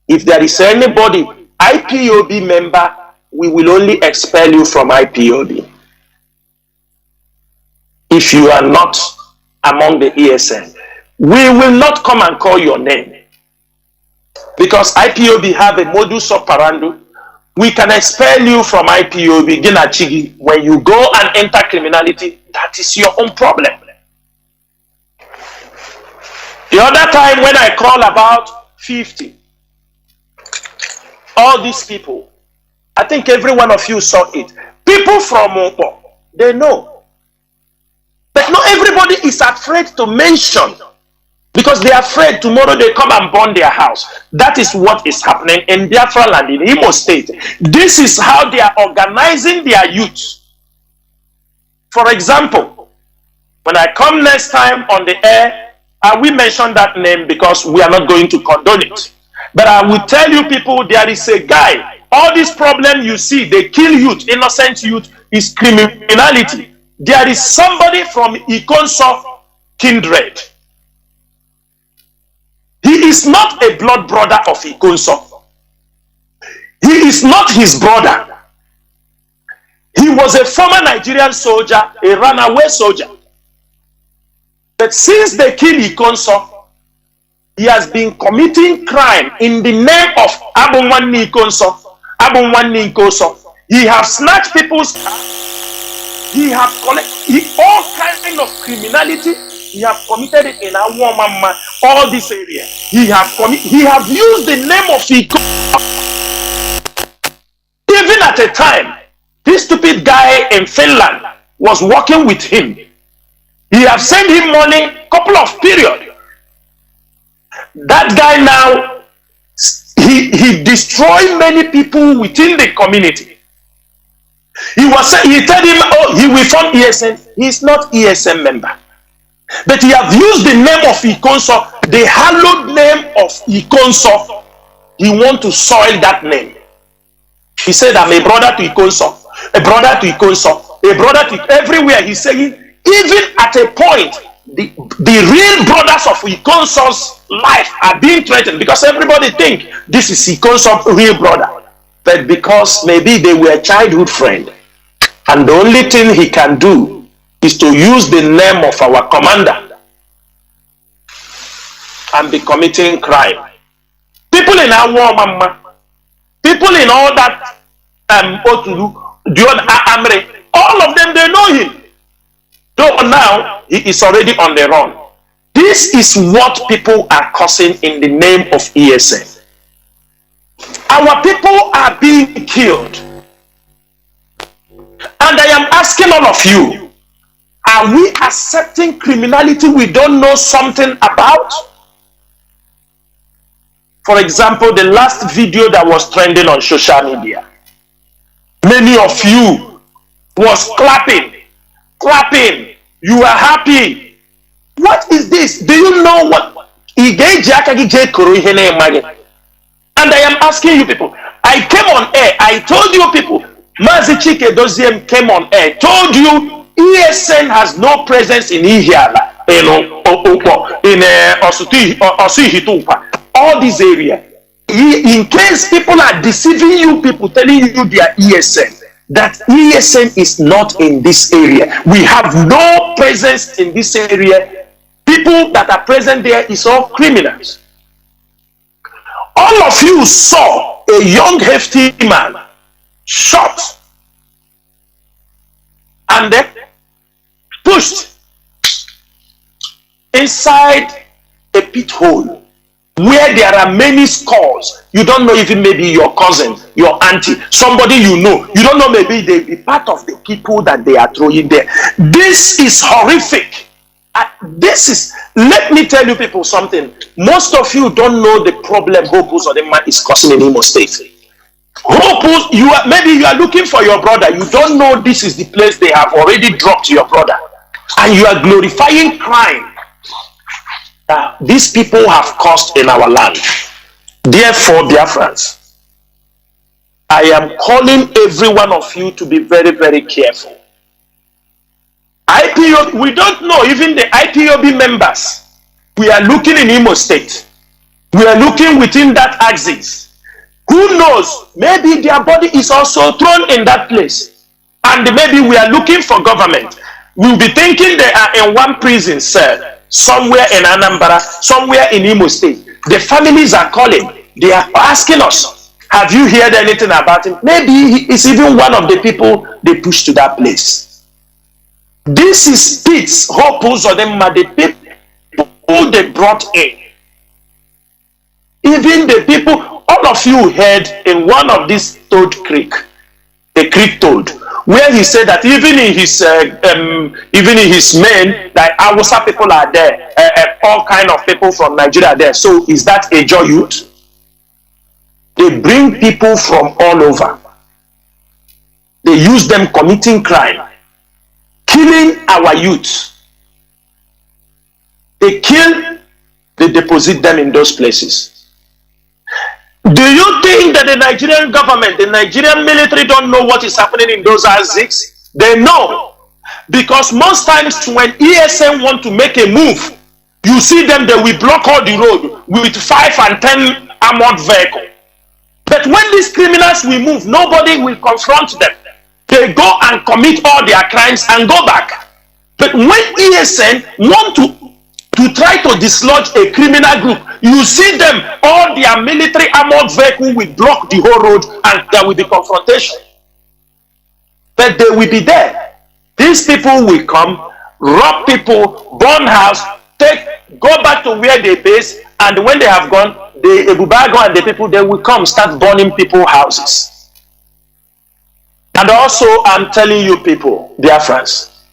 If there is anybody IPOB member, we will only expel you from IPOB. If you are not among the ESN, we will not come and call your name. Because IPOB have a modus operandi. We can expel you from IPOB, Ginachigi. When you go and enter criminality, that is your own problem. The other time when I call about 50, all these people, I think every one of you saw it. People from Ipob, they know. But not everybody is afraid to mention, because they are afraid tomorrow they come and burn their house. That is what is happening in Biafraland, in Imo State. This is how they are organizing their youth. For example, when I come next time on the air, I will mention that name because we are not going to condone it. But I will tell you people, there is a guy, all this problem you see, they kill youth, innocent youth, is criminality. There is somebody from Ikonso kindred. He is not a blood brother of Ikonso. He is not his brother. He was a former Nigerian soldier, a runaway soldier. But since they killed Ikonso, he has been committing crime in the name of Abunwanni Ikonso, Abunwanni Ikonso. He has snatched people's cars. He has collected all kinds of criminality. He has committed it in Awomama, all this area. He have used the name of Ikonso. Even at a time, This stupid guy in Finland was working with him. He have sent him money, couple of period. That guy now, he destroyed many people within the community. He told him, oh, he will form ESN. He's not ESN member. But he have used the name of Ikonso, the hallowed name of Ikonso. He want to soil that name. He said, I'm a brother to Ikonso, a brother to Ikonso, a brother to everywhere. He's saying, even at a point, the real brothers of Ikonso's life are being threatened because everybody think this is Ikonso's real brother. But because maybe they were childhood friends, and the only thing he can do is to use the name of our commander and be committing crime. People in our war, mama, people in all that Otulu, Amre, all of them, they know him. Though now he is already on the run. This is what people are causing in the name of ESN. Our people are being killed. And I am asking all of you, are we accepting criminality we don't know something about? For example, the last video that was trending on social media, many of you was clapping, you are happy. What is this? Do you know what? And I am asking you people, I came on air, I told you people, Mazi Chinasa came on air, told you ESN has no presence in Ihiala, in Osihitupa, all this area. In case people are deceiving you, people telling you they are ESN, that ESN is not in this area. We have no presence in this area. People that are present there is all criminals. All of you saw a young hefty man shot and then pushed inside a pit hole where there are many scars. You don't know, even maybe your cousin, your auntie, somebody you know. You don't know, maybe they be part of the people that they are throwing there. This is horrific. Let me tell you people something. Most of you don't know the problem Hope Uzodinma is causing in Imo State. Hope, maybe you are looking for your brother. You don't know this is the place they have already dropped your brother. And you are glorifying crime that these people have caused in our land. Therefore, Biafrans, I am calling every one of you to be very, very careful. IPOB, we don't know, even the IPOB members, we are looking in Imo State. We are looking within that axis. Who knows? Maybe their body is also thrown in that place. And maybe we are looking for government. We'll be thinking they are in one prison cell, somewhere in Anambra, somewhere in Imo State. The families are calling. They are asking us, have you heard anything about him? Maybe he is even one of the people they pushed to that place. This is Pete's Hope Uzodinma, the people they brought in. Even the people, all of you heard in one of these Toad Creek, the Creek Toad, where he said that even in his men, that Hausa people are there, all kind of people from Nigeria are there. So is that a joy youth? They bring people from all over. They use them committing crime, killing our youth. They kill, they deposit them in those places. Do you think that the Nigerian government, the Nigerian military don't know what is happening in those ASICs? They know. Because most times when ESN want to make a move, you see them, they will block all the road with 5 and 10 armored vehicles. But when these criminals will move, nobody will confront them. They go and commit all their crimes and go back. But when ESN want to try to dislodge a criminal group, you see them, all their military armored vehicle will block the whole road and there will be confrontation. But they will be there. These people will come, rob people, burn house, go back to where they base, and when they have gone, the Ebubago and the people, they will come start burning people's houses. And also, I'm telling you people, Biafrans,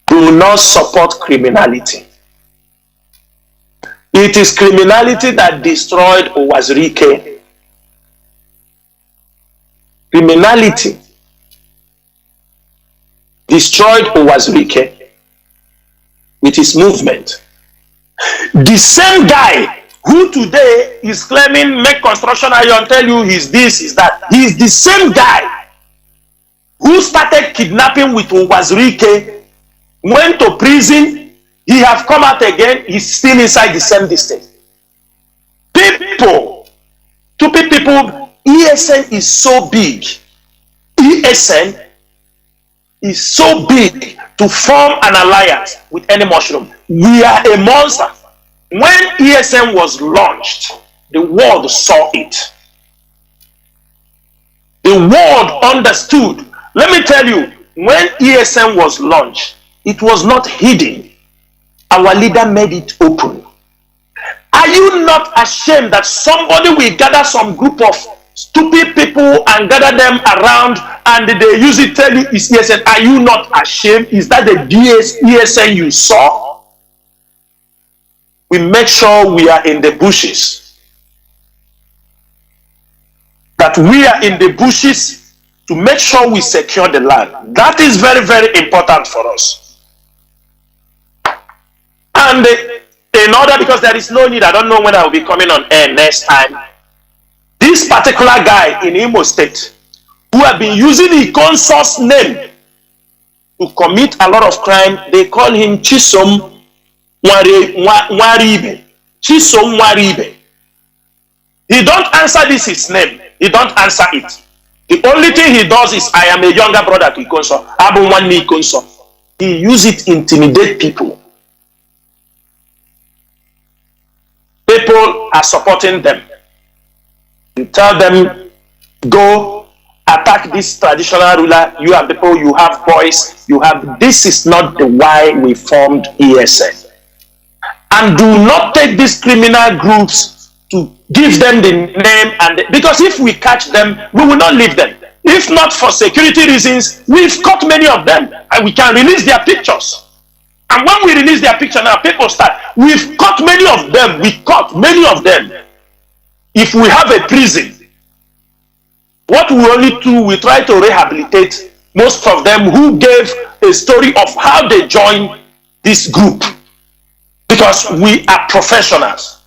do not support criminality. It is criminality that destroyed Owazirike. Criminality destroyed Owazirike with his movement. The same guy who today is claiming make construction iron, tell you he's this, he's that. He's the same guy who started kidnapping with Owazirike, went to prison, he have come out again, he's still inside the same distance. People, stupid people, ESN is so big. ESN is so big to form an alliance with any mushroom. We are a monster. When ESN was launched, the world saw it. The world understood. Let me tell you, when ESN was launched, it was not hidden. Our leader made it open. Are you not ashamed that somebody will gather some group of stupid people and gather them around and they use it, tell you it's ESN? Are you not ashamed? Is that the ESN you saw? We make sure we are in the bushes. That we are in the bushes to make sure we secure the land. That is very, very important for us. And in order, because there is no need, I don't know when I will be coming on air next time. This particular guy in Imo State, who have been using Ikonso's name to commit a lot of crime, they call him Chisom Nwaribe. Chisom Nwaribe. He don't answer this his name. He don't answer it. The only thing he does is, I am a younger brother to Ikonso. Abu Wani Ikonso. He use it to intimidate people. People are supporting them. You tell them, go attack this traditional ruler. You have people, you have boys, you have. This is not the why we formed ESN. And do not take these criminal groups to give them the name, and because if we catch them, we will not leave them. If not for security reasons, we've caught many of them and we can release their pictures. And when we release their picture now, people start. We've caught many of them. We caught many of them. If we have a prison, what we only do, we try to rehabilitate most of them who gave a story of how they joined this group. Because we are professionals.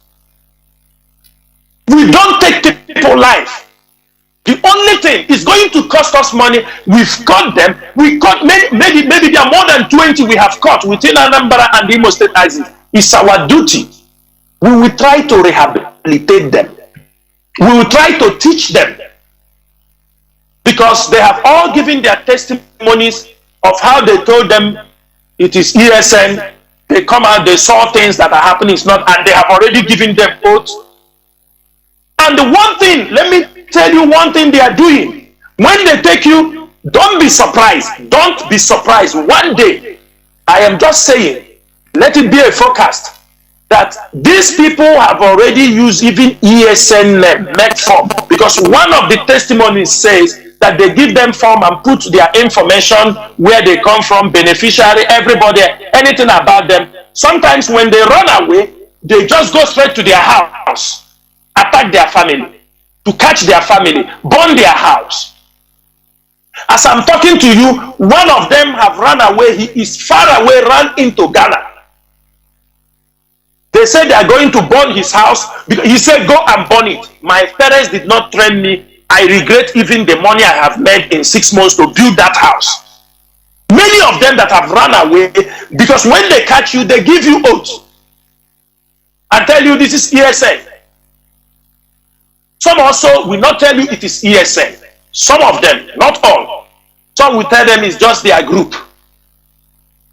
We don't take people's life. The only thing is going to cost us money. We've caught them. We caught maybe there are more than 20 we have caught within Anambra and Imo State ISIS. It's our duty. We will try to rehabilitate them. We will try to teach them. Because they have all given their testimonies of how they told them it is ESN. They come out, they saw things that are happening, it's not, and they have already given them oaths. And the one thing, let me tell you one thing they are doing. When they take you, don't be surprised. Don't be surprised. One day, I am just saying, let it be a forecast that these people have already used even ESN met form. Because one of the testimonies says that they give them form and put their information, where they come from, beneficiary, everybody, anything about them. Sometimes when they run away, they just go straight to their house, attack their family, to catch their family, burn their house. As I'm talking to you, one of them have run away. He is far away, ran into Ghana. They said they are going to burn his house. He said, go and burn it. My parents did not train me. I regret even the money I have made in 6 months to build that house. Many of them that have run away, because when they catch you, they give you oath and tell you this is ESN. Some also will not tell you it is ESN. Some of them, not all. Some will tell them it's just their group.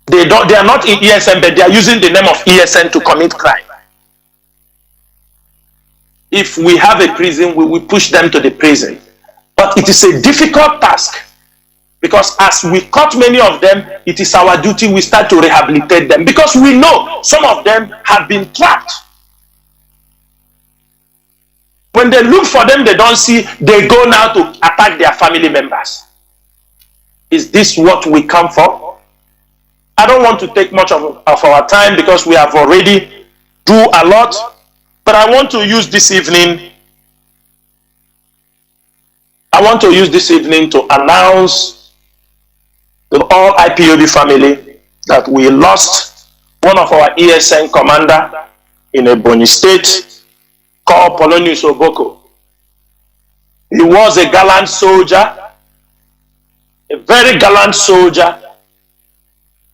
They are not in ESN, but they are using the name of ESN to commit crime. If we have a prison, we will push them to the prison. But it is a difficult task, because as we caught many of them, it is our duty, we start to rehabilitate them, because we know some of them have been trapped. When they look for them, they don't see, they go now to attack their family members. Is this what we come for? I don't want to take much of our time because we have already do a lot, but I want to use this evening to announce to all IPOB family that we lost one of our ESN commander in Ebonyi State called Polonius Oboko. He was a gallant soldier, a very gallant soldier.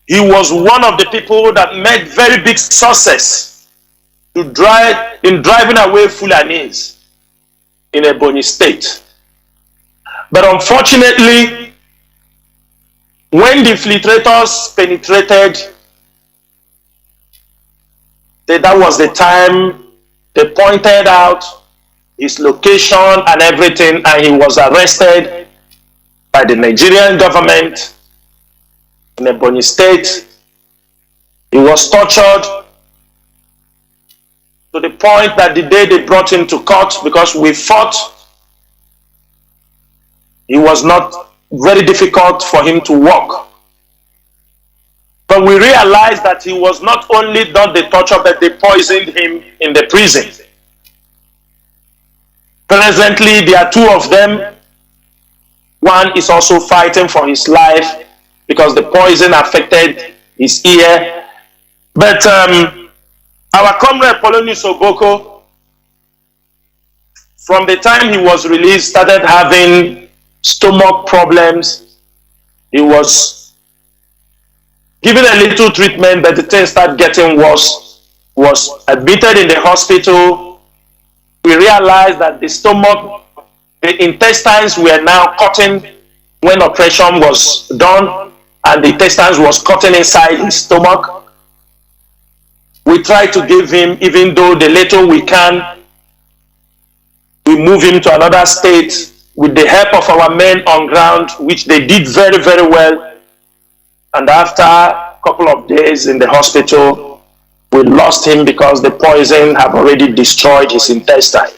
He was one of the people that made very big success in driving away Fulanis in Ebonyi State. But unfortunately, when the infiltrators penetrated, that was the time they pointed out his location and everything, and he was arrested by the Nigerian government in Ebonyi State. He was tortured to the point that the day they brought him to court, because we fought, it was not very difficult for him to walk. But we realized that he was not only done the torture, but they poisoned him in the prison. Presently, there are two of them. One is also fighting for his life because the poison affected his ear. But our comrade Polonius Oboko, from the time he was released, started having stomach problems. He was given a little treatment, but the thing started getting worse. Was admitted in the hospital. We realized that the stomach, the intestines were now cutting when operation was done, and the intestines was cutting inside his stomach. We tried to give him, even though the little we can, we move him to another state with the help of our men on ground, which they did very, very well. And after a couple of days in the hospital, we lost him because the poison had already destroyed his intestine.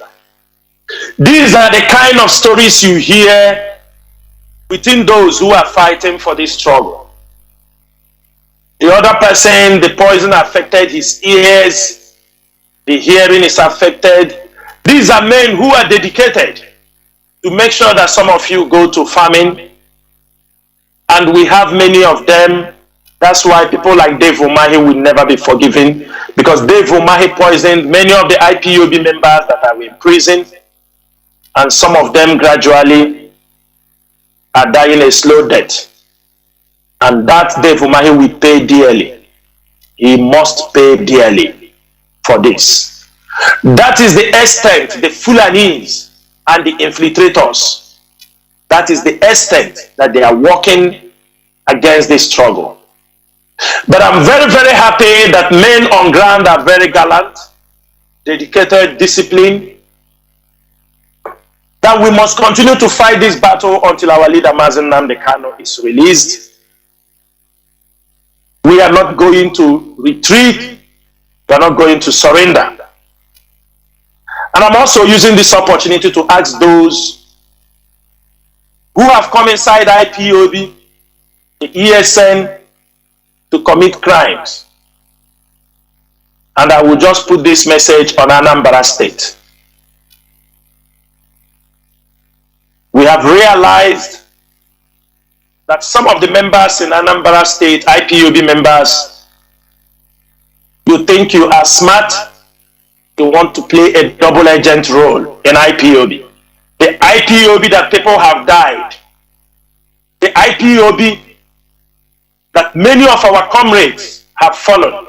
These are the kind of stories you hear within those who are fighting for this struggle. The other person, the poison affected his ears, the hearing is affected. These are men who are dedicated to make sure that some of you go to farming, and we have many of them. That's why people like Dave Umahi will never be forgiven, because Dave Umahi poisoned many of the IPOB members that are in prison, and some of them gradually are dying a slow death. And that Dave Umahi will pay dearly. He must pay dearly for this. That is the extent, the Fulanis and the infiltrators. That is the extent that they are working against this struggle. But I'm very, very happy that men on ground are very gallant, dedicated, disciplined, that we must continue to fight this battle until our leader Mazi Nnamdi Kanu is released. We are not going to retreat. We are not going to surrender. And I'm also using this opportunity to ask those who have come inside IPOB, the ESN, to commit crimes. And I will just put this message on Anambra State. We have realized that some of the members in Anambra State, IPOB members, you think you are smart, you want to play a double agent role in IPOB. The IPOB that people have died, the IPOB that many of our comrades have followed.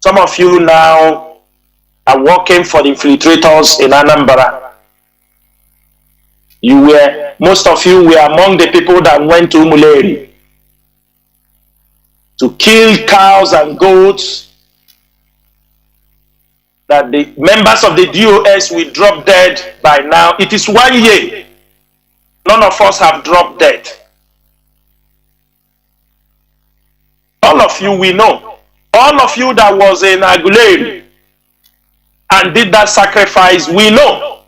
Some of you now are working for the infiltrators in Anambra. Most of you were among the people that went to Umuleri to kill cows and goats, that the members of the DOS will drop dead by now. It is 1 year. None of us have dropped dead. All of you we know. All of you that was in Aguleri and did that sacrifice, we know.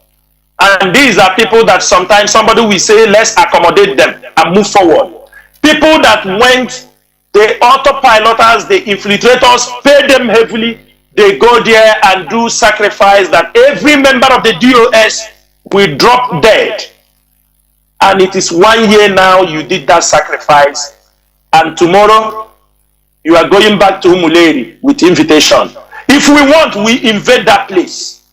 And these are people that sometimes somebody will say, let's accommodate them and move forward. People that went, the autopiloters, the infiltrators, pay them heavily. They go there and do sacrifice that every member of the DOS will drop dead. And it is 1 year now you did that sacrifice. And tomorrow you are going back to Umuleri with invitation. If we want, we invade that place.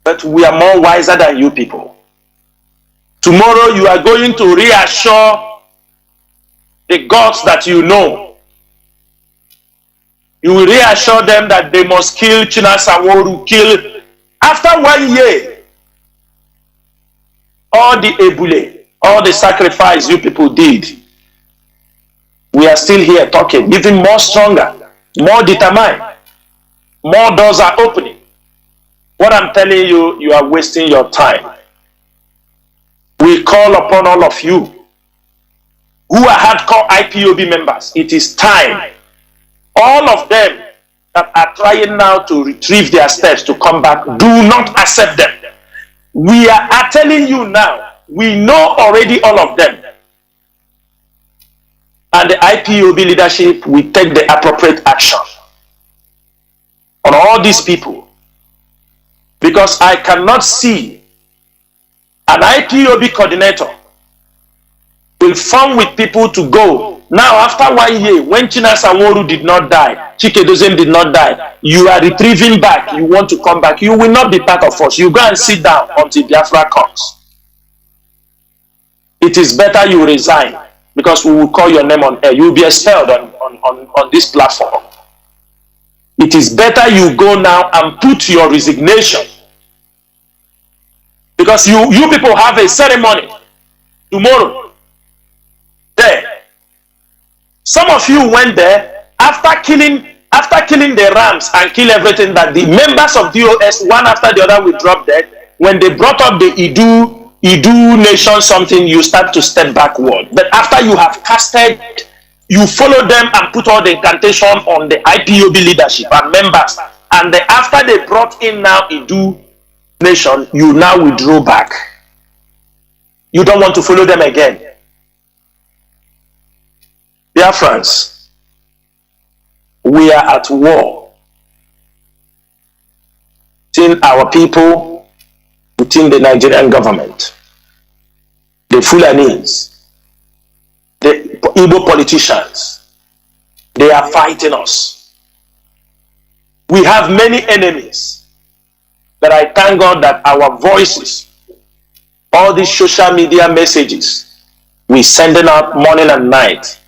But we are more wiser than you people. Tomorrow you are going to reassure the gods that you know. You will reassure them that they must kill Chinasa Mazi, kill. After 1 year, all the ebule, all the sacrifice you people did, we are still here talking, even more stronger, more determined. More doors are opening. What I'm telling you, you are wasting your time. We call upon all of you who are hardcore IPOB members. It is time. All of them that are trying now to retrieve their steps to come back, do not accept them. We are telling you now, we know already all of them. And the IPOB leadership will take the appropriate action on all these people. Because I cannot see an IPOB coordinator will form with people to go. Now, after 1 year, when Chinasa Mazi did not die, Chinedu did not die, you are retrieving back, you want to come back, you will not be part of us. You go and sit down until Biafra comes. It is better you resign, because we will call your name on air. You will be expelled on this platform. It is better you go now and put your resignation. Because you people have a ceremony tomorrow there. Some of you went there after killing the rams and kill everything that the members of DOS one after the other will drop dead. When they brought up the Idu nation something, you start to step backward. But after you have casted, you follow them and put all the incantation on the IPOB leadership and members. And after they brought in now Idu nation, you now withdraw back. You don't want to follow them again. Biafrans, we are at war within our people, within the Nigerian government, the Fulanis, the Igbo politicians. They are fighting us. We have many enemies. But I thank God that our voices, all these social media messages, we sending out morning and night.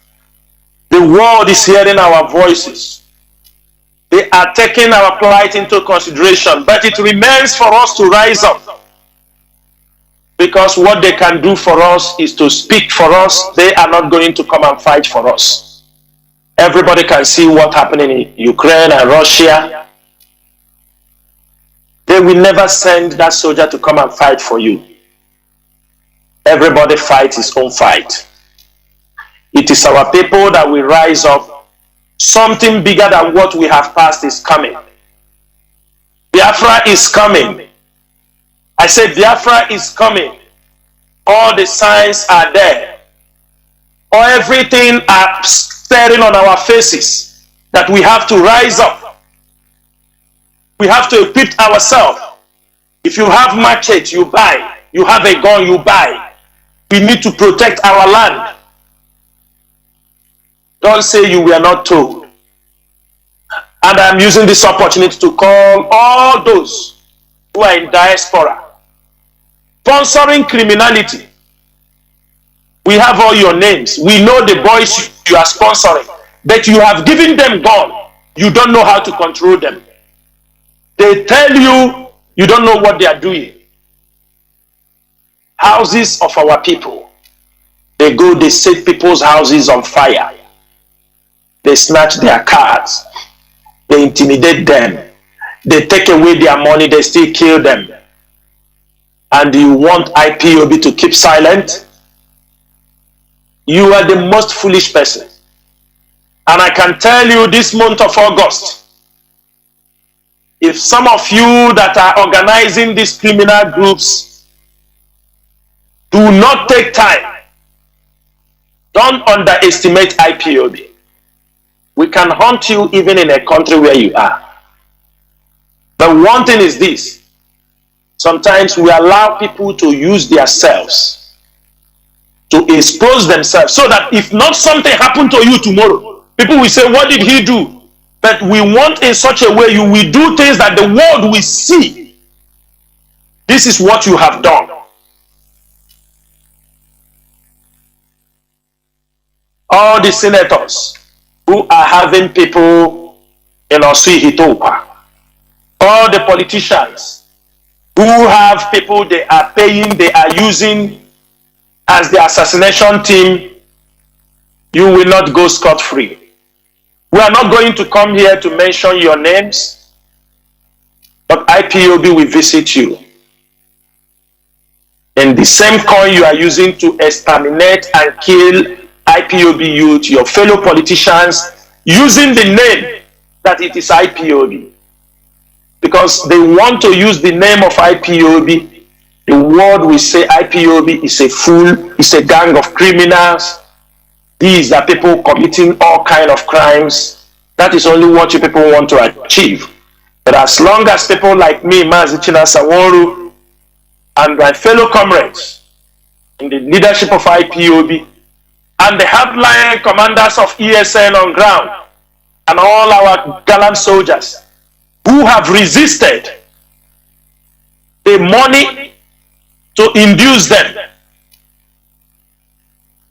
The world is hearing our voices. They are taking our plight into consideration, but it remains for us to rise up. Because what they can do for us is to speak for us. They are not going to come and fight for us. Everybody can see what's happening in Ukraine and Russia. They will never send that soldier to come and fight for you. Everybody fights his own fight. It is our people that will rise up. Something bigger than what we have passed is coming. Biafra is coming. I said Biafra is coming. All the signs are there. Everything are staring on our faces that we have to rise up. We have to equip ourselves. If you have machete, you buy. You have a gun, you buy. We need to protect our land. Don't say you were not told. And I'm using this opportunity to call all those who are in diaspora, sponsoring criminality. We have all your names. We know the boys you are sponsoring, but you have given them gun. You don't know how to control them. They tell you, you don't know what they are doing. Houses of our people, they go, they set people's houses on fire. They snatch their cars. They intimidate them. They take away their money, they still kill them. And you want IPOB to keep silent? You are the most foolish person. And I can tell you this month of August, if some of you that are organizing these criminal groups do not take time, don't underestimate IPOB. We can hunt you even in a country where you are. But one thing is this: sometimes we allow people to use themselves to expose themselves, so that if not something happened to you tomorrow, people will say, what did he do? But we want in such a way you will do things that the world will see. This is what you have done. All the senators who are having people in Osihitopa, all the politicians who have people they are paying, they are using as the assassination team, you will not go scot-free. We are not going to come here to mention your names, but IPOB will visit you. And the same coin you are using to exterminate and kill IPOB youth, your fellow politicians, using the name that it is IPOB. Because they want to use the name of IPOB, the world will say IPOB is a fool, it's a gang of criminals. These are people committing all kinds of crimes. That is only what you people want to achieve. But as long as people like me, Mazi Chinasa Mazi, and my fellow comrades in the leadership of IPOB, and the hardline commanders of ESN on ground, and all our gallant soldiers who have resisted the money to induce them,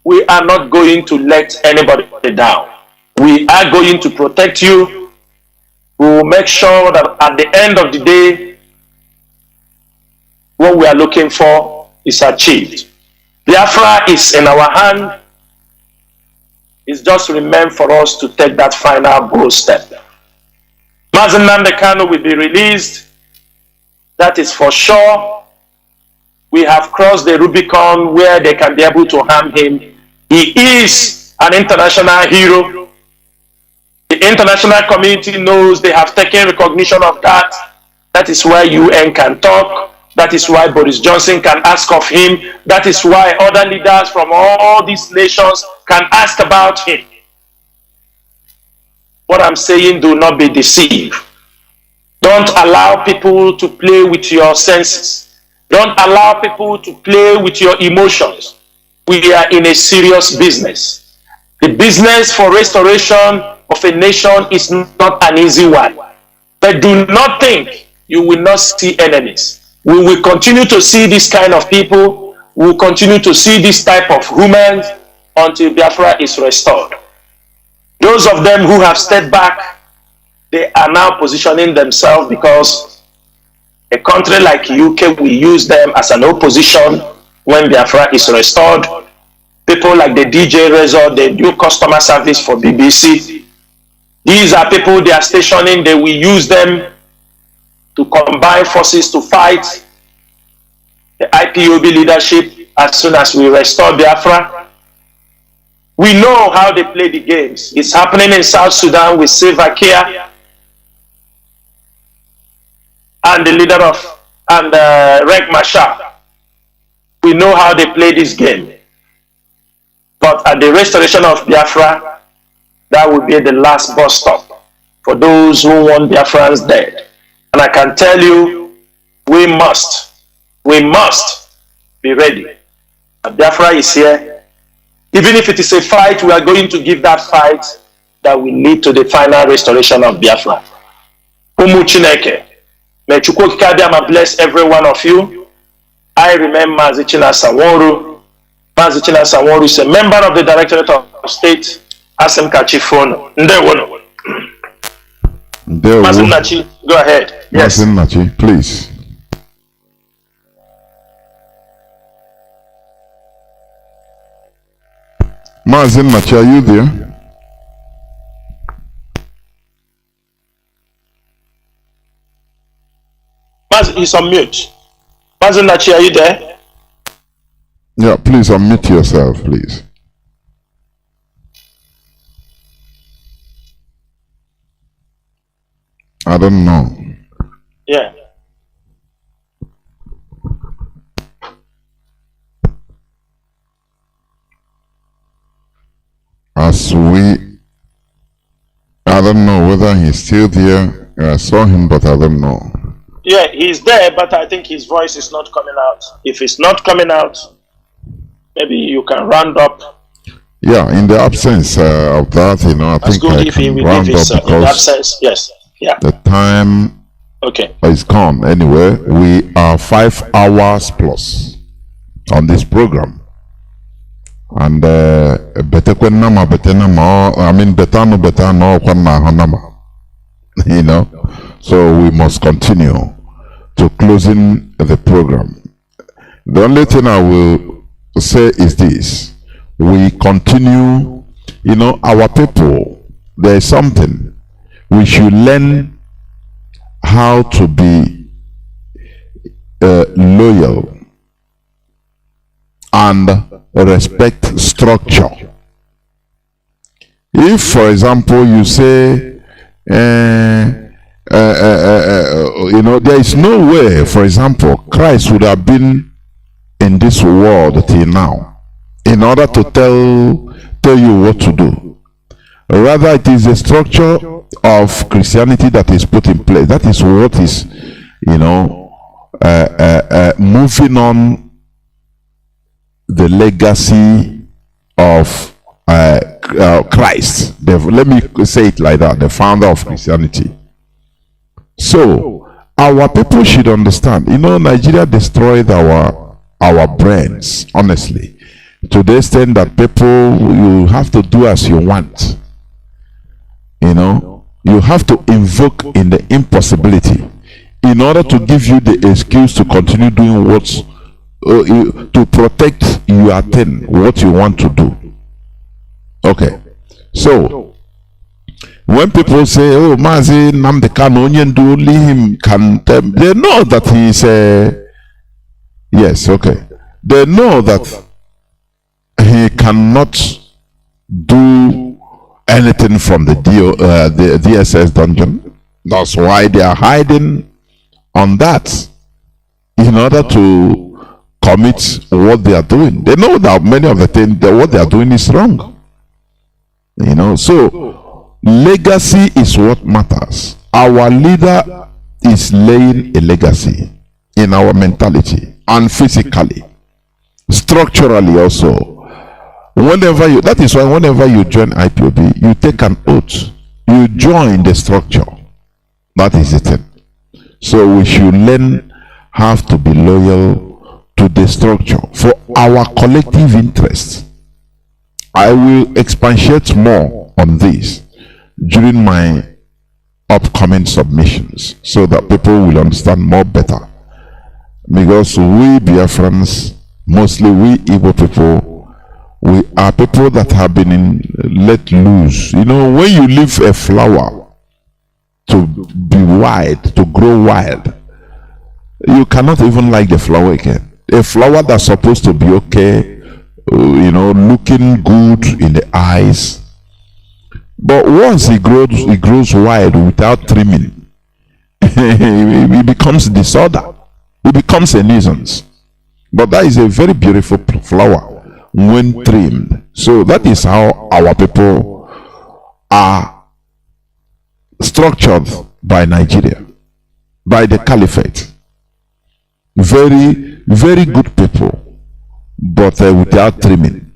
we are not going to let anybody down. We are going to protect you. We will make sure that at the end of the day, what we are looking for is achieved. Biafra is in our hand. It's just remain for us to take that final bold step. Mazi Nnamdi Kanu will be released. That is for sure. We have crossed the Rubicon where they can be able to harm him. He is an international hero. The international community knows, they have taken recognition of that. That is why UN can talk. That is why Boris Johnson can ask of him. That is why other leaders from all these nations can ask about him. What I'm saying, do not be deceived. Don't allow people to play with your senses. Don't allow people to play with your emotions. We are in a serious business. The business for restoration of a nation is not an easy one. But do not think you will not see enemies. We will continue to see this kind of people. We will continue to see this type of humans until Biafra is restored. Those of them who have stepped back, they are now positioning themselves because a country like UK will use them as an opposition when Biafra is restored. People like the DJ Resort, they do customer service for BBC. These are people they are stationing, they will use them to combine forces to fight the IPOB leadership as soon as we restore Biafra. We know how they play the games. It's happening in South Sudan with Salva Kiir and the leader of Riek Machar. We know how they play this game. But at the restoration of Biafra, that will be the last bus stop for those who want Biafrans dead. And I can tell you, we must be ready. Biafra is here. Even if it is a fight, we are going to give that fight that will lead to the final restoration of Biafra. Umu Chineke, may Chukwukikabiyama bless every one of you. I remain Mazi Chinasa Mazi. Mazi Chinasa Mazi is a member of the Directorate of State, Asem Kachifon. NWORU. Mazi Nnachi, go ahead. Yes.
Mazi Nnachi, please. Mazi Nnachi, are you there?
Mazi is on mute. Mazi Nnachi, are you there?
Yeah, please unmute yourself, please. I don't know.
Yeah.
As we, I don't know whether he's still there. I saw him, but I don't know.
Yeah, he's there, but I think his voice is not coming out. If it's not coming out, maybe you can round up.
Yeah, in the absence of that, you know, I
That's
think
good
I
if he
can
will
round
give his
up
in
because
absence. Yes. Yeah.
the time
Okay.
is gone. Anyway, we are 5 hours plus on this program. And better nama, I mean better no, you know. So we must continue to closing the program. The only thing I will say is this: we continue, you know, our people, there is something we should learn how to be loyal and respect structure. If, for example, you say, you know, there is no way, for example, Christ would have been in this world till now in order to tell you what to do. Rather, it is the structure of Christianity that is put in place. That is what is, you know, moving on the legacy of Christ. Let me say it like that, the founder of Christianity. So our people should understand, you know, Nigeria destroyed our brains, honestly, to the extent that people, you have to do as you want. You know, you have to invoke in the impossibility in order to give you the excuse to continue doing what's to protect your thing, what you want to do. Okay, so when people say, "Oh, Mazi Nnamdi Kanu, only him can," they know that he's yes, okay. They know that he cannot do anything from the DSS dungeon. That's why they are hiding on that in order to commit what they are doing. They know that many of the things that what they are doing is wrong. You know, so legacy is what matters. Our leader is laying a legacy in our mentality and physically, structurally also. Whenever you, that is why whenever you join IPOB, you take an oath. You join the structure. That is it. So we should learn how to be loyal to the structure for our collective interests. I will expatiate more on this during my upcoming submissions so that people will understand more better. Because we Biafrans, mostly we Igbo people, we are people that have been let loose. You know, when you leave a flower to be wild, to grow wild, you cannot even like the flower again. A flower that's supposed to be okay, you know, looking good in the eyes, but once it grows wild without trimming, it becomes disorder. It becomes a nuisance. But that is a very beautiful flower when trimmed. So that is how our people are structured by Nigeria, by the caliphate. Very, very good people, but without trimming,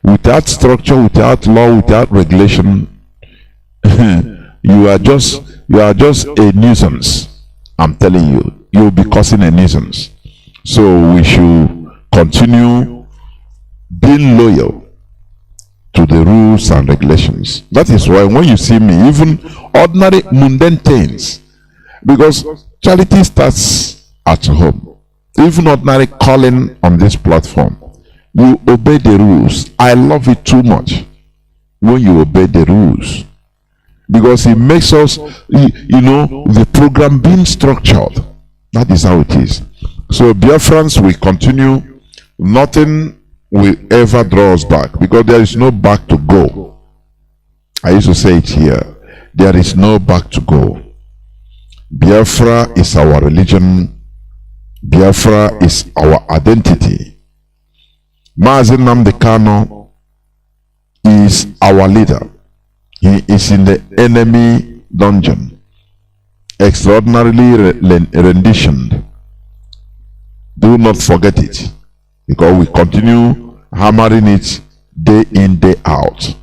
without structure, without law, without regulation. you are just a nuisance. I'm telling you, you'll be causing a nuisance. So we should continue being loyal to the rules and regulations. That is why when you see me, even ordinary mundane things, because charity starts at home. Even ordinary calling on this platform, you obey the rules. I love it too much when you obey the rules, because it makes us, you know, the program being structured. That is how it is. So Biafrans, we continue. Nothing will ever draw us back, because there is no back to go. I used to say it here. There is no back to go. Biafra is our religion. Biafra is our identity. Mazi Nnamdi Kanu is our leader. He is in the enemy dungeon, extraordinarily renditioned. Do not forget it, because we continue hammering it day in, day out.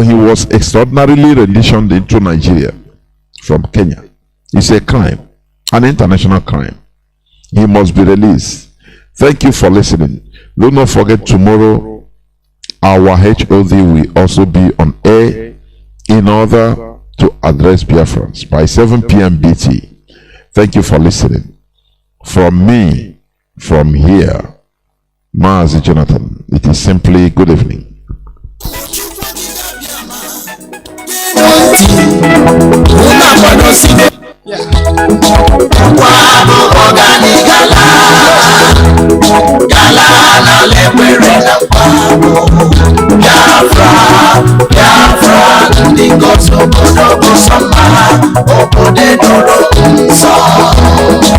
He was extraordinarily renditioned into Nigeria from Kenya. It's a crime, an international crime. He must be released. Thank you for listening. Do not forget, tomorrow our HOD will also be on air in order to address Biafrans by 7 p.m. BT. Thank you for listening. From me, from here, Mazi Jonathan, it is simply good evening.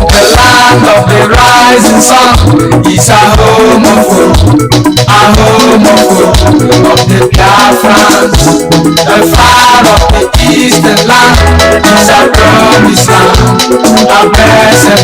The land of the rising sun is a home of hope, of the Biafrans. The fire of the eastern land is a promised land, a blessed